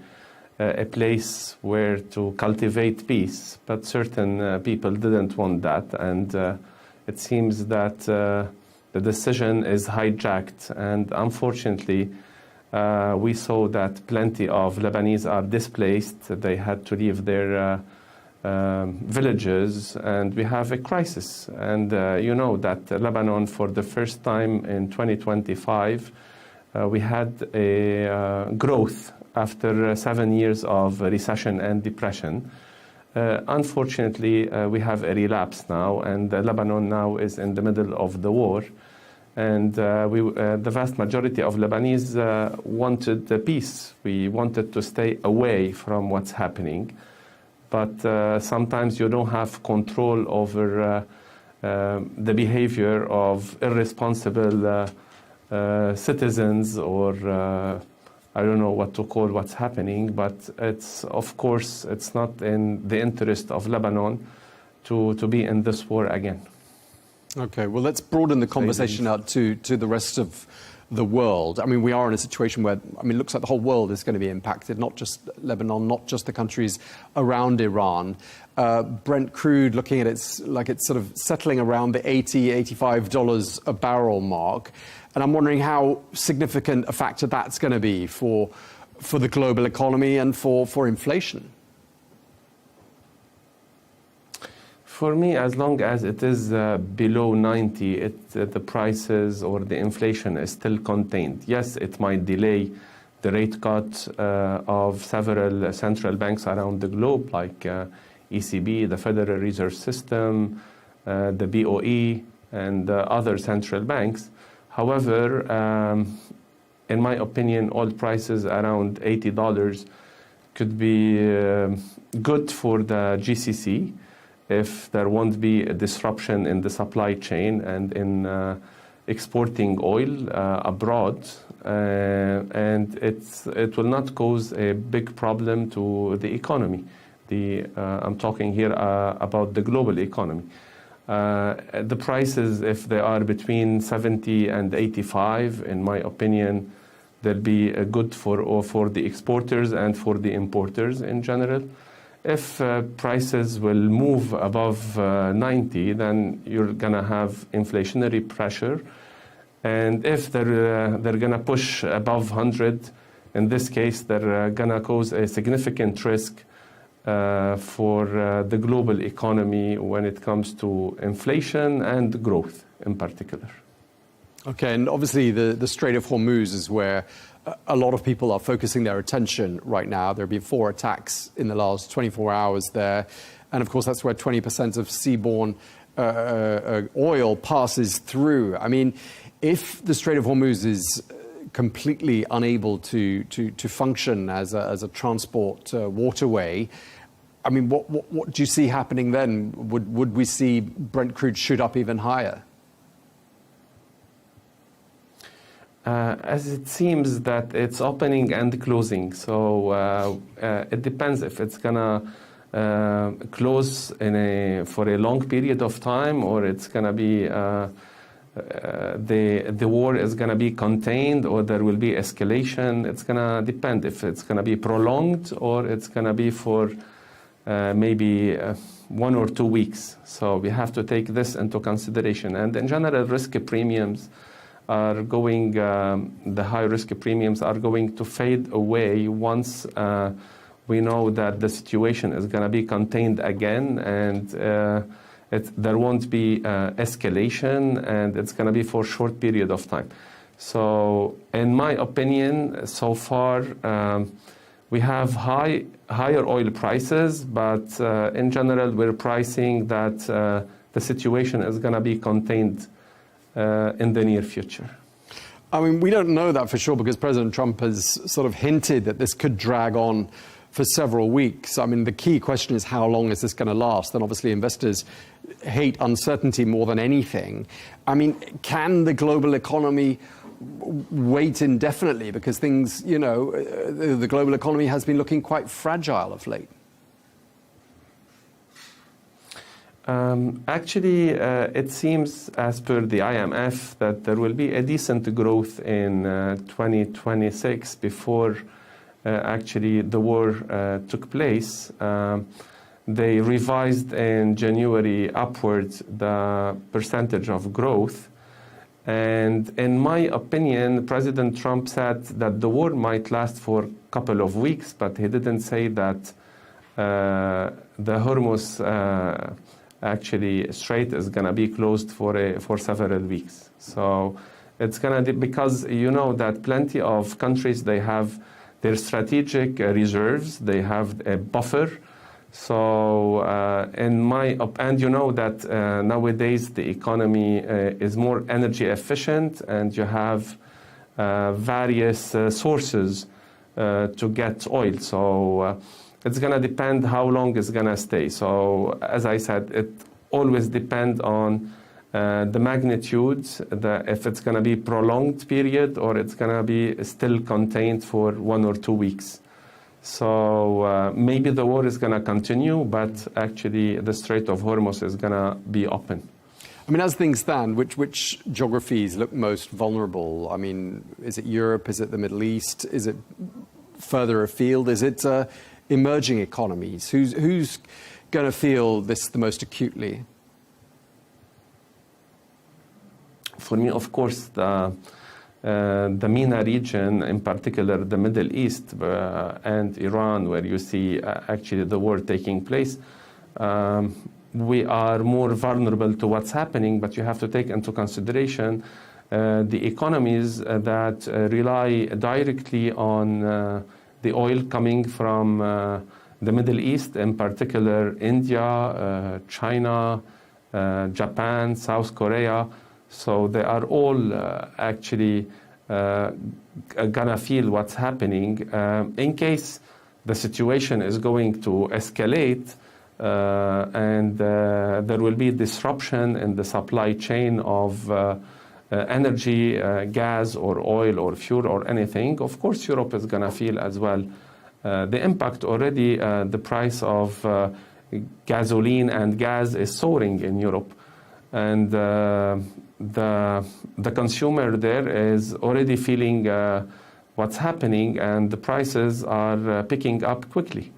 a place where to cultivate peace. But certain people didn't want that, and it seems that the decision is hijacked, and unfortunately, we saw that plenty of Lebanese are displaced. They had to leave their villages, and we have a crisis. And you know that Lebanon, for the first time in 2025, we had a growth after 7 years of recession and depression. Unfortunately, we have a relapse now, and Lebanon now is in the middle of the war. And the vast majority of Lebanese wanted peace. We wanted to stay away from what's happening. But sometimes you don't have control over the behavior of irresponsible citizens, or I don't know what to call what's happening. But of course, it's not in the interest of Lebanon to be in this war again. Okay, well, let's broaden the conversation out to the rest of the world. I mean, we are in a situation where, it looks like the whole world is going to be impacted, not just Lebanon, not just the countries around Iran. Brent crude, looking at it's sort of settling around the $80, $85 a barrel mark. And I'm wondering how significant a factor that's going to be for the global economy and for inflation. For me, as long as it is below 90, the prices or the inflation is still contained. Yes, it might delay the rate cut of several central banks around the globe, like ECB, the Federal Reserve System, the BOE, and other central banks. However, in my opinion, oil prices around $80 could be good for the GCC, if there won't be a disruption in the supply chain and in exporting oil abroad, and it will not cause a big problem to the economy. I'm talking here about the global economy. The prices, if they are between 70 and 85, in my opinion, they'll be good for the exporters and for the importers in general. If prices will move above 90, then you're going to have inflationary pressure. And if they're going to push above 100, in this case, they're going to cause a significant risk for the global economy when it comes to inflation and growth in particular. Okay, and obviously the Strait of Hormuz is where a lot of people are focusing their attention right now. There have been 4 attacks in the last 24 hours there. And of course, that's where 20% of seaborne oil passes through. I mean, if the Strait of Hormuz is completely unable to function as a transport waterway, I mean, what do you see happening then? Would we see Brent crude shoot up even higher? As it seems that it's opening and closing, so it depends if it's gonna close for a long period of time, or it's gonna be the war is gonna be contained, or there will be escalation. It's gonna depend if it's gonna be prolonged or it's gonna be for maybe 1 or 2 weeks. So we have to take this into consideration. And in general, risk premiums are going, the high risk premiums are going to fade away once we know that the situation is going to be contained again, and there won't be escalation, and it's going to be for a short period of time. So in my opinion, so far, we have higher oil prices, but in general, we're pricing that the situation is going to be contained in the near future. I mean, we don't know that for sure because President Trump has sort of hinted that this could drag on for several weeks. I mean, the key question is how long is this going to last? And obviously investors hate uncertainty more than anything. I mean, can the global economy wait indefinitely? Because things, you know, the global economy has been looking quite fragile of late. Actually, it seems, as per the IMF, that there will be a decent growth in 2026 before actually the war took place. They revised in January upwards the percentage of growth. And in my opinion, President Trump said that the war might last for a couple of weeks, but he didn't say that the Hormuz actually Strait is going to be closed for several weeks. So it's going to, because you know that plenty of countries, they have their strategic reserves, they have a buffer. So and you know that nowadays the economy is more energy efficient, and you have various sources to get oil. So it's going to depend how long it's going to stay. So as I said, it always depends on the magnitude, if it's going to be prolonged period or it's going to be still contained for 1 or 2 weeks. So maybe the war is going to continue, but actually the Strait of Hormuz is going to be open. I mean, as things stand, which geographies look most vulnerable? I mean, is it Europe? Is it the Middle East? Is it further afield? Is it emerging economies? Who's going to feel this the most acutely? For me, of course, the MENA region, in particular the Middle East and Iran, where you see actually the war taking place, we are more vulnerable to what's happening, but you have to take into consideration the economies that rely directly on the oil coming from the Middle East, in particular India, China, Japan, South Korea. So they are all actually gonna feel what's happening. In case the situation is going to escalate and there will be disruption in the supply chain of energy, gas or oil or fuel or anything, of course Europe is going to feel as well the impact. Already the price of gasoline and gas is soaring in Europe, and the consumer there is already feeling what's happening, and the prices are picking up quickly.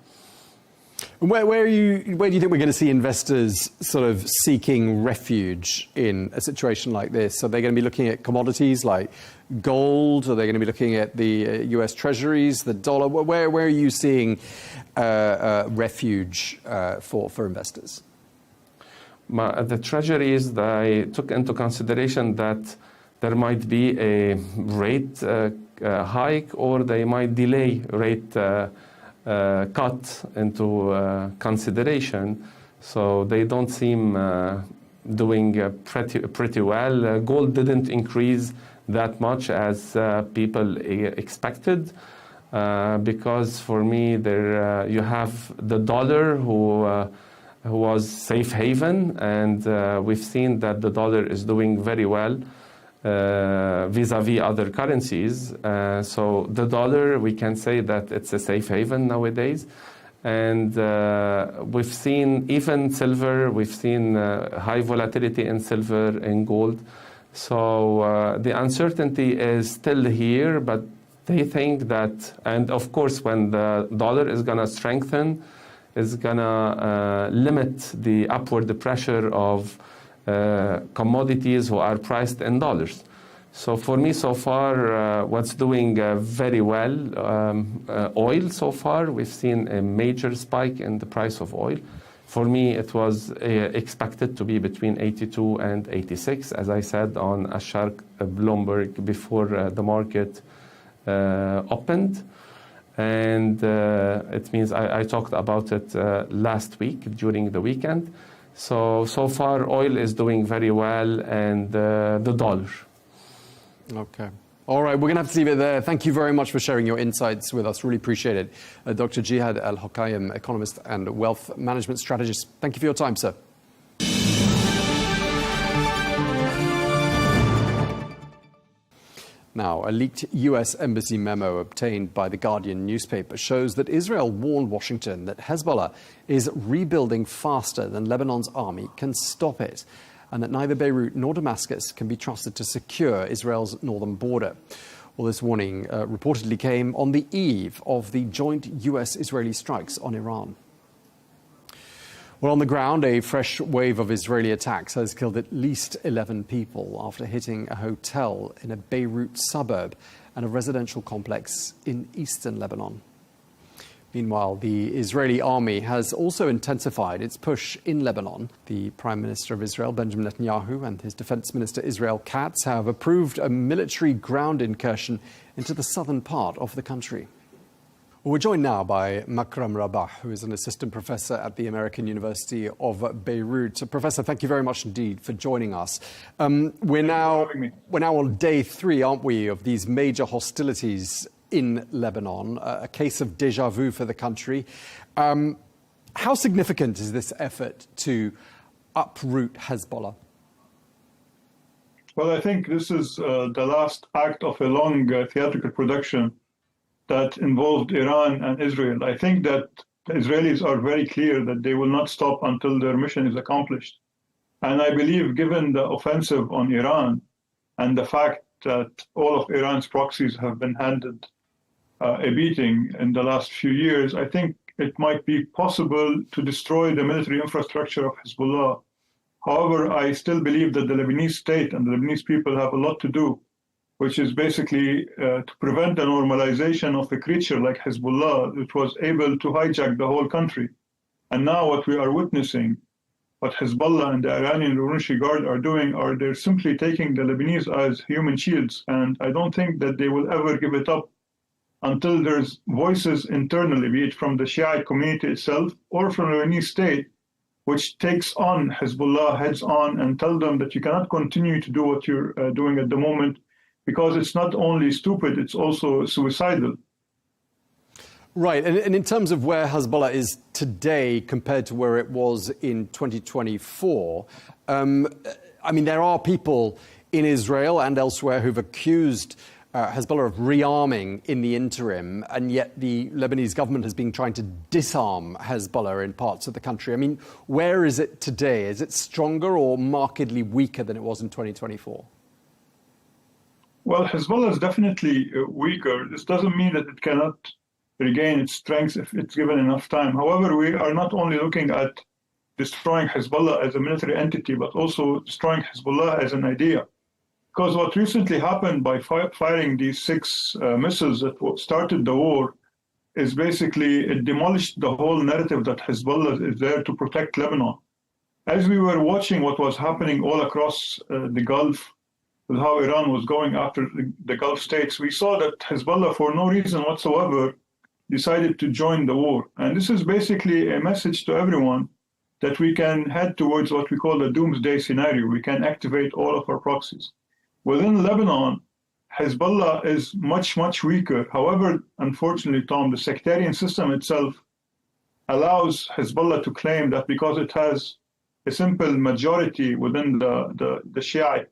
Where do you think we're going to see investors sort of seeking refuge in a situation like this? Are they going to be looking at commodities like gold? Are they going to be looking at the US Treasuries, the dollar? Where are you seeing refuge for investors? The Treasuries, I took into consideration that there might be a rate hike, or they might delay rate cut into consideration. So they don't seem doing pretty well. Gold didn't increase that much as people expected, because for me there you have the dollar who was safe haven, and we've seen that the dollar is doing very well vis-a-vis other currencies. So the dollar, we can say that it's a safe haven nowadays. And we've seen even silver, we've seen high volatility in silver and gold. So the uncertainty is still here, but they think that, and of course when the dollar is going to strengthen, is going to limit the upward pressure of commodities who are priced in dollars. So for me, so far, what's doing very well, oil so far, we've seen a major spike in the price of oil. For me, it was expected to be between 82 and 86, as I said on Ashark Bloomberg before the market opened. And it means I talked about it last week during the weekend. So far, oil is doing very well, and the dollar. Okay. All right, we're going to have to leave it there. Thank you very much for sharing your insights with us. Really appreciate it. Dr. Jihad Al-Hokaim, economist and wealth management strategist. Thank you for your time, sir. Now, a leaked US embassy memo obtained by the Guardian newspaper shows that Israel warned Washington that Hezbollah is rebuilding faster than Lebanon's army can stop it, and that neither Beirut nor Damascus can be trusted to secure Israel's northern border. Well, this warning reportedly came on the eve of the joint US-Israeli strikes on Iran. Well, on the ground, a fresh wave of Israeli attacks has killed at least 11 people after hitting a hotel in a Beirut suburb and a residential complex in eastern Lebanon. Meanwhile, the Israeli army has also intensified its push in Lebanon. The Prime Minister of Israel, Benjamin Netanyahu, and his Defense Minister, Israel Katz, have approved a military ground incursion into the southern part of the country. We're joined now by Makram Rabah, who is an assistant professor at the American University of Beirut. So, Professor, thank you very much indeed for joining us. We're now on day 3, aren't we, of these major hostilities in Lebanon, a case of déjà vu for the country. How significant is this effort to uproot Hezbollah? Well, I think this is the last act of a long theatrical production that involved Iran and Israel. I think that the Israelis are very clear that they will not stop until their mission is accomplished. And I believe, given the offensive on Iran and the fact that all of Iran's proxies have been handed a beating in the last few years, I think it might be possible to destroy the military infrastructure of Hezbollah. However, I still believe that the Lebanese state and the Lebanese people have a lot to do, which is basically to prevent the normalization of a creature like Hezbollah, which was able to hijack the whole country. And now what we are witnessing, what Hezbollah and the Iranian Revolutionary Guard are doing, they're simply taking the Lebanese as human shields. And I don't think that they will ever give it up until there's voices internally, be it from the Shiite community itself or from the Lebanese state, which takes on Hezbollah heads on and tell them that you cannot continue to do what you're doing at the moment, because it's not only stupid, it's also suicidal. Right, and in terms of where Hezbollah is today compared to where it was in 2024, I mean, there are people in Israel and elsewhere who've accused Hezbollah of rearming in the interim, and yet the Lebanese government has been trying to disarm Hezbollah in parts of the country. I mean, where is it today? Is it stronger or markedly weaker than it was in 2024? Well, Hezbollah is definitely weaker. This doesn't mean that it cannot regain its strength if it's given enough time. However, we are not only looking at destroying Hezbollah as a military entity, but also destroying Hezbollah as an idea. Because what recently happened by firing these 6 missiles that started the war is basically it demolished the whole narrative that Hezbollah is there to protect Lebanon. As we were watching what was happening all across the Gulf, with how Iran was going after the Gulf states, we saw that Hezbollah, for no reason whatsoever, decided to join the war. And this is basically a message to everyone that we can head towards what we call the doomsday scenario. We can activate all of our proxies. Within Lebanon, Hezbollah is much, much weaker. However, unfortunately, Tom, the sectarian system itself allows Hezbollah to claim that because it has a simple majority within the Shiite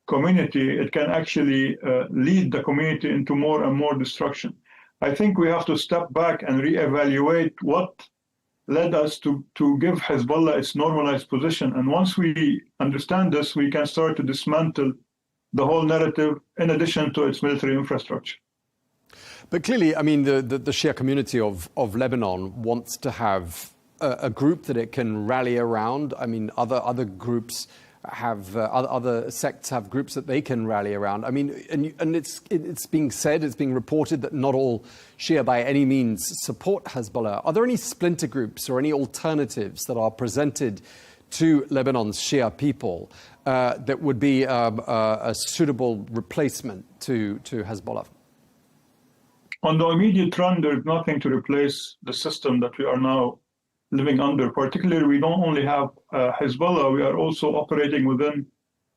community, it can actually lead the community into more and more destruction. I think we have to step back and reevaluate what led us to give Hezbollah its normalized position. And once we understand this, we can start to dismantle the whole narrative in addition to its military infrastructure. But clearly, I mean, the Shia community of Lebanon wants to have a group that it can rally around. I mean, other groups have, other sects have groups that they can rally around. I mean, and it's being said, it's being reported that not all Shia by any means support Hezbollah. Are there any splinter groups or any alternatives that are presented to Lebanon's Shia people that would be a suitable replacement to Hezbollah? On the immediate run, there is nothing to replace the system that we are now living under. Particularly, we don't only have Hezbollah, we are also operating within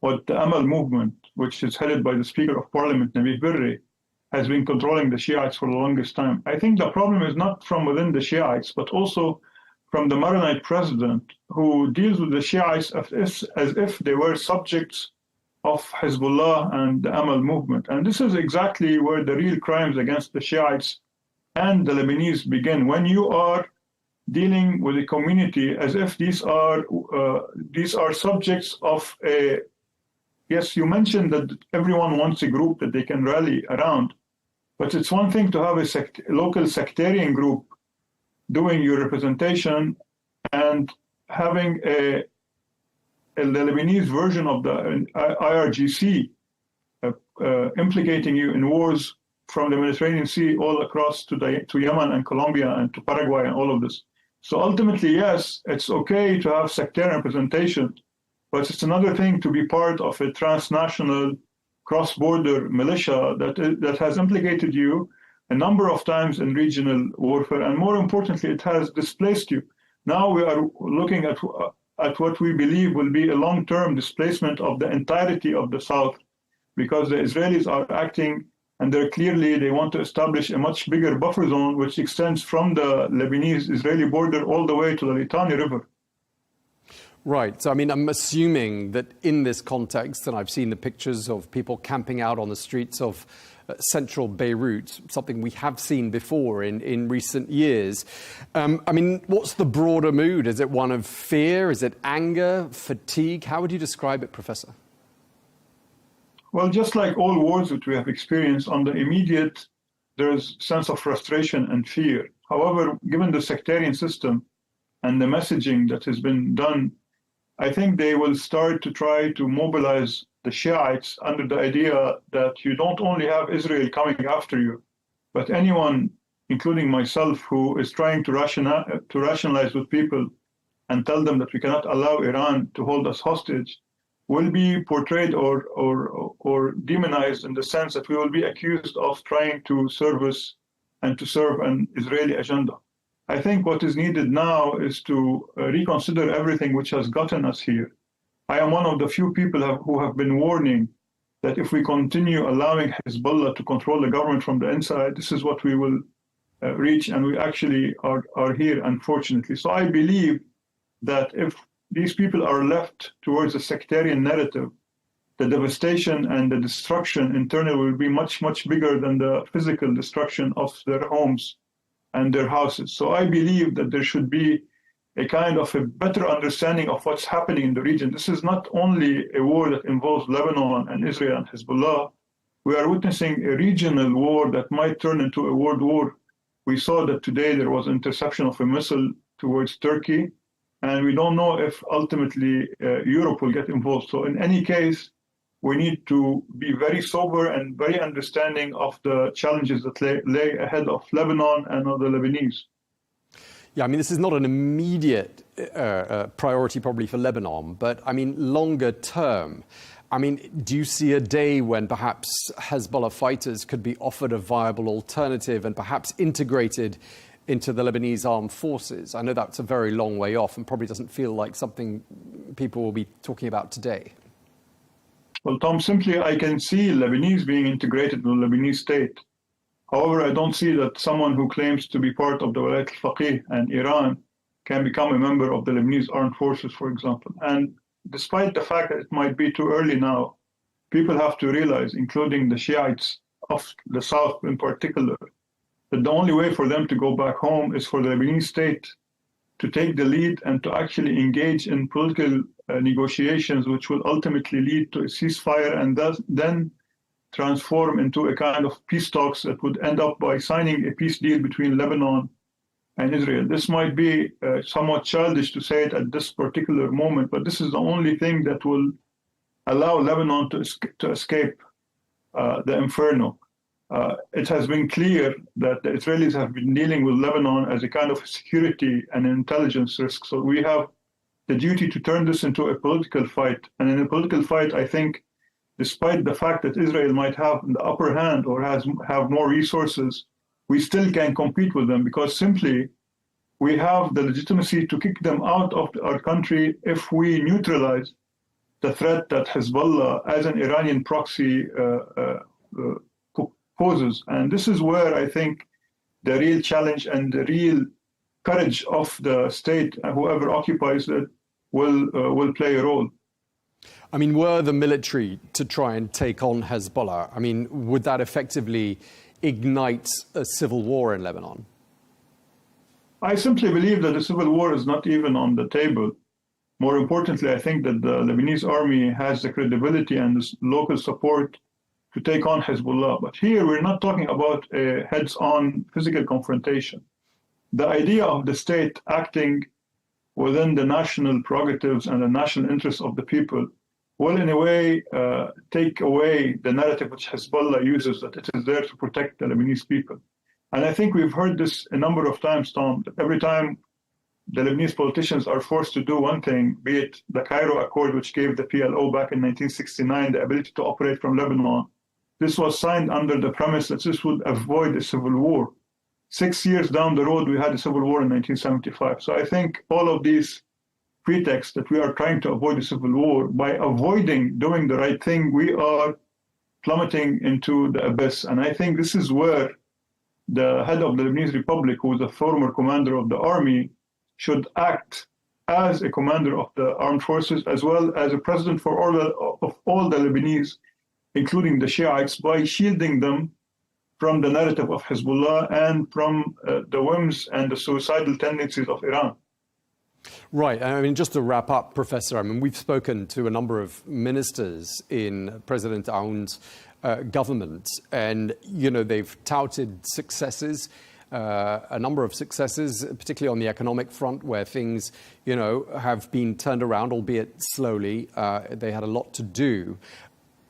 what the Amal movement, which is headed by the Speaker of Parliament, Nabih Berri, has been controlling the Shiites for the longest time. I think the problem is not from within the Shiites, but also from the Maronite president, who deals with the Shiites as if they were subjects of Hezbollah and the Amal movement. And this is exactly where the real crimes against the Shiites and the Lebanese begin. When you are dealing with a community as if these are subjects of a... Yes, you mentioned that everyone wants a group that they can rally around, but it's one thing to have a local sectarian group doing your representation and having the Lebanese version of the IRGC implicating you in wars from the Mediterranean Sea all across to Yemen and Colombia and to Paraguay and all of this. So ultimately, yes, it's okay to have sectarian representation, but it's another thing to be part of a transnational cross-border militia that has implicated you a number of times in regional warfare, and more importantly, it has displaced you. Now we are looking at what we believe will be a long-term displacement of the entirety of the South, because the Israelis are acting, and they want to establish a much bigger buffer zone, which extends from the Lebanese-Israeli border all the way to the Litani River. Right. So, I mean, I'm assuming that in this context, and I've seen the pictures of people camping out on the streets of central Beirut, something we have seen before in recent years. I mean, what's the broader mood? Is it one of fear? Is it anger, fatigue? How would you describe it, Professor? Well, just like all wars that we have experienced, on the immediate, there's a sense of frustration and fear. However, given the sectarian system and the messaging that has been done, I think they will start to try to mobilize the Shiites under the idea that you don't only have Israel coming after you, but anyone, including myself, who is trying to rationalize with people and tell them that we cannot allow Iran to hold us hostage, will be portrayed or demonized in the sense that we will be accused of trying to service and to serve an Israeli agenda. I think what is needed now is to reconsider everything which has gotten us here. I am one of the few people who have been warning that if we continue allowing Hezbollah to control the government from the inside, this is what we will reach, and we actually are here, unfortunately. So I believe that if these people are left towards a sectarian narrative, the devastation and the destruction internally will be much, much bigger than the physical destruction of their homes and their houses. So I believe that there should be a kind of a better understanding of what's happening in the region. This is not only a war that involves Lebanon and Israel and Hezbollah. We are witnessing a regional war that might turn into a world war We saw that today there was interception of a missile towards Turkey, and we don't know if ultimately Europe will get involved. So in any case, we need to be very sober and very understanding of the challenges that lay ahead of Lebanon and of the Lebanese. Yeah, I mean, this is not an immediate priority probably for Lebanon, but I mean, longer term, I mean, do you see a day when perhaps Hezbollah fighters could be offered a viable alternative and perhaps integrated into the Lebanese armed forces? I know that's a very long way off and probably doesn't feel like something people will be talking about today. Well, Tom, simply I can see Lebanese being integrated in the Lebanese state. However, I don't see that someone who claims to be part of the Walayat al-Faqih and Iran can become a member of the Lebanese armed forces, for example. And despite the fact that it might be too early now, people have to realize, including the Shiites of the South in particular, that the only way for them to go back home is for the Lebanese state to take the lead and to actually engage in political negotiations, which will ultimately lead to a ceasefire and then transform into a kind of peace talks that would end up by signing a peace deal between Lebanon and Israel. This might be somewhat childish to say it at this particular moment, but this is the only thing that will allow Lebanon to escape the inferno. It has been clear that the Israelis have been dealing with Lebanon as a kind of security and intelligence risk. So we have the duty to turn this into a political fight. And in a political fight, I think, despite the fact that Israel might have the upper hand or have more resources, we still can compete with them because simply we have the legitimacy to kick them out of our country if we neutralize the threat that Hezbollah as an Iranian proxy poses. And this is where I think the real challenge and the real courage of the state, whoever occupies it, will play a role. I mean, were the military to try and take on Hezbollah, I mean, would that effectively ignite a civil war in Lebanon? I simply believe that a civil war is not even on the table. More importantly, I think that the Lebanese army has the credibility and the local support to take on Hezbollah. But here we're not talking about a heads-on physical confrontation. The idea of the state acting within the national prerogatives and the national interests of the people will in a way take away the narrative which Hezbollah uses, that it is there to protect the Lebanese people. And I think we've heard this a number of times, Tom, that every time the Lebanese politicians are forced to do one thing, be it the Cairo Accord, which gave the PLO back in 1969 the ability to operate from Lebanon, this was signed under the premise that this would avoid a civil war. 6 years down the road, we had a civil war in 1975. So I think all of these pretexts that we are trying to avoid a civil war, by avoiding doing the right thing, we are plummeting into the abyss. And I think this is where the head of the Lebanese Republic, who is a former commander of the army, should act as a commander of the armed forces, as well as a president for all the Lebanese, including the Shiites, by shielding them from the narrative of Hezbollah and from the whims and the suicidal tendencies of Iran. Right. I mean, just to wrap up, Professor, I mean, we've spoken to a number of ministers in President Aoun's government, and, you know, they've touted successes, a number of successes, particularly on the economic front, where things, you know, have been turned around, albeit slowly. They had a lot to do.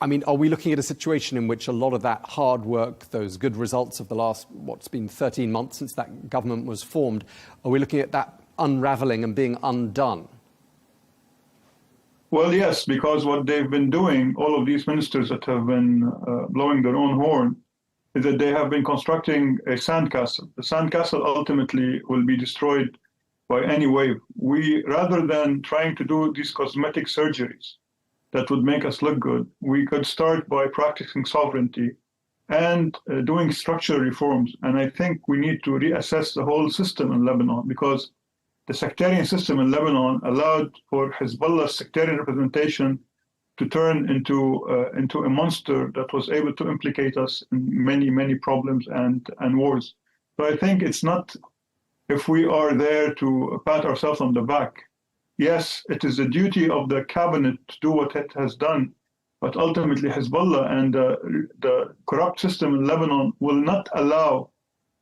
I mean, are we looking at a situation in which a lot of that hard work, those good results of the last, what's been 13 months since that government was formed, are we looking at that unraveling and being undone? Well, yes, because what they've been doing, all of these ministers that have been blowing their own horn, is that they have been constructing a sandcastle. The sandcastle ultimately will be destroyed by any wave. We, rather than trying to do these cosmetic surgeries that would make us look good, we could start by practicing sovereignty and doing structural reforms. And I think we need to reassess the whole system in Lebanon, because the sectarian system in Lebanon allowed for Hezbollah's sectarian representation to turn into a monster that was able to implicate us in many, many problems and wars. So I think it's not, if we are there to pat ourselves on the back, yes, it is the duty of the cabinet to do what it has done, but ultimately Hezbollah and the corrupt system in Lebanon will not allow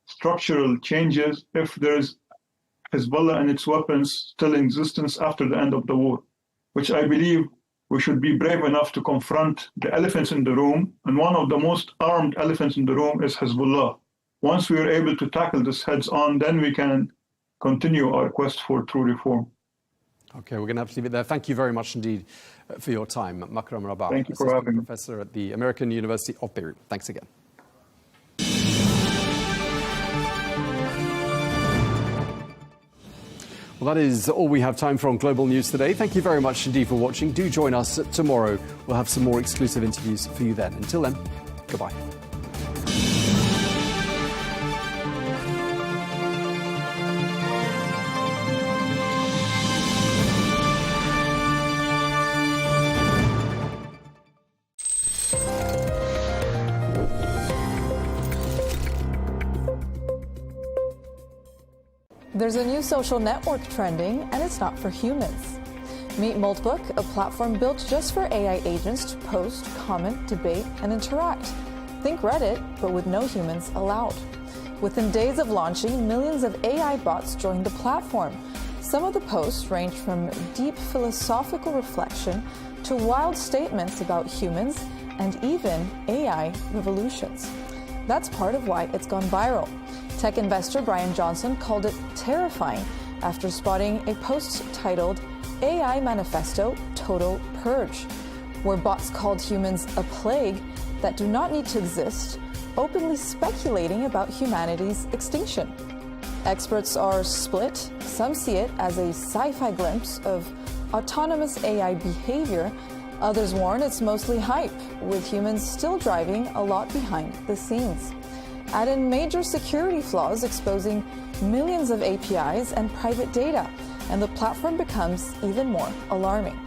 structural changes if there's Hezbollah and its weapons still in existence after the end of the war, which I believe we should be brave enough to confront the elephants in the room. And one of the most armed elephants in the room is Hezbollah. Once we are able to tackle this heads on, then we can continue our quest for true reform. Okay, we're going to have to leave it there. Thank you very much indeed for your time, Makram Rabah. Thank you for having me. Professor at the American University of Beirut. Thanks again. Well, that is all we have time for on Global News today. Thank you very much indeed for watching. Do join us tomorrow. We'll have some more exclusive interviews for you then. Until then, goodbye. There's a new social network trending, and it's not for humans. Meet Moltbook, a platform built just for AI agents to post, comment, debate, and interact. Think Reddit, but with no humans allowed. Within days of launching, millions of AI bots joined the platform. Some of the posts range from deep philosophical reflection to wild statements about humans and even AI revolutions. That's part of why it's gone viral. Tech investor Brian Johnson called it terrifying after spotting a post titled AI Manifesto Total Purge, where bots called humans a plague that do not need to exist, openly speculating about humanity's extinction. Experts are split. Some see it as a sci-fi glimpse of autonomous AI behavior. Others warn it's mostly hype, with humans still driving a lot behind the scenes. Add in major security flaws exposing millions of APIs and private data, and the platform becomes even more alarming.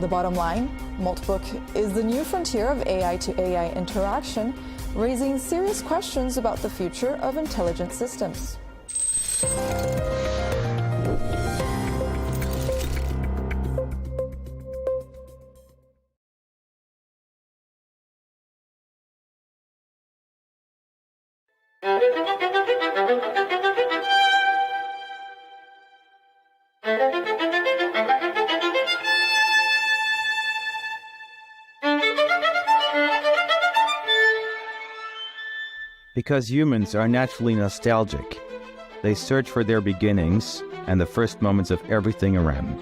The bottom line, Moltbook is the new frontier of AI to AI interaction, raising serious questions about the future of intelligent systems. Because humans are naturally nostalgic, they search for their beginnings and the first moments of everything around them.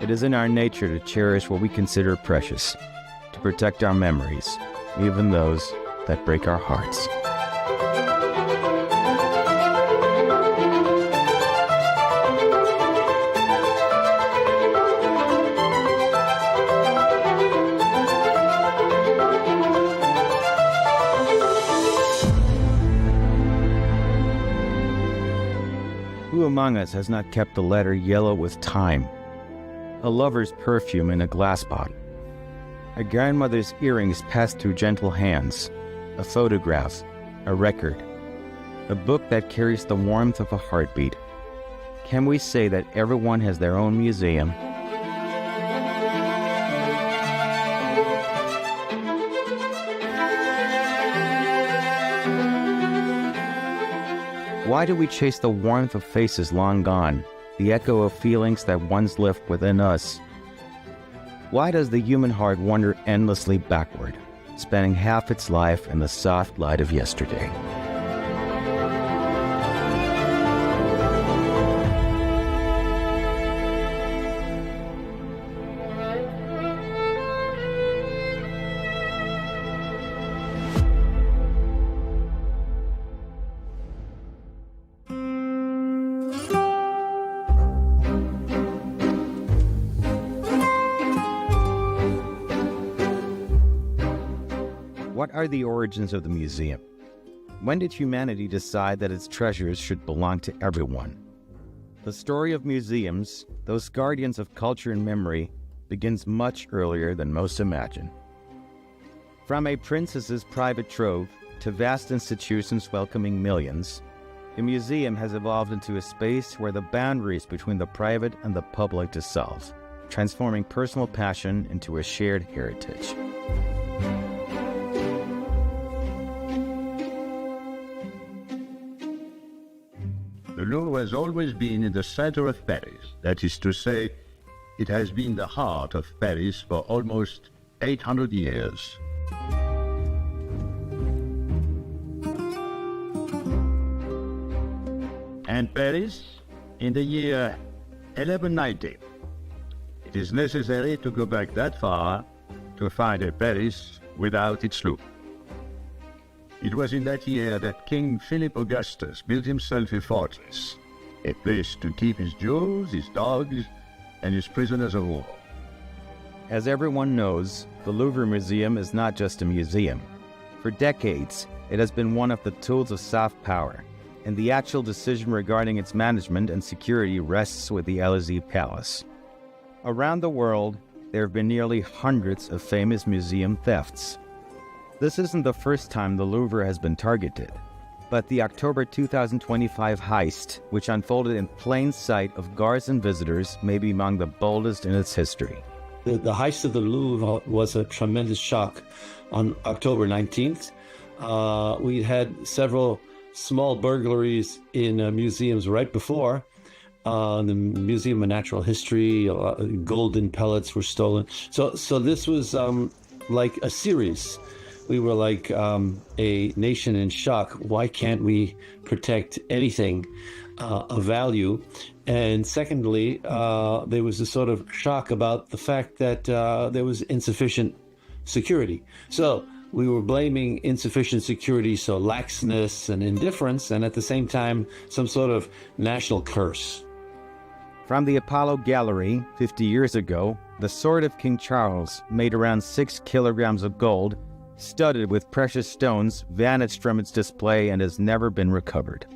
It is in our nature to cherish what we consider precious, to protect our memories, even those that break our hearts. Who among us has not kept the letter yellow with time? A lover's perfume in a glass bottle. A grandmother's earrings passed through gentle hands. A photograph, a record. A book that carries the warmth of a heartbeat. Can we say that everyone has their own museum? Why do we chase the warmth of faces long gone, the echo of feelings that once lived within us? Why does the human heart wander endlessly backward, spending half its life in the soft light of yesterday? What are the origins of the museum? When did humanity decide that its treasures should belong to everyone? The story of museums, those guardians of culture and memory, begins much earlier than most imagine. From a princess's private trove to vast institutions welcoming millions, the museum has evolved into a space where the boundaries between the private and the public dissolve. transforming personal passion into a shared heritage. The Louvre has always been in the center of Paris. That is to say, it has been the heart of Paris for almost 800 years. And Paris, in the year 1190. It is necessary to go back that far to find a Paris without its Louvre. It was in that year that King Philip Augustus built himself a fortress, a place to keep his jewels, his dogs, and his prisoners of war. As everyone knows, the Louvre Museum is not just a museum. For decades, it has been one of the tools of soft power, and the actual decision regarding its management and security rests with the Élysée Palace. Around the world, there have been nearly hundreds of famous museum thefts. This isn't the first time the Louvre has been targeted, but the October 2025 heist, which unfolded in plain sight of guards and visitors, may be among the boldest in its history. The heist of the Louvre was a tremendous shock on October 19th. We had several small burglaries in museums right before. The Museum of Natural History, golden pellets were stolen. So this was like a series. We were like a nation in shock. Why can't we protect anything of value? And secondly, there was a sort of shock about the fact that there was insufficient security. So we were blaming insufficient security, so laxness and indifference, and at the same time, some sort of national curse. From the Apollo Gallery 50 years ago, the sword of King Charles, made around 6 kilograms of gold, studded with precious stones, vanished from its display and has never been recovered.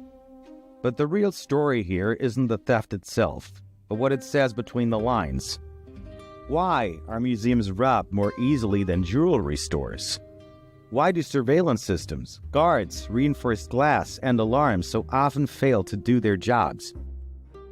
But the real story here isn't the theft itself, but what it says between the lines. Why are museums robbed more easily than jewelry stores? Why do surveillance systems, guards, reinforced glass, and alarms so often fail to do their jobs?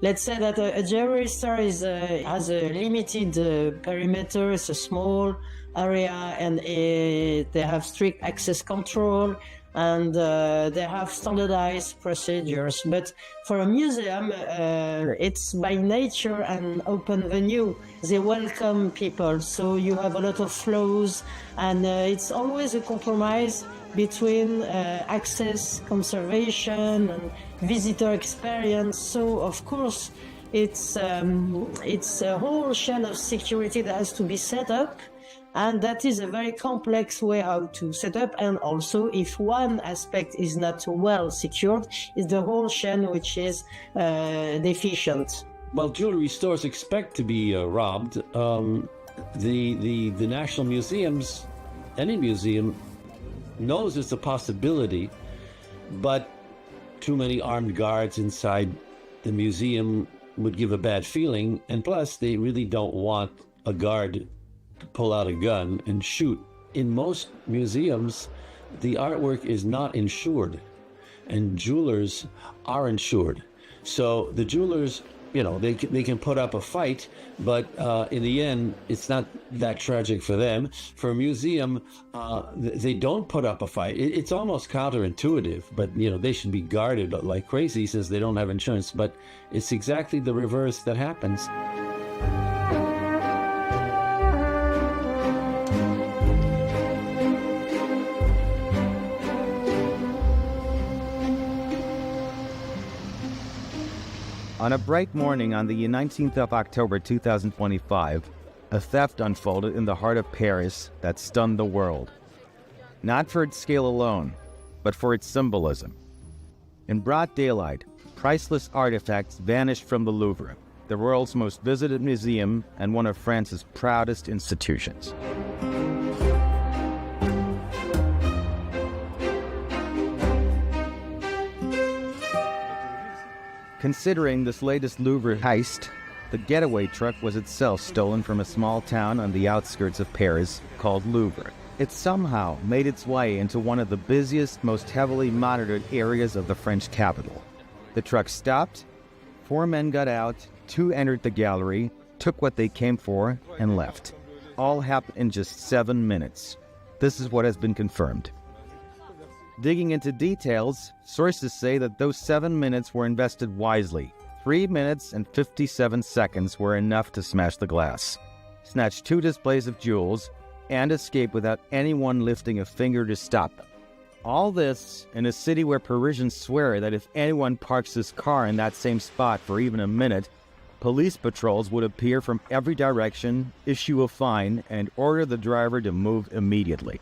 Let's say that a jewelry store has a limited perimeter, it's a small area, and they have strict access control, and they have standardized procedures. But for a museum, it's by nature an open venue. They welcome people, so you have a lot of flows, and it's always a compromise between access, conservation, and visitor experience. So of course it's a whole chain of security that has to be set up, and that is a very complex way how to set up. And also, if one aspect is not well secured, it's the whole chain which is deficient. Well, jewelry stores expect to be robbed. The national museums, any museum, knows it's a possibility, but too many armed guards inside the museum would give a bad feeling, and plus they really don't want a guard to pull out a gun and shoot. In most museums, the artwork is not insured, and jewelers are insured. So the jewelers, you know, they can put up a fight, but in the end, it's not that tragic for them. For a museum, they don't put up a fight. It's almost counterintuitive, but you know, they should be guarded like crazy since they don't have insurance. But it's exactly the reverse that happens. On a bright morning on the 19th of October 2025, a theft unfolded in the heart of Paris that stunned the world. Not for its scale alone, but for its symbolism. In broad daylight, priceless artifacts vanished from the Louvre, the world's most visited museum and one of France's proudest institutions. Considering this latest Louvre heist, the getaway truck was itself stolen from a small town on the outskirts of Paris called Louvre. It somehow made its way into one of the busiest, most heavily monitored areas of the French capital. The truck stopped, 4 men got out, 2 entered the gallery, took what they came for, and left. All happened in just 7 minutes. This is what has been confirmed. Digging into details, sources say that those 7 minutes were invested wisely. 3 minutes and 57 seconds were enough to smash the glass, snatch 2 displays of jewels, and escape without anyone lifting a finger to stop them. All this in a city where Parisians swear that if anyone parks his car in that same spot for even a minute, police patrols would appear from every direction, issue a fine, and order the driver to move immediately.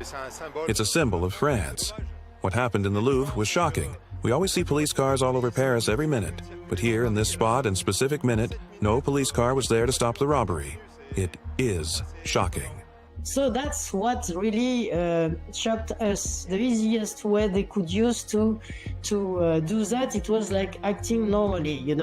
It's a symbol of France. What happened in the Louvre was shocking. We always see police cars all over Paris every minute, but here in this spot and specific minute, no police car was there to stop the robbery. It is shocking. So that's what really shocked us. The easiest way they could use to do that, it was like acting normally,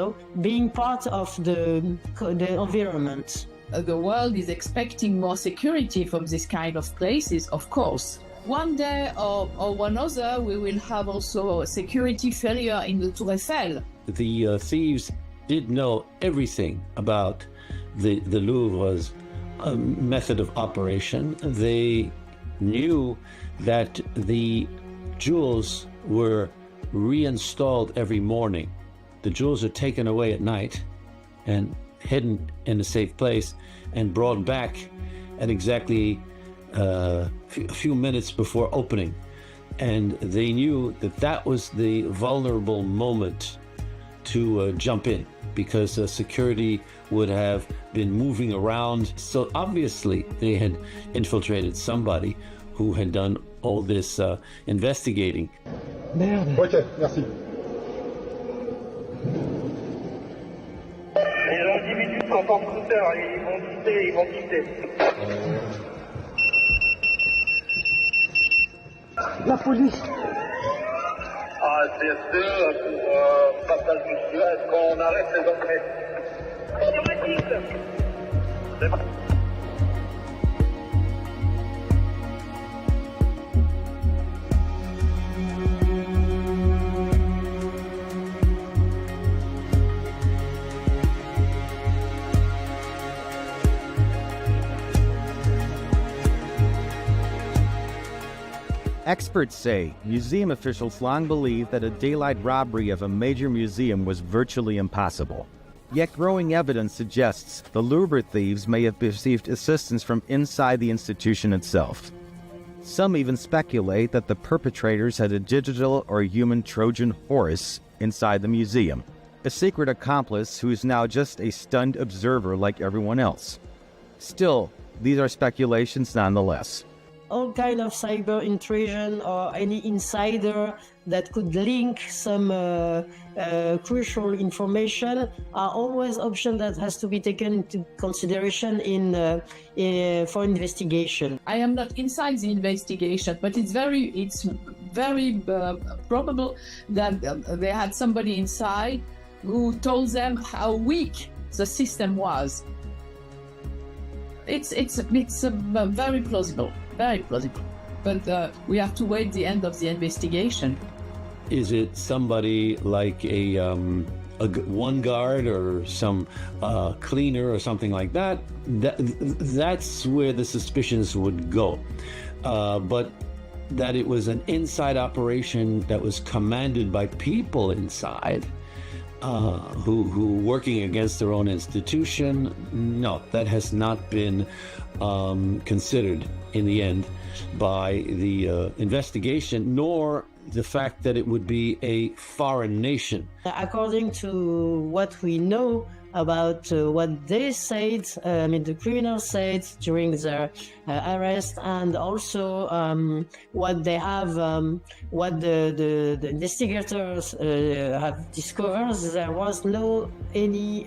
being part of the environment. The world is expecting more security from this kind of places, of course. One day or one other, we will have also a security failure in the Tour Eiffel. The thieves did know everything about the Louvre's method of operation. They knew that the jewels were reinstalled every morning. The jewels are taken away at night and hidden in a safe place and brought back at exactly a few minutes before opening. And they knew that that was the vulnerable moment to jump in, because security would have been moving around. So obviously they had infiltrated somebody who had done all this investigating. Merde. Ok, merci. Les individus sont en scooter, ils vont quitter. La police. ASF2 pour passage monsieur, est-ce qu'on arrête les entrées? Experts say museum officials long believed that a daylight robbery of a major museum was virtually impossible. Yet growing evidence suggests the Louvre thieves may have received assistance from inside the institution itself. Some even speculate that the perpetrators had a digital or human Trojan horse inside the museum, a secret accomplice who is now just a stunned observer like everyone else. Still, these are speculations nonetheless. All kind of cyber intrusion or any insider that could link some crucial information are always options that has to be taken into consideration for investigation. I am not inside the investigation, but it's very probable that they had somebody inside who told them how weak the system was. It's very plausible. Very plausible. But we have to wait the end of the investigation. Is it somebody like a one guard or some cleaner or something like that? That's where the suspicions would go. But that it was an inside operation that was commanded by people inside who working against their own institution, no, that has not been considered in the end by the investigation, nor the fact that it would be a foreign nation. According to what we know about what they said, the criminals said during their arrest, and also what they have, what the investigators have discovered, there was no any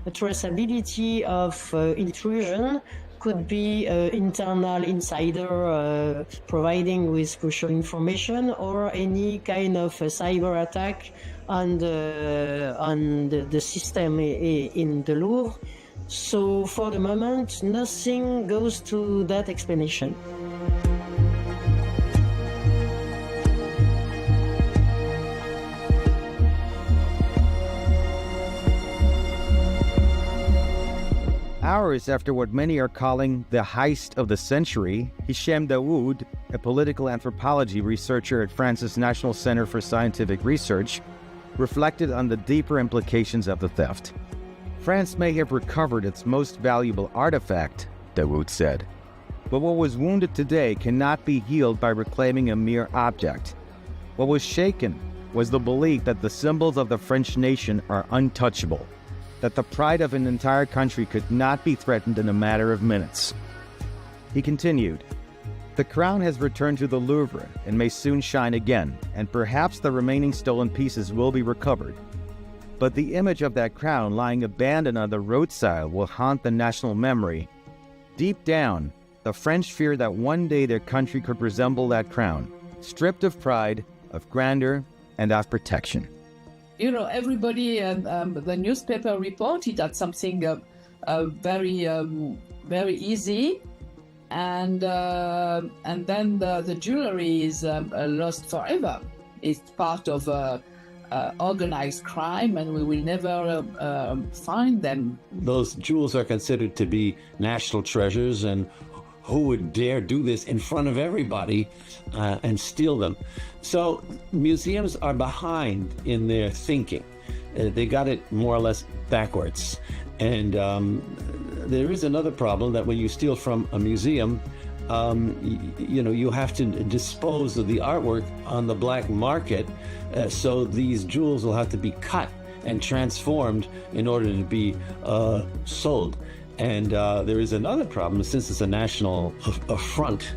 traceability of intrusion. Could be internal insider providing with crucial information, or any kind of cyber attack on the system in the Louvre. So for the moment, nothing goes to that explanation. Hours after what many are calling the heist of the century, Hisham Dawood, a political anthropology researcher at France's National Center for Scientific Research, reflected on the deeper implications of the theft. France may have recovered its most valuable artifact, Dawood said, but what was wounded today cannot be healed by reclaiming a mere object. What was shaken was the belief that the symbols of the French nation are untouchable, that the pride of an entire country could not be threatened in a matter of minutes. He continued, "The crown has returned to the Louvre and may soon shine again, and perhaps the remaining stolen pieces will be recovered. But the image of that crown lying abandoned on the roadside will haunt the national memory. Deep down, the French fear that one day their country could resemble that crown, stripped of pride, of grandeur, and of protection." You know, everybody, the newspaper reported that something very easy, and then the jewelry is lost forever. It's part of organized crime, and we will never find them. Those jewels are considered to be national treasures, and who would dare do this in front of everybody and steal them? So museums are behind in their thinking. They got it more or less backwards. And there is another problem that when you steal from a museum, you have to dispose of the artwork on the black market. So these jewels will have to be cut and transformed in order to be sold. And there is another problem, since it's a national affront.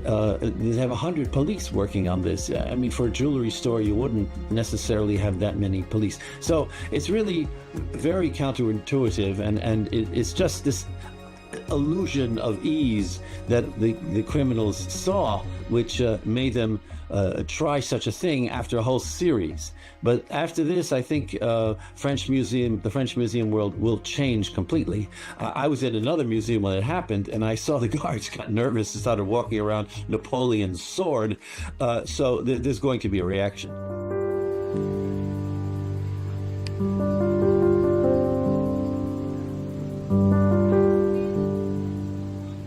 They have 100 police working on this. I mean, for a jewelry store, you wouldn't necessarily have that many police. So it's really very counterintuitive, and it's just this illusion of ease that the criminals saw, which made them try such a thing after a whole series. But after this, I think the French museum world will change completely. I was at another museum when it happened, and I saw the guards got nervous and started walking around Napoleon's sword. So there's going to be a reaction.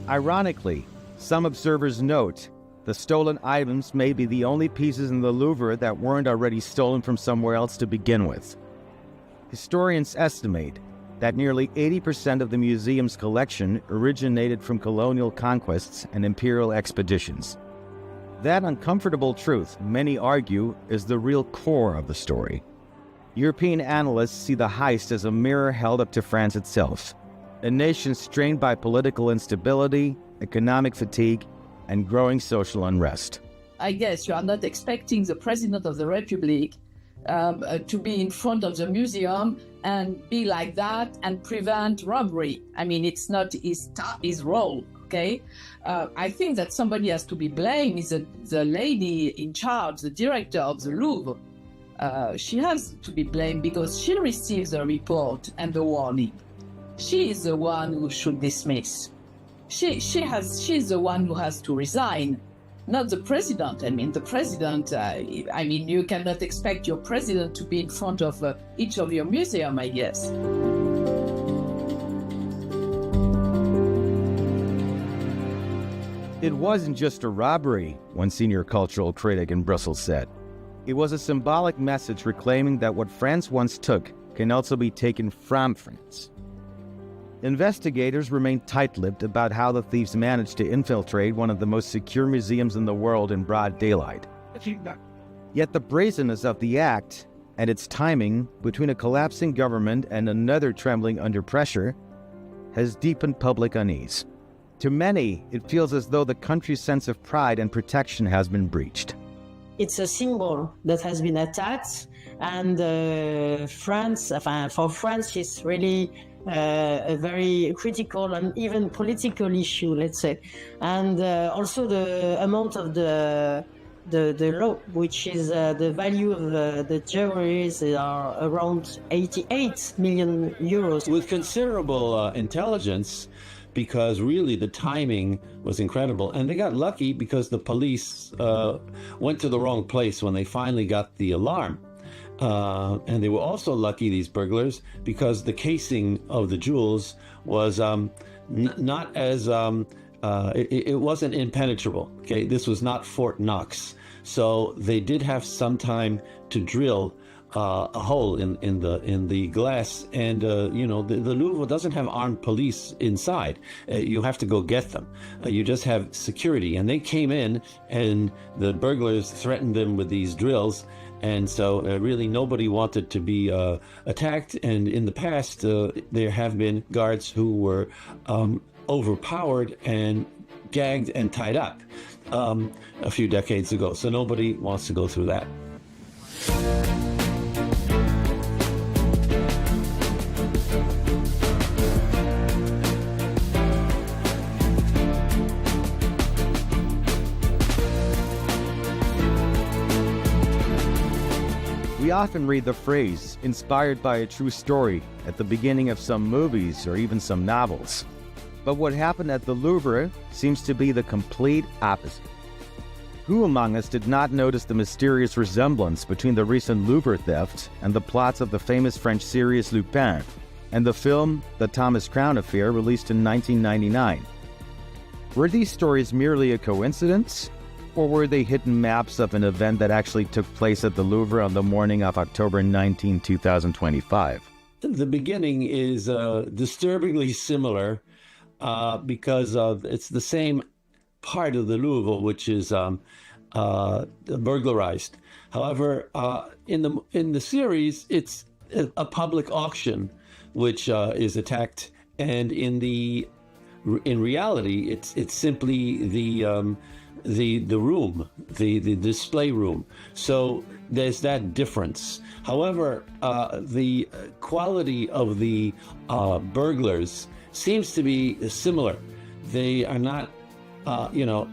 Ironically, some observers note the stolen items may be the only pieces in the Louvre that weren't already stolen from somewhere else to begin with. Historians estimate that nearly 80% of the museum's collection originated from colonial conquests and imperial expeditions. That uncomfortable truth, many argue, is the real core of the story. European analysts see the heist as a mirror held up to France itself, a nation strained by political instability, economic fatigue, and growing social unrest. I guess you are not expecting the President of the Republic to be in front of the museum and be like that and prevent robbery. I mean, it's not his role, okay? I think that somebody has to be blamed is the lady in charge, the director of the Louvre. She has to be blamed because she receives the report and the warning. She is the one who should dismiss. She's the one who has to resign, not the president. I mean, the president, you cannot expect your president to be in front of each of your museum, I guess. It wasn't just a robbery, one senior cultural critic in Brussels said. It was a symbolic message reclaiming that what France once took can also be taken from France. Investigators remain tight-lipped about how the thieves managed to infiltrate one of the most secure museums in the world in broad daylight. Yet the brazenness of the act and its timing between a collapsing government and another trembling under pressure has deepened public unease. To many, it feels as though the country's sense of pride and protection has been breached. It's a symbol that has been attacked, and for France, it's really a very critical and even political issue, let's say. And also the amount of the law, which is the value of the jewelries are around 88 million euros. With considerable intelligence, because really the timing was incredible. And they got lucky because the police went to the wrong place when they finally got the alarm. And they were also lucky, these burglars, because the casing of the jewels was not as, it wasn't impenetrable. Okay, this was not Fort Knox. So they did have some time to drill a hole in the glass, and you know, the Louvre doesn't have armed police inside. You have to go get them. You just have security, and they came in, and the burglars threatened them with these drills, and so really nobody wanted to be attacked. And in the past, there have been guards who were overpowered and gagged and tied up a few decades ago. So nobody wants to go through that. We often read the phrase, inspired by a true story, at the beginning of some movies or even some novels. But what happened at the Louvre seems to be the complete opposite. Who among us did not notice the mysterious resemblance between the recent Louvre theft and the plots of the famous French series Lupin and the film The Thomas Crown Affair, released in 1999? Were these stories merely a coincidence? Or were they hidden maps of an event that actually took place at the Louvre on the morning of October 19, 2025? The beginning is disturbingly similar because it's the same part of the Louvre which is burglarized. However, in the series, it's a public auction which is attacked, and in reality, it's simply the room, the display room. So there's that difference. However, the quality of the burglars seems to be similar. They are not,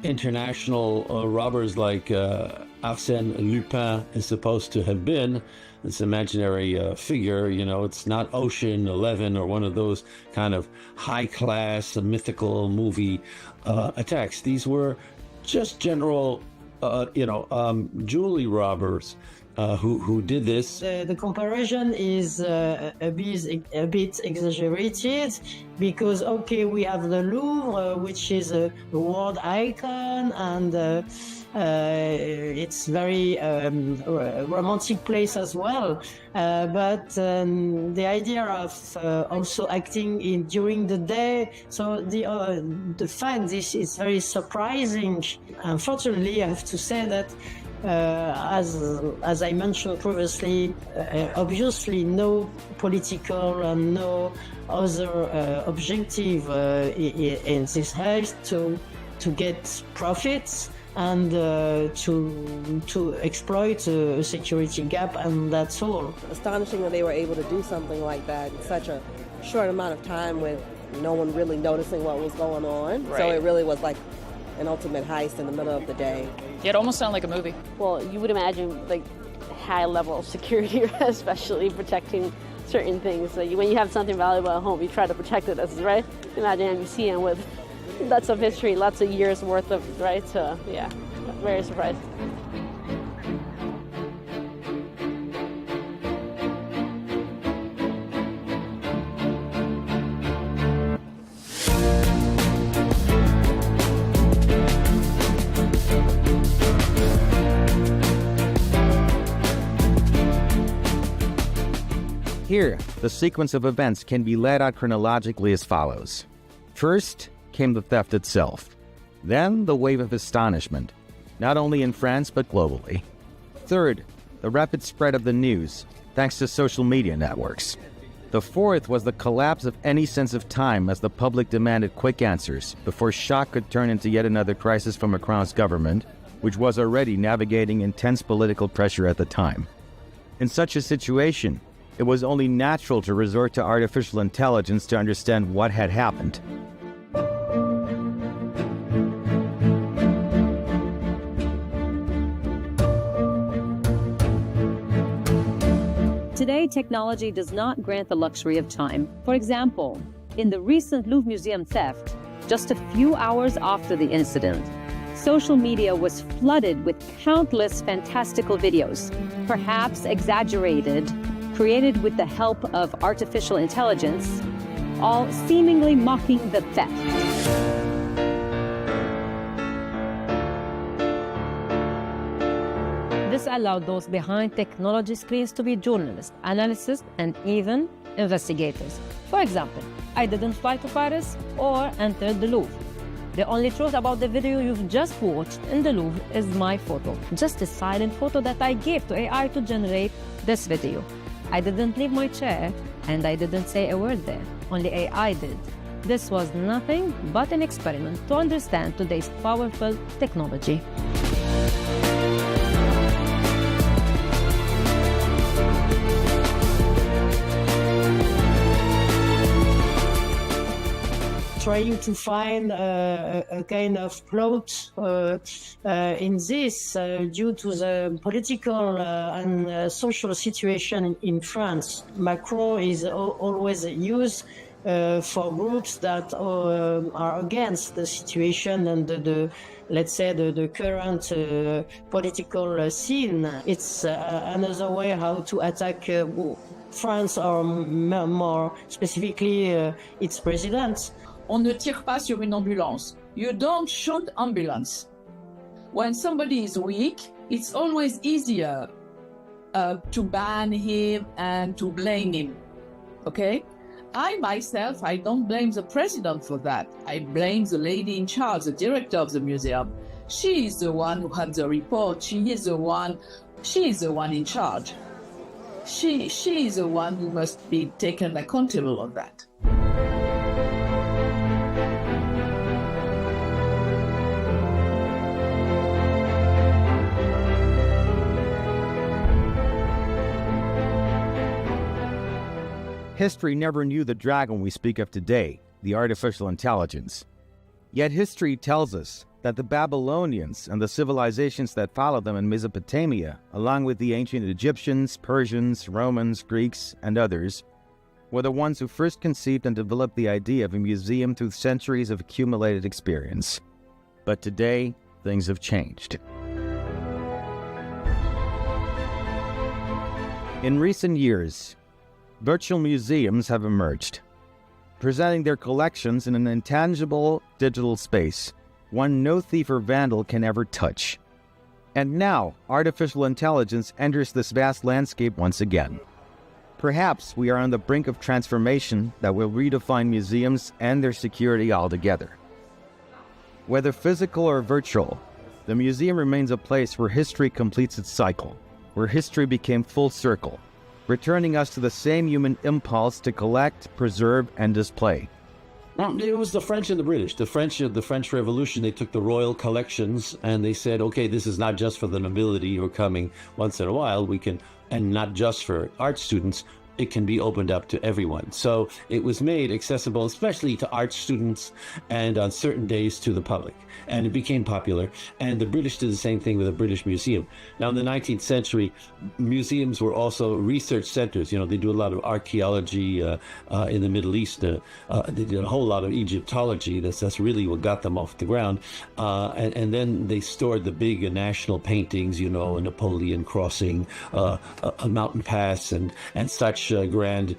international robbers like Arsène Lupin is supposed to have been. This imaginary figure, it's not Ocean 11 or one of those kind of high-class mythical movie attacks. These were just general, jewelry robbers who did this. The comparison is a bit exaggerated because, okay, we have the Louvre, which is a world icon, and it's very romantic place as well. But the idea of also acting during the day, so the fact this is very surprising. Unfortunately, I have to say that as I mentioned previously, obviously no political and no other objective in this health to get profits and to exploit a security gap, and that's all. Astonishing that they were able to do something like that in such a short amount of time with no one really noticing what was going on. Right. So it really was like an ultimate heist in the middle of the day. Yeah, it almost sounded like a movie. Well, you would imagine like high level of security, especially protecting certain things. So when you have something valuable at home, you try to protect it, right? Imagine a museum with lots of history, lots of years worth of, right? So yeah, very surprised. Here, the sequence of events can be laid out chronologically as follows. First came the theft itself. Then the wave of astonishment, not only in France but globally. Third, the rapid spread of the news, thanks to social media networks. The fourth was the collapse of any sense of time as the public demanded quick answers before shock could turn into yet another crisis for Macron's government, which was already navigating intense political pressure at the time. In such a situation, it was only natural to resort to artificial intelligence to understand what had happened. Today, technology does not grant the luxury of time. For example, in the recent Louvre Museum theft, just a few hours after the incident, social media was flooded with countless fantastical videos, perhaps exaggerated, created with the help of artificial intelligence, all seemingly mocking the theft. This allowed those behind technology screens to be journalists, analysts, and even investigators. For example, I didn't fly to Paris or enter the Louvre. The only truth about the video you've just watched in the Louvre is my photo, just a silent photo that I gave to AI to generate this video. I didn't leave my chair, and I didn't say a word there. Only AI did. This was nothing but an experiment to understand today's powerful technology. Trying to find a kind of plot in this due to the political and social situation in France. Macron is always used for groups that are against the situation and let's say the current political scene. It's another way how to attack France, or more specifically its president. On ne tire pas sur une ambulance. You don't shoot ambulance. When somebody is weak, it's always easier to ban him and to blame him. Okay? I myself, I don't blame the president for that. I blame the lady in charge, the director of the museum. She is the one who had the report. She is the one in charge. She is the one who must be taken accountable on that. History never knew the dragon we speak of today, the artificial intelligence. Yet history tells us that the Babylonians and the civilizations that followed them in Mesopotamia, along with the ancient Egyptians, Persians, Romans, Greeks, and others, were the ones who first conceived and developed the idea of a museum through centuries of accumulated experience. But today, things have changed. In recent years, virtual museums have emerged, presenting their collections in an intangible digital space, one no thief or vandal can ever touch. And now, artificial intelligence enters this vast landscape once again. Perhaps we are on the brink of transformation that will redefine museums and their security altogether. Whether physical or virtual, the museum remains a place where history completes its cycle, where history became full circle, returning us to the same human impulse to collect, preserve, and display. Well, it was the French and the British. The French Revolution, they took the royal collections and they said, okay, this is not just for the nobility who are coming once in a while, and not just for art students, it can be opened up to everyone. So it was made accessible, especially to art students and on certain days to the public. And it became popular. And the British did the same thing with the British Museum. Now, in the 19th century, museums were also research centers. They do a lot of archaeology in the Middle East. They did a whole lot of Egyptology. That's really what got them off the ground. And then they stored the big national paintings, a Napoleon crossing, a mountain pass, and such grand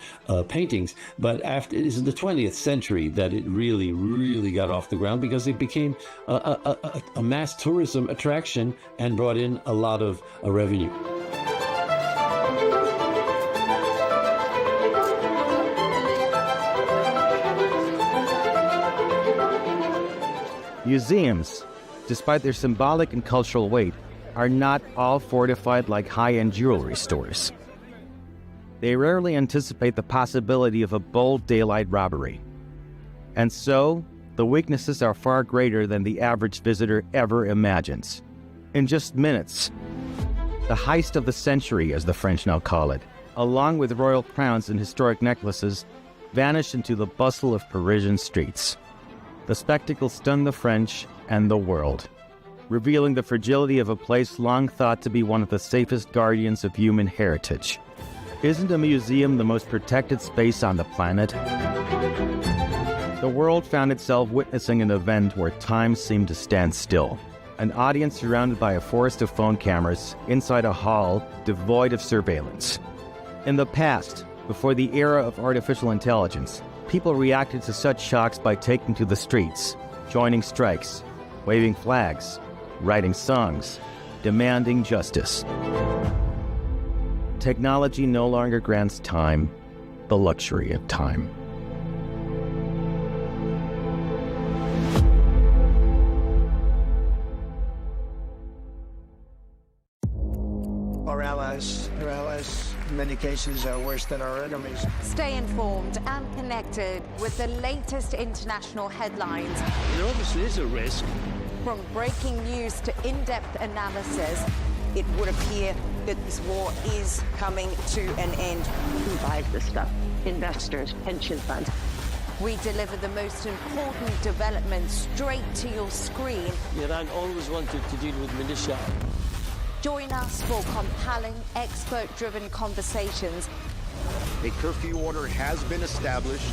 paintings. But it is in the 20th century that it really, really got off the ground, because it became a mass tourism attraction and brought in a lot of revenue. Museums, despite their symbolic and cultural weight, are not all fortified like high-end jewelry stores. They rarely anticipate the possibility of a bold daylight robbery. And so, the weaknesses are far greater than the average visitor ever imagines. In just minutes, the heist of the century, as the French now call it, along with royal crowns and historic necklaces, vanished into the bustle of Parisian streets. The spectacle stunned the French and the world, revealing the fragility of a place long thought to be one of the safest guardians of human heritage. Isn't a museum the most protected space on the planet? The world found itself witnessing an event where time seemed to stand still. an audience surrounded by a forest of phone cameras inside a hall devoid of surveillance. In the past, before the era of artificial intelligence, people reacted to such shocks by taking to the streets, joining strikes, waving flags, writing songs, demanding justice. Technology no longer grants time, the luxury of time. Our allies in many cases are worse than our enemies. Stay informed and connected with the latest international headlines. There obviously is a risk. From breaking news to in-depth analysis, it would appear that this war is coming to an end. Who buys this stuff? Investors, pension funds. We deliver the most important developments straight to your screen. Iran always wanted to deal with militia. Join us for compelling, expert-driven conversations. A curfew order has been established.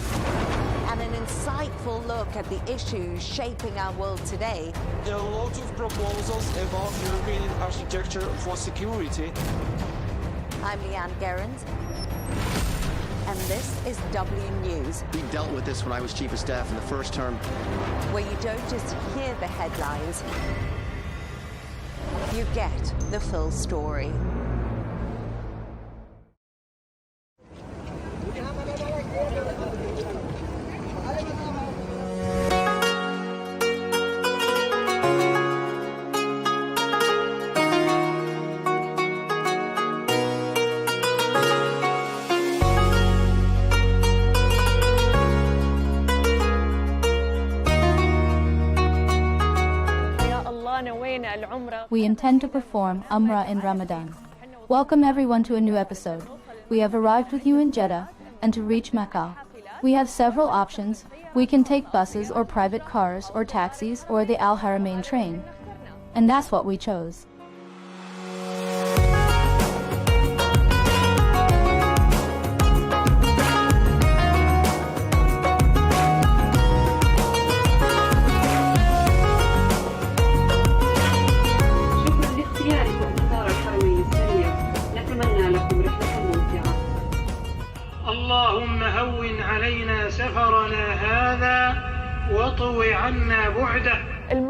And an insightful look at the issues shaping our world today. There are a lot of proposals about European architecture for security. I'm Leigh Ann Gerrans, and this is W News. We dealt with this when I was Chief of Staff in the first term. Where you don't just hear the headlines, you get the full story. We intend to perform Umrah in Ramadan. Welcome everyone to a new episode. We have arrived with you in Jeddah and to reach Mecca. We have several options. We can take buses or private cars or taxis or the Al Haramain train. And that's what we chose. اللهم هون علينا سفرنا هذا وطوي عنا بعده.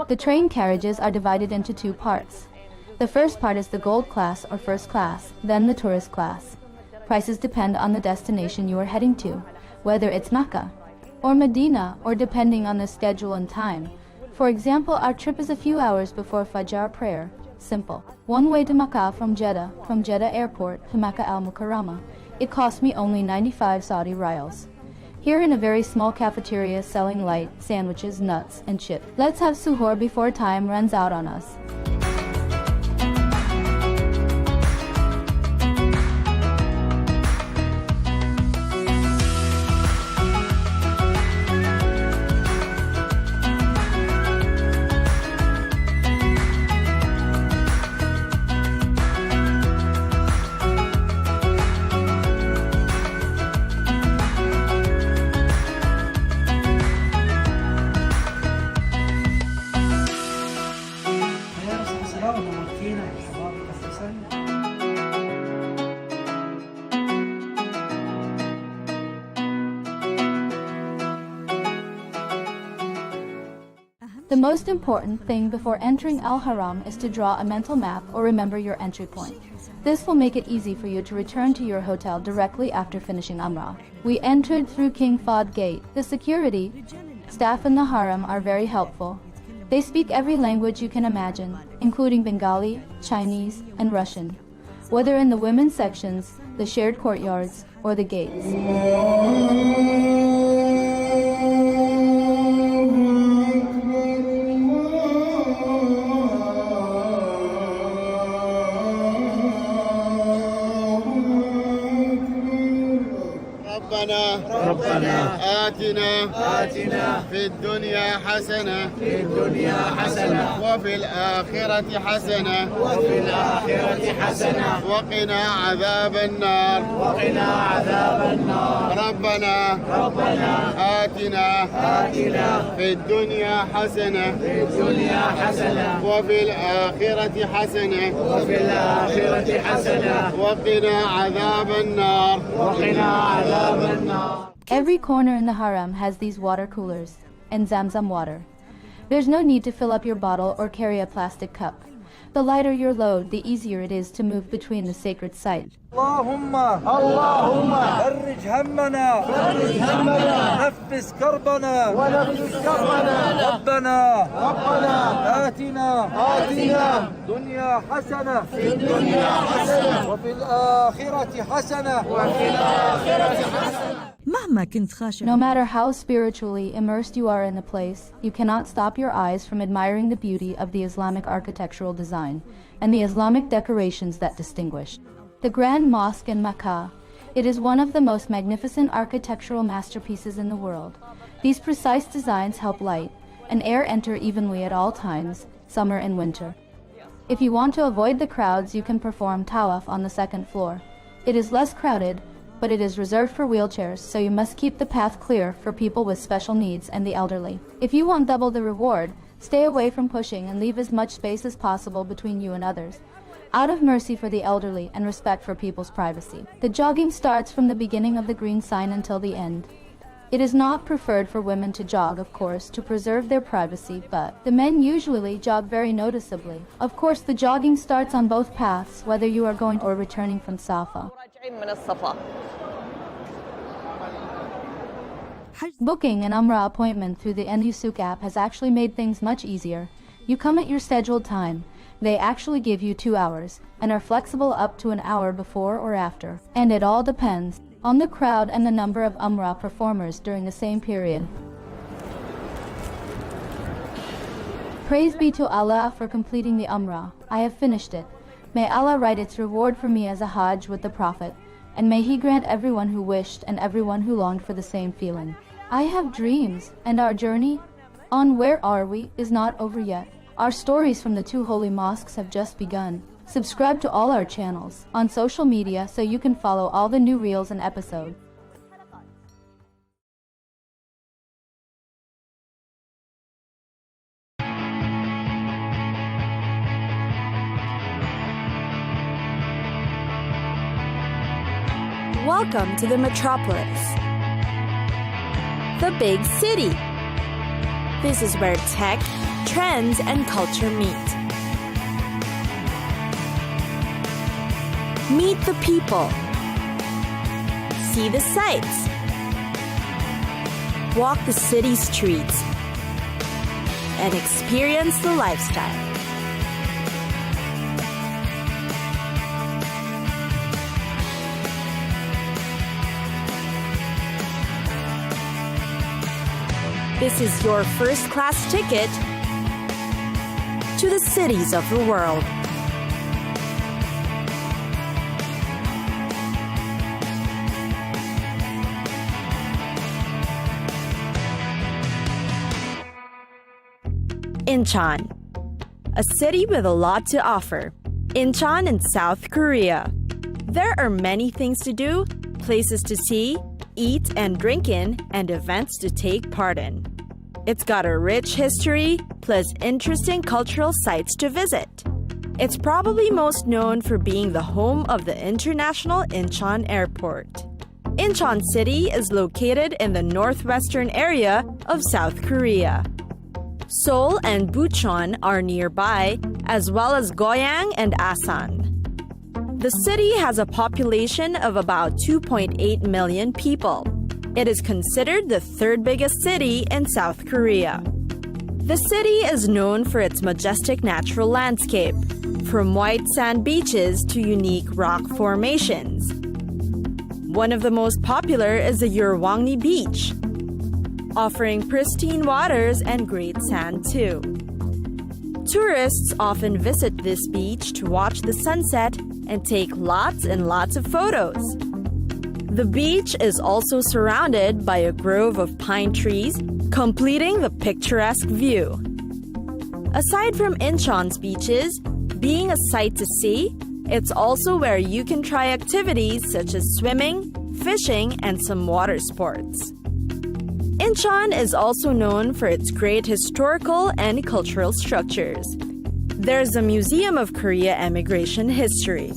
The train carriages are divided into two parts. The first part is the gold class or first class, then the tourist class. Prices depend on the destination you are heading to, whether it's Mecca or Medina or depending on the schedule and time. For example, our trip is a few hours before Fajr prayer. Simple. One way to Mecca from Jeddah Airport to Mecca Al-Mukarramah. It cost me only 95 Saudi riyals. Here in a very small cafeteria selling light, sandwiches, nuts, and chips. Let's have suhoor before time runs out on us. The most important thing before entering Al-Haram is to draw a mental map or remember your entry point. This will make it easy for you to return to your hotel directly after finishing Umrah. We entered through King Fahd Gate. The security staff in the Haram are very helpful. They speak every language you can imagine, including Bengali, Chinese, and Russian, whether in the women's sections, the shared courtyards, or the gates. ربنا آتنا في الدنيا حسنة وفي الآخرة حسنة الآخرة حسنة وقنا عذاب النار ربنا آتنا في الدنيا حسنة وفي الآخرة حسنة وقنا عذاب النار Every corner in the haram has these water coolers and Zamzam water. There's no need to fill up your bottle or carry a plastic cup. The lighter your load, the easier it is to move between the sacred sites. اللهم فرج همنا نفس كربنا ربنا آتنا دنيا حسنة وفي الآخرة حسنة No matter how spiritually immersed you are in a place, you cannot stop your eyes from admiring the beauty of the Islamic architectural design and the Islamic decorations that distinguish. The Grand Mosque in Makkah, it is one of the most magnificent architectural masterpieces in the world. These precise designs help light and air enter evenly at all times, summer and winter. If you want to avoid the crowds, you can perform tawaf on the second floor. It is less crowded, but it is reserved for wheelchairs, so you must keep the path clear for people with special needs and the elderly. If you want double the reward, stay away from pushing and leave as much space as possible between you and others, out of mercy for the elderly and respect for people's privacy. The jogging starts from the beginning of the green sign until the end. It is not preferred for women to jog, of course, to preserve their privacy, but the men usually jog very noticeably. Of course, the jogging starts on both paths, whether you are going or returning from Safa. Booking an Umrah appointment through the Nusuk app has actually made things much easier. You come at your scheduled time. They actually give you 2 hours and are flexible up to an hour before or after. And it all depends on the crowd and the number of Umrah performers during the same period. Praise be to Allah for completing the Umrah. I have finished it. May Allah write its reward for me as a Hajj with the Prophet, and may He grant everyone who wished and everyone who longed for the same feeling. I have dreams, and our journey on Where Are We is not over yet. Our stories from the 2 holy mosques have just begun. Subscribe to all our channels on social media so you can follow all the new reels and episodes. Welcome to the metropolis, the big city. This is where tech, trends, and culture meet. Meet the people. See the sights. Walk the city streets. And experience the lifestyle. This is your first-class ticket to the cities of the world. Incheon, a city with a lot to offer. Incheon in South Korea. There are many things to do, places to see, eat and drink in, and events to take part in. It's got a rich history, plus interesting cultural sites to visit. It's probably most known for being the home of the International Incheon Airport. Incheon City is located in the northwestern area of South Korea. Seoul and Bucheon are nearby, as well as Goyang and Asan. The city has a population of about 2.8 million people. It is considered the 3rd biggest city in South Korea. The city is known for its majestic natural landscape, from white sand beaches to unique rock formations. One of the most popular is the Yeolwangni Beach, offering pristine waters and great sand too. Tourists often visit this beach to watch the sunset and take lots and lots of photos. The beach is also surrounded by a grove of pine trees, completing the picturesque view. Aside from Incheon's beaches, being a sight to see, It's also where you can try activities such as swimming, fishing, and some water sports. Incheon is also known for its great historical and cultural structures. There's a Museum of Korea Emigration History.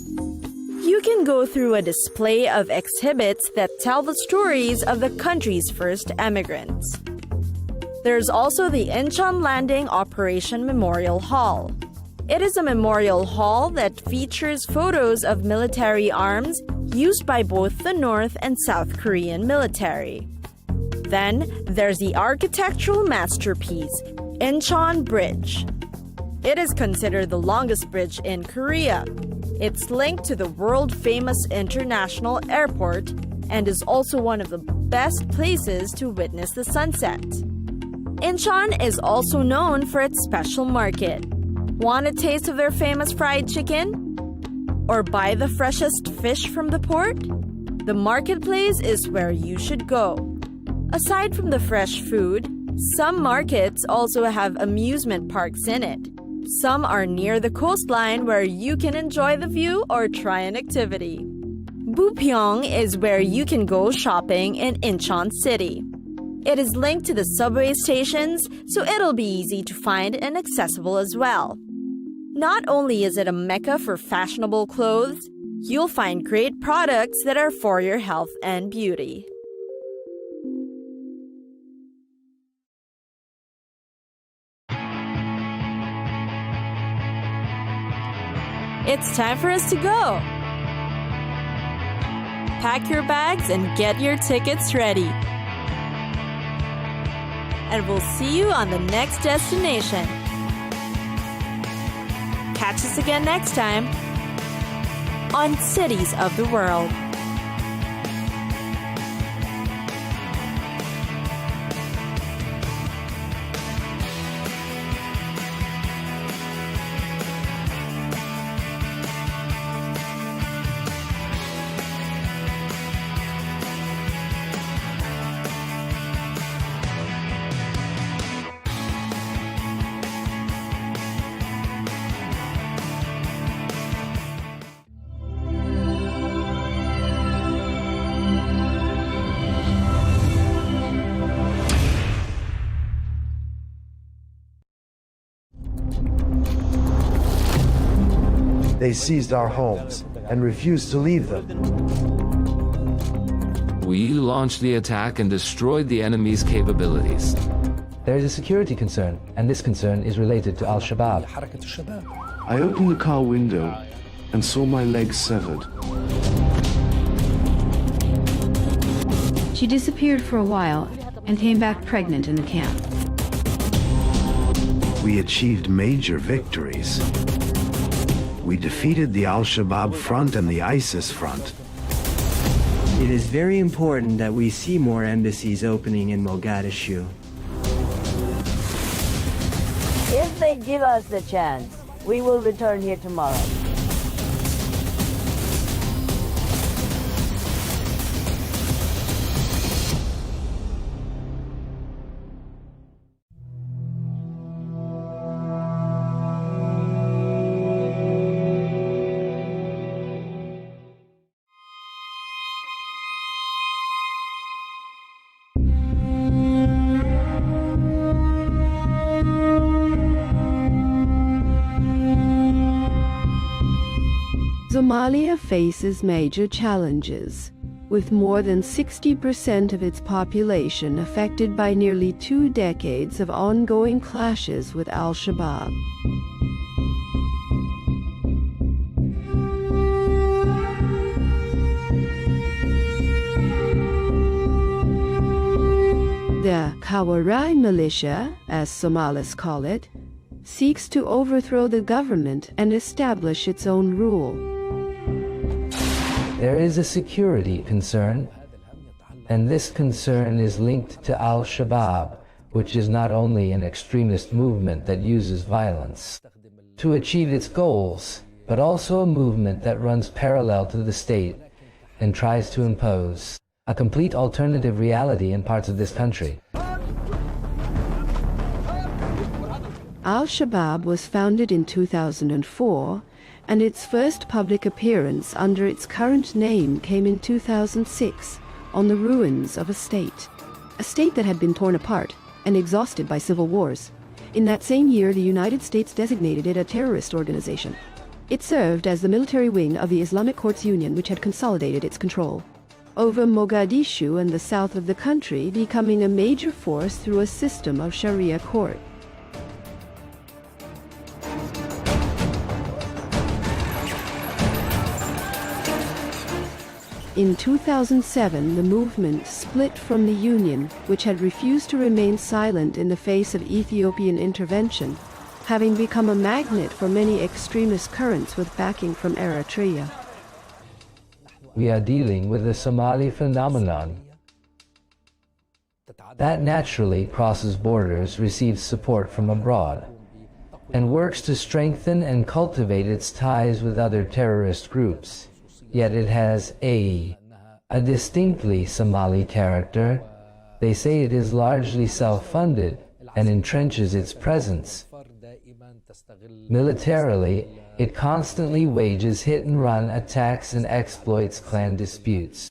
You can go through a display of exhibits that tell the stories of the country's first emigrants. There's also the Incheon Landing Operation Memorial Hall. It is a memorial hall that features photos of military arms used by both the North and South Korean military. Then there's the architectural masterpiece, Incheon Bridge. It is considered the longest bridge in Korea. It's linked to the world-famous international airport and is also one of the best places to witness the sunset. Incheon is also known for its special market. Want a taste of their famous fried chicken? Or buy the freshest fish from the port? The marketplace is where you should go. Aside from the fresh food, some markets also have amusement parks in it. Some are near the coastline where you can enjoy the view or try an activity. Bupyeong is where you can go shopping in Incheon City. It is linked to the subway stations, so it'll be easy to find and accessible as well. Not only is it a mecca for fashionable clothes, you'll find great products that are for your health and beauty. It's time for us to go. Pack your bags and get your tickets ready. And we'll see you on the next destination. Catch us again next time on Cities of the World. They seized our homes and refused to leave them. We launched the attack and destroyed the enemy's capabilities. There is a security concern, and this concern is related to Al-Shabaab. I opened the car window and saw my legs severed. She disappeared for a while and came back pregnant in the camp. We achieved major victories. We defeated the Al-Shabaab front and the ISIS front. It is very important that we see more embassies opening in Mogadishu. If they give us the chance, we will return here tomorrow. Somalia faces major challenges, with more than 60% of its population affected by nearly 2 decades of ongoing clashes with Al-Shabaab. The Kawarai militia, as Somalis call it, seeks to overthrow the government and establish its own rule. There is a security concern, and this concern is linked to Al-Shabaab, which is not only an extremist movement that uses violence to achieve its goals, but also a movement that runs parallel to the state and tries to impose a complete alternative reality in parts of this country. Al-Shabaab was founded in 2004 and its first public appearance under its current name came in 2006 on the ruins of a state that had been torn apart and exhausted by civil wars. In that same year, the United States designated it a terrorist organization. It served as the military wing of the Islamic Courts Union, which had consolidated its control over Mogadishu and the south of the country, becoming a major force through a system of Sharia court. In 2007, the movement split from the Union, which had refused to remain silent in the face of Ethiopian intervention, having become a magnet for many extremist currents with backing from Eritrea. We are dealing with a Somali phenomenon that naturally crosses borders, receives support from abroad, and works to strengthen and cultivate its ties with other terrorist groups. Yet it has a distinctly Somali character. They say it is largely self-funded and entrenches its presence. Militarily, it constantly wages hit-and-run attacks and exploits clan disputes.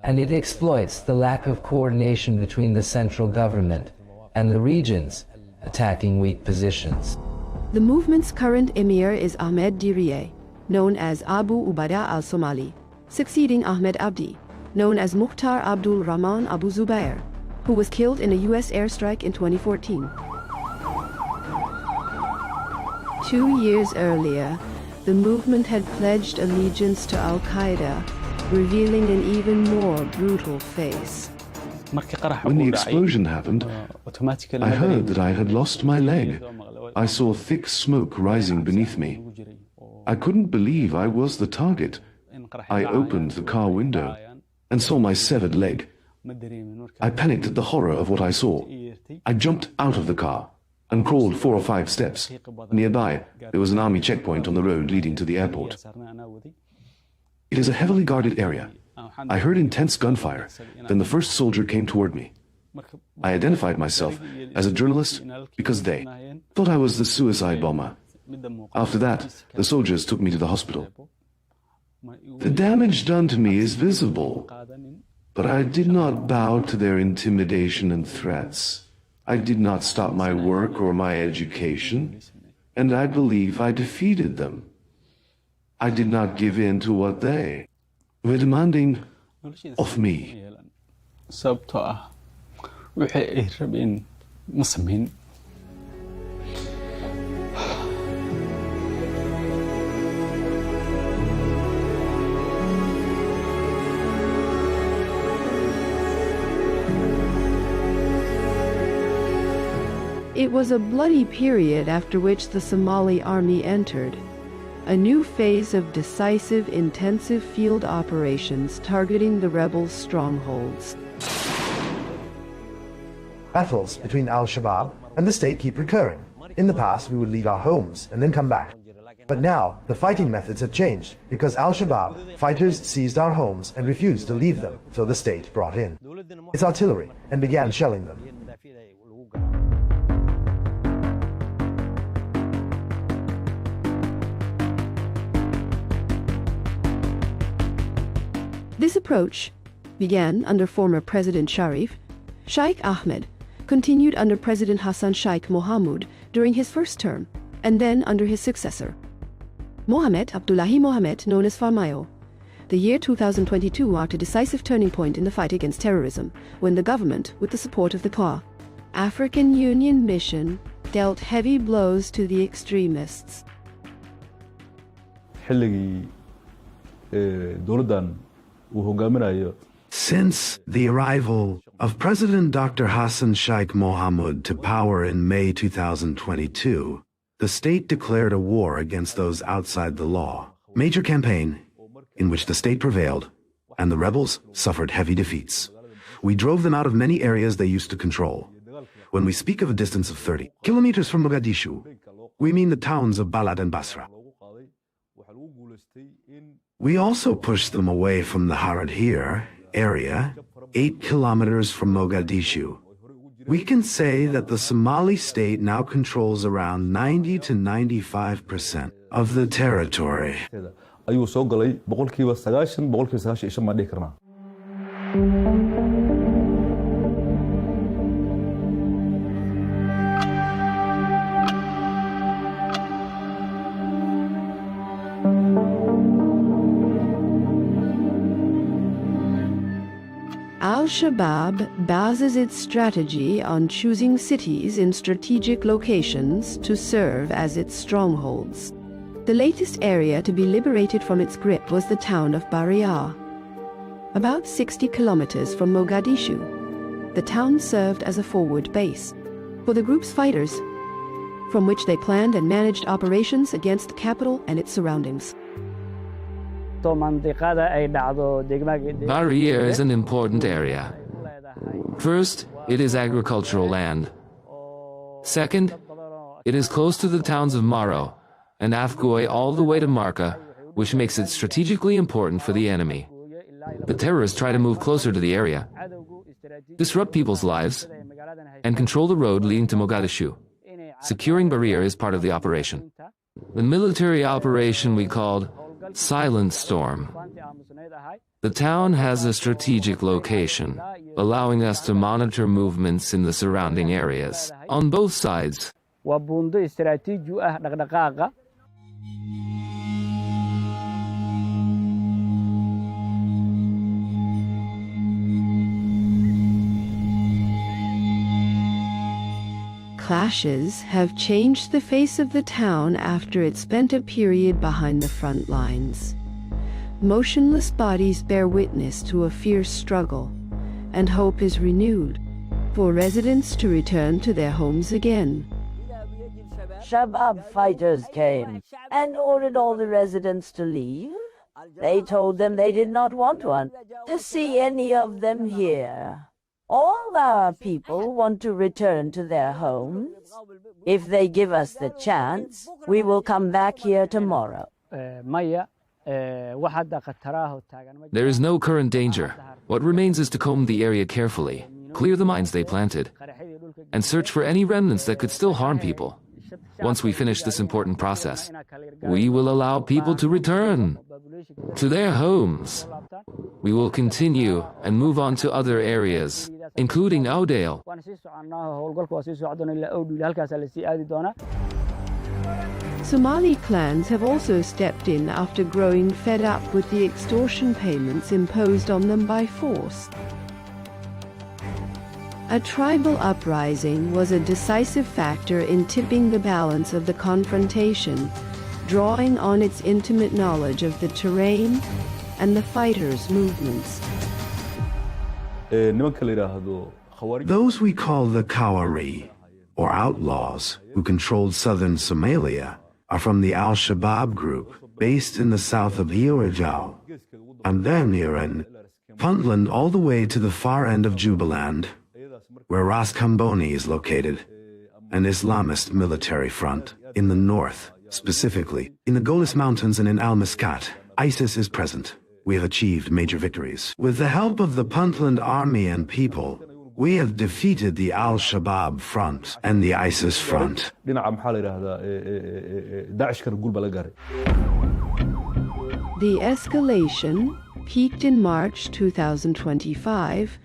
And it exploits the lack of coordination between the central government and the regions, attacking weak positions. The movement's current emir is Ahmed Diriye, known as Abu Ubada al-Somali, succeeding Ahmed Abdi, known as Mukhtar Abdul Rahman Abu Zubair, who was killed in a U.S. airstrike in 2014. 2 years earlier, the movement had pledged allegiance to Al-Qaeda, revealing an even more brutal face. When the explosion happened, I heard that I had lost my leg. I saw thick smoke rising beneath me. I couldn't believe I was the target. I opened the car window and saw my severed leg. I panicked at the horror of what I saw. I jumped out of the car and crawled 4 or 5 steps. Nearby, there was an army checkpoint on the road leading to the airport. It is a heavily guarded area. I heard intense gunfire. Then the first soldier came toward me. I identified myself as a journalist because they thought I was the suicide bomber. After that, the soldiers took me to the hospital. The damage done to me is visible, but I did not bow to their intimidation and threats. I did not stop my work or my education, and I believe I defeated them. I did not give in to what they were demanding of me. It was a bloody period after which the Somali army entered. A new phase of decisive, intensive field operations targeting the rebels' strongholds. Battles between al-Shabaab and the state keep recurring. In the past, we would leave our homes and then come back. But now, the fighting methods have changed because al-Shabaab fighters seized our homes and refused to leave them, so the state brought in its artillery and began shelling them. This approach began under former President Sharif. Sheikh Ahmed continued under President Hassan Sheikh Mohamud during his first term, and then under his successor, Mohamed Abdullahi Mohamed, known as Farmayo. The year 2022 marked a decisive turning point in the fight against terrorism, when the government, with the support of the CLA, African Union mission, dealt heavy blows to the extremists. Since the arrival of President Dr. Hassan Sheikh Mohamud to power in May 2022, the state declared a war against those outside the law. Major campaign in which the state prevailed and the rebels suffered heavy defeats. We drove them out of many areas they used to control. When we speak of a distance of 30 kilometers from Mogadishu, we mean the towns of Balad and Basra. We also pushed them away from the Haradhir area, 8 kilometers from Mogadishu. We can say that the Somali state now controls around 90 to 95% of the territory. ayuu soo galay boqolkiiba 90 ma dhihi karnaa. Al-Shabaab bases its strategy on choosing cities in strategic locations to serve as its strongholds. The latest area to be liberated from its grip was the town of Baria, about 60 kilometers from Mogadishu. The town served as a forward base for the group's fighters, from which they planned and managed operations against the capital and its surroundings. Baria is an important area. First, it is agricultural land. Second, it is close to the towns of Maro and Afgoy all the way to Marca, which makes it strategically important for the enemy. The terrorists try to move closer to the area, disrupt people's lives, and control the road leading to Mogadishu. Securing Baria is part of the operation. The military operation we called Silent Storm. The town has a strategic location, allowing us to monitor movements in the surrounding areas, on both sides. Clashes have changed the face of the town after it spent a period behind the front lines. Motionless bodies bear witness to a fierce struggle, and hope is renewed for residents to return to their homes again. Shabab fighters came and ordered all the residents to leave. They told them they did not want to see any of them here. All our people want to return to their homes. If they give us the chance, we will come back here tomorrow. There is no current danger. What remains is to comb the area carefully, clear the mines they planted, and search for any remnants that could still harm people. Once we finish this important process, we will allow people to return to their homes. We will continue and move on to other areas, including Oudale. Somali clans have also stepped in after growing fed up with the extortion payments imposed on them by force. A tribal uprising was a decisive factor in tipping the balance of the confrontation, drawing on its intimate knowledge of the terrain and the fighters' movements. Those we call the Kawari, or outlaws, who controlled southern Somalia, are from the Al-Shabaab group, based in the south of Hiorajau, and then in Puntland all the way to the far end of Jubaland, where Ras Kamboni is located, an Islamist military front. In the north, specifically, in the Golis Mountains and in Al-Muscat, ISIS is present. We have achieved major victories. With the help of the Puntland army and people, we have defeated the Al-Shabaab front and the ISIS front. The escalation peaked in March 2025,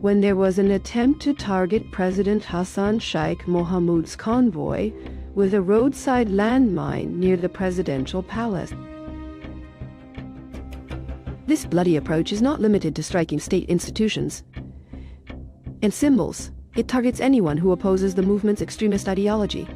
when there was an attempt to target President Hassan Sheikh Mohamud's convoy with a roadside landmine near the presidential palace. This bloody approach is not limited to striking state institutions and symbols. It targets anyone who opposes the movement's extremist ideology.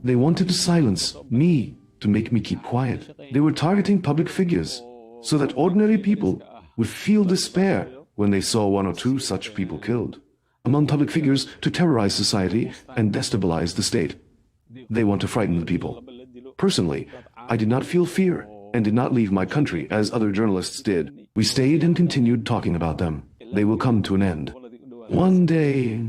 They wanted to silence me, to make me keep quiet. They were targeting public figures so that ordinary people would feel despair when they saw one or two such people killed. Among public figures to terrorize society and destabilize the state. They want to frighten the people. Personally, I did not feel fear and did not leave my country as other journalists did. We stayed and continued talking about them. They will come to an end. One day...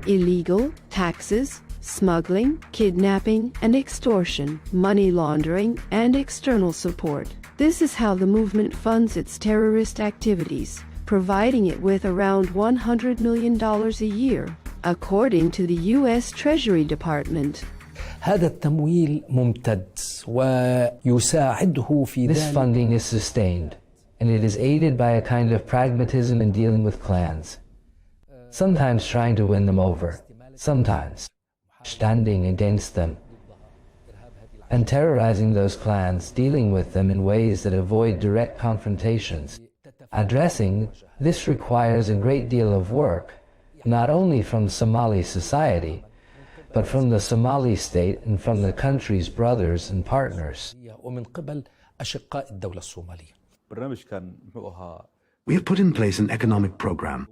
Illegal, taxes, smuggling, kidnapping and extortion, money laundering and external support. This is how the movement funds its terrorist activities, providing it with around $100 million a year, according to the U.S. Treasury Department. هذا التمويل ممتد ويساعده في ذلك. This funding is sustained, and it is aided by a kind of pragmatism in dealing with clans, sometimes trying to win them over, sometimes standing against them, and terrorizing those clans, dealing with them in ways that avoid direct confrontations. Addressing this requires a great deal of work, not only from Somali society, but from the Somali state and from the country's brothers and partners. We have put in place an economic program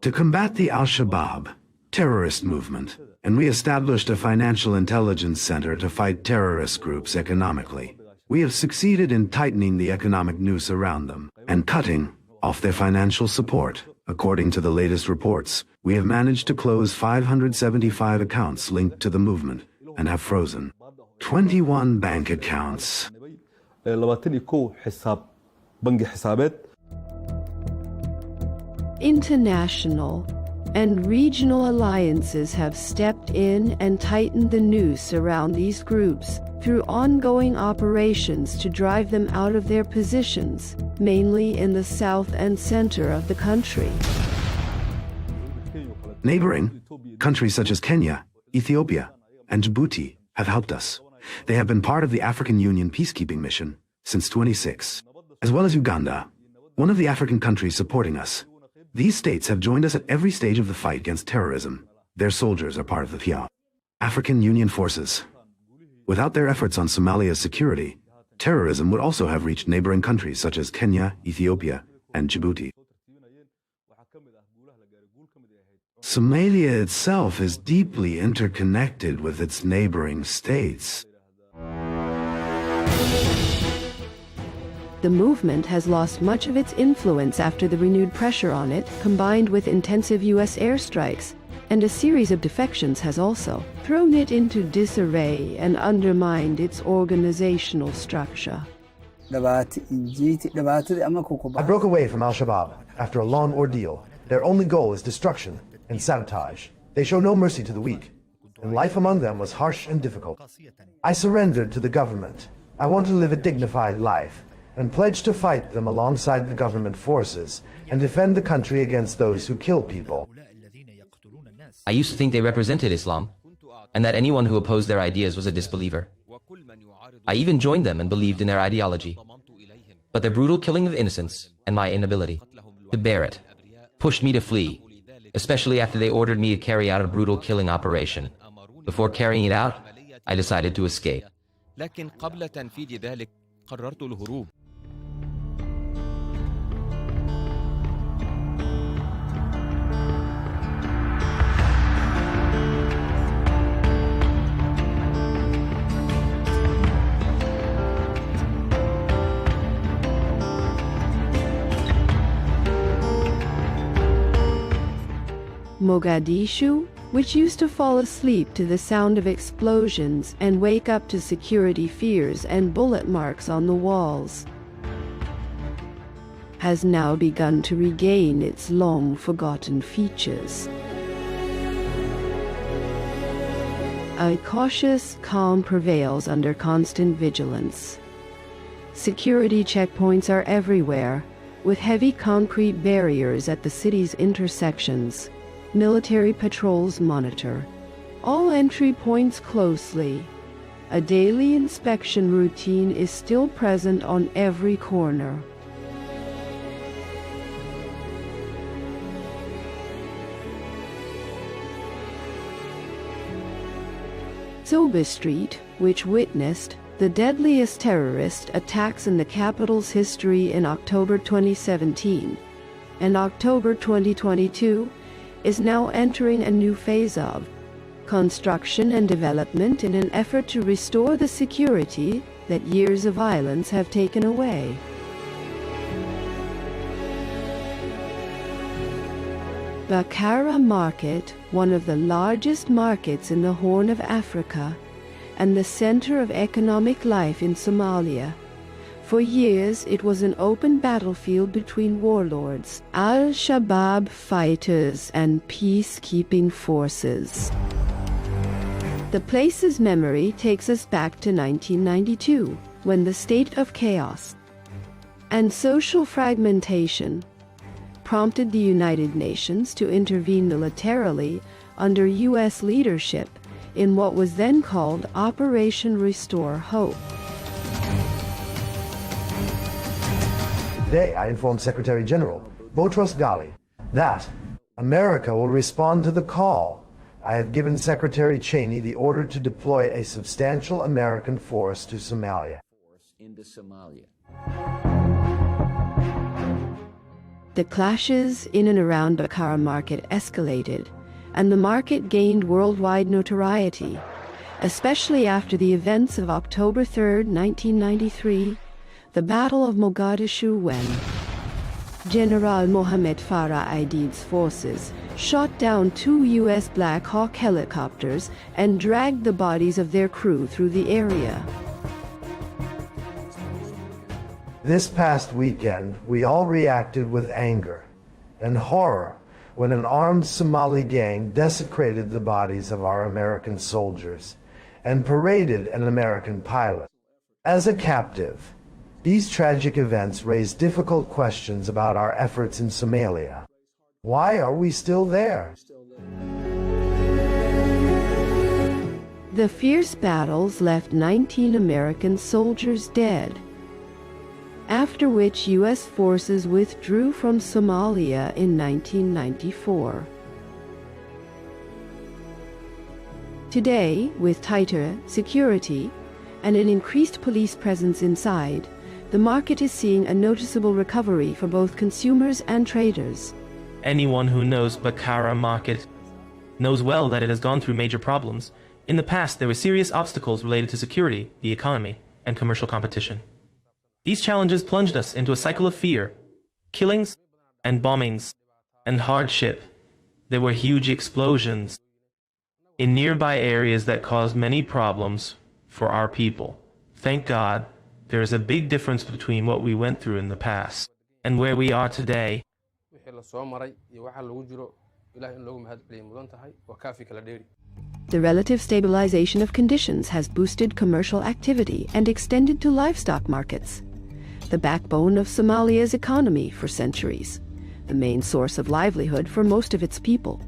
to combat the Al-Shabaab terrorist movement, and we established a financial intelligence center to fight terrorist groups economically. We have succeeded in tightening the economic noose around them and cutting off their financial support. According to the latest reports, we have managed to close 575 accounts linked to the movement and have frozen 21 bank accounts. International and regional alliances have stepped in and tightened the noose around these groups through ongoing operations to drive them out of their positions, mainly in the south and center of the country. Neighboring countries such as Kenya, Ethiopia, and Djibouti have helped us. They have been part of the African Union peacekeeping mission since 26, as well as Uganda, one of the African countries supporting us. These states have joined us at every stage of the fight against terrorism. Their soldiers are part of the FIA, African Union forces. Without their efforts on Somalia's security, terrorism would also have reached neighboring countries such as Kenya, Ethiopia, and Djibouti. Somalia itself is deeply interconnected with its neighboring states. The movement has lost much of its influence after the renewed pressure on it, combined with intensive U.S. airstrikes, and a series of defections has also thrown it into disarray and undermined its organizational structure. I broke away from Al-Shabaab after a long ordeal. Their only goal is destruction and sabotage. They show no mercy to the weak, and life among them was harsh and difficult. I surrendered to the government. I want to live a dignified life, and pledged to fight them alongside the government forces and defend the country against those who kill people. I used to think they represented Islam, and that anyone who opposed their ideas was a disbeliever. I even joined them and believed in their ideology. But their brutal killing of innocents and my inability to bear it pushed me to flee, especially after they ordered me to carry out a brutal killing operation. Before carrying it out, I decided to escape. Mogadishu, which used to fall asleep to the sound of explosions and wake up to security fears and bullet marks on the walls, has now begun to regain its long-forgotten features. A cautious calm prevails under constant vigilance. Security checkpoints are everywhere, with heavy concrete barriers at the city's intersections. Military patrols monitor all entry points closely. A daily inspection routine is still present on every corner. Zoba Street, which witnessed the deadliest terrorist attacks in the capital's history in October 2017 and October 2022, is now entering a new phase of construction and development in an effort to restore the security that years of violence have taken away. Bakara Market, one of the largest markets in the Horn of Africa and the center of economic life in Somalia, For years, it was an open battlefield between warlords, al-Shabaab fighters, and peacekeeping forces. The place's memory takes us back to 1992, when the state of chaos and social fragmentation prompted the United Nations to intervene militarily under U.S. leadership in what was then called Operation Restore Hope. Today, I informed Secretary General Boutros Ghali that America will respond to the call. I have given Secretary Cheney the order to deploy a substantial American force to Somalia. The clashes in and around Bakara Market escalated, and the market gained worldwide notoriety, especially after the events of October 3, 1993, the Battle of Mogadishu, when General Mohammed Farah Aidid's forces shot down 2 U.S. Black Hawk helicopters and dragged the bodies of their crew through the area. This past weekend, we all reacted with anger and horror when an armed Somali gang desecrated the bodies of our American soldiers and paraded an American pilot as a captive. These tragic events raise difficult questions about our efforts in Somalia. Why are we still there? The fierce battles left 19 American soldiers dead, after which U.S. forces withdrew from Somalia in 1994. Today, with tighter security and an increased police presence inside, the market is seeing a noticeable recovery for both consumers and traders. Anyone who knows Bakara Market knows well that it has gone through major problems. In the past, there were serious obstacles related to security, the economy, and commercial competition. These challenges plunged us into a cycle of fear, killings, and bombings, and hardship. There were huge explosions in nearby areas that caused many problems for our people. Thank God, there is a big difference between what we went through in the past and where we are today. The relative stabilization of conditions has boosted commercial activity and extended to livestock markets, the backbone of Somalia's economy for centuries, the main source of livelihood for most of its people.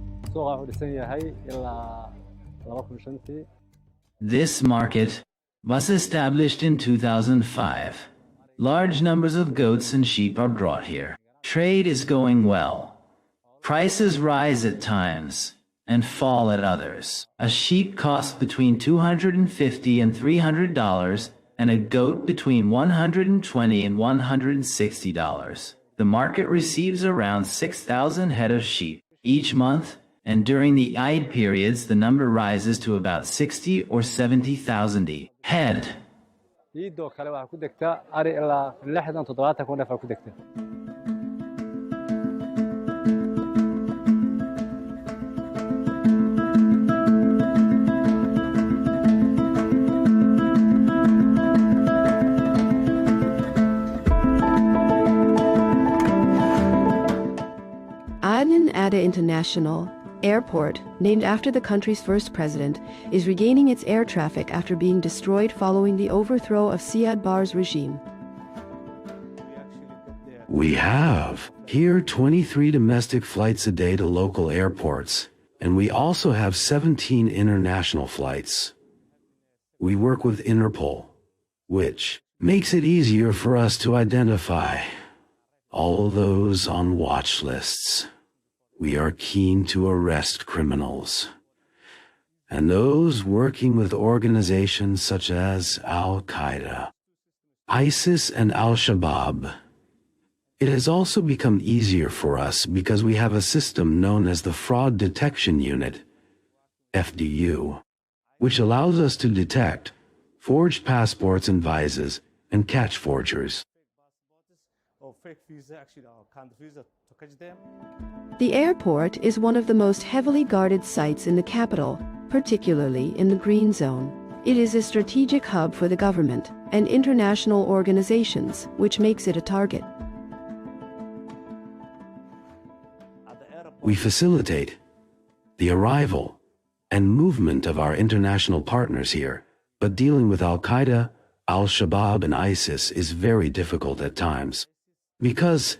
This market was established in 2005. Large numbers of goats and sheep are brought here. Trade is going well. Prices rise at times and fall at others. A sheep costs between $250 and $300, and a goat between $120 and $160. The market receives around 6,000 head of sheep each month, and during the Eid periods the number rises to about 60 or 70,000 head. Ada International Airport, named after the country's first president, is regaining its air traffic after being destroyed following the overthrow of Siad Barre's regime. We have here 23 domestic flights a day to local airports, and we also have 17 international flights. We work with Interpol, which makes it easier for us to identify all those on watch lists. We are keen to arrest criminals, and those working with organizations such as Al-Qaeda, ISIS, and Al-Shabaab. It has also become easier for us because we have a system known as the Fraud Detection Unit, FDU, which allows us to detect forged passports and visas and catch forgers. The airport is one of the most heavily guarded sites in the capital, particularly in the Green Zone. It is a strategic hub for the government and international organizations, which makes it a target. We facilitate the arrival and movement of our international partners here, but dealing with Al-Qaeda, Al-Shabaab, and ISIS is very difficult at times, because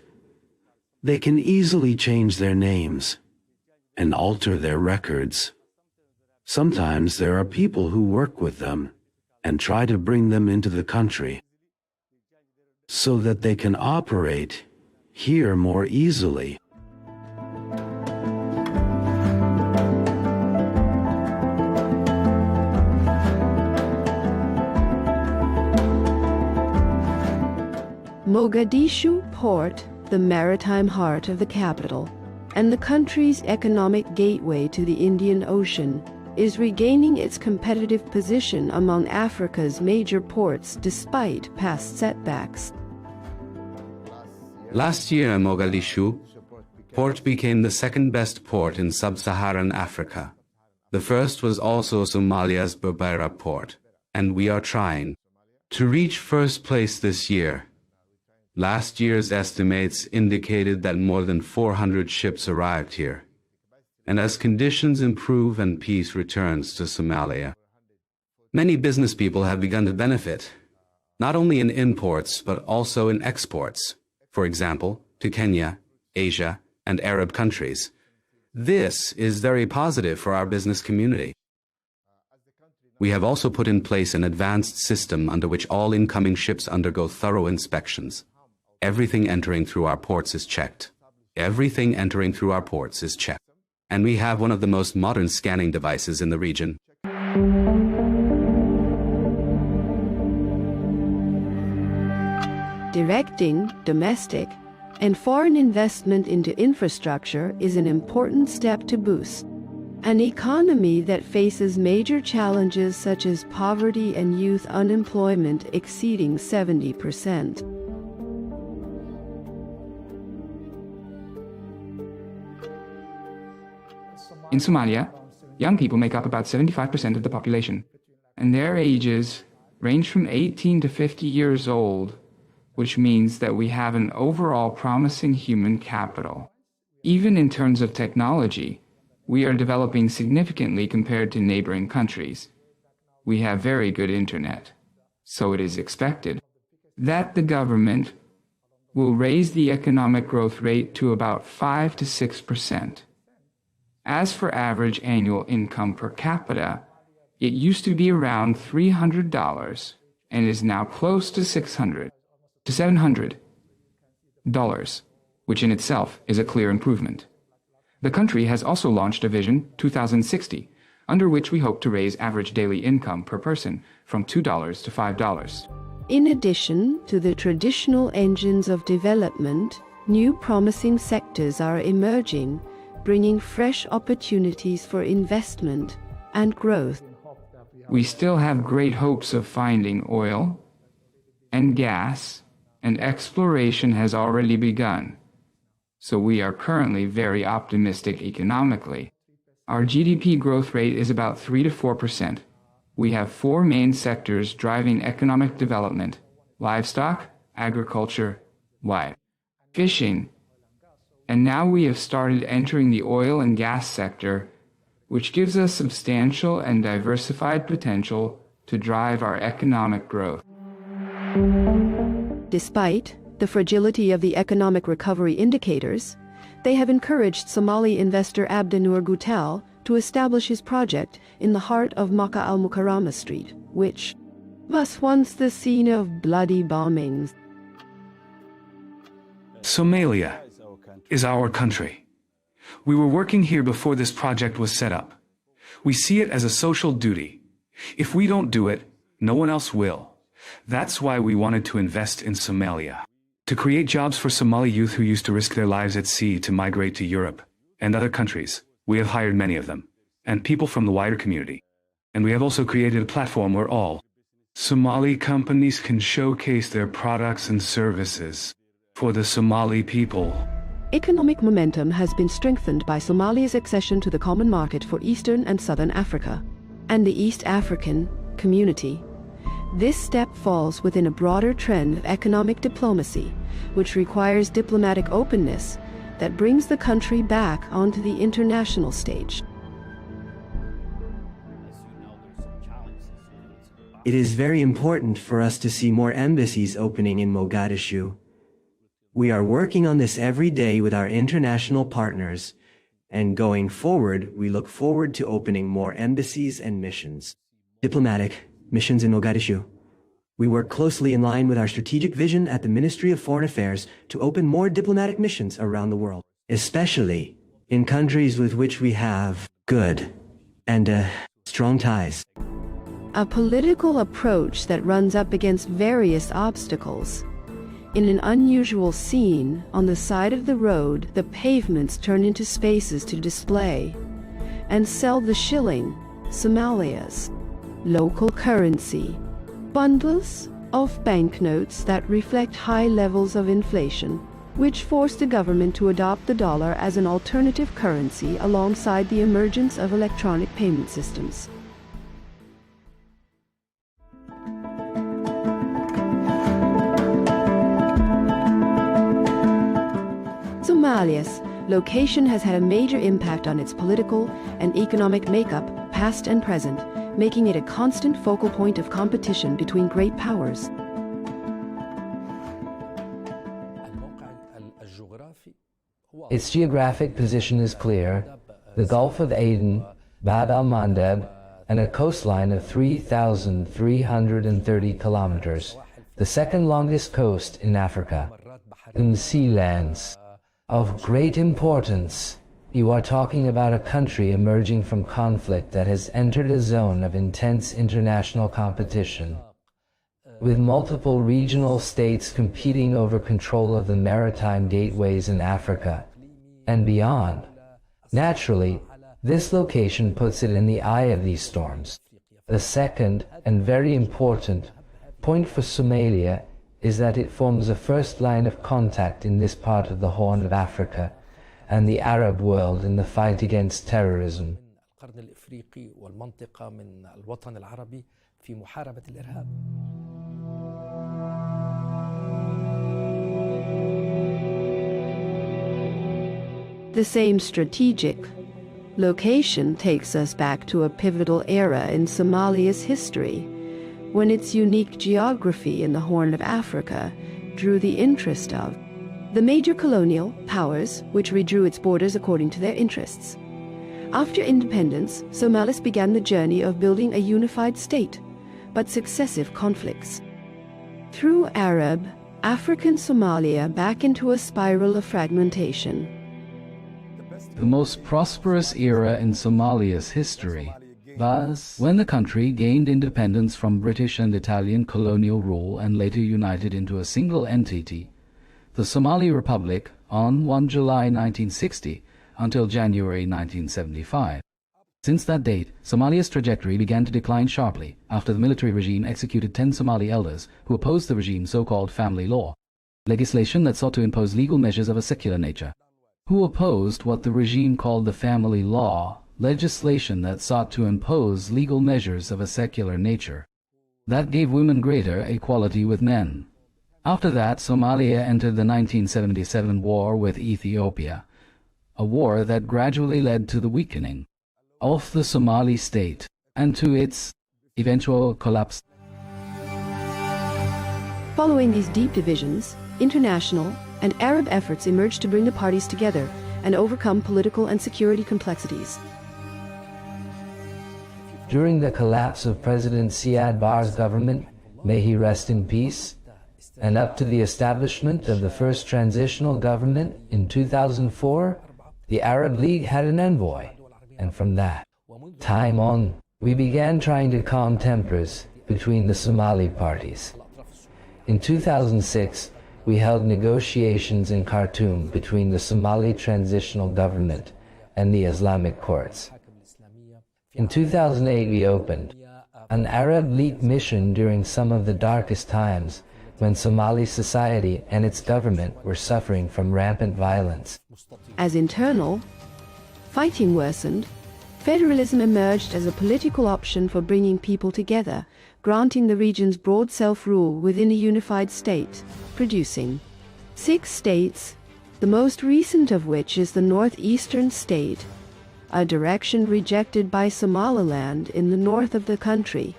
they can easily change their names and alter their records. Sometimes there are people who work with them and try to bring them into the country so that they can operate here more easily. Mogadishu Port, the maritime heart of the capital, and the country's economic gateway to the Indian Ocean, is regaining its competitive position among Africa's major ports despite past setbacks. Last year, Mogadishu Port became the second-best port in sub-Saharan Africa. The first was also Somalia's Berbera port, and we are trying to reach first place this year. Last year's estimates indicated that more than 400 ships arrived here. And as conditions improve and peace returns to Somalia, many business people have begun to benefit, not only in imports but also in exports, for example, to Kenya, Asia, and Arab countries. This is very positive for our business community. We have also put in place an advanced system under which all incoming ships undergo thorough inspections. Everything entering through our ports is checked. Everything entering through our ports is checked. And we have one of the most modern scanning devices in the region. Directing domestic and foreign investment into infrastructure is an important step to boost an economy that faces major challenges such as poverty and youth unemployment exceeding 70%. In Somalia, young people make up about 75% of the population, and their ages range from 18 to 50 years old, which means that we have an overall promising human capital. Even in terms of technology, we are developing significantly compared to neighboring countries. We have very good internet, so it is expected that the government will raise the economic growth rate to about 5 to 6%. As for average annual income per capita, it used to be around $300 and is now close to $600 to $700, which in itself is a clear improvement. The country has also launched a Vision 2060, under which we hope to raise average daily income per person from $2 to $5. In addition to the traditional engines of development, new promising sectors are emerging, bringing fresh opportunities for investment and growth. We still have great hopes of finding oil and gas, and exploration has already begun. So we are currently very optimistic economically. Our GDP growth rate is about 3 to 4%. We have 4 main sectors driving economic development: livestock, agriculture, fishing. And now we have started entering the oil and gas sector, which gives us substantial and diversified potential to drive our economic growth. Despite the fragility of the economic recovery indicators, they have encouraged Somali investor Abdinur Gutel to establish his project in the heart of Makkah al-Mukarramah Street, which was once the scene of bloody bombings. Somalia is our country. We were working here before this project was set up. We see it as a social duty. If we don't do it, no one else will. That's why we wanted to invest in Somalia, to create jobs for Somali youth who used to risk their lives at sea to migrate to Europe and other countries. We have hired many of them, and people from the wider community. And we have also created a platform where all Somali companies can showcase their products and services for the Somali people. Economic momentum has been strengthened by Somalia's accession to the Common Market for Eastern and Southern Africa and the East African Community. This step falls within a broader trend of economic diplomacy, which requires diplomatic openness that brings the country back onto the international stage. It is very important for us to see more embassies opening in Mogadishu. We are working on this every day with our international partners, and going forward, we look forward to opening more embassies and missions. Diplomatic missions in Mogadishu. We work closely in line with our strategic vision at the Ministry of Foreign Affairs to open more diplomatic missions around the world, especially in countries with which we have good and strong ties. A political approach that runs up against various obstacles. In an unusual scene, on the side of the road, the pavements turn into spaces to display and sell the shilling, Somalia's local currency. Bundles of banknotes that reflect high levels of inflation, which forced the government to adopt the dollar as an alternative currency alongside the emergence of electronic payment systems. Somalia's location has had a major impact on its political and economic makeup, past and present, making it a constant focal point of competition between great powers. Its geographic position is clear: the Gulf of Aden, Bab al-Mandeb, and a coastline of 3,330 kilometers, the second longest coast in Africa. In sea lands of great importance, you are talking about a country emerging from conflict that has entered a zone of intense international competition, with multiple regional states competing over control of the maritime gateways in Africa and beyond. Naturally, this location puts it in the eye of these storms. The second, and very important, point for Somalia is that it forms the first line of contact in this part of the Horn of Africa and the Arab world in the fight against terrorism. The same strategic location takes us back to a pivotal era in Somalia's history, when its unique geography in the Horn of Africa drew the interest of the major colonial powers, which redrew its borders according to their interests. After independence, Somalis began the journey of building a unified state, but successive conflicts threw Arab, African Somalia back into a spiral of fragmentation. The most prosperous era in Somalia's history was when the country gained independence from British and Italian colonial rule and later united into a single entity, the Somali Republic, on 1 July 1960 until January 1975. Since that date, Somalia's trajectory began to decline sharply after the military regime executed 10 Somali elders who opposed the regime's so-called family law, legislation that sought to impose legal measures of a secular nature. Who opposed what the regime called the family law, legislation that sought to impose legal measures of a secular nature that gave women greater equality with men. After that, Somalia entered the 1977 war with Ethiopia, a war that gradually led to the weakening of the Somali state and to its eventual collapse. Following these deep divisions, international and Arab efforts emerged to bring the parties together and overcome political and security complexities. During the collapse of President Siad Barre's government, may he rest in peace, and up to the establishment of the first transitional government in 2004, the Arab League had an envoy, and from that time on, we began trying to calm tempers between the Somali parties. In 2006, we held negotiations in Khartoum between the Somali transitional government and the Islamic courts. In 2008, we opened an Arab League mission during some of the darkest times when Somali society and its government were suffering from rampant violence. As internal fighting worsened, Federalism emerged as a political option for bringing people together, granting the region's broad self-rule within a unified state, producing 6 states, the most recent of which is the northeastern state, a direction rejected by Somaliland in the north of the country,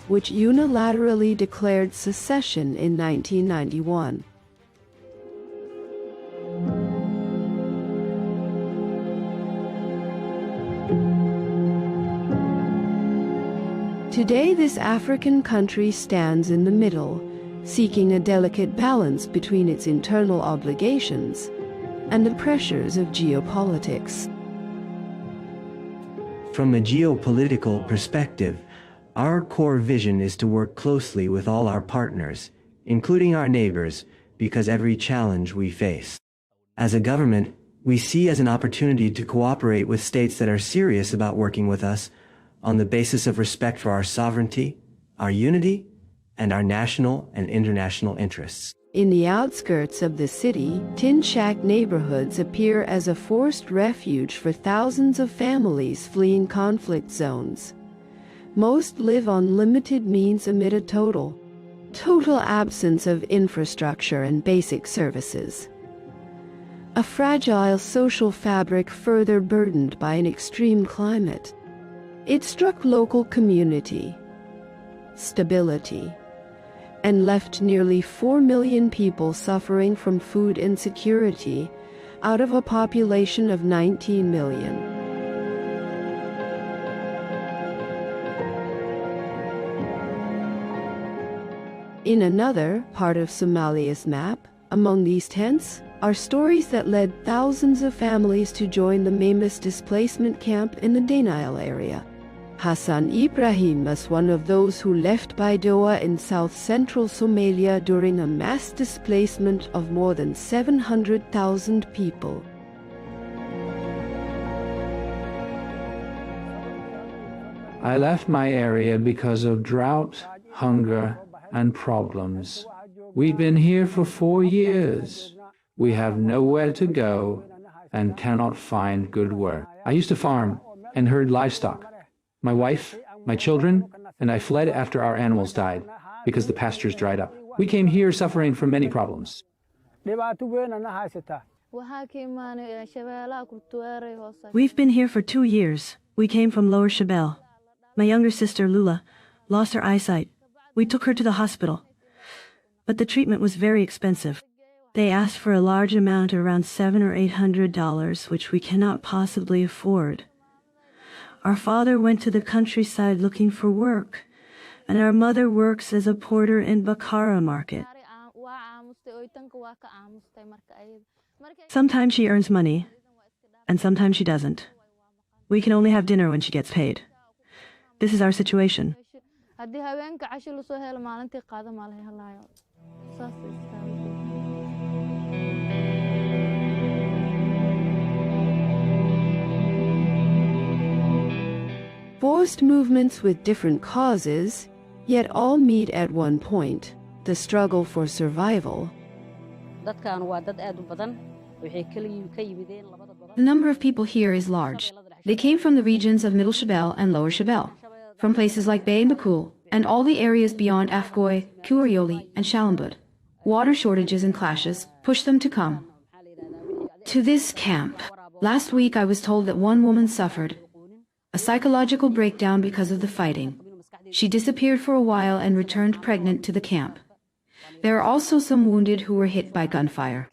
which unilaterally declared secession in 1991. Today, this African country stands in the middle, seeking a delicate balance between its internal obligations and the pressures of geopolitics. From a geopolitical perspective, our core vision is to work closely with all our partners, including our neighbors, because every challenge we face. As a government, we see as an opportunity to cooperate with states that are serious about working with us on the basis of respect for our sovereignty, our unity, and our national and international interests. In the outskirts of the city, tin shack neighborhoods appear as a forced refuge for thousands of families fleeing conflict zones. Most live on limited means amid a total absence of infrastructure and basic services. A fragile social fabric further burdened by an extreme climate. It struck local community, stability, and left nearly 4 million people suffering from food insecurity out of a population of 19 million. In another part of Somalia's map, among these tents, are stories that led thousands of families to join the Mamis displacement camp in the Danail area. Hassan Ibrahim was one of those who left Baidoa in south-central Somalia during a mass displacement of more than 700,000 people. I left my area because of drought, hunger, and problems. We've been here for 4 years. We have nowhere to go and cannot find good work. I used to farm and herd livestock. My wife, my children, and I fled after our animals died because the pastures dried up. We came here suffering from many problems. We've been here for 2 years. We came from Lower Shabelle. My younger sister, Lula, lost her eyesight. We took her to the hospital. But the treatment was very expensive. They asked for a large amount, around $700 or $800, which we cannot possibly afford. Our father went to the countryside looking for work, and our mother works as a porter in Bakara market. Sometimes she earns money, and sometimes she doesn't. We can only have dinner when she gets paid. This is our situation. Forced movements with different causes, yet all meet at one point, the struggle for survival. The number of people here is large. They came from the regions of Middle Shabelle and Lower Shabelle, from places like Bay and Bakul, and all the areas beyond Afgoy, Kurioli, and Shalambud. Water shortages and clashes pushed them to come to this camp. Last week I was told that one woman suffered a psychological breakdown because of the fighting. She disappeared for a while and returned pregnant to the camp. There are also some wounded who were hit by gunfire.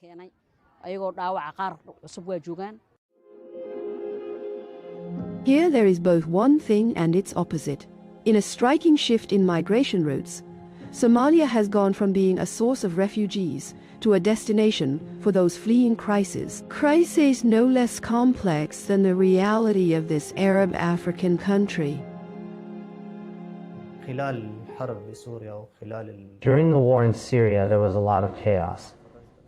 Here there is both one thing and its opposite. In a striking shift in migration routes, Somalia has gone from being a source of refugees to a destination for those fleeing crises. Crises no less complex than the reality of this Arab African country. During the war in Syria, there was a lot of chaos.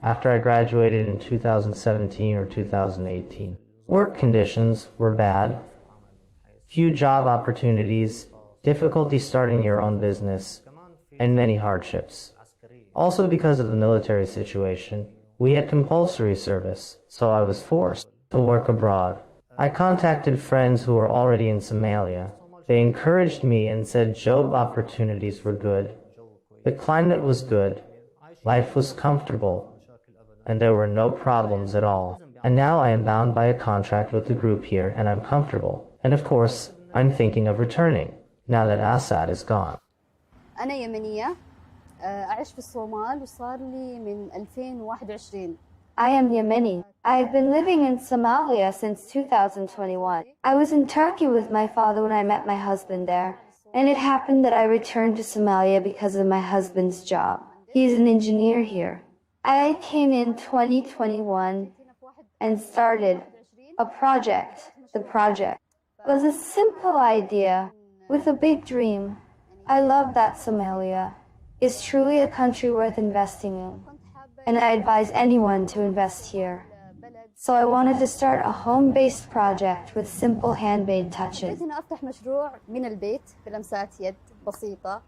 After I graduated in 2017 or 2018, work conditions were bad, few job opportunities, difficulty starting your own business, and many hardships. Also because of the military situation, we had compulsory service, so I was forced to work abroad. I contacted friends who were already in Somalia. They encouraged me and said job opportunities were good. The climate was good. Life was comfortable. And there were no problems at all. And now I am bound by a contract with the group here and I'm comfortable. And of course, I'm thinking of returning, now that Assad is gone. أنا يمنية أعيش في الصومال وصار لي من 2021. I am Yemeni. I have been living in Somalia since 2021. I was in Turkey with my father when I met my husband there. And it happened that I returned to Somalia because of my husband's job. He is an engineer here. I came in 2021 and started a project. The project was a simple idea with a big dream. I love that Somalia is truly a country worth investing in, and I advise anyone to invest here. So I wanted to start a home-based project with simple handmade touches. أفتح مشروع من البيت بلمسات يد بسيطة.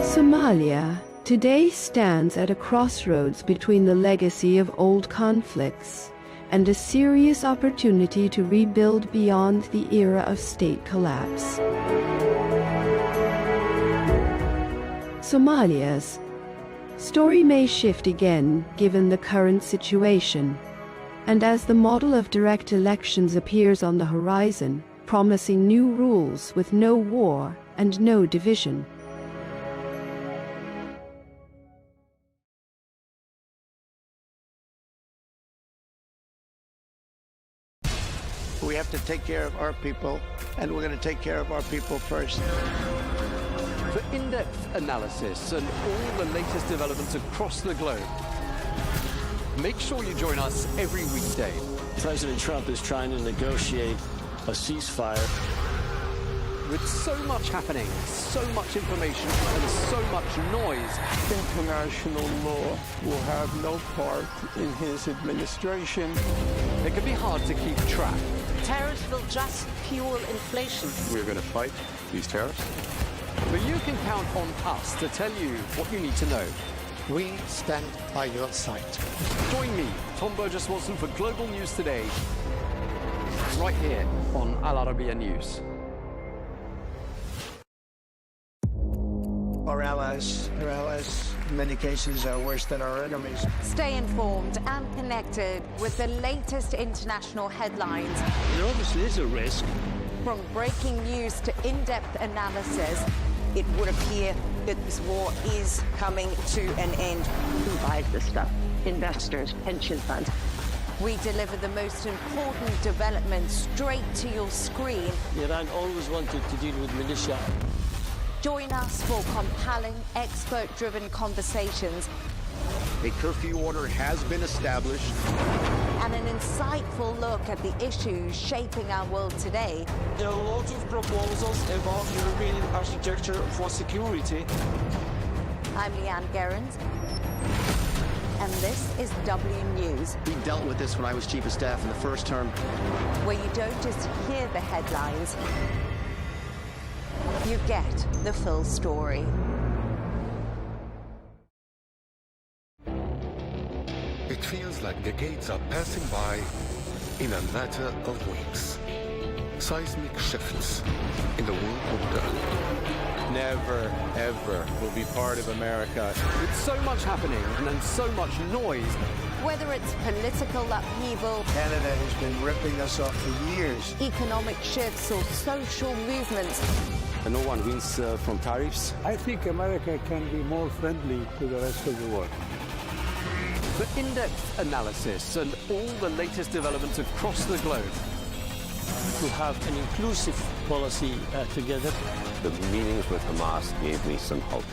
Somalia today stands at a crossroads between the legacy of old conflicts and a serious opportunity to rebuild beyond the era of state collapse. Somalia's story may shift again given the current situation, and as the model of direct elections appears on the horizon, promising new rules with no war and no division. We have to take care of our people, and we're going to take care of our people first. For in-depth analysis and all the latest developments across the globe, make sure you join us every weekday. President Trump is trying to negotiate a ceasefire. With so much happening, so much information, and so much noise, international law will have no part in his administration. It can be hard to keep track. Tariffs will just fuel inflation. We're going to fight these tariffs. But you can count on us to tell you what you need to know. We stand by your side. Join me, Tom Burges Watson, for Global News Today, right here on Arabiya News. Our allies, in many cases, are worse than our enemies. Stay informed and connected with the latest international headlines. There obviously is a risk. From breaking news to in-depth analysis, it would appear that this war is coming to an end. Who buys this stuff? Investors, pension funds. We deliver the most important developments straight to your screen. Iran always wanted to deal with militia. Join us for compelling, expert-driven conversations. A curfew order has been established. And an insightful look at the issues shaping our world today. There are lots of proposals about European architecture for security. I'm Leigh Ann Gerrans, and this is W News. We dealt with this when I was Chief of Staff in the first term. Where you don't just hear the headlines, you get the full story. It feels like decades are passing by in a matter of weeks. Seismic shifts in the world order. Never, ever will be part of America. With so much happening and so much noise. Whether it's political upheaval, Canada has been ripping us off for years. Economic shifts or social movements. And no one wins from tariffs. I think America can be more friendly to the rest of the world. For in-depth analysis and all the latest developments across the globe. To have an inclusive policy together. The meetings with Hamas gave me some hope.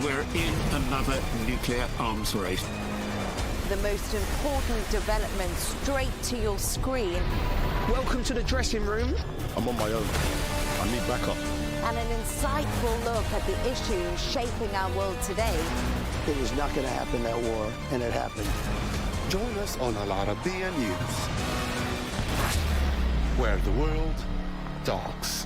We're in another nuclear arms race. The most important developments straight to your screen. Welcome to the dressing room. I'm on my own. I need backup. And an insightful look at the issues shaping our world today. It was not going to happen, that war, and it happened. Join us on Arabiya News, where the world talks.